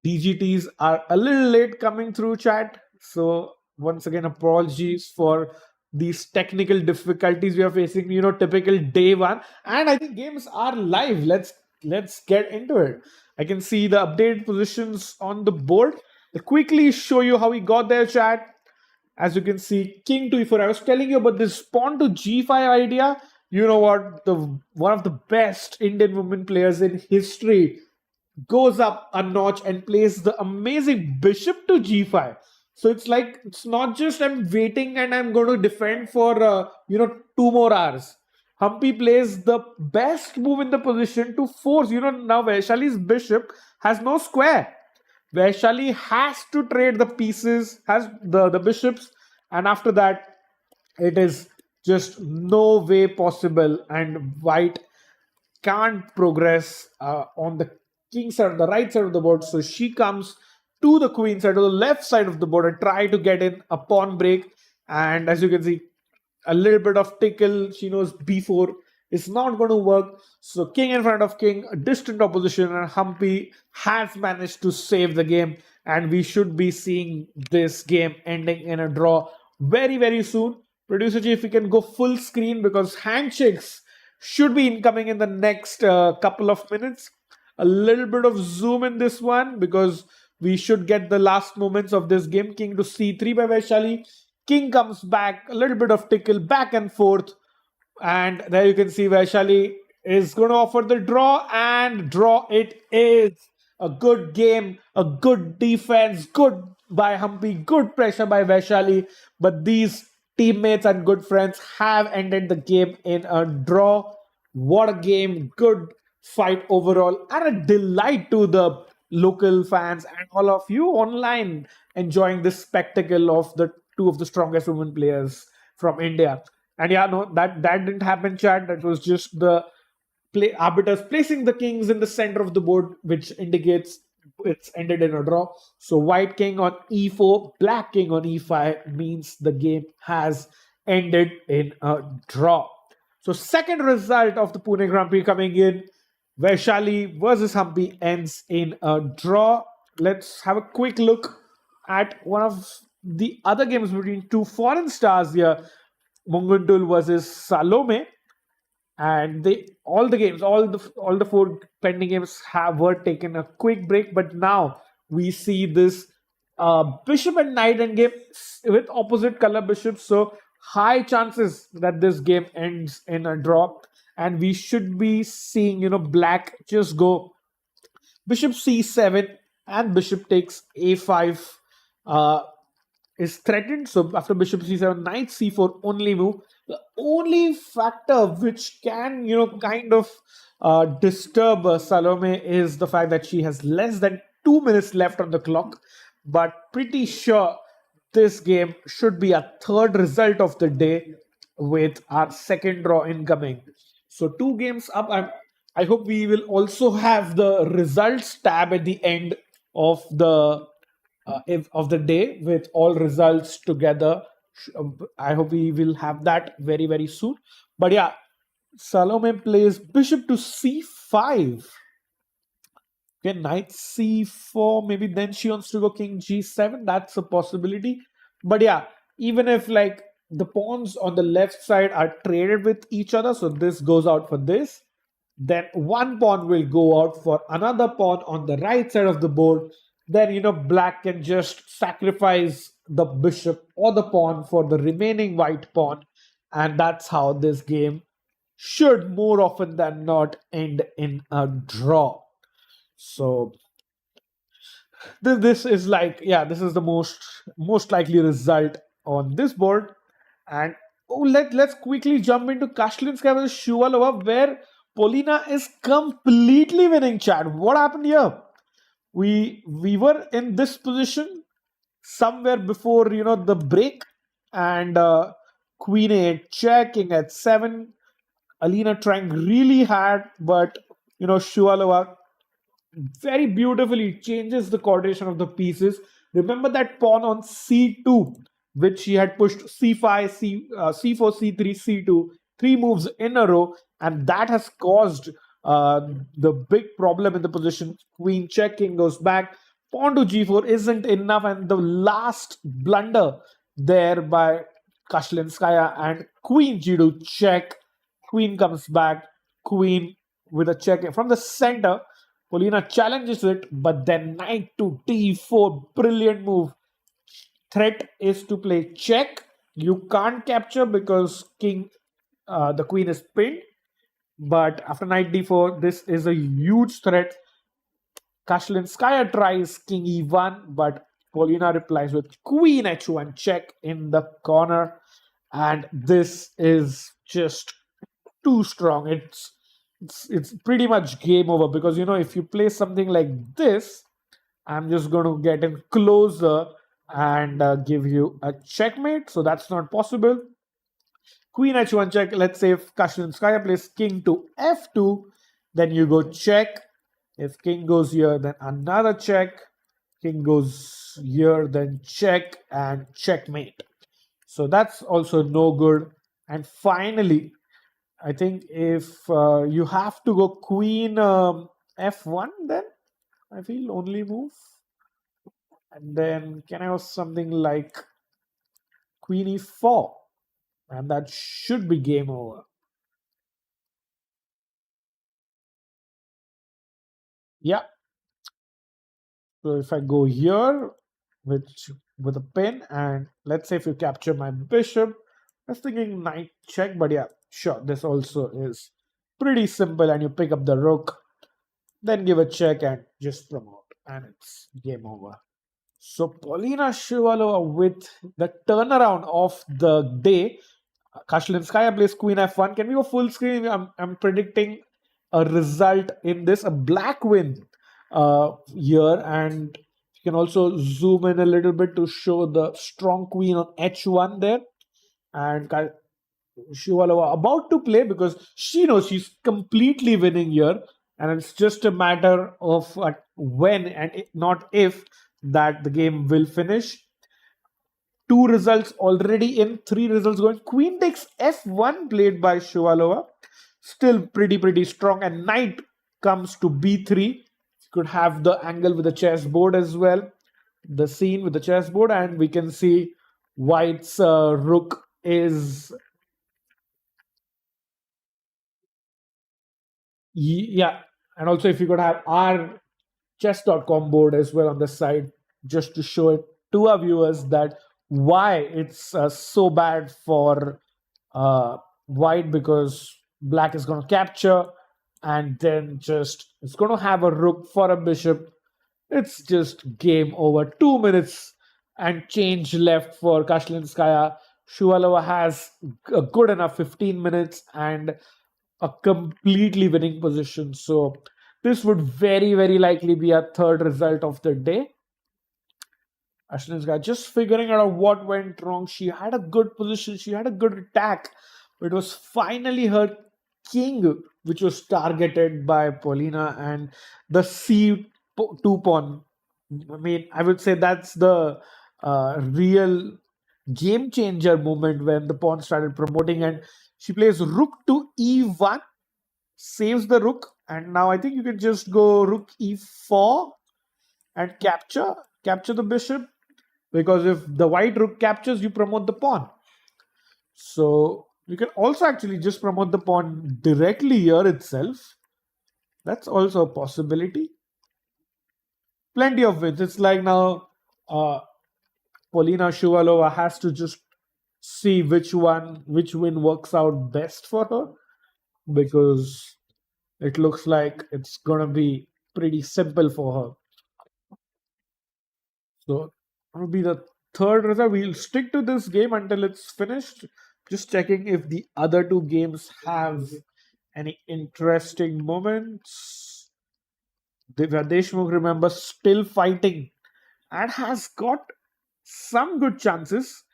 DGTs are a little late coming through, chat. So once again, apologies for these technical difficulties we are facing. Typical day one, and I think games are live. Let's get into it. I can see the updated positions on the board. I'll quickly show you how we got there, chat. As you can see, king to e4. I was telling you about this pawn to g5 idea. You know what? One of the best Indian women players in history goes up a notch and plays the amazing bishop to g5. So it's not just I'm waiting and I'm going to defend for 2 more hours. Humpy plays the best move in the position to force. Now Vaishali's bishop has no square. Vaishali has to trade the pieces, has the bishops, and after that, it is just no way possible, and white can't progress on the king side, on the right side of the board. So she comes to the queen side, to the left side of the board, and try to get in a pawn break. And as you can see, a little bit of tickle. She knows b4 is not going to work. So king in front of king, a distant opposition, and Humpy has managed to save the game. And we should be seeing this game ending in a draw very soon. Producer Chief, we can go full screen because handshakes should be incoming in the next couple of minutes. A little bit of zoom in this one because we should get the last moments of this game. King to c3 by Vaishali. King comes back, a little bit of tickle, back and forth. And there you can see Vaishali is going to offer the draw, and draw it is. A good game, a good defense, good by Humpy, good pressure by Vaishali. But these teammates and good friends have ended the game in a draw. What a game, good fight overall, and a delight to the local fans and all of you online enjoying this spectacle of the two of the strongest women players from India. And yeah, no, that didn't happen, Chad. That was just the arbiters placing the kings in the center of the board, which indicates it's ended in a draw. So white king on e4, black king on e5 means the game has ended in a draw. So second result of the Pune Grand Prix coming in, Vaishali versus Humpy ends in a draw. Let's have a quick look at one of the other games between two foreign stars here, Munguntuul versus Salome. And they all the four pending games were taken a quick break, but now we see this bishop and knight endgame with opposite color bishops, so high chances that this game ends in a draw, and we should be seeing black just go bishop c7 and bishop takes a5 uh, is threatened. So after bishop c7, knight c4 only move. The only factor which can, kind of disturb Salome is the fact that she has less than 2 minutes left on the clock. But pretty sure this game should be a third result of the day with our second draw incoming. So two games up. I hope we will also have the results tab at the end of the of the day with all results together. I hope we will have that very, very soon. But yeah, Salome plays bishop to c5. Okay, knight c4. Maybe then she wants to go king g7. That's a possibility. But yeah, even if like the pawns on the left side are traded with each other, so this goes out for this, then one pawn will go out for another pawn on the right side of the board. Then black can just sacrifice the bishop or the pawn for the remaining white pawn, and that's how this game should more often than not end in a draw. So this is like, yeah, this is the most likely result on this board. And let's quickly jump into Kashlinskaya versus Shuvalova, where Polina is completely winning. Chad, what happened here? We were in this position somewhere before the break, and queen 8 check, king at 7. Alina trying really hard, but Shuvalova very beautifully changes the coordination of the pieces. Remember that pawn on c2, which she had pushed c5, c4, c3, c2, three moves in a row, and that has caused the big problem in the position. Queen check, king goes back, pawn to g4 isn't enough, and the last blunder there by Kashlinskaya, and queen g2 check, queen comes back, queen with a check from the center. Polina challenges it, but then knight to d4, brilliant move. Threat is to play check. You can't capture because the queen is pinned. But after knight d4, this is a huge threat. Kashlinskaya tries king e1, but Polina replies with queen h1 check in the corner. And this is just too strong. It's pretty much game over, because if you play something like this, I'm just going to get in closer and give you a checkmate. So that's not possible. Queen h1 check. Let's say if Kashlinskaya plays king to f2, then you go check. If king goes here, then another check. King goes here, then check, and checkmate. So that's also no good. And finally, I think if you have to go queen f1, then I feel only move. And then can I have something like queen e4? And that should be game over. Yeah. So if I go here with a pin, and let's say if you capture my bishop, I was thinking knight check, but yeah, Sure, this also is pretty simple, and you pick up the rook, then give a check and just promote, and it's game over. So Polina Shuvalova with the turnaround of the day. Kashlinskaya plays Queen F1. Can we go full screen? I'm predicting a result in this, a black win here, and you can also zoom in a little bit to show the strong queen on H1 there. And Shuvalova about to play because she knows she's completely winning here, and it's just a matter of when and not if that the game will finish. Two results already in, three results going. Queen takes F1 played by Shuvalova. Still pretty strong. And knight comes to B3. You could have the angle with the chessboard as well. The scene with the chessboard, and we can see white's rook is... Yeah, and also if you could have our chess.com board as well on the side, just to show it to our viewers that why it's so bad for white, because black is going to capture and then just it's going to have a rook for a bishop. It's just game over. 2 minutes and change left for Kashlinskaya. Shuvalova has a good enough 15 minutes and a completely winning position. So this would very likely be a third result of the day. Kashlinskaya just figuring out what went wrong. She had a good position. She had a good attack. It was finally her king which was targeted by Polina, and the C2 pawn. I mean, I would say that's the real game changer moment when the pawn started promoting, and she plays rook to E1, saves the rook, and now I think you can just go rook E4 and capture the bishop, because if the white rook captures, you promote the pawn. So you can also actually just promote the pawn directly here itself. That's also a possibility. Plenty of wins. It's like now Polina Shuvalova has to just see which win works out best for her, because it looks like it's gonna be pretty simple for her. So it will be the third result. We'll stick to this game until it's finished. Just checking if the other two games have any interesting moments. Divya Deshmukh, remember, still fighting and has got some good chances.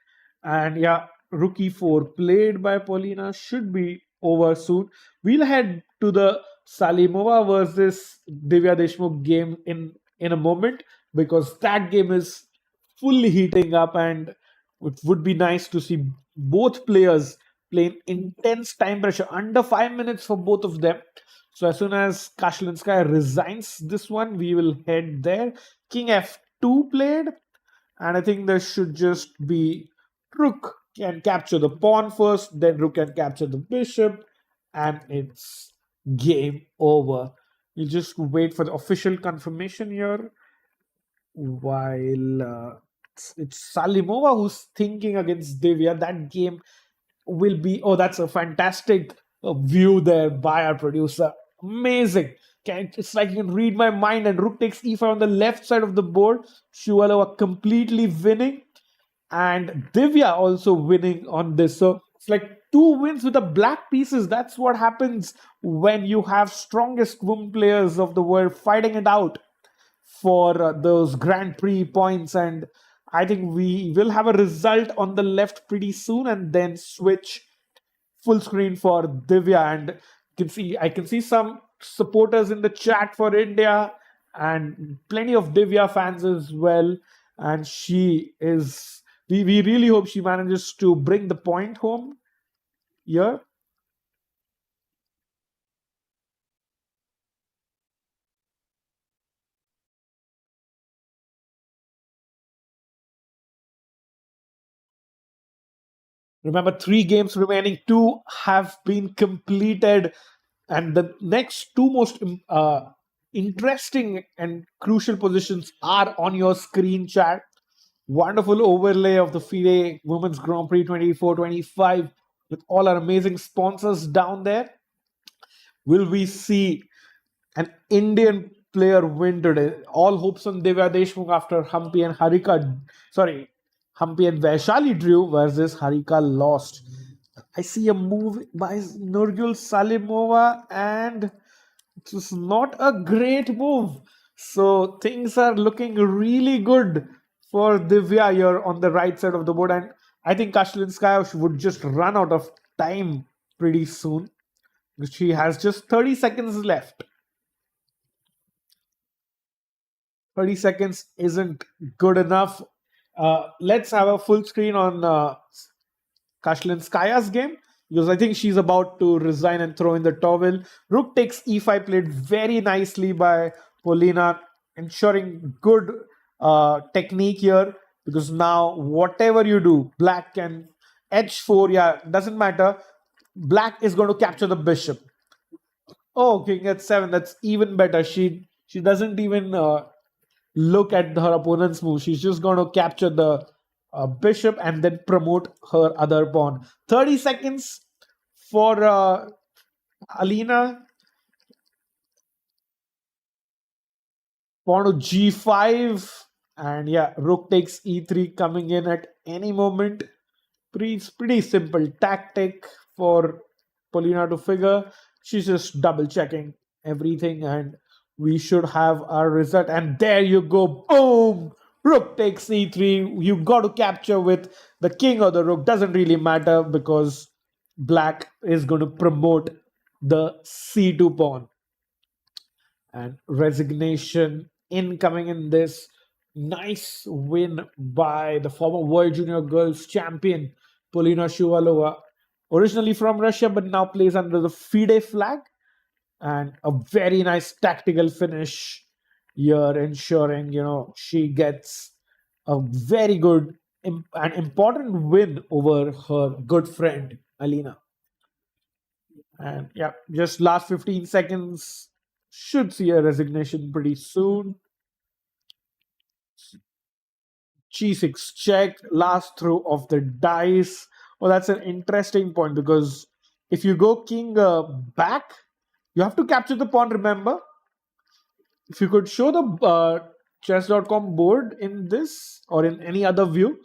And yeah, rook e4 played by Polina should be over soon. We'll head to the Salimova versus Divya Deshmukh game in a moment, because that game is fully heating up, and it would be nice to see both players playing intense time pressure under 5 minutes for both of them. So as soon as Kashlinskaya resigns this one, we will head there. King f2 played, and I think there should just be rook can capture the pawn first, then rook can capture the bishop, and it's game over. We'll just wait for the official confirmation here. While it's Salimova who's thinking against Divya. That game will be... Oh, that's a fantastic view there by our producer. Amazing. It's like you can read my mind, and rook takes e5 on the left side of the board. Shuvalova completely winning, and Divya also winning on this. So it's like two wins with the black pieces. That's what happens when you have strongest women players of the world fighting it out for those Grand Prix points. And I think we will have a result on the left pretty soon, and then switch full screen for Divya. And I can see some supporters in the chat for India, and plenty of Divya fans as well. And we really hope she manages to bring the point home here. Remember, 3 games remaining, 2 have been completed, and the next 2 most interesting and crucial positions are on your screen, chat. Wonderful overlay of the FIDE Women's Grand Prix 24-25 with all our amazing sponsors down there. Will we see an Indian player win today? All hopes on Divya Deshmukh after Humpy and Humpy and Vaishali drew versus Harika lost. I see a move by Nurgul Salimova, and it was not a great move. So things are looking really good for Divya here on the right side of the board, and I think Kashlinskaya would just run out of time pretty soon. She has just 30 seconds left. 30 seconds isn't good enough. Let's have a full screen on Kashlinskaya's game, because I think she's about to resign and throw in the towel. Rook takes e5, played very nicely by Polina, ensuring good technique here, because now whatever you do, black can h4, yeah, doesn't matter. Black is going to capture the bishop. Oh, king h7, that's even better. She doesn't even look at her opponent's move. She's just going to capture the bishop and then promote her other pawn. 30 seconds for Alina. Pawn to g5. And yeah, rook takes e3 coming in at any moment. Pretty simple tactic for Polina to figure. She's just double checking everything, and we should have our result. And there you go. Boom! Rook takes e3. You got to capture with the king or the rook. Doesn't really matter, because black is going to promote the c2 pawn. And resignation incoming in this. Nice win by the former World Junior Girls champion Polina Shuvalova, originally from Russia but now plays under the FIDE flag. And a very nice tactical finish here, ensuring she gets a very good and important win over her good friend Alina. And yeah, just last 15 seconds, should see a resignation pretty soon. G6 check, last throw of the dice. Well, that's an interesting point, because if you go king back, you have to capture the pawn, remember? If you could show the chess.com board in this or in any other view,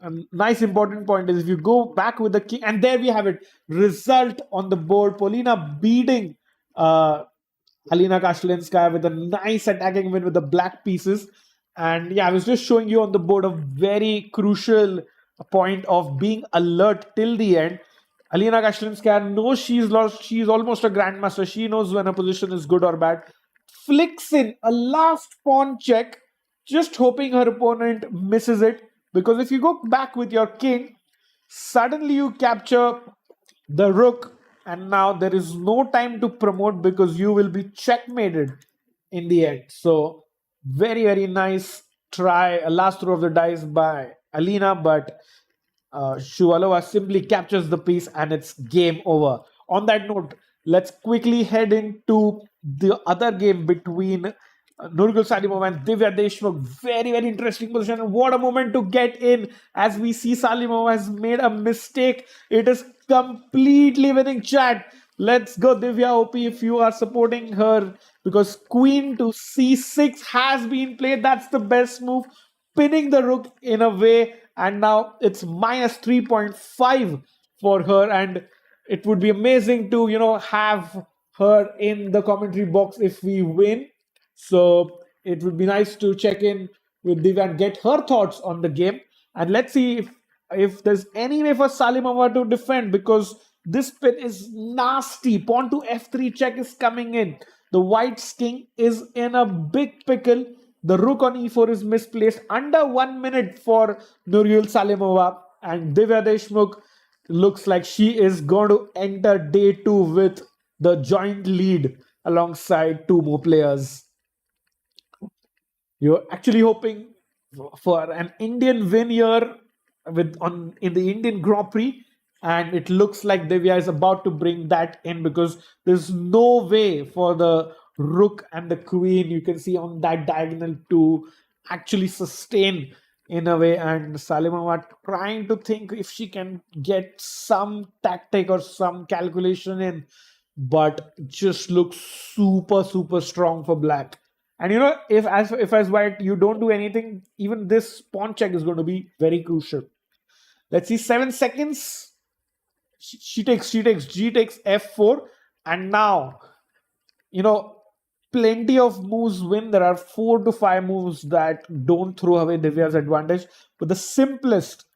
a nice important point is if you go back with the king, and there we have it. Result on the board, Polina beating Alina Kashlinskaya with a nice attacking win with the black pieces. And yeah, I was just showing you on the board a very crucial point of being alert till the end. Alina Kashlinskaya knows she's lost. She's almost a grandmaster. She knows when a position is good or bad. Flicks in a last pawn check, just hoping her opponent misses it. Because if you go back with your king, suddenly you capture the rook, and now there is no time to promote because you will be checkmated in the end. So very, very nice try, a last throw of the dice by Alina, but Shuvalova simply captures the piece and it's game over. On that note, let's quickly head into the other game between Nurgul Salimova and Divya Deshmukh. Very, very interesting position. And what a moment to get in, as we see Salimova has made a mistake. It is completely winning, chat. Let's go, Divya OP, if you are supporting her, because queen to c6 has been played. That's the best move, pinning the rook in a way, and now it's minus 3.5 for her. And it would be amazing to have her in the commentary box if we win. So it would be nice to check in with Divya and get her thoughts on the game. And let's see if there's any way for Salimova to defend, because this pin is nasty. Pawn to f3 check is coming in. The white's king is in a big pickle. The rook on e4 is misplaced. Under 1 minute for Nurgul Salimova. And Divya Deshmukh looks like she is going to enter day 2 with the joint lead alongside 2 more players. You're actually hoping for an Indian win here in the Indian Grand Prix, and it looks like Divya is about to bring that in, because there's no way for the rook and the queen, you can see on that diagonal, to actually sustain in a way, and Salimova trying to think if she can get some tactic or some calculation in, but just looks super strong for black. And if as white you don't do anything, even this pawn check is going to be very crucial. Let's see, 7 seconds. She takes G takes F4, and now plenty of moves win. There are 4 to 5 moves that don't throw away Divya's advantage, but the simplest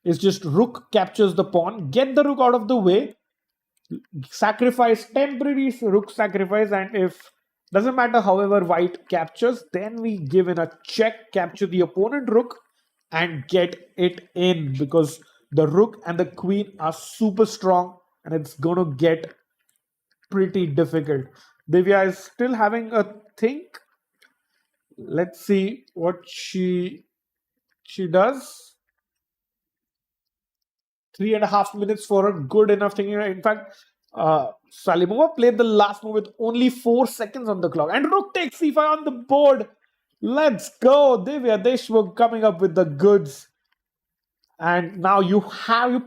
is just rook captures the pawn, get the rook out of the way, sacrifice, temporary rook sacrifice, and if doesn't matter however white captures, then we give in a check, capture the opponent rook and get it in, because the rook and the queen are super strong and it's going to get pretty difficult. Divya is still having a think. Let's see what she does. 3.5 minutes for a good enough thing. In fact, Salimova played the last move with only 4 seconds on the clock. And rook takes c5 on the board. Let's go. Divya Deshmukh coming up with the goods. And now you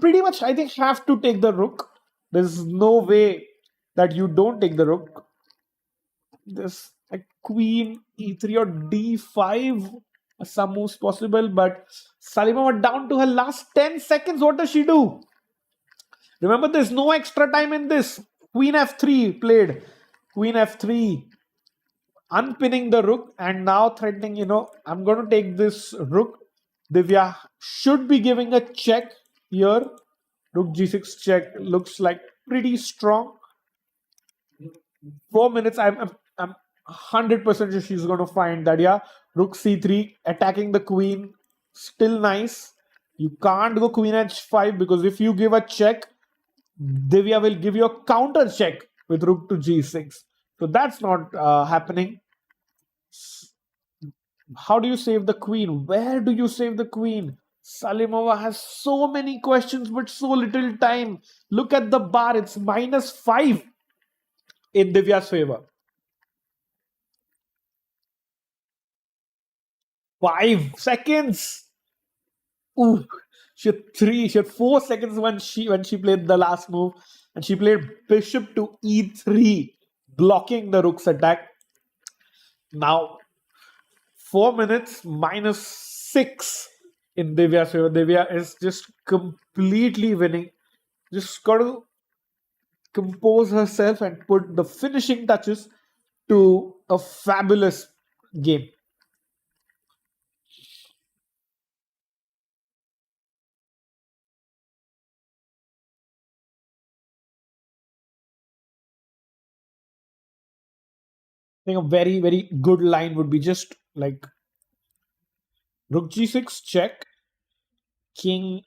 pretty much, I think, have to take the rook. There's no way that you don't take the rook. This like queen e3 or d5, some moves possible, but Salimova down to her last 10 seconds. What does she do? Remember, there's no extra time in this. Queen f3 played. Queen f3, unpinning the rook, and now threatening, I'm going to take this rook. Divya should be giving a check here. Rook g6 check looks like pretty strong. 4 minutes. I'm 100% sure she's going to find that. Yeah, rook c3, attacking the queen, still nice. You can't go queen h5, because if you give a check, Divya will give you a counter check with rook to g6. So that's not happening. How do you save the queen? Where do you save the queen? Salimova has so many questions but so little time. Look at the bar. It's -5 in Divya's favor. 5 seconds. Ooh, she had 4 seconds when she played the last move, and she played bishop to e3, blocking the rook's attack. Now 4 minutes, -6 in Divya's favor. Divya is just completely winning. Just got to compose herself and put the finishing touches to a fabulous game. I think a very, very good line would be just like rook g6 check, king.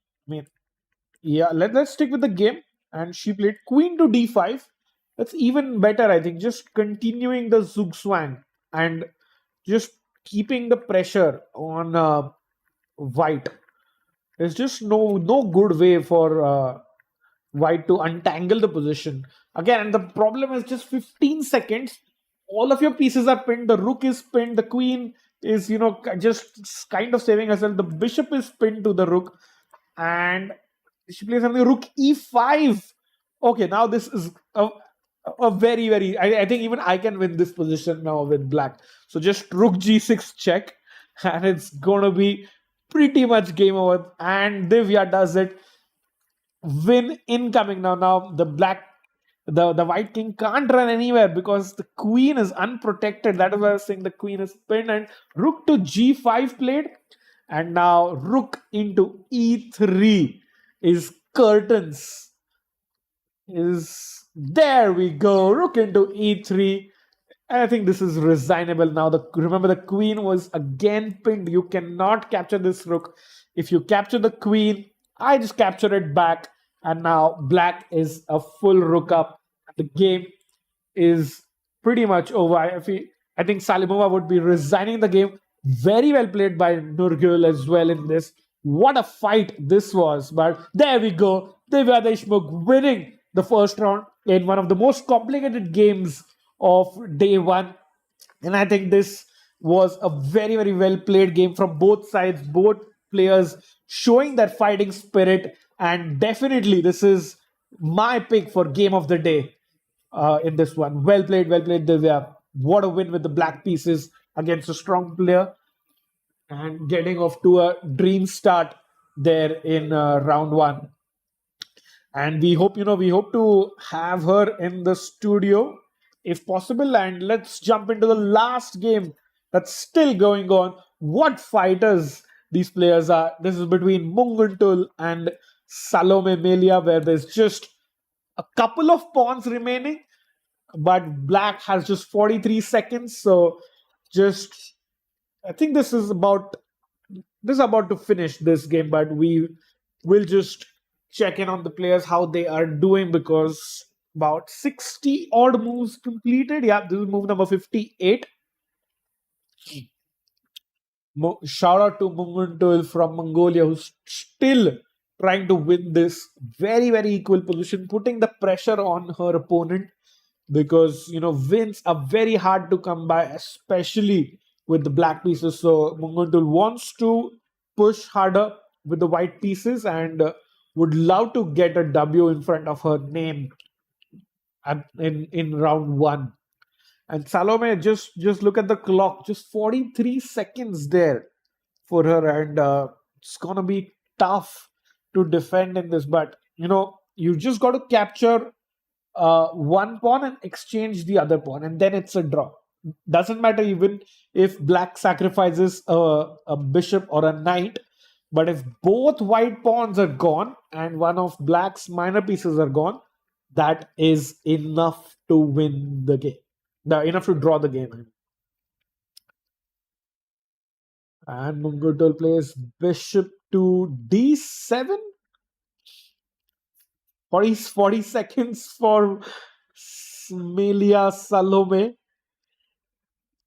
Let's stick with the game. And she played queen to d5. That's even better, I think. Just continuing the zugzwang and just keeping the pressure on white. There's just no good way for white to untangle the position. Again, and the problem is just 15 seconds. All of your pieces are pinned. The rook is pinned. The queen is, just kind of saving herself. The bishop is pinned to the rook. And she plays something rook e5. Okay, now this is a very, very... I think even I can win this position now with black. So just rook g6 check. And it's going to be pretty much game over. And Divya does it. Win incoming now. Now the white king can't run anywhere because the queen is unprotected. That is why I was saying the queen is pinned. And rook to g5 played. And now rook into e3 is curtains. There we go. Rook into e3. I think this is resignable now. Remember, the queen was again pinned. You cannot capture this rook. If you capture the queen, I just capture it back. And now black is a full rook up. The game is pretty much over. I think Salimova would be resigning the game. Very well played by Nurgul as well in this. What a fight this was. But there we go. Divya Deshmukh winning the first round in one of the most complicated games of day one. And I think this was a very, very well played game from both sides, both players showing that fighting spirit. And definitely, this is my pick for game of the day in this one. Well played, Divya. What a win with the black pieces against a strong player and getting off to a dream start there in round one. And we hope to have her in the studio if possible. And let's jump into the last game that's still going on. What fighters these players are. This is between Munguntuul and Salome Melia, where there's just a couple of pawns remaining, but black has just 43 seconds. So just I think this is about to finish this game, but we will just check in on the players how they are doing, because about 60 odd moves completed. Yeah, this is move number 58. Shout out to Munguntuul from Mongolia, who's still trying to win this very, very equal position, putting the pressure on her opponent, because wins are very hard to come by, especially with the black pieces. So Munguntuul wants to push harder with the white pieces and would love to get a W in front of her name in round one. And Salome, just look at the clock, just 43 seconds there for her, and it's gonna be tough to defend in this. But you just got to capture one pawn and exchange the other pawn, and then it's a draw. Doesn't matter even if black sacrifices a bishop or a knight, but if both white pawns are gone and one of black's minor pieces are gone, that is enough to win the game. Enough to draw the game. And Munguntuul plays bishop to d7. 40 seconds for Melia Salome.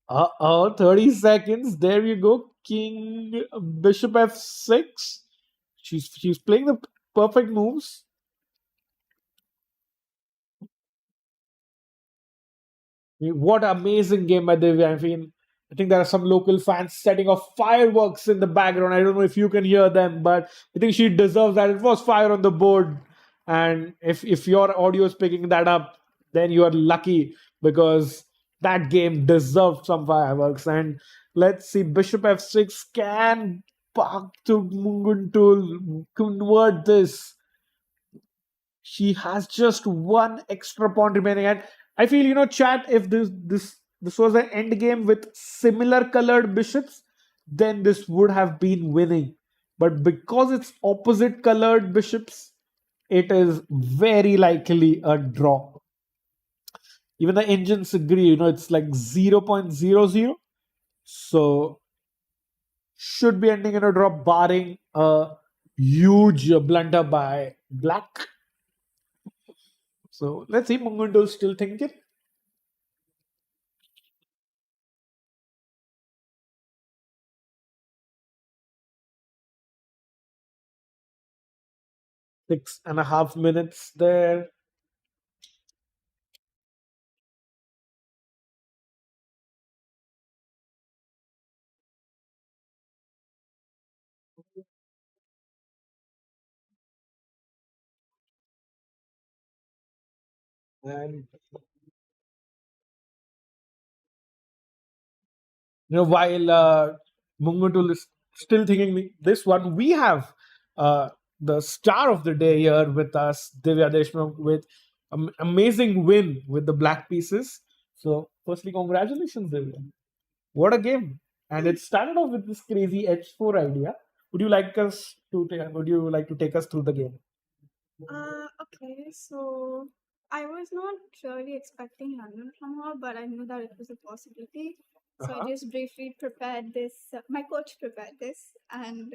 30 seconds. There you go. King bishop f6. She's playing the perfect moves. What amazing game by Divya. I think there are some local fans setting off fireworks in the background. I don't know if you can hear them, but I think she deserves that. It was fire on the board. And if your audio is picking that up, then you are lucky, because that game deserved some fireworks. And let's see, bishop f6 can park to Munguntuul convert this. She has just one extra pawn remaining, and I feel, chat, if this was an end game with similar colored bishops, then this would have been winning. But because it's opposite colored bishops, it is very likely a draw. Even the engines agree, it's like 0.00. So should be ending in a draw, barring a huge blunder by black. So let's see, Munguntuul still thinking. Six and a half minutes there. And while Munguntuul is still thinking this one, we have the star of the day here with us, Divya Deshmukh, with amazing win with the black pieces. So, firstly, congratulations, Divya. What a game! And it started off with this crazy h4 idea. Would you like to take us through the game? Okay, so I was not really expecting London from her, but I knew that it was a possibility. So Uh-huh. I just briefly prepared this. My coach prepared this, and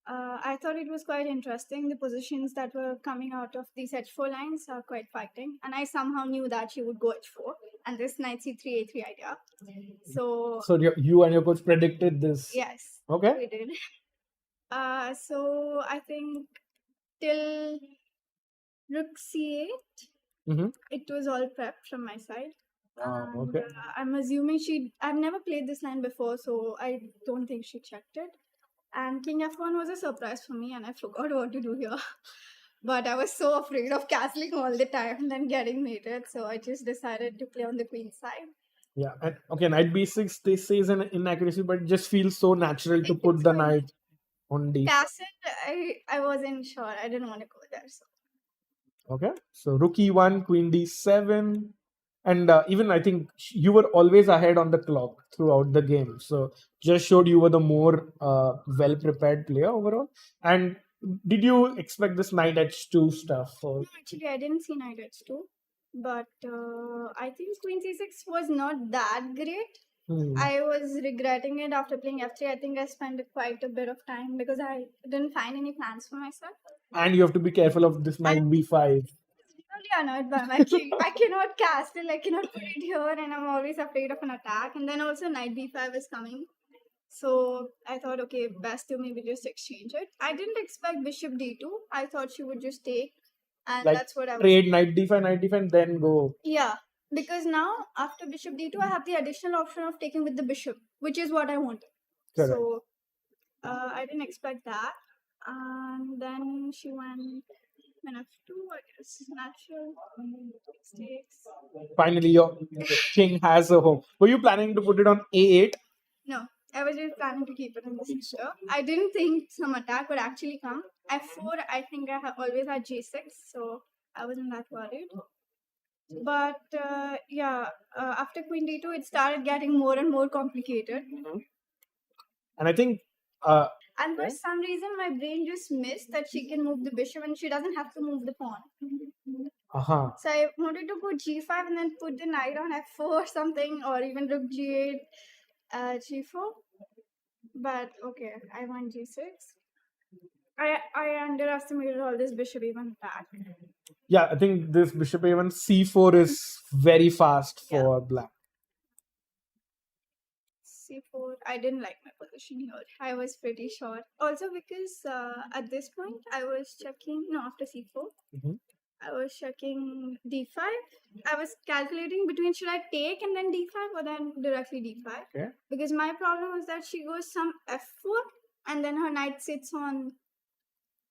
I thought it was quite interesting. The positions that were coming out of these h4 lines are quite fighting, and I somehow knew that she would go h4 and this knight c3 a3 idea. So So you and your coach predicted this. yes, Okay. we did. So I think till rook c8, Mm-hmm. it was all prepped from my side. Oh, And okay. I'm assuming I've never played this line before, so I don't think she checked it. And King F1 was a surprise for me, and I forgot what to do here. But I was so afraid of castling all the time and then getting mated, so I just decided to play on the queen side. Yeah. And okay, knight b6, they say is an inaccuracy, but it just feels so natural to It put is the quite knight on d5. castle. I wasn't sure. I didn't want to go there. So Okay. So rook e1, queen d7. And even I think you were always ahead on the clock throughout the game. So just showed you were the more well prepared player overall. And did you expect this knight h2 stuff? Or no, actually, I didn't see knight h2, but I think queen c6 was not that great. I was regretting it after playing f3. I think I spent quite a bit of time because I didn't find any plans for myself. And you have to be careful of this knight b5. Really annoyed by my king. I cannot cast it, I cannot put it here, and I'm always afraid of an attack. And then also knight b5 is coming. So I thought, okay, best to maybe just exchange it. I didn't expect bishop d2. I thought she would just take, and Like that's what I was. trade knight d5, and then go. Yeah, because now after bishop d2, I have the additional option of taking with the bishop, which is what I wanted. Correct. So I didn't expect that. And then she went f2, I guess. Natural. Mistakes. Finally, your king has a home. Were you planning to put it on a8? No, I was just planning to keep it in the center. I didn't think some attack would actually come. f4, I think I have always had g6, so I wasn't that worried. But after queen d2, it started getting more and more complicated. And I think And for some reason, my brain just missed that she can move the bishop and she doesn't have to move the pawn. So I wanted to put g5 and then put the knight on f4 or something, or even rook g8, g4. But okay, I won g6. I underestimated all this bishop even attack. yeah, I think this bishop a1 c4 is very fast for black. c4, I didn't like my position here. I was pretty sure. Also because at this point, I was checking, no, after c4, I was checking d5. I was calculating between should I take and then d5 or then directly d5. Okay. Because my problem was that she goes some f4 and then her knight sits on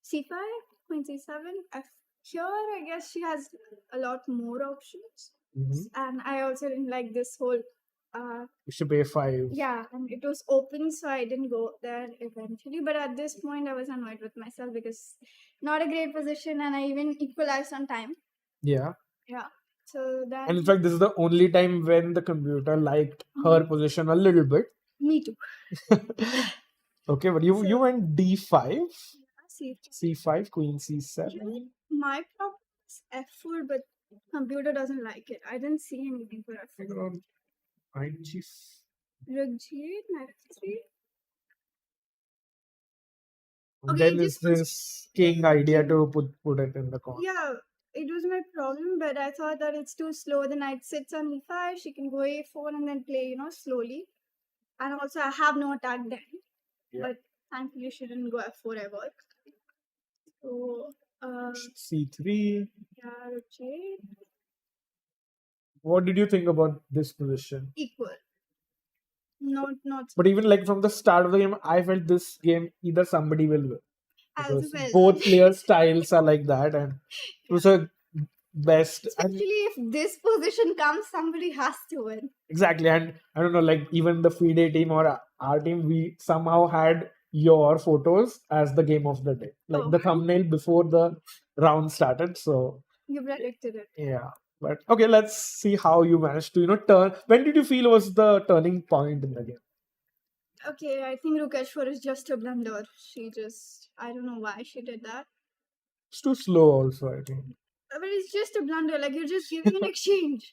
c5, queen c7, f. Here, I guess she has a lot more options. And I also didn't like this whole bishop a5. yeah, and it was open, so I didn't go there eventually. But at this point, I was annoyed with myself because not a great position, and I even equalized on time. Yeah. Yeah. So that. And in fact, this is the only time when the computer liked her position a little bit. Me too. Okay, but you went d5, c5, queen c7. my problem is f4, but computer doesn't like it. I didn't see anything for f4. Knight g. Rook g8, knight f3. Okay, then is this king idea to put it in the corner? Yeah, it was my problem, but I thought that it's too slow. The knight sits on e5, she can go a4 and then play, slowly. And also, I have no attack then. Yeah. But thankfully, she didn't go f4 ever. So, c3. yeah, rook g8. What did you think about this position? Equal. Not. But even like from the start of the game, I felt this game either somebody will win. As Because well. both player styles are like that, and it was a best. Especially if this position comes, somebody has to win. Exactly, and I don't know, like even the FIDE team or our team, we somehow had your photos as the game of the day, like the thumbnail before the round started. So You predicted it. yeah, but okay, let's see how you managed to turn. When did you feel was the turning point in the game? Okay, I think rook h4 is just a blunder. I don't know why she did that. It's too slow, also, I think. But it's just a blunder. Like you're just giving an exchange.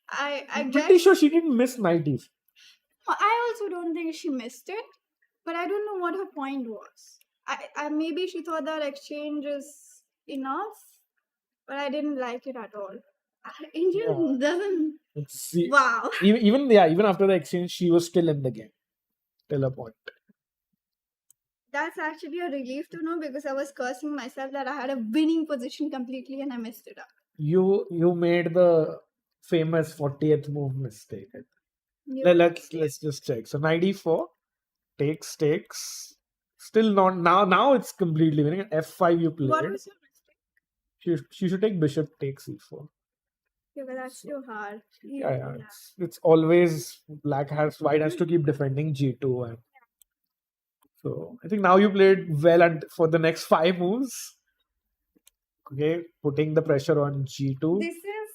I'm pretty sure she didn't miss knight e. I also don't think she missed it, but I don't know what her point was. I maybe she thought that exchange is enough, but I didn't like it at all. Indian doesn't. Wow. Even after the exchange, she was still in the game till a point. That's actually a relief to know because I was cursing myself that I had a winning position completely and I messed it up. You made the famous 40th move mistake. You Let's just check. So knight e4 takes. Still not now. It's completely winning. F5 you What played. was your mistake? She should take bishop takes e4. Yeah, but that's too hard. Yeah. It's always white has to keep defending g2, and so I think now you played well, and for the next 5 moves, okay, putting the pressure on g2. This is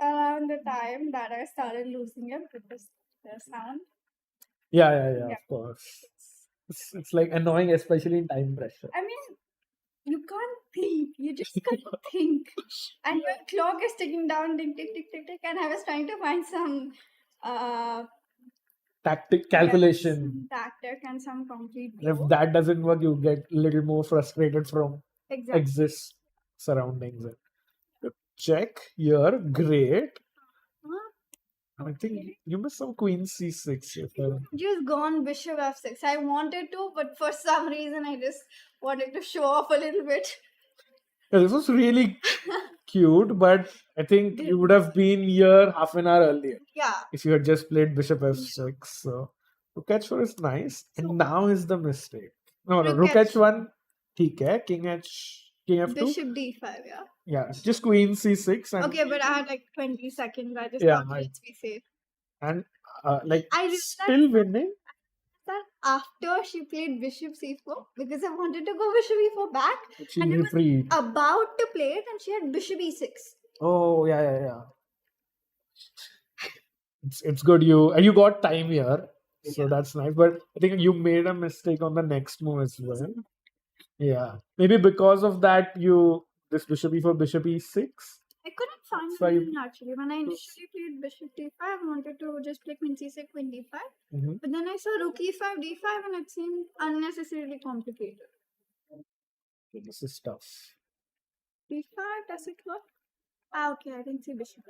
around the time that I started losing it because the sound. Yeah, Yeah. of course. It's like annoying, especially in time pressure. I mean, you can't think. You just can't think. And your clock is ticking down, tick, tick, tick, tick, tick. And I was trying to find some Tactic calculation. some tactic and some concrete And if blow. that doesn't work, you get a little more frustrated from Exactly. exist surroundings. Check here, great. I think you missed some queen c6. Just gone bishop f6. I wanted to, but for some reason I just wanted to show off a little bit. Yeah, this was really cute, but I think you would have been here half an hour earlier Yeah. if you had just played bishop f6. So rook h4 is nice, and now is the mistake. No, rook Rook h1, ठीक है, king f2. Bishop d5, yeah. Yeah, just queen c6 and Okay, but I had like 20 seconds. I just Yeah, thought, let's be safe. and I realized still winning. that after she played bishop c4, because I wanted to go bishop e4 back, She and I was reprieved. about to play it, and she had bishop e6. Oh yeah. It's good you got time here, so that's nice. But I think you made a mistake on the next move as well. Yeah, maybe because of that this bishop e4, bishop e6. I couldn't find So the you- reason actually. When I initially played bishop d5, I wanted to just play queen c6, queen d5. Mhm. But then I saw rook e5, d5, and it seemed unnecessarily complicated. Okay, this is tough. d5, does it work? Okay, I didn't see bishop.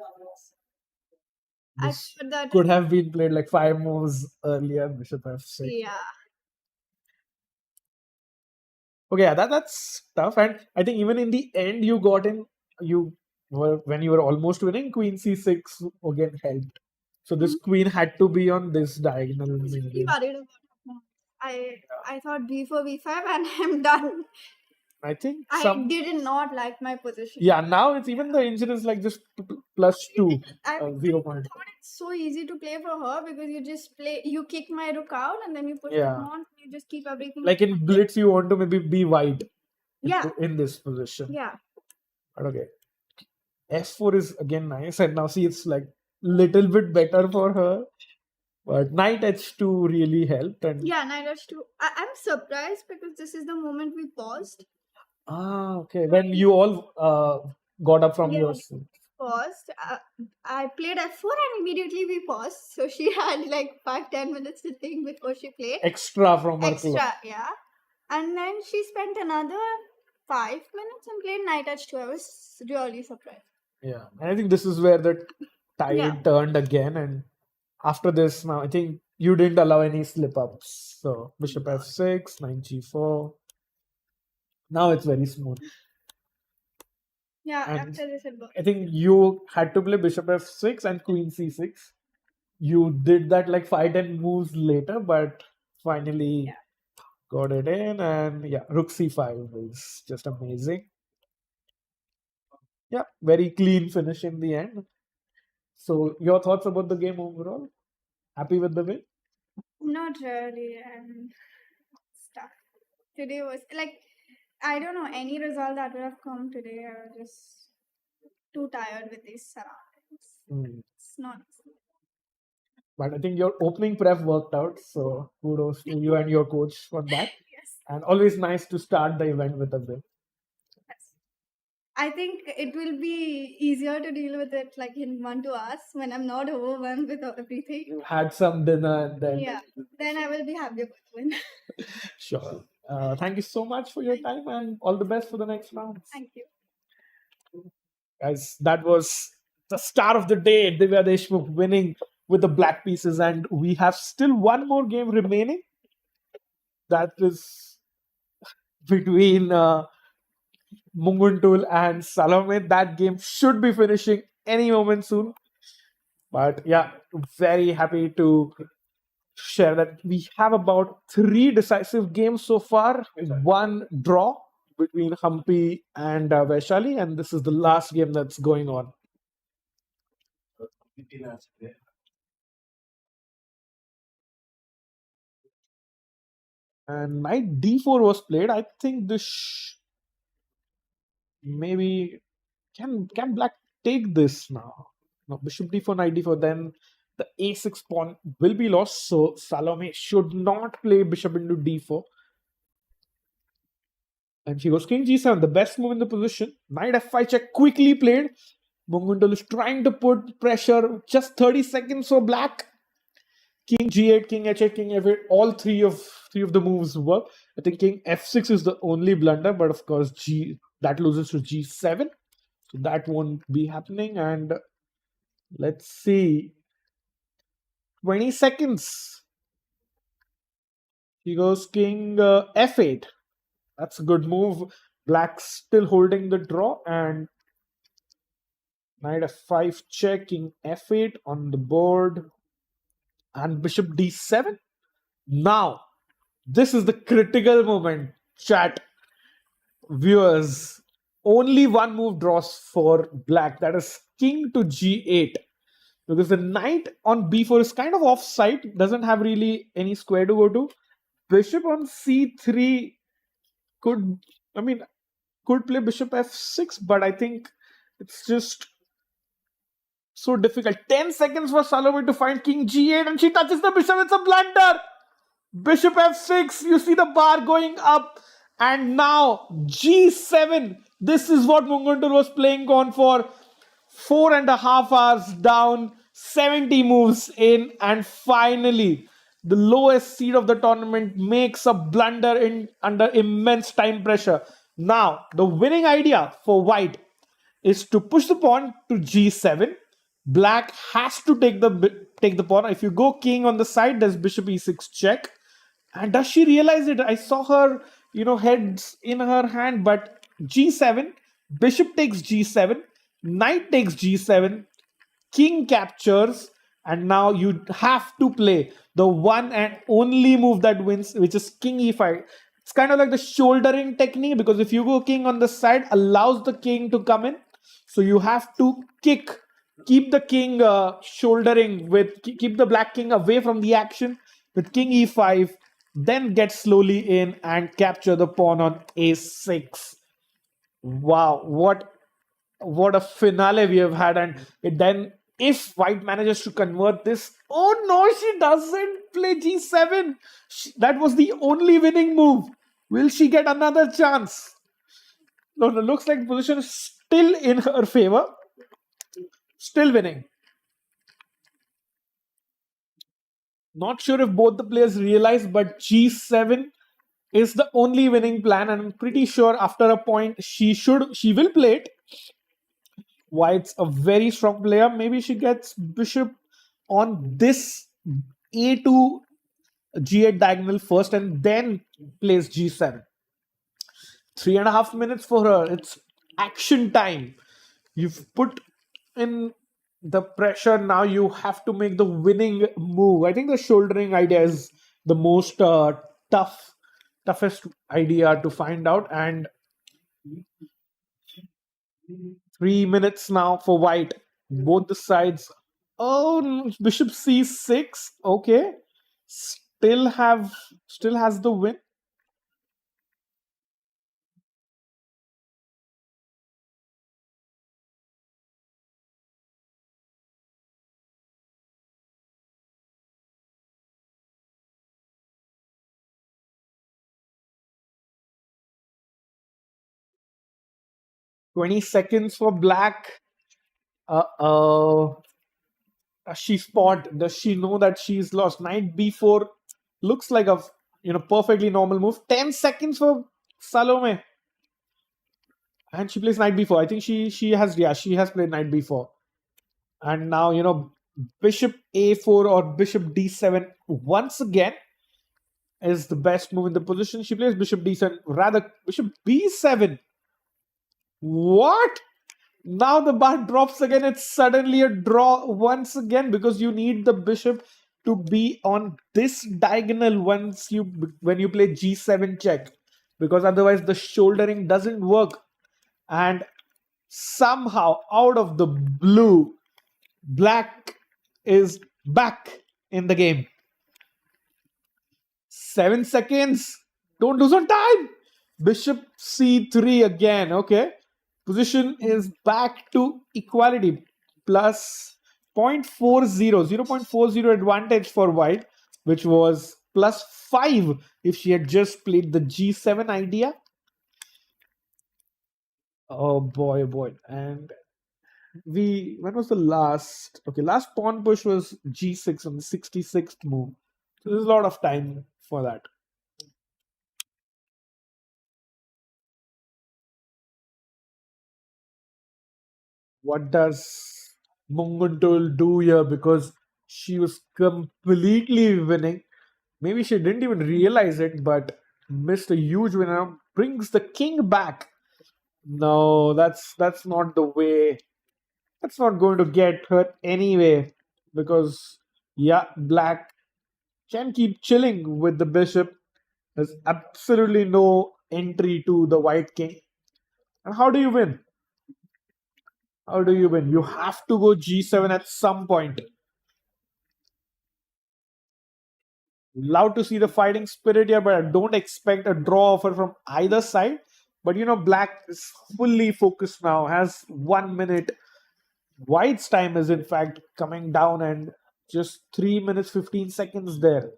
I This thought that. could have been played like 5 moves earlier. Bishop f6. Yeah. Okay, yeah, that's tough. And I think even in the end, you got in. When you were almost winning, queen c6 again helped. So this queen had to be on this diagonal. I was really maybe. worried about it. I thought b4, b5, and I'm done. I think I did not like my position. Yeah, now it's even the engine is like just +2, I 0 I point. thought it's so easy to play for her because you kick my rook out and then you push Yeah. the pawn, you just keep everything. Like in blitz, you want to maybe be wide Yeah. in this position. Yeah. But okay, f4 is again nice, and now see it's like little bit better for her. But knight h2 really helped, and Yeah, knight h2. I'm surprised because this is the moment we paused. okay, when you all got up from Yeah, your paused. I played f4 and immediately we paused. So she had like 5-10 minutes to think before she played. extra from her Extra, club. yeah. And then she spent another 5 minutes and played knight h2. I was really surprised. Yeah, and I think this is where the tide Yeah. turned again, and after this, now I think you didn't allow any slip ups. So bishop f6, knight g4. Now it's very smooth. Yeah, And after this it worked. I think you had to play bishop f6 and queen c6. You did that like 5-10 moves later, but finally got it in, and yeah, rook c5 is just amazing. Yeah, very clean finish in the end. So your thoughts about the game overall? Happy with the win? Not really. I'm stuck. Today was like, I don't know any result that would have come today. I was just too tired with these surroundings. Mm. It's not. But I think your opening prep worked out, so kudos to you and your coach for that. Yes. And always nice to start the event with a win. Yes. I think it will be easier to deal with it like in 1-2 hours when I'm not overwhelmed with everything. You had some dinner, and then Yeah. Then I will be happy with the win. sure. Thank you so much for your time, and all the best for the next round. Thank you. Guys, that was the star of the day, Divya Deshmukh winning with the black pieces, and we have still one more game remaining. That is between Munguntuul and Salome. That game should be finishing any moment soon. But yeah, very happy to share that we have about 3 decisive games so far, 1 draw between Humpy and Vaishali, and this is the last game that's going on. And knight d4 was played. I think this maybe can black take this now? No, bishop d4, knight d4. Then the a6 pawn will be lost. So Salome should not play bishop into d4. And she goes king g7, the best move in the position. Knight f5 check quickly played. Munguntuul is trying to put pressure. Just 30 seconds for black. King g8, king h8, king f8. All three of the moves work. I think king f6 is the only blunder, but of course that loses to g7. So that won't be happening. And let's see. 20 seconds. He goes king f8. That's a good move. Black still holding the draw, and knight f5 check, king f8 on the board, and bishop d7. Now, this is the critical moment, chat viewers. Only one move draws for black, that is king to g8. Because the knight on b4 is kind of offside, doesn't have really any square to go to. Bishop on c3 could play bishop f6, but I think it's just so difficult. 10 seconds for Salome to find king g8, and she touches the bishop. It's a blunder. Bishop f6. You see the bar going up, and now g7. This is what Munguntuul was playing on for 4.5 hours down, 70 moves in, and finally the lowest seed of the tournament makes a blunder under immense time pressure. Now the winning idea for white is to push the pawn to g7. Black has to take the pawn. If you go king on the side, there's bishop e6 check. And does she realize it? I saw her, heads in her hand, but g7, bishop takes g7, knight takes g7, king captures, and now you have to play the one and only move that wins, which is king e5. It's kind of like the shouldering technique, because if you go king on the side, allows the king to come in. So you have to keep the king shouldering keep the black king away from the action with king e5, then get slowly in and capture the pawn on a6. Wow, what a finale we have had. And then if white manages to convert this, oh no, she doesn't play g7. That was the only winning move. Will she get another chance? No, looks like the position is still in her favor. Still winning. Not sure if both the players realize, but g7 is the only winning plan, and I'm pretty sure after a point she will play it. White's a very strong player. Maybe she gets bishop on this a2 g8 diagonal first and then plays g7. 3.5 minutes for her. It's action time. You've put in the pressure. Now you have to make the winning move. I think the shouldering idea is the most toughest idea to find out. And 3 minutes now for white. Both the sides. Oh, bishop c6. Okay. Still has the win. $20 for black. She spot. Does she know that she's lost? Knight b4 looks like a perfectly normal move. 10 seconds for Salome, and she plays knight b4. I think she has played knight b4, and now bishop a4 or bishop d7 once again is the best move in the position. She plays bishop d7, rather bishop b7. What? Now the bar drops again. It's suddenly a draw once again because you need the bishop to be on this diagonal when you play g7 check, because otherwise the shouldering doesn't work. And somehow out of the blue, black is back in the game. 7 seconds. Don't lose on time. Bishop c3 again. Okay. Position is back to equality. Plus 0.40 advantage for white, which was plus 5 if she had just played the g7 idea. Oh boy, oh boy. And when was the last? Okay, last pawn push was g6 on the 66th move. So there's a lot of time for that. What does Munguntuul do here? Because she was completely winning. Maybe she didn't even realize it, but missed a huge winner. Brings the king back. No, that's not the way. That's not going to get her anyway. Because yeah, black can keep chilling with the bishop. There's absolutely no entry to the white king. And how do you win? How do you win? You have to go g7 at some point. Love to see the fighting spirit here, but I don't expect a draw offer from either side. But black is fully focused now, has 1 minute. White's time is in fact coming down, and just 3 minutes 15 seconds there.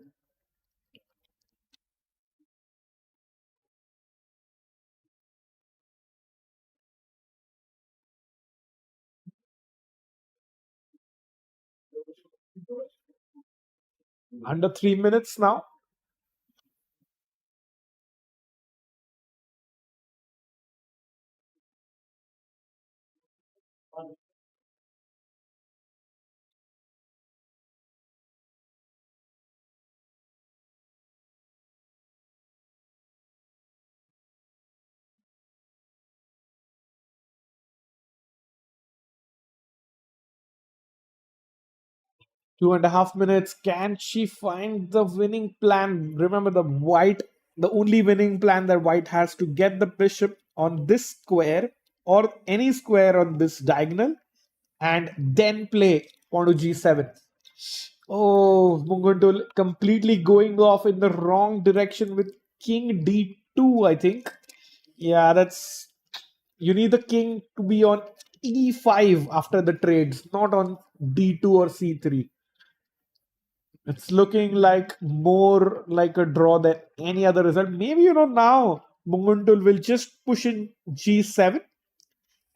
Under 3 minutes now. Two and a half minutes. Can she find the winning plan? Remember, the only winning plan that white has to get the bishop on this square or any square on this diagonal and then play pawn to g7. Oh, Munguntuul completely going off in the wrong direction with king d2, I think. Yeah, you need the king to be on e5 after the trades, not on d2 or c3. It's looking like more like a draw than any other result. Maybe, now Munguntuul will just push in g7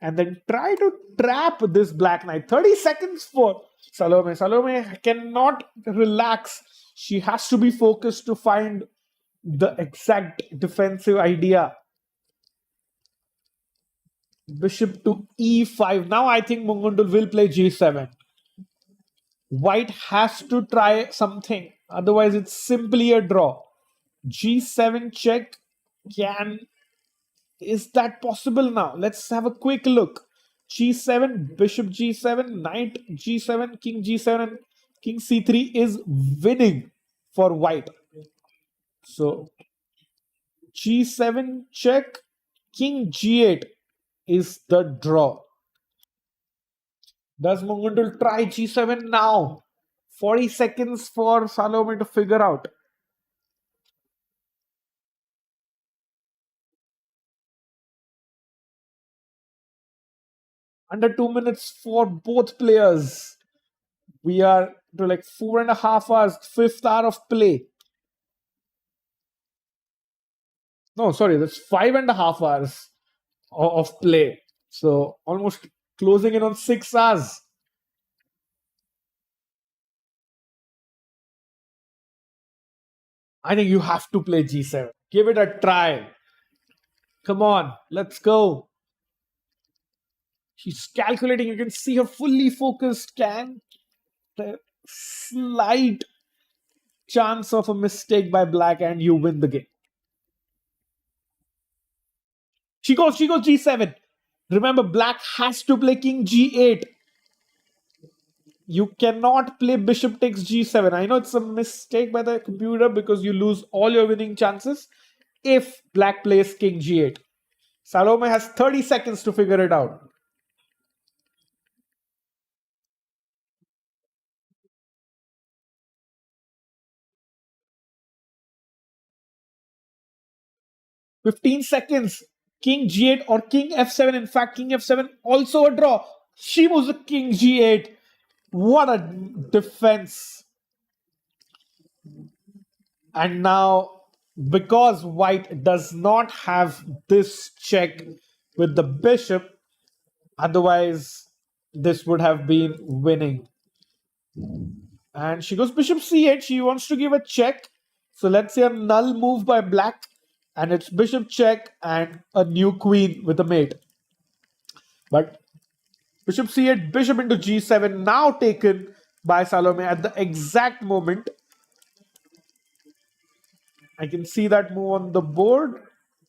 and then try to trap this black knight. 30 seconds for Salome. Salome cannot relax. She has to be focused to find the exact defensive idea. Bishop to e5. Now I think Munguntuul will play g7. White has to try something. Otherwise, it's simply a draw. G7 check. Is that possible now? Let's have a quick look. G7, bishop G7, knight G7, king G7, and king C3 is winning for white. So G7 check, king G8 is the draw. Does Munguntuul try G7 now? 40 seconds for Salome to figure out. Under 2 minutes for both players. We are to like 4.5 hours, fifth hour of play. No, sorry, that's 5.5 hours of play. So almost closing in on 6 hours. I think you have to play G7. Give it a try. Come on, let's go. She's calculating. You can see her fully focused. Can the slight chance of a mistake by black and you win the game. She goes G7. Remember, black has to play king g8. You cannot play bishop takes g7. I know it's a mistake by the computer because you lose all your winning chances if black plays king g8. Salome has 30 seconds to figure it out. "15 seconds. King g8 or king f7. In fact, king f7 also a draw. She moves a king g8. What a defense. And now, because white does not have this check with the bishop, otherwise this would have been winning. And she goes bishop c8. She wants to give a check. So let's say a null move by black. And it's bishop check and a new queen with a mate. But bishop c8, bishop into g7, now taken by Salome at the exact moment. I can see that move on the board,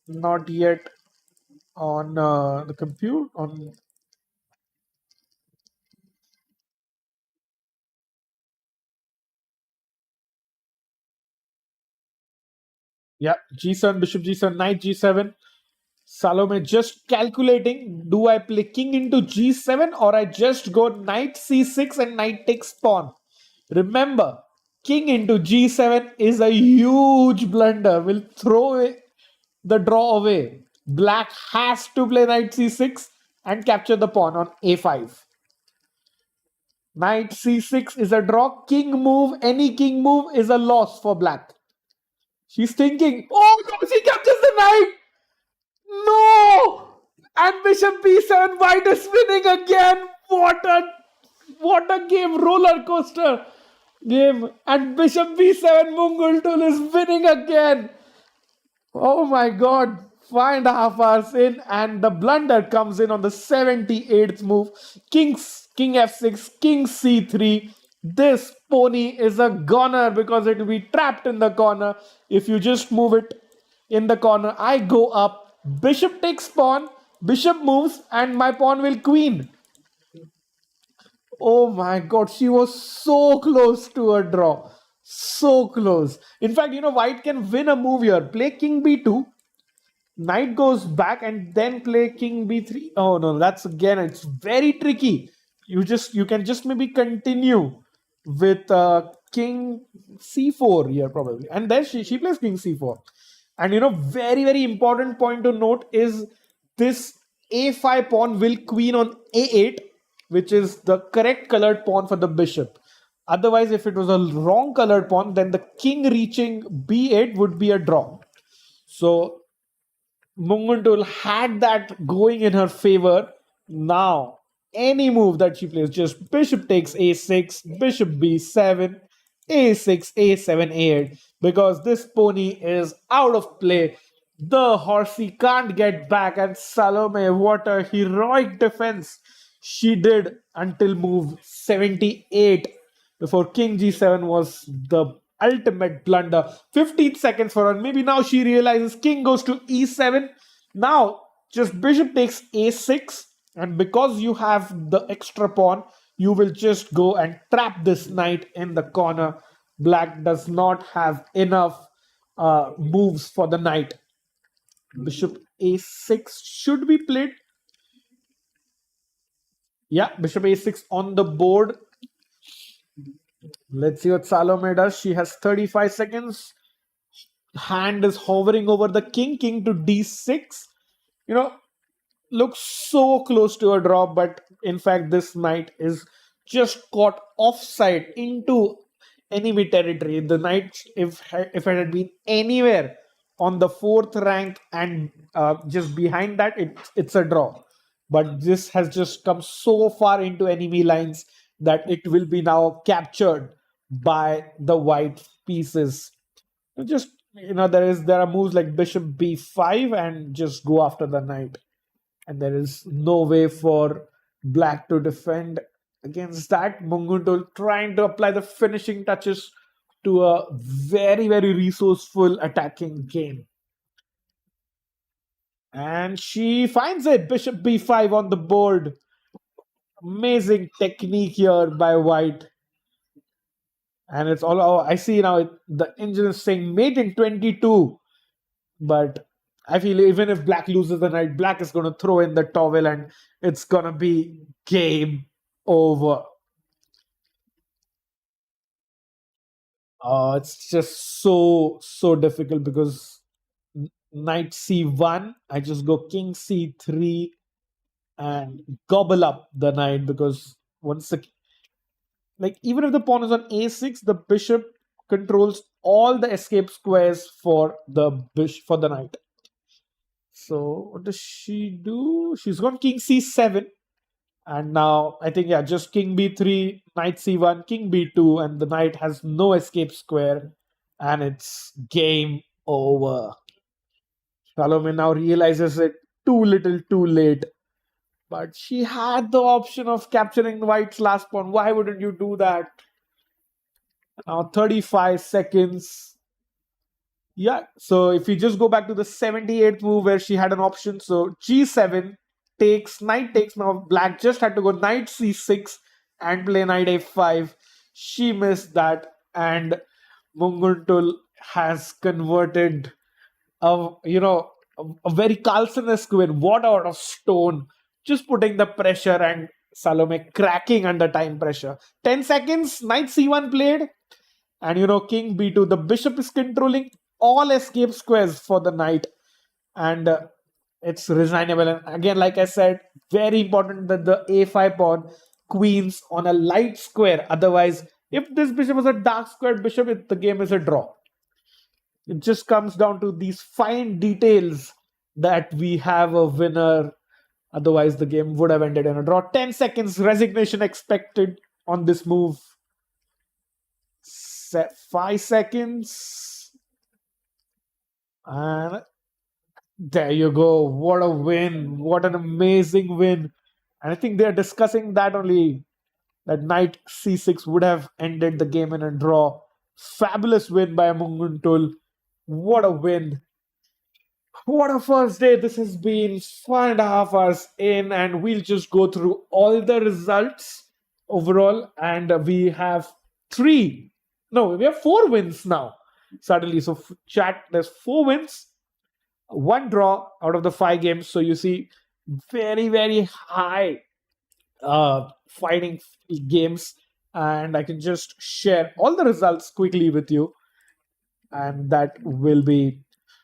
not yet on the compute. Yeah, g7, bishop g7, knight g7. Salome just calculating, do I play king into g7 or I just go knight c6 and knight takes pawn? Remember, king into g7 is a huge blunder. Will throw the draw away. Black has to play knight c6 and capture the pawn on a5. Knight c6 is a draw. King move, any king move is a loss for black. She's thinking, oh no, she captures the knight. No! And bishop b7, white is winning again. What a game, roller coaster game. And bishop b7, Munguntuul is winning again. Oh my god. 5.5 hours in, and the blunder comes in on the 78th move. King f6, king c3. This pony is a goner because it will be trapped in the corner. If you just move it in the corner, I go up, bishop takes pawn, bishop moves, and my pawn will queen. Oh my god, she was so close to a draw. So close. In fact, white can win a move here. Play king b2. Knight goes back and then play king b3. Oh no, it's very tricky. You can just maybe continue with king c4 here probably, and then she plays king c4. And very very important point to note is this a5 pawn will queen on a8, which is the correct colored pawn for the bishop. Otherwise, if it was a wrong colored pawn, then the king reaching b8 would be a draw. So Munguntuul had that going in her favor. Now, any move that she plays, just bishop takes a6, bishop b7, a6, a7, a8, because this pony is out of play. The horsey can't get back, and Salome, what a heroic defense she did until move 78, before king g7 was the ultimate blunder. 15 seconds for her. Maybe now she realizes king goes to e7. Now just bishop takes a6, and because you have the extra pawn, you will just go and trap this knight in the corner. Black does not have enough moves for the knight. Bishop a6 should be played. Yeah, bishop a6 on the board. Let's see what Salome does. She has 35 seconds. Hand is hovering over the king. King to d6. Looks so close to a draw, but in fact, this knight is just caught offside into enemy territory. The knight, if it had been anywhere on the fourth rank and just behind that, it's a draw. But this has just come so far into enemy lines that it will be now captured by the white pieces. Just there are moves like bishop b5 and just go after the knight, and there is no way for black to defend against that. Munguntuul trying to apply the finishing touches to a very very resourceful attacking game. And she finds it. Bishop b5 on the board. Amazing technique here by white. And it's all, oh, I see now the engine is saying mate in 22. But I feel even if black loses the knight, black is going to throw in the towel and it's going to be game over. It's just so difficult because knight c1, I just go king c3 and gobble up the knight because once the, like, even if the pawn is on a6, the bishop controls all the escape squares for the knight. So what does she do? She's gone king c7. And now I think, yeah, just king b3, knight c1, king b2, and the knight has no escape square. And it's game over. Salome now realizes it too little too late. But she had the option of capturing white's last pawn. Why wouldn't you do that? Now 35 seconds. Yeah, so if you just go back to the 78th move where she had an option, so g7 takes, knight takes, now black just had to go knight c6 and play knight a5. She missed that, and Munguntuul has converted a very Carlsen-esque win. What out of stone, just putting the pressure and Salome cracking under time pressure. 10 seconds, knight c1 played, and king b2. The bishop is controlling all escape squares for the knight, and it's resignable. And again, like I said, very important that the a5 pawn queens on a light square. Otherwise, if this bishop is a dark squared bishop, the game is a draw. It just comes down to these fine details that we have a winner. Otherwise, the game would have ended in a draw. 10 seconds, resignation expected on this move. 5 seconds. And there you go. What a win. What an amazing win. And I think they're discussing that only, that knight c6 would have ended the game in a draw. Fabulous win by Munguntuul. What a win. What a first day this has been. 5.5 hours in, and we'll just go through all the results overall. And we have 4 wins now. Suddenly, so chat, there's 4 wins, 1 draw out of the 5 games. So you see very, very high fighting games, and I can just share all the results quickly with you, and that will be,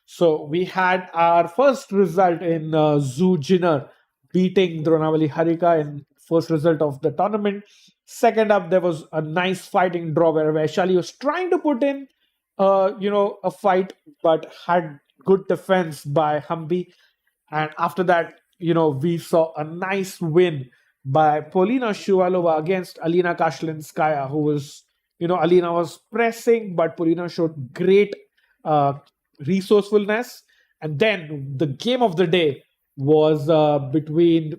so we had our first result in Zhu Jiner beating Dronavali Harika in first result of the tournament. Second up, there was a nice fighting draw where Vaishali was trying to put in a fight, but had good defense by Humpy. And after that, we saw a nice win by Polina Shuvalova against Alina Kashlinskaya, who was, Alina was pressing, but Polina showed great resourcefulness. And then the game of the day was between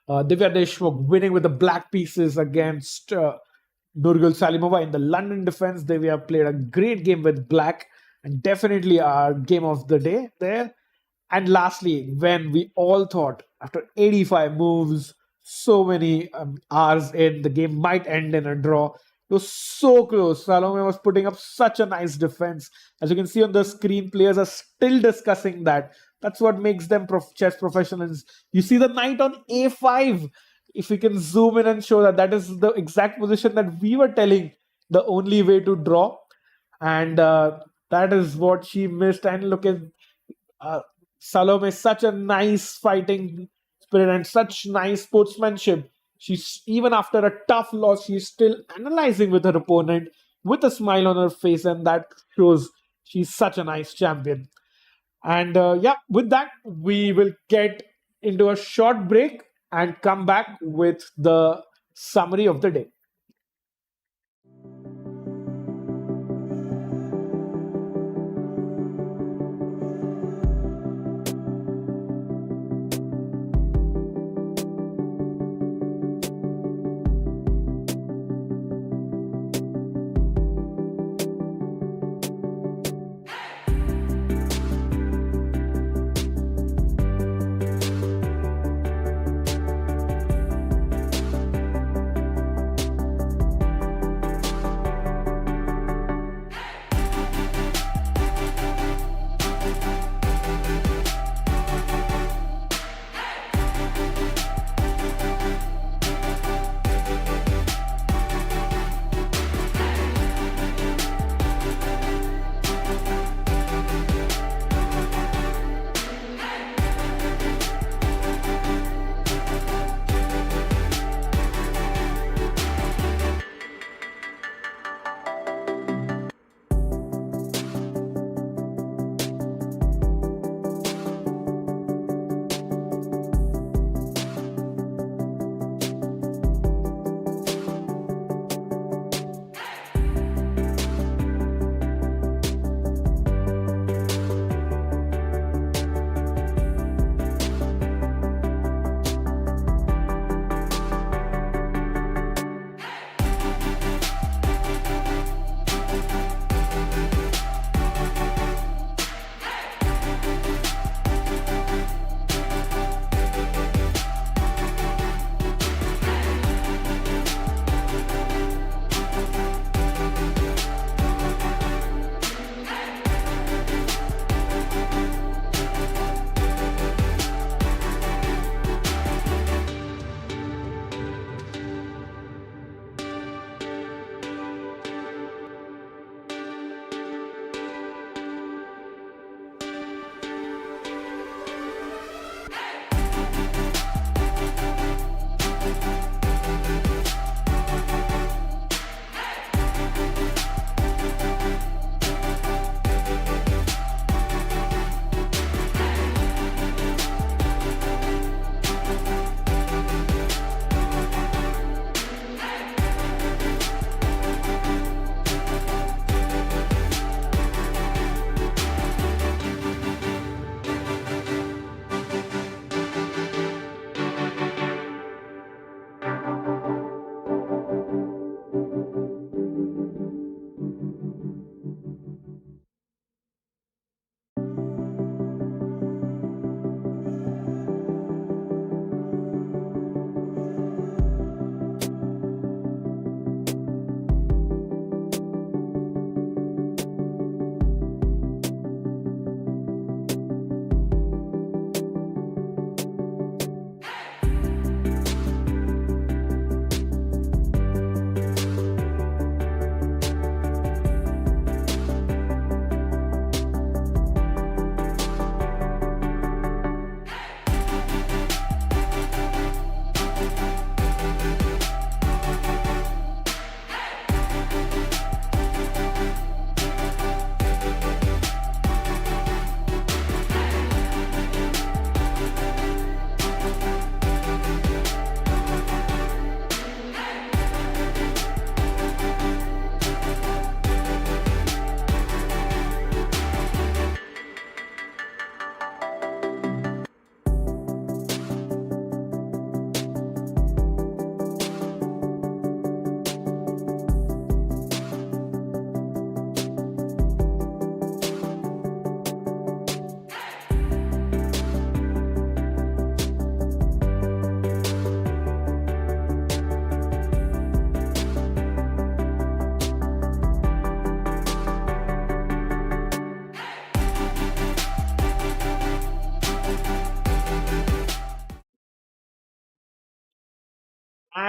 Divya Deshmukh winning with the black pieces against Nurgul Salimova in the London defense. Divya played a great game with black, and definitely our game of the day there. And lastly, when we all thought after 85 moves, so many hours in, the game might end in a draw, it was so close. Salome was putting up such a nice defense. As you can see on the screen, players are still discussing that. That's what makes them chess professionals. You see the knight on a5. If we can zoom in and show that is the exact position that we were telling the only way to draw. And that is what she missed. And look at Salome, such a nice fighting spirit and such nice sportsmanship. She's, even after a tough loss, she's still analyzing with her opponent with a smile on her face, and that shows she's such a nice champion. And with that, we will get into a short break and come back with the summary of the day.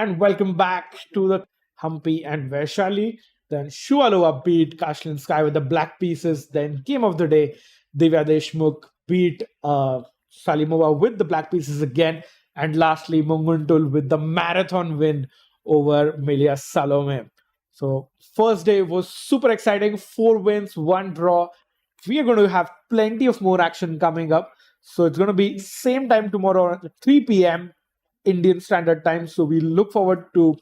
and welcome back to the Humpy and Vaishali. Then Shuvalova beat Kashlinskaya with the black pieces. Then game of the day, Divya Deshmukh beat Salimova with the black pieces again. And lastly, Munguntuul with the marathon win over Milia Salome. So first day was super exciting. 4 wins, 1 draw. We are going to have plenty of more action coming up. So it's going to be same time tomorrow at 3 p.m. Indian Standard Time. So we look forward to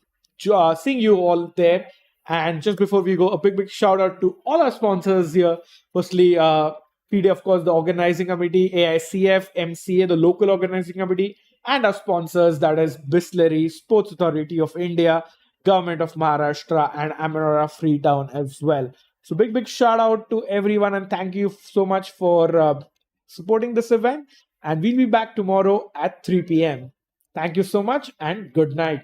seeing you all there. And just before we go, a big shout out to all our sponsors here. Firstly, FIDE, of course, the organizing committee, AICF, MCA, the local organizing committee, and our sponsors, that is Bisleri, Sports Authority of India, Government of Maharashtra, and Amarora Freetown as well. So big shout out to everyone, and thank you so much for supporting this event. And we'll be back tomorrow at 3 p.m. Thank you so much and good night.